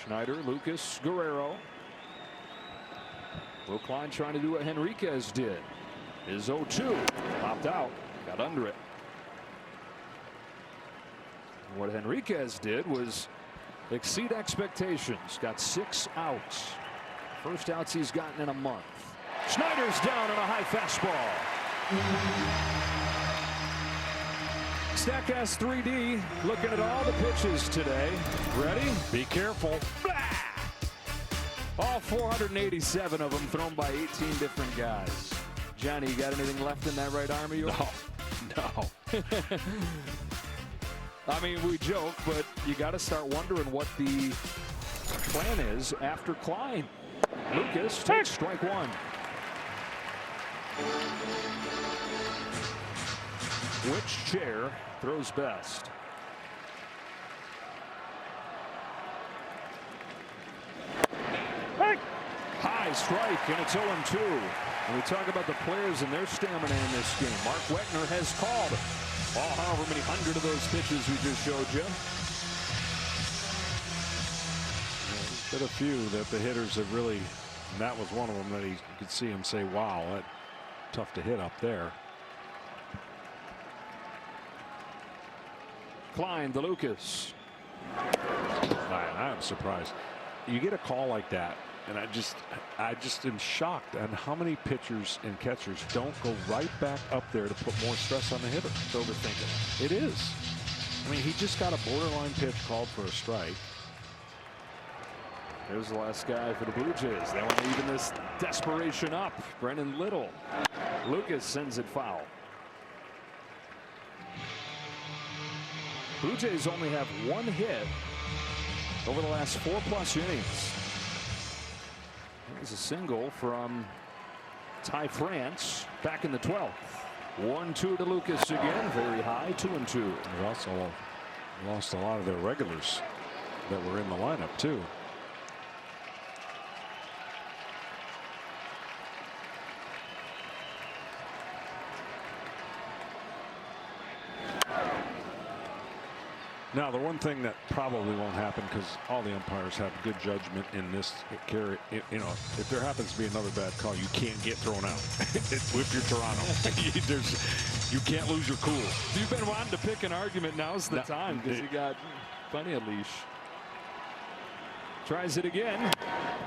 Schneider, Lucas, Guerrero. Will Klein trying to do what Henriquez did. His 0-2. Popped out. Got under it. What Henriquez did was exceed expectations. Got 6 outs. First outs he's gotten in a month. Schneider's down on a high fastball. Statcast 3D looking at all the pitches today. Ready? Be careful. All 487 of them thrown by 18 different guys. Johnny, you got anything left in that right arm of yours? No. I mean, we joke, but you got to start wondering what the plan is after Klein. Lucas takes strike 1. Which chair throws best? High strike, and it's 0-2. When we talk about the players and their stamina in this game, Mark Wegner has called however many hundred of those pitches we just showed you. There's been a few that the hitters have really, and that was one of them that you could see him say, wow, that's tough to hit up there. Klein to Lucas. I'm surprised. You get a call like that, and I just am shocked on how many pitchers and catchers don't go right back up there to put more stress on the hitter. It's overthinking. It is. I mean, he just got a borderline pitch called for a strike. There's the last guy for the Blue Jays. They want to even this desperation up. Brennan Little. Lucas sends it foul. Blue Jays only have 1 hit over the last 4+ innings. There's a single from Ty France back in the 12th. 1-2 to Lucas again. Very high. 2-2. They also lost a lot of their regulars that were in the lineup too. Now, the one thing that probably won't happen, because all the umpires have good judgment in this carry, you know, if there happens to be another bad call, you can't get thrown out. If you're Toronto, you can't lose your cool. If you've been wanting to pick an argument, now's the time, because you got plenty of leash. Tries it again.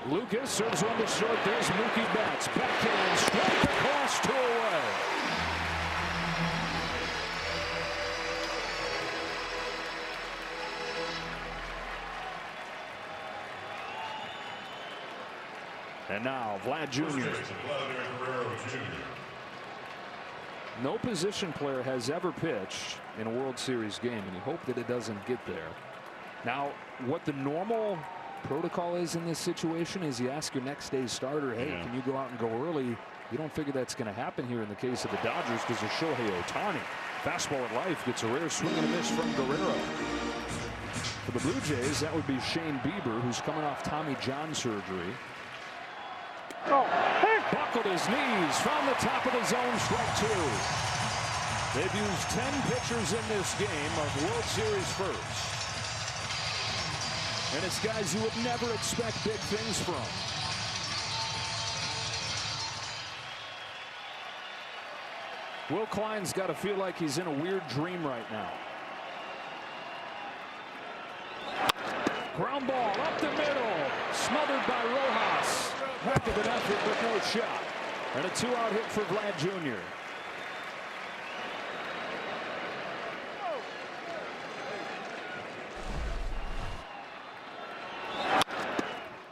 Lucas serves one to short. There's Mookie Betts. Backhand strike across, 2 away. And now Vlad Jr. No position player has ever pitched in a World Series game, and you hope that it doesn't get there. Now, what the normal protocol is in this situation is you ask your next day's starter, hey, can you go out and go early? You don't figure that's going to happen here in the case of the Dodgers because of Shohei Ohtani. Fastball at life gets a rare swing and a miss from Guerrero. For the Blue Jays, that would be Shane Bieber, who's coming off Tommy John surgery. Buckled his knees, found the top of the zone, strike 2. They've used 10 pitchers in this game of World Series first. And it's guys you would never expect big things from. Will Klein's got to feel like he's in a weird dream right now. Ground ball up the middle, smothered by Rojas. Heck of an effort, but no shot. And a 2-out hit for Vlad Jr.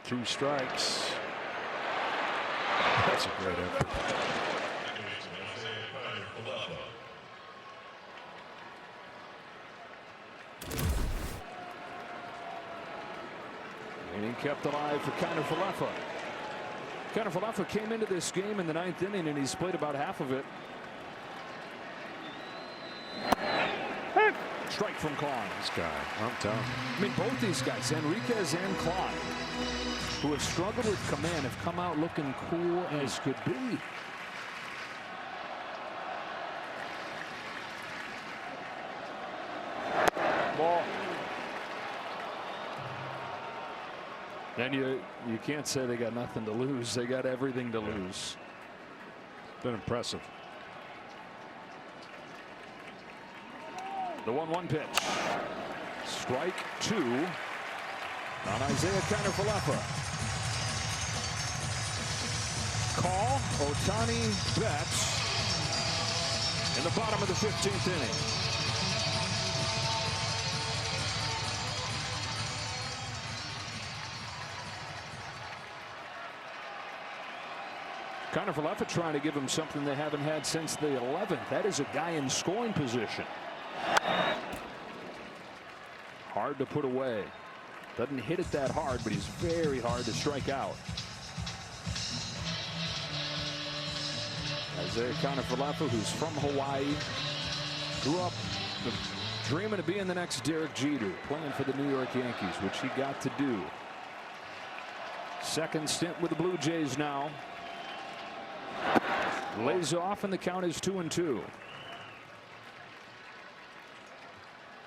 2 strikes. That's a great effort. And he kept alive for Kiner-Falefa. Kiner-Falefa came into this game in the 9th inning, and he's played about half of it. Strike from Klein. This guy, I'm telling you. I mean, both these guys, Enriquez and Klein, who have struggled with command, have come out looking cool as could be. Ball. And you can't say they got nothing to lose. They got everything to lose. Been impressive. The 1-1 pitch. Strike 2 on Isaiah Kiner-Falefa. Call Ohtani Betts in the bottom of the 15th inning. Kiner-Falefa trying to give him something they haven't had since the 11th. That is a guy in scoring position. Hard to put away. Doesn't hit it that hard, but he's very hard to strike out. Isaiah Kiner-Falefa, who's from Hawaii, grew up dreaming of being the next Derek Jeter, playing for the New York Yankees, which he got to do. Second stint with the Blue Jays now. Lays off, and the count is 2-2.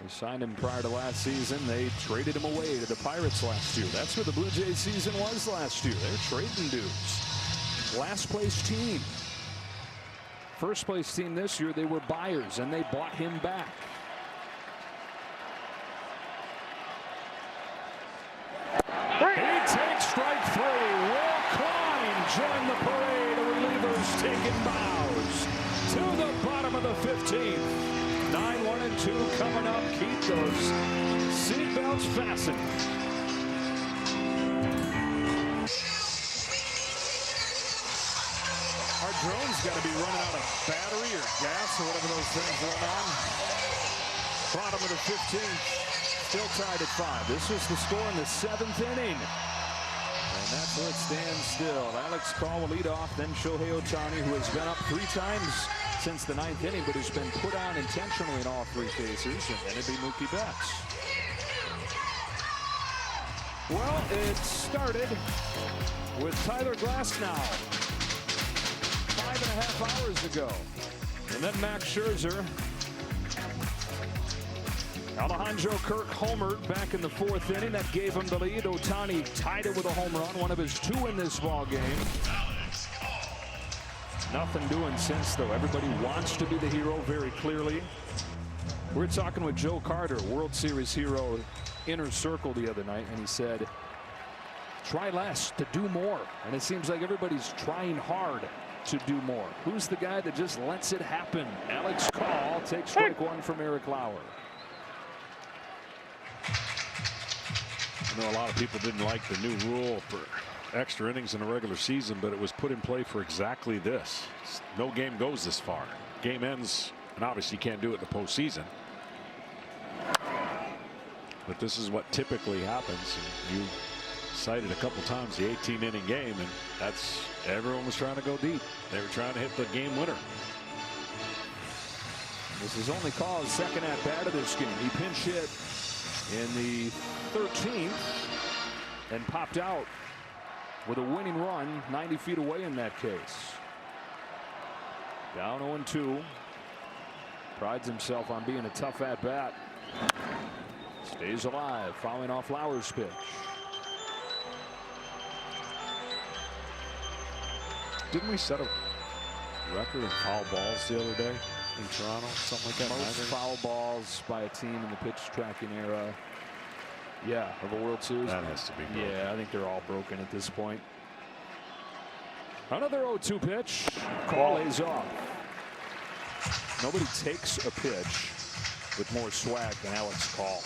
They signed him prior to last season. They traded him away to the Pirates last year. That's what the Blue Jays season was last year. They're trading dudes. Last place team. First place team this year, they were buyers, and they bought him back. He takes strike 3. Will Klein join the parade of relievers taking bows to the bottom of the 15th. 9-1-2 coming up. Keep those seatbelts fastened. Our drone's got to be running out of battery or gas or whatever those things run on. Bottom of the 15th. Still tied at 5. This was the score in the 7th inning. And that's where it stands still. Alex Call will lead off, then Shohei Ohtani, who has been up 3 times since the 9th inning, but has been put on intentionally in all 3 cases, and then it'd be Mookie Betts. Well, it started with Tyler Glasnow 5.5 hours ago. And then Max Scherzer. Alejandro Kirk homered back in the 4th inning. That gave him the lead. Ohtani tied it with a home run, one of his 2 in this ball game. Nothing doing since, though. Everybody wants to be the hero very clearly. We were talking with Joe Carter, World Series hero, Inner Circle the other night, and he said, try less to do more. And it seems like everybody's trying hard to do more. Who's the guy that just lets it happen? Alex Call takes strike 1 from Eric Lauer. I know a lot of people didn't like the new rule for extra innings in the regular season, but it was put in play for exactly this. No game goes this far. Game ends, and obviously you can't do it in the postseason. But this is what typically happens. And you cited a couple times the 18-inning game, and that's everyone was trying to go deep. They were trying to hit the game winner. This is only Call's second at bat of this game. He pinch hit in the 13th and popped out with a winning run 90 feet away in that case. Down 0-2. Prides himself on being a tough at bat. Stays alive, following off Lauer's pitch. Didn't we set a record in foul balls the other day in Toronto, something like that. Most foul balls by a team in the pitch tracking era. Yeah, of a World Series. That has to be broken. Yeah, I think they're all broken at this point. Another 0-2 pitch. Call lays off. Nobody takes a pitch with more swag than Alex Call.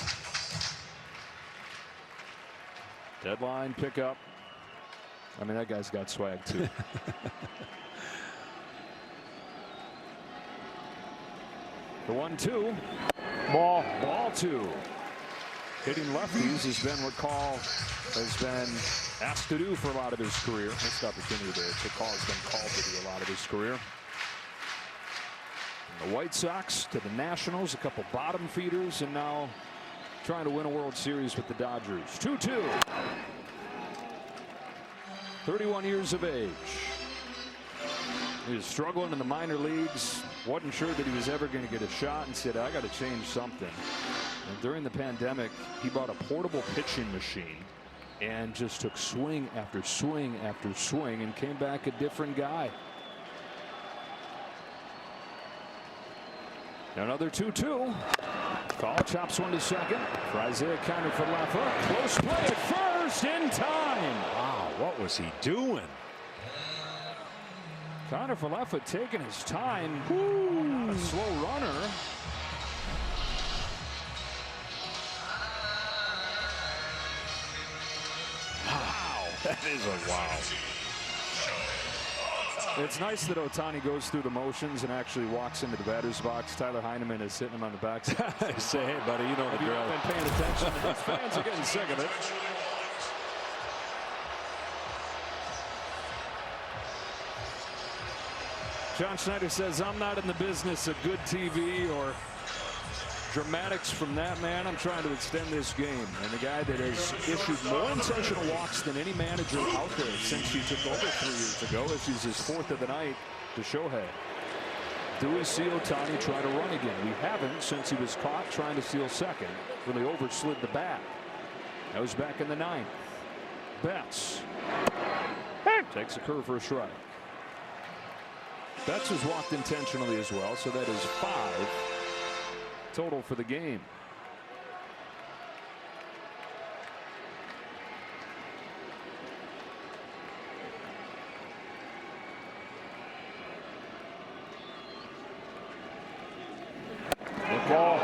Deadline pickup. I mean, that guy's got swag too. The 1-2. Ball 2. Hitting lefties has been what Call has been asked to do for a lot of his career. Missed opportunity there. So Call has been called to do a lot of his career. From the White Sox to the Nationals, a couple bottom feeders, and now trying to win a World Series with the Dodgers. 2-2. 31 years of age. He was struggling in the minor leagues. Wasn't sure that he was ever going to get a shot and said, I got to change something. And during the pandemic, he bought a portable pitching machine and just took swing after swing after swing and came back a different guy. Another 2-2. Call chops one to second. For Isaiah Kiner-Falefa. Close play at first in time. Wow, what was he doing? Kiner-Falefa taking his time. Not a slow runner. Wow, that is a wow. It's nice that Ohtani goes through the motions and actually walks into the batter's box. Tyler Heineman is hitting him on the backside. Say, hey, buddy, you know the drill. You've been paying attention. These fans are getting sick of it. John Schneider says, I'm not in the business of good TV or dramatics from that man. I'm trying to extend this game. And the guy that has issued more intentional walks than any manager out there since he took over 3 years ago, issues his 4th of the night to Shohei. Do we see Ohtani try to run again? We haven't since he was caught trying to steal second when they overslid the bat. That was back in the 9th. Betts takes a curve for a strike. Betts has walked intentionally as well, so that is 5 total for the game. Ball.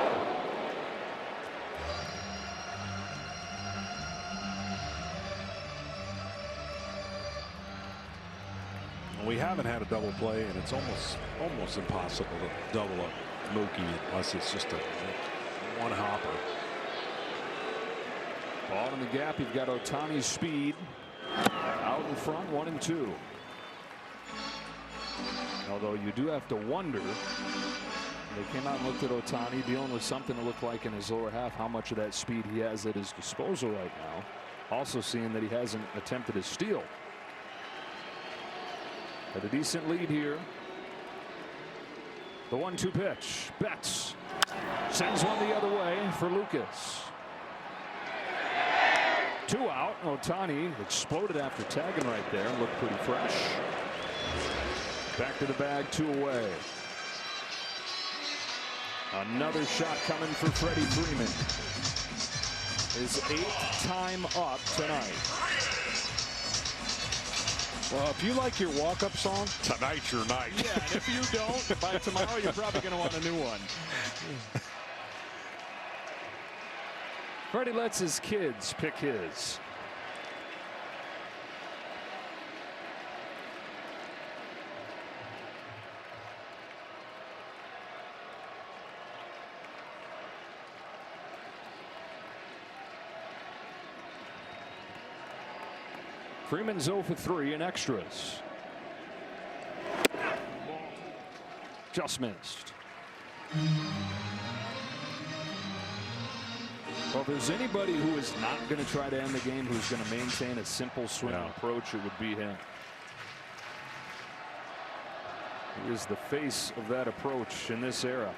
We haven't had a double play, and it's almost impossible to double up Mookie unless it's just a one hopper. Ball in the gap. You've got Ohtani's speed out in front, 1-2. Although you do have to wonder, they came out and looked at Ohtani dealing with something that looked like in his lower half, how much of that speed he has at his disposal right now. Also seeing that he hasn't attempted a steal. Had a decent lead here. The 1-2 pitch. Betts sends one the other way for Lucas. 2 out. Ohtani exploded after tagging right there and looked pretty fresh. Back to the bag, 2 away. Another shot coming for Freddie Freeman. His 8th time up tonight. Well, if you like your walk-up song, tonight's your night. Yeah, and if you don't, by tomorrow you're probably going to want a new one. Freddie lets his kids pick his. Freeman's 0 for 3 in extras. Just missed. Well, if there's anybody who is not going to try to end the game, who's going to maintain a simple swing approach, it would be him. He is the face of that approach in this era.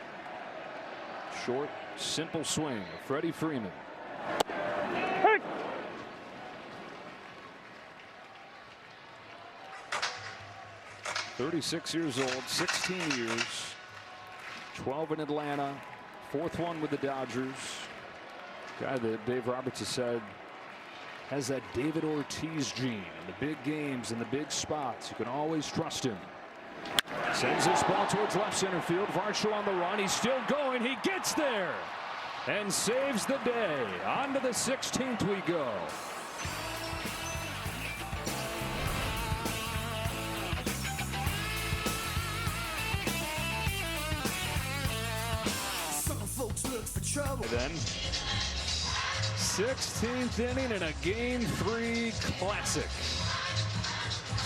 Short, simple swing. Freddie Freeman. 36 years old, 16 years, 12 in Atlanta, 4th one with the Dodgers. Guy that Dave Roberts has said has that David Ortiz gene in the big games and the big spots. You can always trust him. Sends this ball towards left center field. Varsho on the run. He's still going. He gets there and saves the day. On to the 16th we go. And then 16th inning in a Game 3 classic.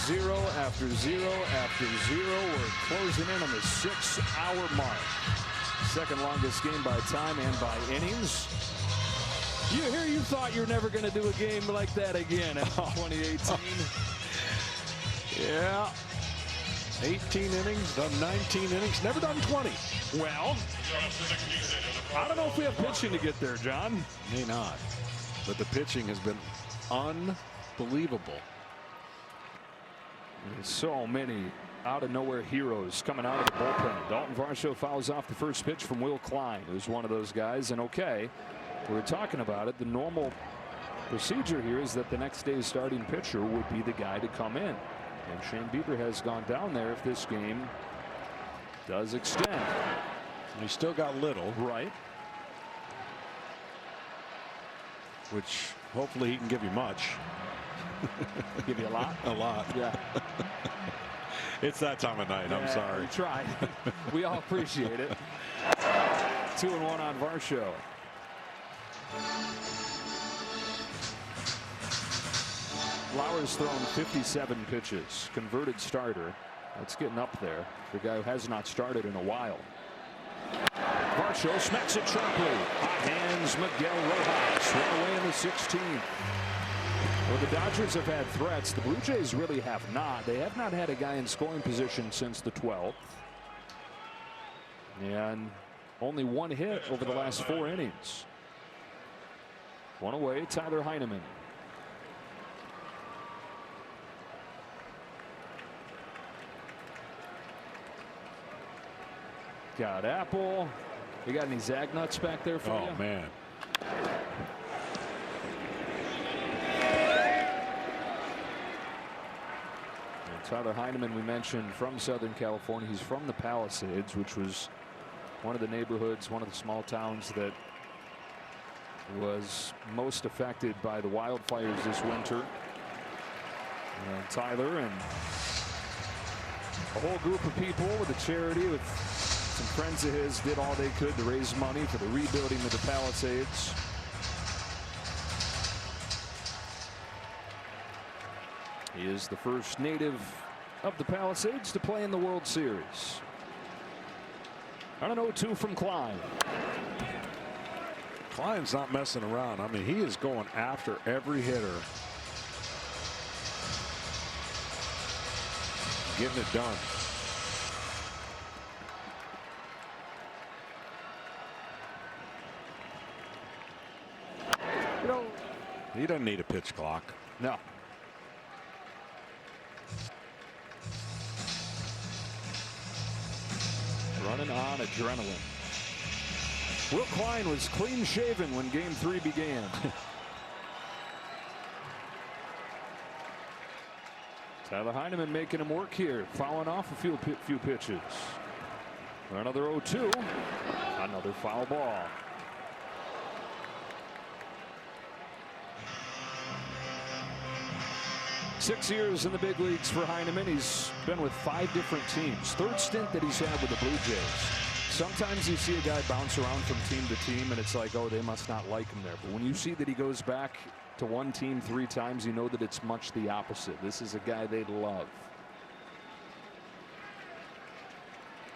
0 after 0 after 0. We're closing in on the 6-hour mark. Second longest game by time and by innings. You thought you were never going to do a game like that again in 2018. Yeah. 18 innings, done 19 innings, never done 20. Well, I don't know if we have pitching to get there, John. May not. But the pitching has been unbelievable. There's so many out of nowhere heroes coming out of the bullpen. Dalton Varsho fouls off the first pitch from Will Klein, who's one of those guys. And okay, we were talking about it. The normal procedure here is that the next day's starting pitcher would be the guy to come in. And Shane Bieber has gone down there if this game does extend. He's still got Little. Right. Which hopefully he can give you much. Give you a lot? A lot. Yeah. It's that time of night. I'm sorry. We tried. We all appreciate it. 2-1 on Varsho. Lauer's thrown 57 pitches. Converted starter. That's getting up there. The guy who has not started in a while. Varsho smacks it sharply. Hot hands Miguel Rojas. One away in the 16th. Well, the Dodgers have had threats. The Blue Jays really have not. They have not had a guy in scoring position since the 12th. And only one hit over the last 4 innings. One away, Tyler Heineman. Got Apple. You got any Zagnuts back there for you? Oh, man. Tyler Heineman, we mentioned, from Southern California. He's from the Palisades, which was one of the neighborhoods, one of the small towns that was most affected by the wildfires this winter. Tyler and a whole group of people with a charity with some friends of his did all they could to raise money for the rebuilding of the Palisades. He is the first native of the Palisades to play in the World Series. On an 0-2 from Klein. Klein's not messing around. I mean, he is going after every hitter. Getting it done. You know, he doesn't need a pitch clock. No. Running on adrenaline. Will Klein was clean shaven when Game 3 began. Tyler Heineman making him work here, fouling off a few pitches. Another 0-2. Another foul ball. Six years in the big leagues for Heineman. He's been with 5 different teams. Third stint that he's had with the Blue Jays. Sometimes you see a guy bounce around from team to team and it's like, oh, they must not like him there. But when you see that he goes back to one team 3 times, you know that it's much the opposite. This is a guy they love.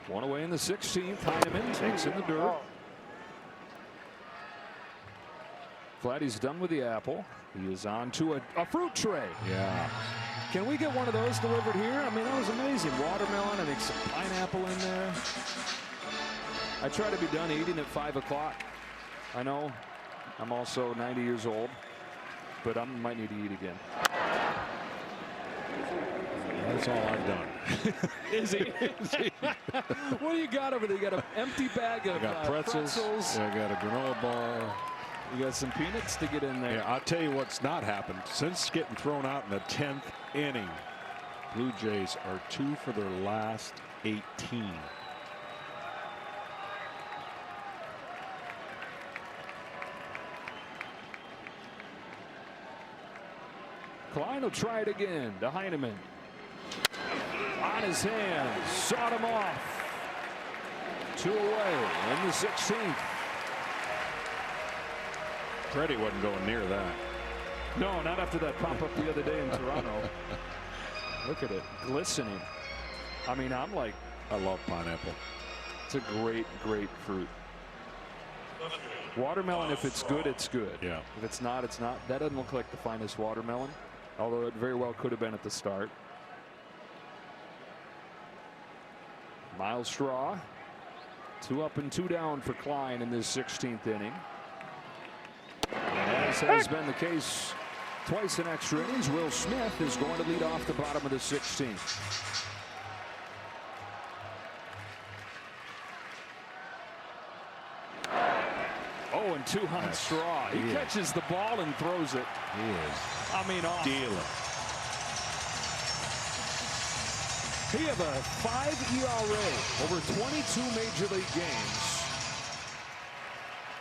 One away in the 16th. Heineman takes in the dirt. Vladdy's done with the apple. He is on to a fruit tray. Yeah. Can we get one of those delivered here? I mean, that was amazing. Watermelon, I think some pineapple in there. I try to be done eating at 5 o'clock. I know I'm also 90 years old, but I might need to eat again. That's all I've done. Is he? What do you got over there? You got an empty bag of I got pretzels. pretzels. I got a granola bar. You got some peanuts to get in there. Yeah, I'll tell you what's not happened. Since getting thrown out in the 10th inning, Blue Jays are 2 for their last 18. Klein will try it again to Heineman. On his hands, sawed him off. 2 away in the 16th. Freddie wasn't going near that. No, not after that pop-up the other day in Toronto. Look at it, glistening. I mean, I love pineapple. It's a great, great fruit. Watermelon, if it's good, it's good. Yeah. If it's not, it's not. That doesn't look like the finest watermelon, although it very well could have been at the start. Miles Straw, 2 up and 2 down for Klein in this 16th inning. And as has been the case twice in extra innings, Will Smith is going to lead off the bottom of the 16th. Oh, and 2 on Straw. He catches the ball and throws it. He is. I mean, off. Dealer. He have a 5 ERA over 22 Major League games.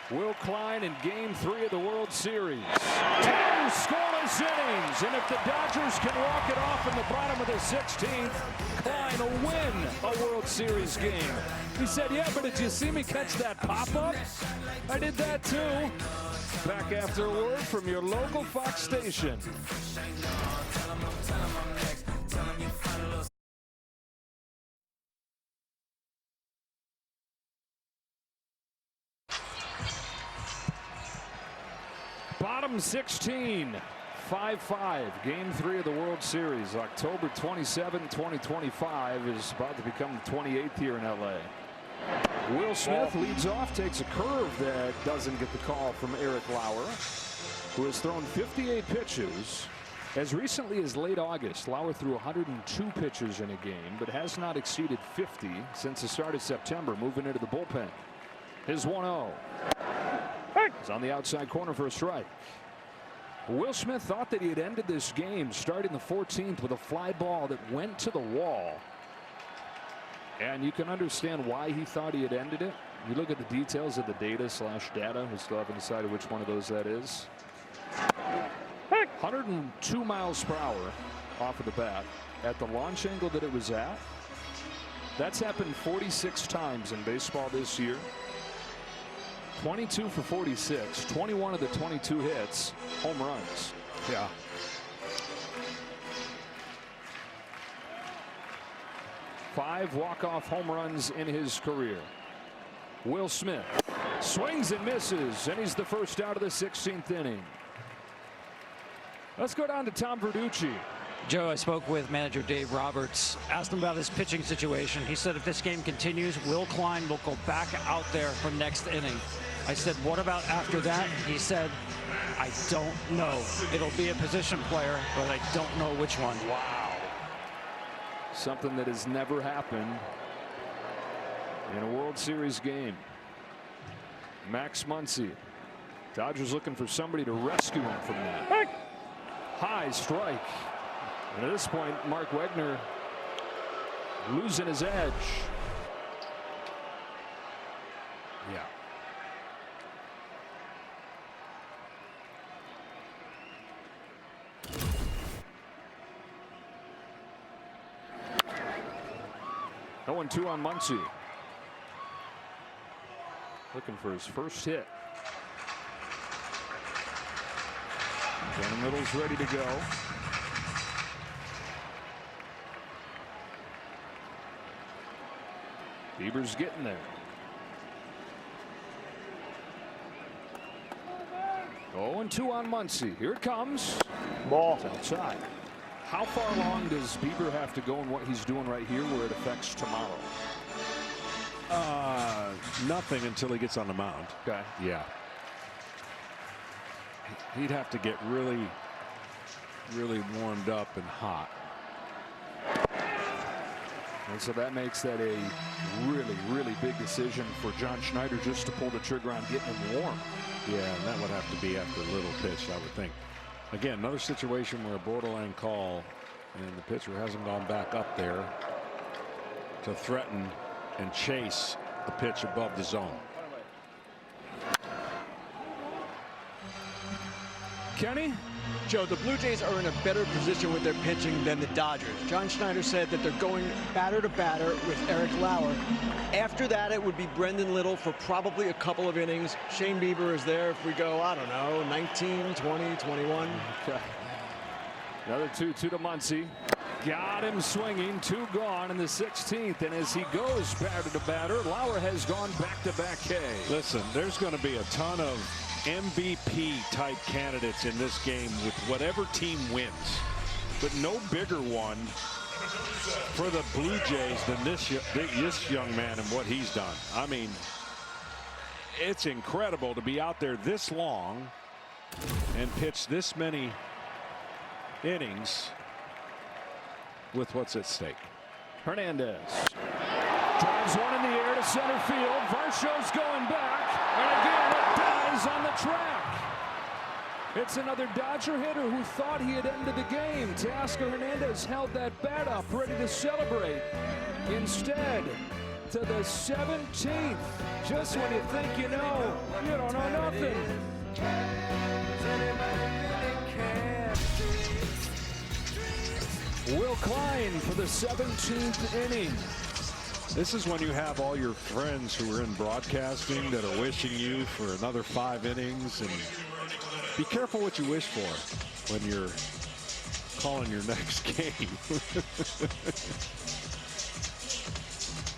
Will Klein in Game 3 of the World Series. 2 scoreless innings, and if the Dodgers can walk it off in the bottom of the 16th, Klein will win a World Series game. He said, yeah, but did you see me catch that pop-up? I did that too. Back after a word from your local Fox station. Bottom 16, 5-5, Game 3 of the World Series. October 27, 2025 is about to become the 28th here in LA. Will Smith leads off, takes a curve that doesn't get the call from Eric Lauer, who has thrown 58 pitches. As recently as late August, Lauer threw 102 pitches in a game, but has not exceeded 50 since the start of September, moving into the bullpen. His 1-0. He's on the outside corner for a strike. Will Smith thought that he had ended this game starting the 14th with a fly ball that went to the wall. And you can understand why he thought he had ended it. You look at the details of the data/data. We still haven't decided which one of those that is. 102 miles per hour off of the bat at the launch angle that it was at. That's happened 46 times in baseball this year. 22 for 46, 21 of the 22 hits, home runs. Yeah. Five walk-off home runs in his career. Will Smith swings and misses, and he's the first out of the 16th inning. Let's go down to Tom Verducci. Joe, I spoke with manager Dave Roberts, asked him about his pitching situation. He said if this game continues, Will Klein will go back out there for next inning. I said, what about after that? He said, I don't know. It'll be a position player, but I don't know which one. Wow. Something that has never happened in a World Series game. Max Muncy. Dodgers looking for somebody to rescue him from that. High strike. And at this point, Mark Wegner losing his edge. Yeah. No 1-2 on Muncy. Looking for his first hit. Gunnar Middle's ready to go. Bieber's getting there. 0-2 on Muncy. Here it comes. Ball. It's outside. How far along does Bieber have to go in what he's doing right here where it affects tomorrow? Nothing until he gets on the mound. Okay. Yeah. He'd have to get really, really warmed up and hot. And so that makes that a really, really big decision for John Schneider just to pull the trigger on getting him warm. Yeah, and that would have to be after a little pitch, I would think. Again, another situation where a borderline call, and the pitcher hasn't gone back up there to threaten and chase the pitch above the zone. Kenny? Joe, the Blue Jays are in a better position with their pitching than the Dodgers. John Schneider said that they're going batter to batter with Eric Lauer. After that, it would be Brendan Little for probably a couple of innings. Shane Bieber is there if we go, I don't know, 19, 20, 21. Okay. Another 2-2 to Muncy. Got him swinging, 2 gone in the 16th, and as he goes batter to batter, Lauer has gone back-to-back K. Listen, there's going to be a ton of MVP type candidates in this game with whatever team wins, but no bigger one for the Blue Jays than this young man and what he's done. I mean, it's incredible to be out there this long and pitch this many innings with what's at stake. Hernandez drives one in the air to center field. Varsho's going back, and again it dies on the track. It's another Dodger hitter who thought he had ended the game. Teoscar Hernandez held that bat up, ready to celebrate. Instead, to the 17th, just when you think you know, you don't know nothing. Will Klein for the 17th inning. This is when you have all your friends who are in broadcasting that are wishing you for another 5 innings, and be careful what you wish for when you're calling your next game.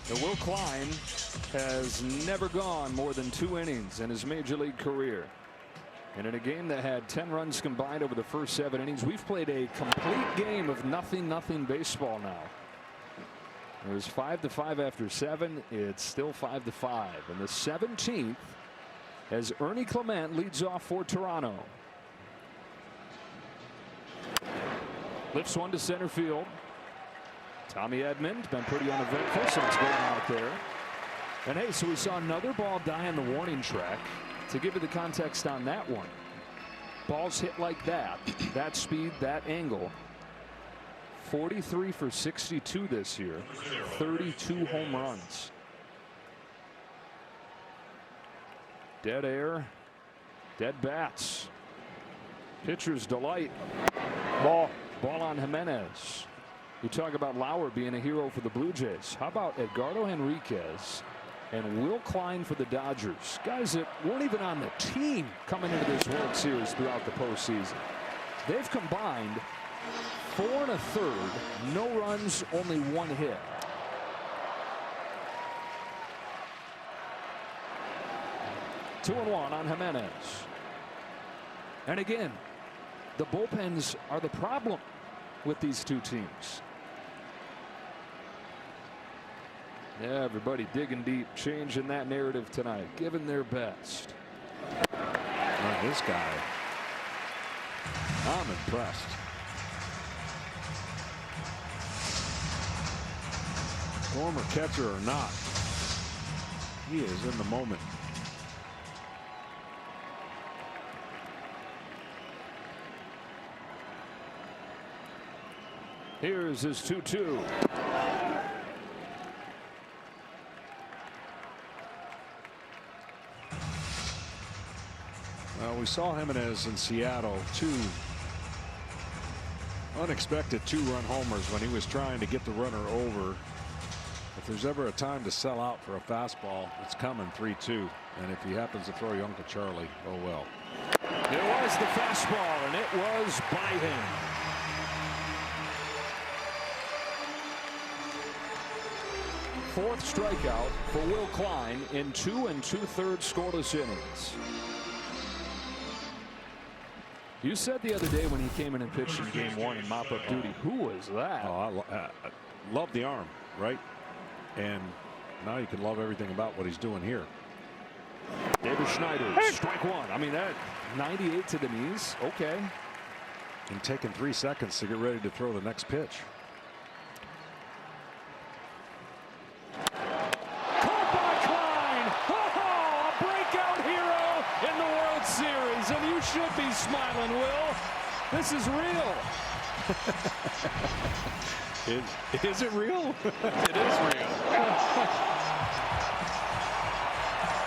And Will Klein has never gone more than 2 innings in his major league career. And in a game that had 10 runs combined over the first 7 innings, we've played a complete game of nothing baseball now. It was 5-5 after 7. It's still 5-5. And the 17th as Ernie Clement leads off for Toronto. Lifts one to center field. Tommy Edman been pretty uneventful since going out there. And hey, so we saw another ball die on the warning track. To give you the context on that one, balls hit like that, that speed, that angle. 43 for 62 this year, 32 home runs. Dead air, dead bats. Pitcher's delight. Ball on Jimenez. You talk about Lauer being a hero for the Blue Jays. How about Edgardo Henriquez and Will Klein for the Dodgers? Guys that weren't even on the team coming into this World Series throughout the postseason. They've combined 4 1/3, no runs, only 1 hit. Two and 1 on Jimenez. And again, the bullpens are the problem with these two teams. Yeah, everybody digging deep, changing that narrative tonight, giving their best. Now this guy, I'm impressed. Former catcher or not, he is in the moment. Here's his 2-2. Well, we saw Jimenez in Seattle, 2 unexpected 2-run homers when he was trying to get the runner over. If there's ever a time to sell out for a fastball, it's coming 3-2. And if he happens to throw you Uncle Charlie, oh well. It was the fastball, and it was by him. Fourth strikeout for Will Klein in 2 2/3 scoreless innings. You said the other day when he came in and pitched in game 1 in mop-up duty, who was that? Oh, I love the arm, right? And now you can love everything about what he's doing here. David Schneider, strike 1. I mean, that 98 to the knees. Okay. And taking 3 seconds to get ready to throw the next pitch. Series, and you should be smiling, Will. This is real. Is it real? It is real.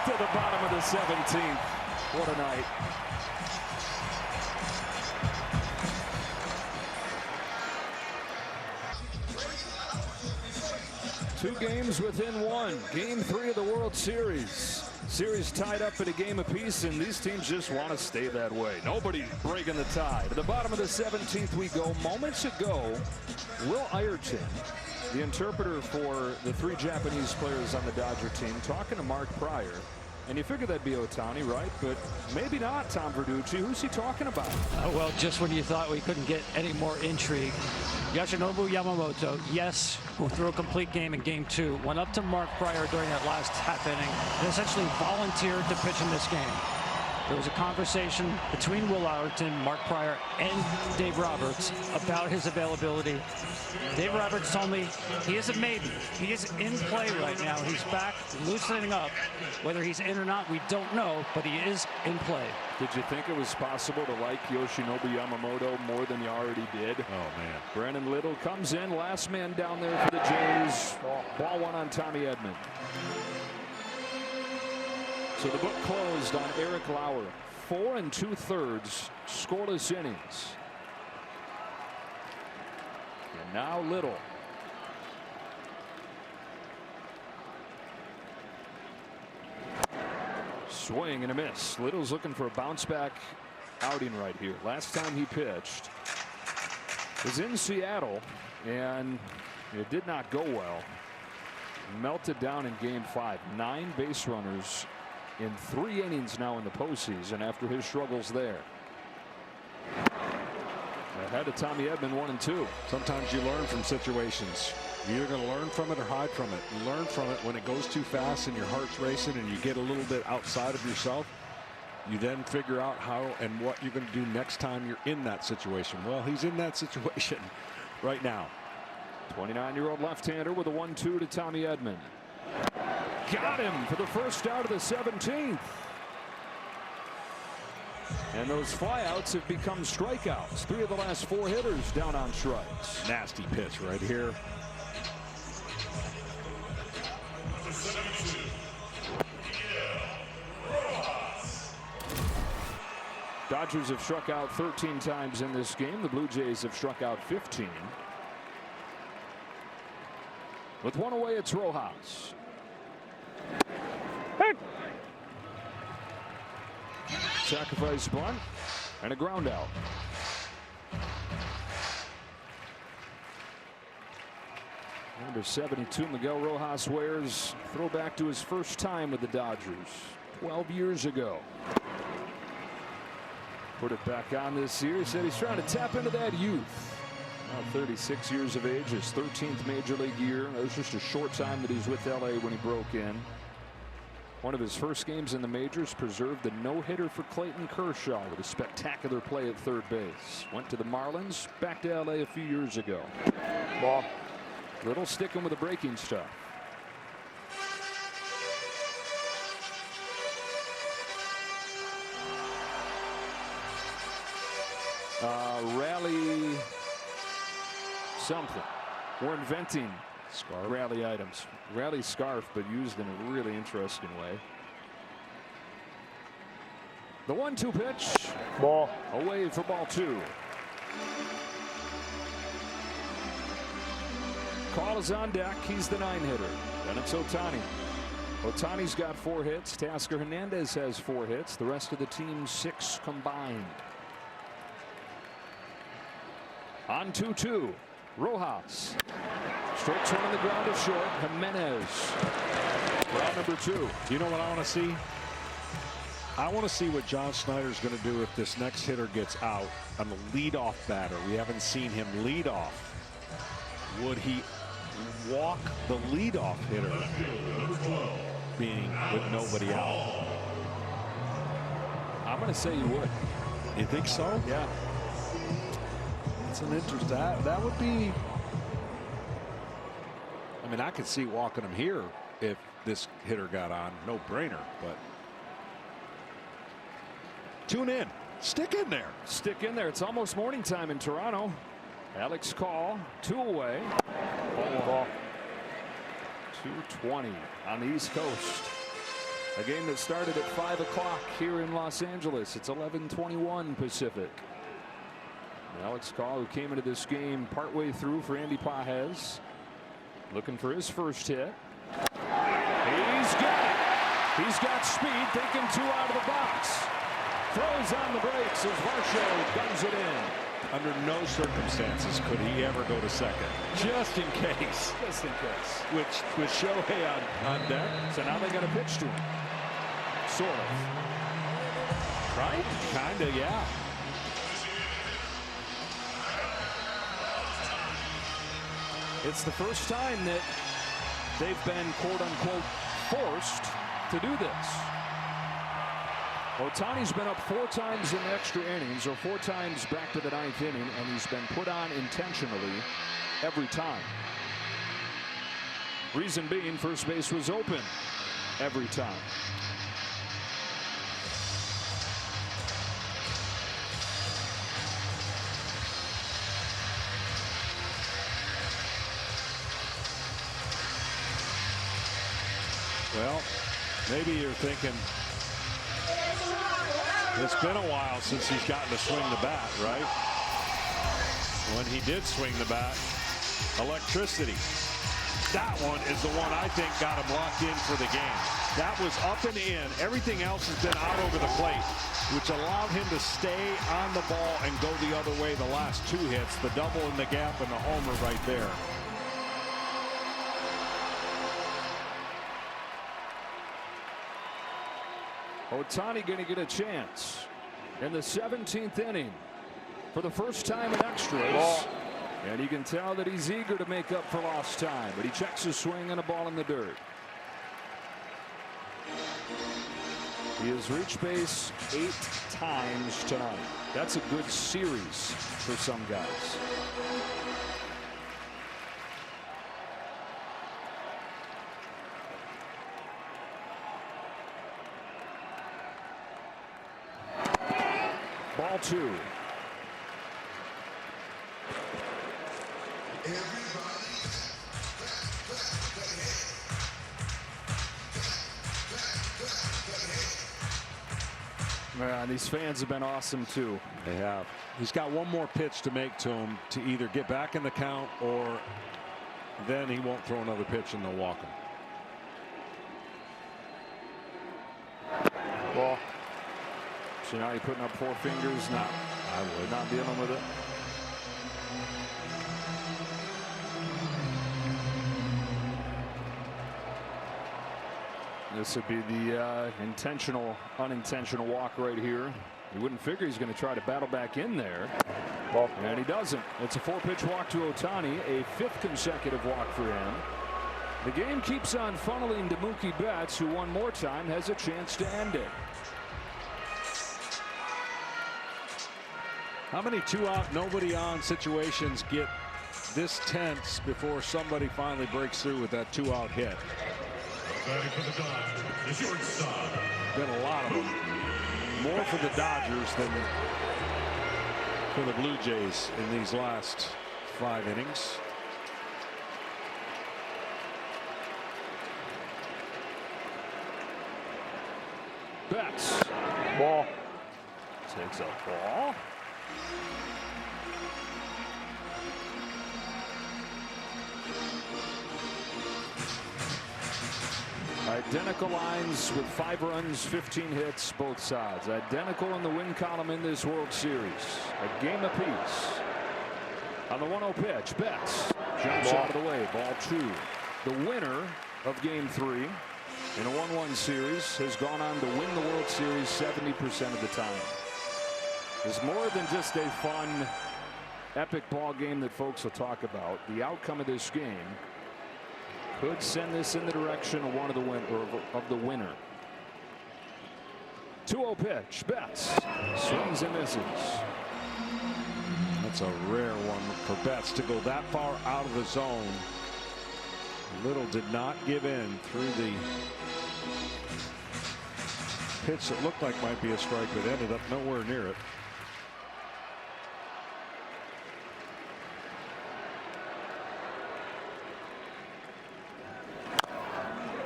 To the bottom of the 17th. What a night. Two games within one. Game 3 of the World Series. Series tied up at a game apiece, and these teams just want to stay that way. Nobody breaking the tie. To the bottom of the 17th we go. Moments ago, Will Ayrton, the interpreter for the 3 Japanese players on the Dodger team, talking to Mark Prior. And you figure that'd be Ohtani, right? But maybe not, Tom Verducci. Who's he talking about? Well, just when you thought we couldn't get any more intrigue, Yoshinobu Yamamoto, yes, who threw a complete game in Game 2, went up to Mark Prior during that last half inning and essentially volunteered to pitch in this game. There was a conversation between Will Ayrton, Mark Prior, and Dave Roberts about his availability. Dave Roberts told me he is a maybe. He is in play right now. He's back, loosening up. Whether he's in or not, we don't know, but he is in play. Did you think it was possible to like Yoshinobu Yamamoto more than you already did? Oh, man. Brandon Little comes in, last man down there for the Jays. Ball one on Tommy Edman. So the book closed on Eric Lauer. 4 2/3 scoreless innings. And now Little. Swing and a miss. Little's looking for a bounce back outing right here. Last time he pitched was in Seattle, and it did not go well. Melted down in Game 5. 9 base runners in 3 innings now in the postseason after his struggles there. Ahead of Tommy Edman, 1-2. Sometimes you learn from situations. You're either going to learn from it or hide from it. You learn from it when it goes too fast and your heart's racing and you get a little bit outside of yourself. You then figure out how and what you're going to do next time you're in that situation. Well, he's in that situation right now. 29-year-old left-hander with a 1-2 to Tommy Edman. Got him for the first out of the 17th. And those flyouts have become strikeouts. 3 of the last 4 hitters down on strikes. Nasty pitch right here. Dodgers have struck out 13 times in this game. The Blue Jays have struck out 15. With one away, it's Rojas. Sacrifice bunt and a ground out. Number 72, Miguel Rojas wears throwback to his first time with the Dodgers 12 years ago. Put it back on this year. He said he's trying to tap into that youth. Now 36 years of age, his 13th major league year. It was just a short time that he was with LA when he broke in. One of his first games in the majors preserved the no-hitter for Clayton Kershaw with a spectacular play at third base. Went to the Marlins, back to LA a few years ago. Ball. Little sticking with the breaking stuff. Rally something. We're inventing rally items. Rally scarf, but used in a really interesting way. The 1-2 pitch. Ball. Away for ball 2. Call is on deck. He's the 9-hitter. Then it's Ohtani. Ohtani's got 4 hits. Tasker Hernandez has 4 hits. The rest of the team 6 combined. On 2-2. Rojas. Strikes one on the ground to short. Jimenez. Round number 2. You know what I want to see? I want to see what John Schneider's going to do if this next hitter gets out on the leadoff batter. We haven't seen him lead off. Would he walk the leadoff hitter, being with nobody out? I'm going to say you would. You think so? Yeah. That's an interest. That would be. I mean, I could see walking him here if this hitter got on. No brainer, but. Tune in. Stick in there. Stick in there. It's almost morning time in Toronto. Alex Call, 2 away. Ball. 2:20 on the East Coast. A game that started at 5 o'clock here in Los Angeles. It's 11:21 Pacific. Alex Call, who came into this game partway through for Andy Pages, looking for his first hit. He's got it. He's got speed, thinking 2 out of the box. Throws on the brakes as Varsho guns it in. Under no circumstances could he ever go to second. Just in case. Just in case. With Shohei on deck. So now they got to pitch to him. Sort of. Right? Kinda, yeah. It's the first time that they've been quote-unquote forced to do this. Ohtani's been up 4 times in extra innings, or 4 times back to the 9th inning, and he's been put on intentionally every time. Reason being, first base was open every time. Well, maybe you're thinking it's been a while since he's gotten to swing the bat, right? When he did swing the bat, electricity. That one is the one I think got him locked in for the game. That was up and in. Everything else has been out over the plate, which allowed him to stay on the ball and go the other way the last 2 hits, the double in the gap and the homer right there. Ohtani going to get a chance in the 17th inning for the first time in extras. And you can tell that he's eager to make up for lost time, but he checks his swing and a ball in the dirt. He has reached base 8 times tonight. That's a good series for some guys. Ball 2. Man, these fans have been awesome too. They have. He's got one more pitch to make to him to either get back in the count, or then he won't throw another pitch and they'll walk him. Ball. So now you're putting up 4 fingers. Not, I would not dealing with it. This would be the intentional, unintentional walk right here. You wouldn't figure he's going to try to battle back in there. And he doesn't. It's a 4-pitch walk to Ohtani, a 5th consecutive walk for him. The game keeps on funneling to Mookie Betts, who one more time has a chance to end it. How many 2-out, nobody on situations get this tense before somebody finally breaks through with that 2-out hit? Batting for the Dodgers, the shortstop. Been a lot of them. More for the Dodgers than for the Blue Jays in these last 5 innings. Betts. Ball. Takes a ball. Identical lines with 5 runs, 15 hits, both sides. Identical in the win column in this World Series. A game apiece. On the 1-0 pitch, Betts jumps out of the way. Ball 2. The winner of Game 3 in a 1-1 series has gone on to win the World Series 70% of the time. It's more than just a fun, epic ball game that folks will talk about. The outcome of this game could send this in the direction of one of the winner. 2-0 pitch. Betts swings and misses. That's a rare one for Betts to go that far out of the zone. Little did not give in through the pitch that looked like might be a strike, but ended up nowhere near it.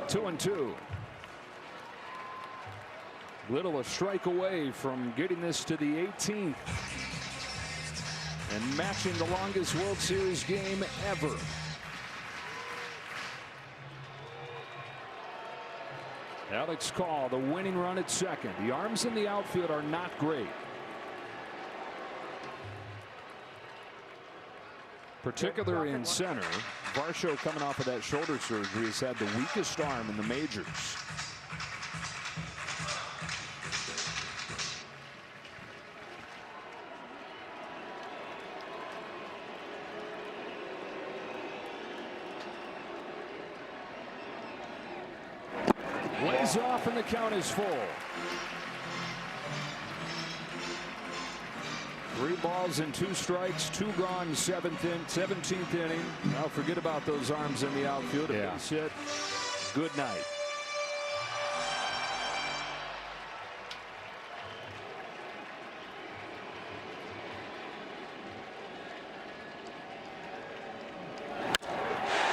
Two and two. Little a strike away from getting this to the 18th and matching the longest World Series game ever. Alex Call, the winning run at second. The arms in the outfield are not great. Particularly in center, Varsho, coming off of that shoulder surgery, has had the weakest arm in the majors. Lays off and the count is full. 3 balls and 2 strikes, 2 gone, 17th inning. Now forget about those arms in the outfield. A base hit. Good night.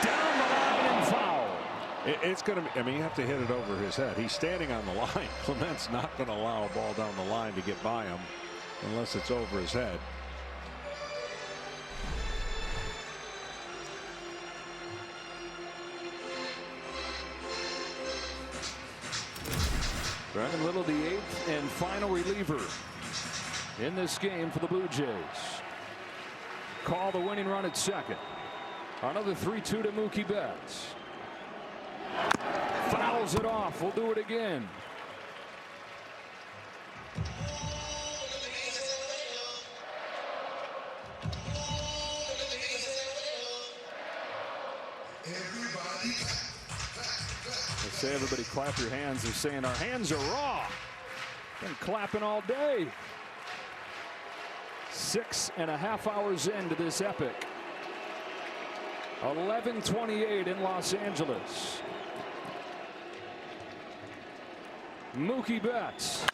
Down the line and foul. It's going to, I mean, you have to hit it over his head. He's standing on the line. Clement's not going to allow a ball down the line to get by him unless it's over his head. Brandon Little, the 8th and final reliever in this game for the Blue Jays. Call the winning run at second. Another 3-2 to Mookie Betts. Fouls it off. We'll do it again. They say everybody clap your hands. They're saying our hands are raw. Been clapping all day. 6.5 hours into this epic. 11:28 in Los Angeles. Mookie Betts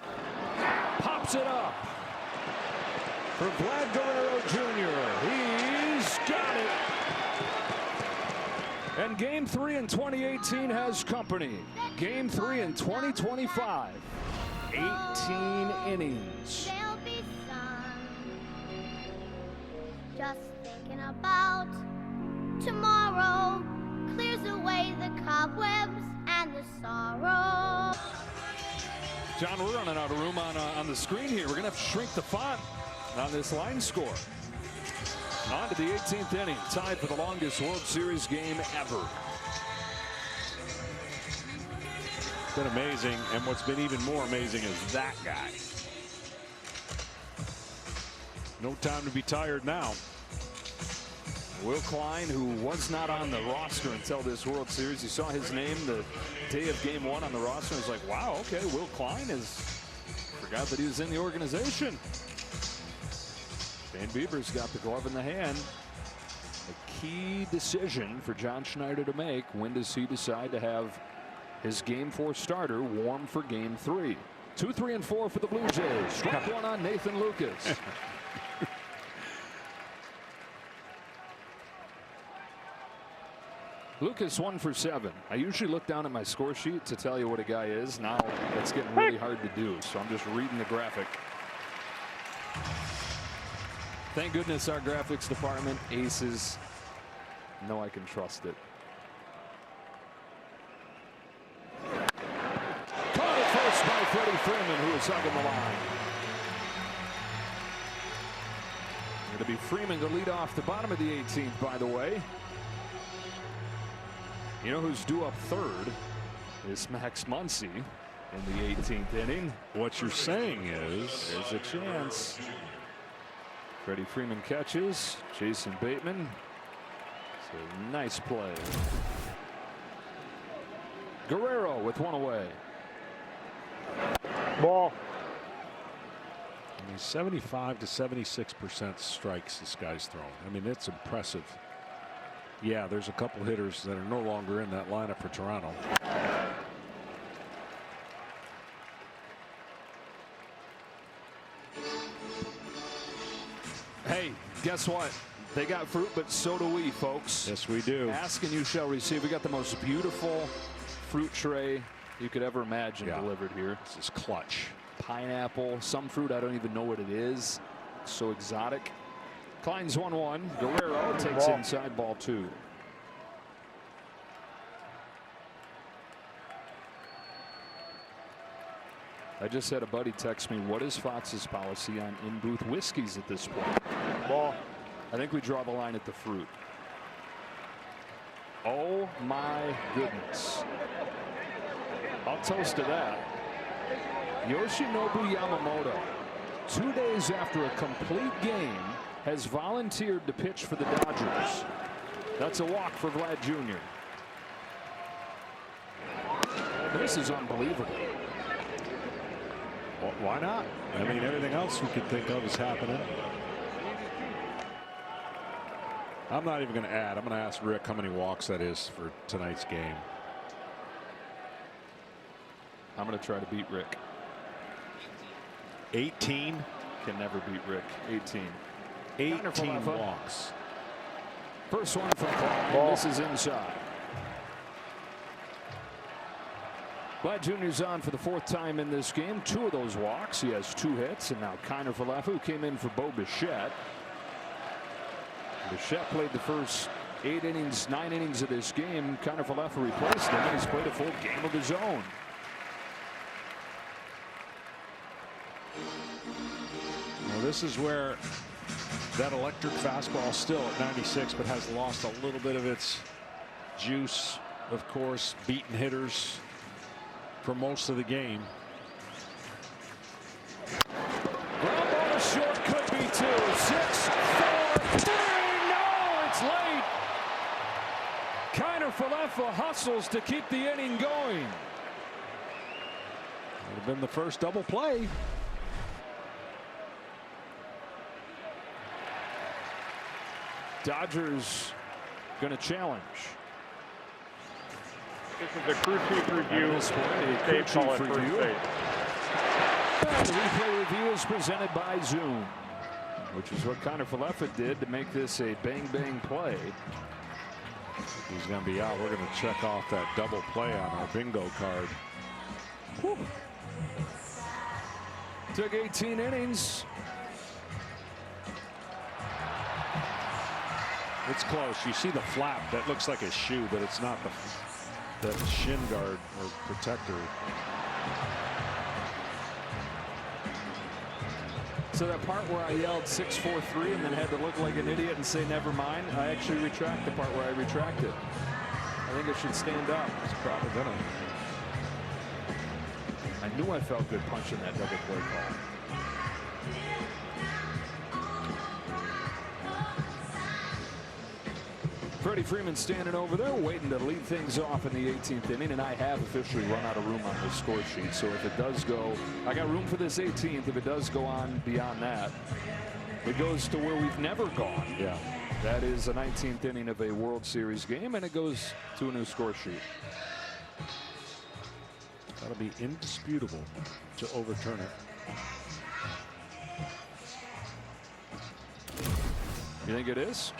pops it up for Vlad Guerrero Jr. He's got it. And Game 3 in 2018 has company. Game 3 in 2025. 18 innings. There'll be sun. Just thinking about tomorrow clears away the cobwebs and the sorrow. John, we're running out of room on the screen here. We're going to have to shrink the font on this line score. On to the 18th inning, tied for the longest World Series game ever. It's been amazing, and what's been even more amazing is that guy. No time to be tired now. Will Klein, who was not on the roster until this World Series, you saw his name the day of Game 1 on the roster. And was like, wow, okay, Will Klein forgot that he was in the organization. Shane Bieber's got the glove in the hand. A key decision for John Schneider to make. When does he decide to have his Game 4 starter warm for Game 3? 2, 3, and 4 for the Blue Jays. Strike one on Nathan Lucas. Lucas 1 for 7. I usually look down at my score sheet to tell you what a guy is. Now that's getting really hard to do, so I'm just reading the graphic. Thank goodness our graphics department, aces, know I can trust it. Caught at first by Freddie Freeman, who was hugging the line. Going to be Freeman to lead off the bottom of the 18th, by the way. You know who's due up third is Max Muncy in the 18th inning. What you're saying is there's a chance. Freddie Freeman catches. Jason Bateman. It's a nice play. Guerrero with one away. Ball. I mean, 75 to 76% strikes this guy's thrown. I mean, it's impressive. Yeah, there's a couple hitters that are no longer in that lineup for Toronto. Hey, guess what? They got fruit, but so do we, folks. Yes, we do. Ask and you shall receive. We got the most beautiful fruit tray you could ever imagine delivered here. This is clutch. Pineapple, some fruit I don't even know what it is. It's so exotic. Klein's 1-1. Guerrero takes inside ball 2. I just had a buddy text me, what is Fox's policy on in-booth whiskeys at this point? Ball. I think we draw the line at the fruit. Oh my goodness. I'll toast to that. Yoshinobu Yamamoto, 2 days after a complete game, has volunteered to pitch for the Dodgers. That's a walk for Vlad Jr. This is unbelievable. Well, why not? I mean, everything else we could think of is happening. I'm not even going to add. I'm going to ask Rick how many walks that is for tonight's game. I'm going to try to beat Rick. 18. Can never beat Rick. 18. 18 walks. First one from Klein. This is inside. Vlad Jr.'s on for the 4th time in this game. 2 of those walks. He has 2 hits. And now Kiner Falefa, who came in for Bo Bichette. Bichette played the first 8 innings, 9 innings of this game. Kiner Falefa replaced him, and he's played a full game of his own. Well, this is where that electric fastball still at 96, but has lost a little bit of its juice. Of course, beaten hitters for most of the game. Ground ball to short, could be 2. 6, 4, 3. No, it's late. Kiner Falefa hustles to keep the inning going. Would have been the first double play. Dodgers going to challenge. This is a crew chief review. A crew chief review. The replay review is presented by Zoom, which is what Kiner Falefa did to make this a bang-bang play. He's going to be out. We're going to check off that double play on our bingo card. Whew. Took 18 innings. It's close. You see the flap. That looks like a shoe, but it's not the shin guard or protector. So that part where I yelled 6-4-3 and then had to look like an idiot and say never mind, I actually retract the part where I retracted. I think it should stand up. It's probably gonna. I knew I felt good punching that double play call. Freddie Freeman standing over there waiting to lead things off in the 18th inning, and I have officially run out of room on this score sheet. So if it does go, I got room for this 18th. If it does go on beyond that, it goes to where we've never gone. Yeah. That is a 19th inning of a World Series game, and it goes to a new score sheet. That'll be indisputable to overturn it. You think it is?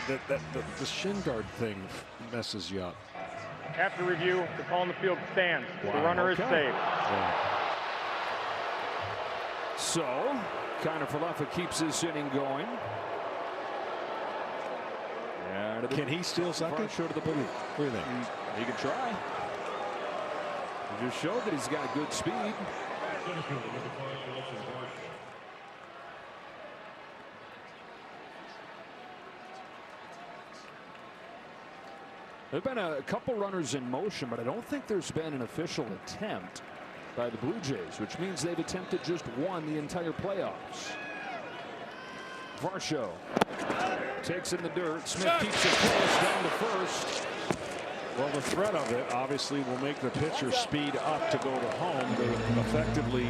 The shin guard thing messes you up. After review, the call on the field stands. Wow. The runner is safe. Yeah. So, Kiner Falefa keeps this inning going. Can he steal second? Short of the booth. What do you think? He can try. He just showed that he's got good speed. There have been a couple runners in motion, but I don't think there's been an official attempt by the Blue Jays, which means they've attempted just one the entire playoffs. Varsho takes in the dirt. Smith keeps it close down to first. Well, the threat of it obviously will make the pitcher speed up to go to home to effectively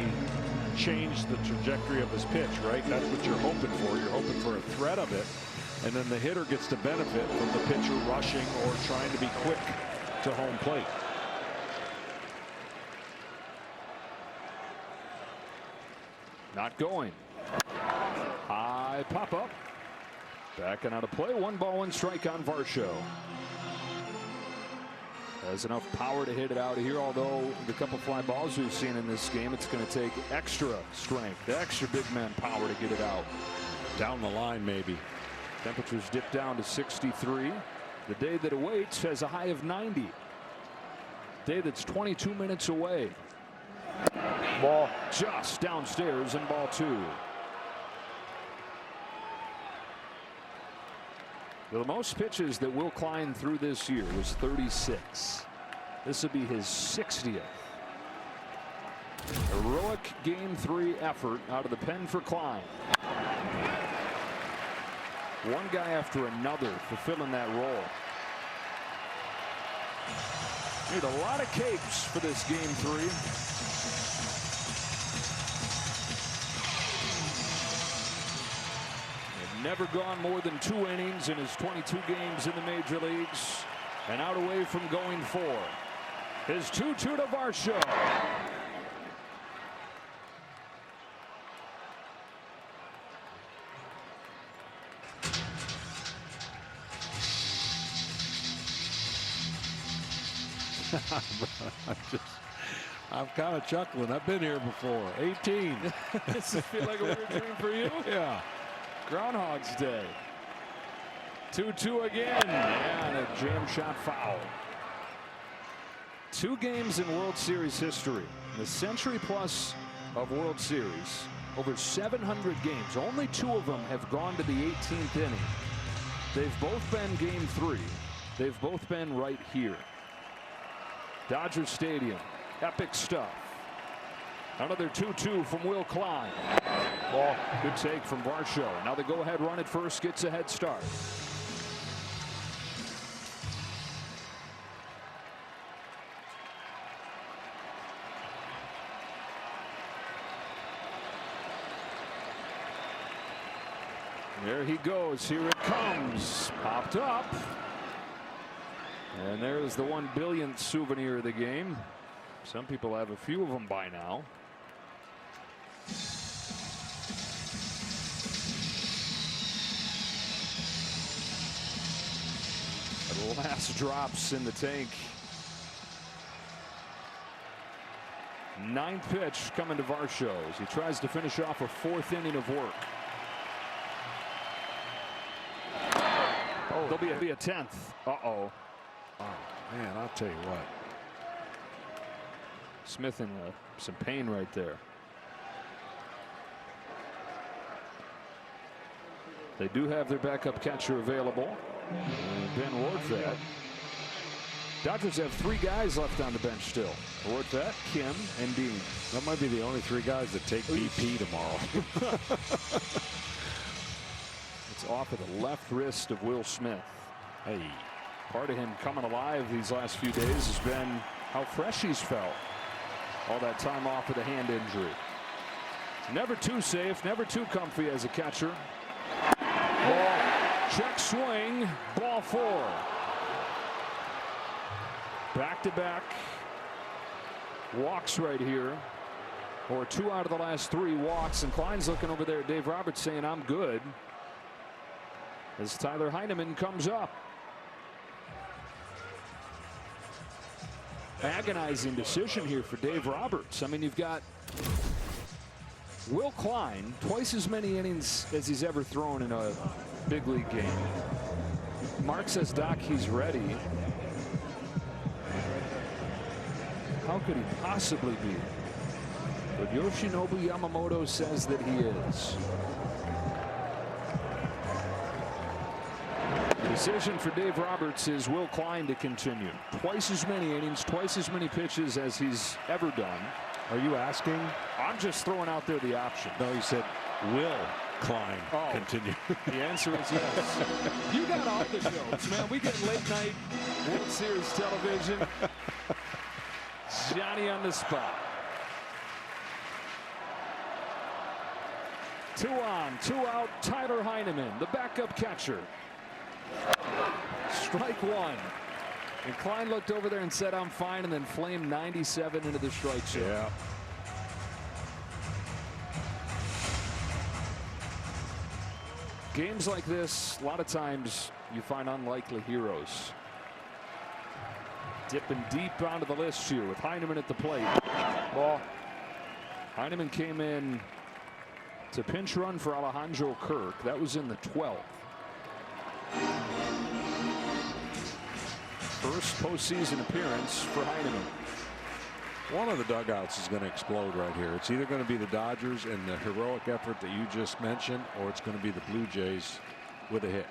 change the trajectory of his pitch, right? That's what you're hoping for. You're hoping for a threat of it. And then the hitter gets to benefit from the pitcher rushing or trying to be quick to home plate. Not going. High pop up. Backing out of play. 1 ball, 1 strike on Varsho. Has enough power to hit it out of here, although the couple fly balls we've seen in this game, it's going to take extra strength, extra big man power to get it out. Down the line, maybe. Temperatures dip down to 63. The day that awaits has a high of 90. Day that's 22 minutes away. Ball just downstairs and ball 2. The most pitches that Will Klein threw this year was 36. This will be his 60th. Heroic Game 3 effort out of the pen for Klein. One guy after another fulfilling that role. Need a lot of capes for this Game 3. Never gone more than 2 innings in his 22 games in the major leagues, and out away from going 4. His 2-2 to Varsho. I'm kind of chuckling. I've been here before. 18. Does it feel like a weird dream for you? Yeah. Groundhog's Day. 2-2 again, and a jam shot foul. 2 games in World Series history. In the century plus of World Series, over 700 games. Only 2 of them have gone to the 18th inning. They've both been Game 3. They've both been right here. Dodger Stadium. Epic stuff. Another 2-2 from Will Klein. Ball. Good take from Varsho. Now the go-ahead run at first gets a head start. There he goes. Here it comes. Popped up. And there's the 1 billionth souvenir of the game. Some people have a few of them by now. The last drops in the tank. 9th pitch coming to Varsho as he tries to finish off a 4th inning of work. Oh, there'll be a 10th. Uh-oh. Oh, man, I'll tell you what. Smith in some pain right there. They do have their backup catcher available. Ben Rortvedt. Dodgers have 3 guys left on the bench still. Rortvedt, Kim, and Dean. That might be the only 3 guys that take BP tomorrow. It's off of the left wrist of Will Smith. Hey, part of him coming alive these last few days has been how fresh he's felt. All that time off with a hand injury. Never too safe, never too comfy as a catcher. Ball, check swing, ball 4. Back to back walks right here, or 2 out of the last 3 walks, and Klein's looking over there at Dave Roberts saying I'm good as Tyler Heineman comes up. Agonizing decision here for Dave Roberts. I mean, you've got Will Klein, twice as many innings as he's ever thrown in a big league game. Mark says, Doc, he's ready. How could he possibly be? But Yoshinobu Yamamoto says that he is. The decision for Dave Roberts is Will Klein to continue. Twice as many innings, twice as many pitches as he's ever done. Are you asking? I'm just throwing out there the option. No, you said Will Klein continue. The answer is yes. You got all the jokes, man. We get late night World Series television. Johnny on the spot. 2 on, 2 out. Tyler Heineman, the backup catcher. Strike 1. And Klein looked over there and said, I'm fine, and then flamed 97 into the strike zone. Yeah. Games like this, a lot of times you find unlikely heroes. Dipping deep onto the list here with Heineman at the plate. Ball. Heineman came in to pinch run for Alejandro Kirk. That was in the 12th. First postseason appearance for Heineman. One of the dugouts is going to explode right here. It's either going to be the Dodgers and the heroic effort that you just mentioned, or it's going to be the Blue Jays with a hit.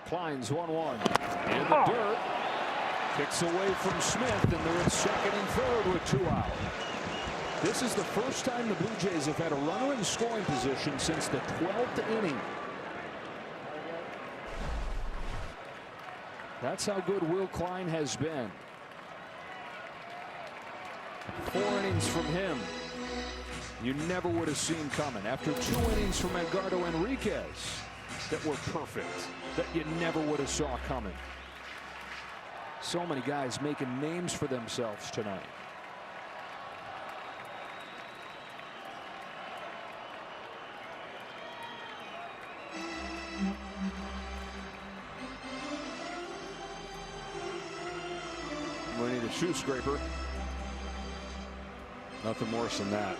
Klein's 1-1 in the dirt. Kicks away from Smith, and they're in second and third with 2 out. This is the first time the Blue Jays have had a runner in scoring position since the 12th inning. That's how good Will Klein has been. 4 innings from him you never would have seen coming. After 2 innings from Edgardo Enriquez that were perfect, that you never would have saw coming. So many guys making names for themselves tonight. We need a shoe scraper. Nothing worse than that.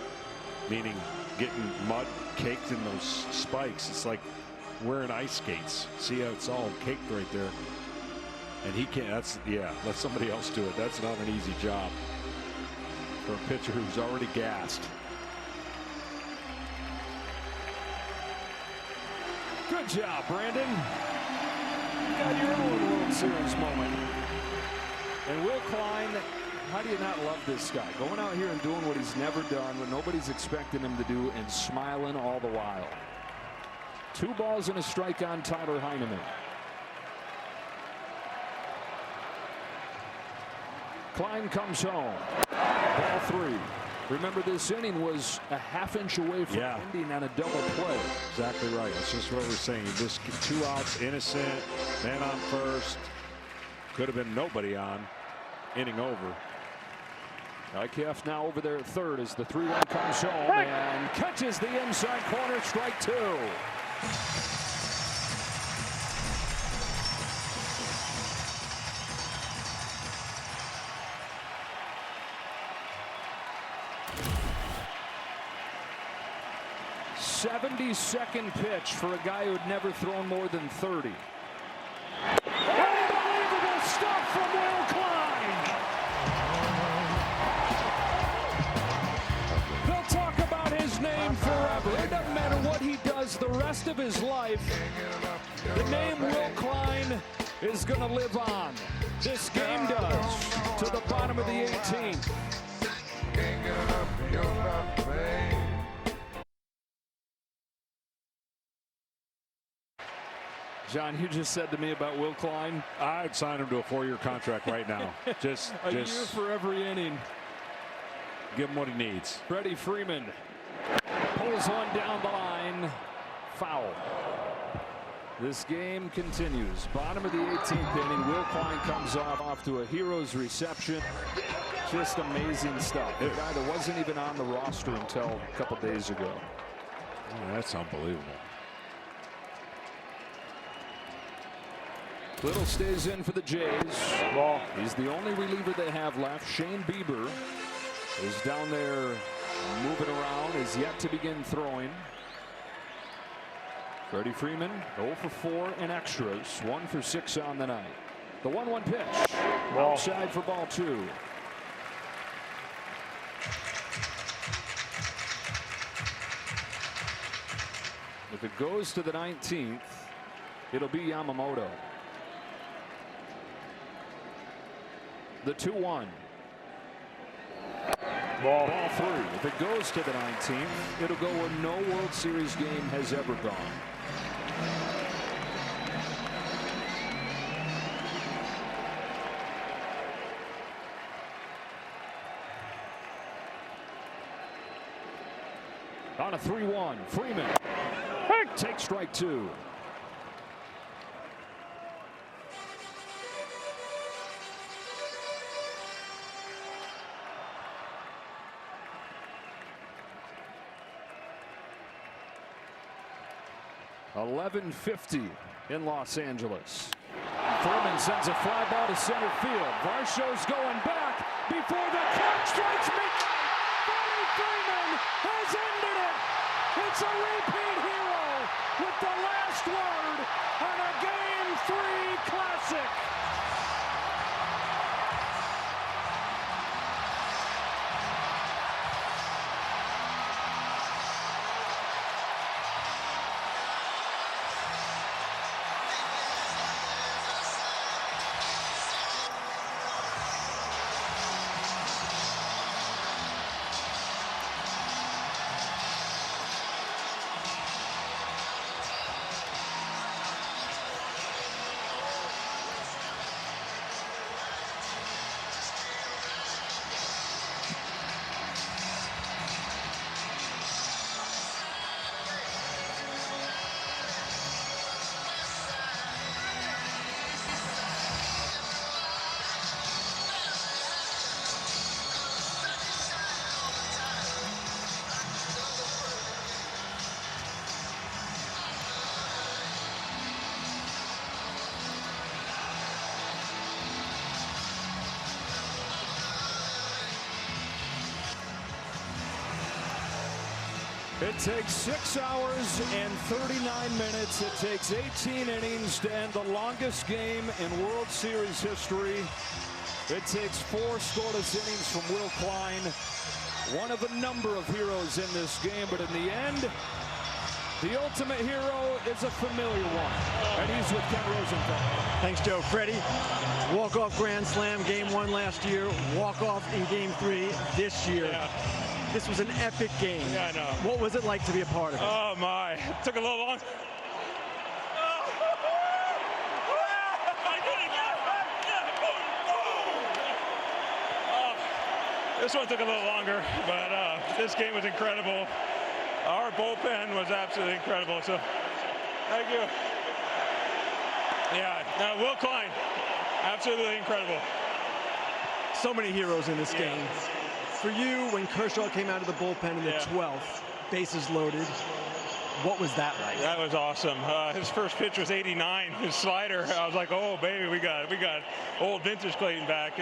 Meaning getting mud caked in those spikes. It's like wearing ice skates. See how it's all caked right there. And he can't. Let somebody else do it. That's not an easy job for a pitcher who's already gassed. Good job, Brandon. You got your own World Series moment. And Will Klein, how do you not love this guy? Going out here and doing what he's never done, what nobody's expecting him to do, and smiling all the while. 2 balls and a strike on Tyler Heineman. Klein comes home. Ball 3. Remember, this inning was a half-inch away from ending on a double play. Exactly right. That's just what we're saying. Just 2 outs, innocent, man on first. Could have been nobody on. Inning over. IKF now over there at third as the 3-1 comes home and catches the inside corner, strike 2. '72nd pitch for a guy who had never thrown more than 30. Unbelievable stuff from Will Klein. They'll talk about his name forever. It doesn't matter what he does the rest of his life. The name Will Klein is going to live on. This game does. To the bottom of the 18th. John, you just said to me about Will Klein. I'd sign him to a 4-year contract right now. just a year for every inning. Give him what he needs. Freddie Freeman pulls one down the line. Foul. This game continues. Bottom of the 18th inning. Will Klein comes off to a hero's reception. Just amazing stuff. A guy that wasn't even on the roster until a couple days ago. Oh, that's unbelievable. Little stays in for the Jays. Ball. He's the only reliever they have left. Shane Bieber is down there moving around, is yet to begin throwing. Freddie Freeman 0 for 4 in extras, 1 for 6 on the night. The 1-1 pitch. Ball. Outside for ball 2. If it goes to the 19th, it'll be Yamamoto. The 2-1. Ball 3. If it goes to the 19th, it'll go where no World Series game has ever gone. On a 3-1, Freeman takes strike 2. 11:50 in Los Angeles. Furman sends a fly ball to center field. Varsho's going back before the catch strikes midnight. Freddie Freeman has ended it. It's a repeat hero with the last word on a Game 3 classic. It takes 6 hours and 39 minutes. It takes 18 innings to end the longest game in World Series history. It takes 4 scoreless innings from Will Klein, one of a number of heroes in this game, but in the end, the ultimate hero is a familiar one, and he's with Ken Rosenthal. Thanks, Joe. Freddie, walk-off grand slam, game 1 last year, walk-off in game 3 this year. Yeah. This was an epic game. Yeah, I know. What was it like to be a part of it? Oh, my. It took a little long. This one took a little longer, but this game was incredible. Our bullpen was absolutely incredible, so thank you. Yeah, Will Klein, absolutely incredible. So many heroes in this game. For you, when Kershaw came out of the bullpen in the 12th, bases loaded, what was that like? That was awesome. His first pitch was 89, his slider. I was like, oh, baby, we got old vintage Clayton back.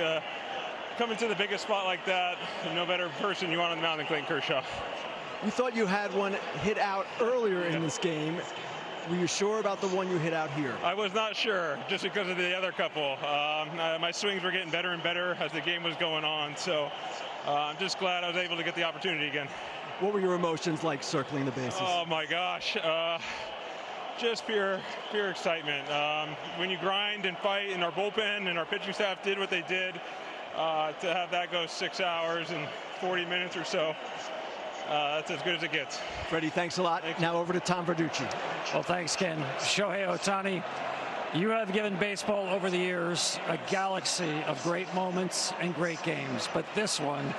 Coming to the biggest spot like that, no better person you want on the mound than Clayton Kershaw. You thought you had one hit out earlier in this game. Were you sure about the one you hit out here? I was not sure, just because of the other couple. My swings were getting better and better as the game was going on, so I'm just glad I was able to get the opportunity again. What were your emotions like circling the bases? Oh my gosh, just pure excitement. When you grind and fight, and our bullpen and our pitching staff did what they did, to have that go 6 hours and 40 minutes or so, that's as good as it gets. Freddie, thanks a lot. Now over to Tom Verducci. Well, thanks, Ken. Shohei Ohtani, you have given baseball over the years a galaxy of great moments and great games, but this one,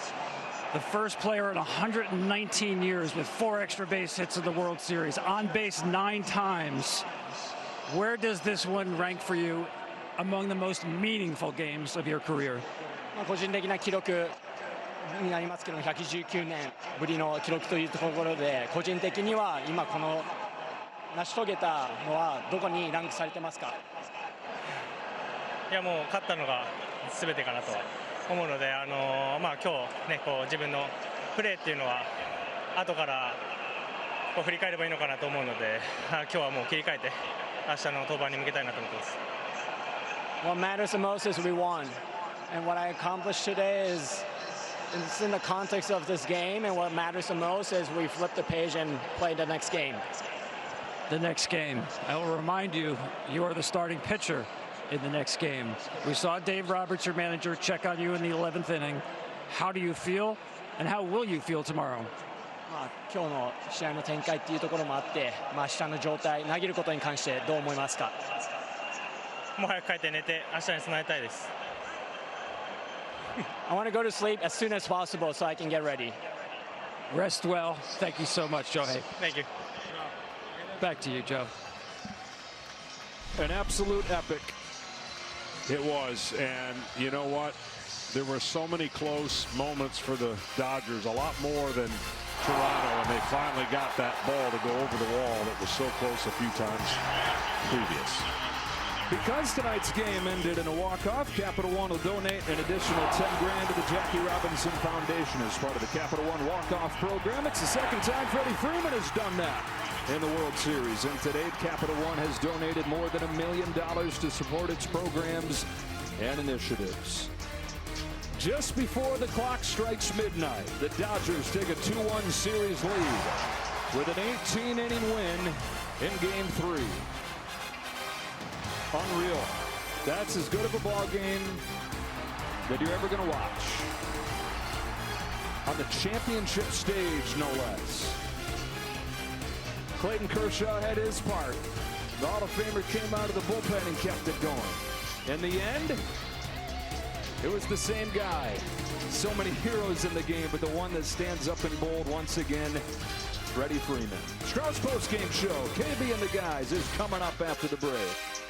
the first player in 119 years with 4 extra base hits in the World Series, on base 9 times. Where does this one rank for you among the most meaningful games of your career? 個人的な記録になりますけど、119年ぶりの記録というところで、個人的には今この成し遂げたのはどこにランクされてますか？いや、もう勝ったのが全てかなと思うので、今日ね、こう自分のプレーっていうのは後からこう振り返ればいいのかなと思うので、今日はもう切り替えて明日の登板に向けたいなと思ってます。What matters the most is we won, and what I accomplished today is it's in the context of this game, and what matters the most is we flip the page and play the next game. The next game. I will remind you, you are the starting pitcher in the next game. We saw Dave Roberts, your manager, check on you in the 11th inning. How do you feel, and how will you feel tomorrow? 今日の試合の展開っていうところもあって、明日の状態、投げることに関してどう思いますか？もう早く帰って寝て明日に備えたいです。I want to go to sleep as soon as possible so I can get ready. Rest well. Thank you so much, Shohei. Thank you. Back to you, Joe. An absolute epic. It was, and you know what? There were so many close moments for the Dodgers, a lot more than Toronto, and they finally got that ball to go over the wall that was so close a few times previous. Because tonight's game ended in a walk-off, Capital One will donate an additional $10,000 to the Jackie Robinson Foundation as part of the Capital One walk-off program. It's the second time Freddie Freeman has done that in the World Series. And today, Capital One has donated more than $1 million to support its programs and initiatives. Just before the clock strikes midnight, the Dodgers take a 2-1 series lead with an 18-inning win in Game 3. Unreal. That's as good of a ball game that you're ever going to watch. On the championship stage, no less. Clayton Kershaw had his part. The Hall of Famer came out of the bullpen and kept it going. In the end, it was the same guy. So many heroes in the game, but the one that stands up in bold once again, Freddie Freeman. Strauss Post Game Show, KB and the guys, is coming up after the break.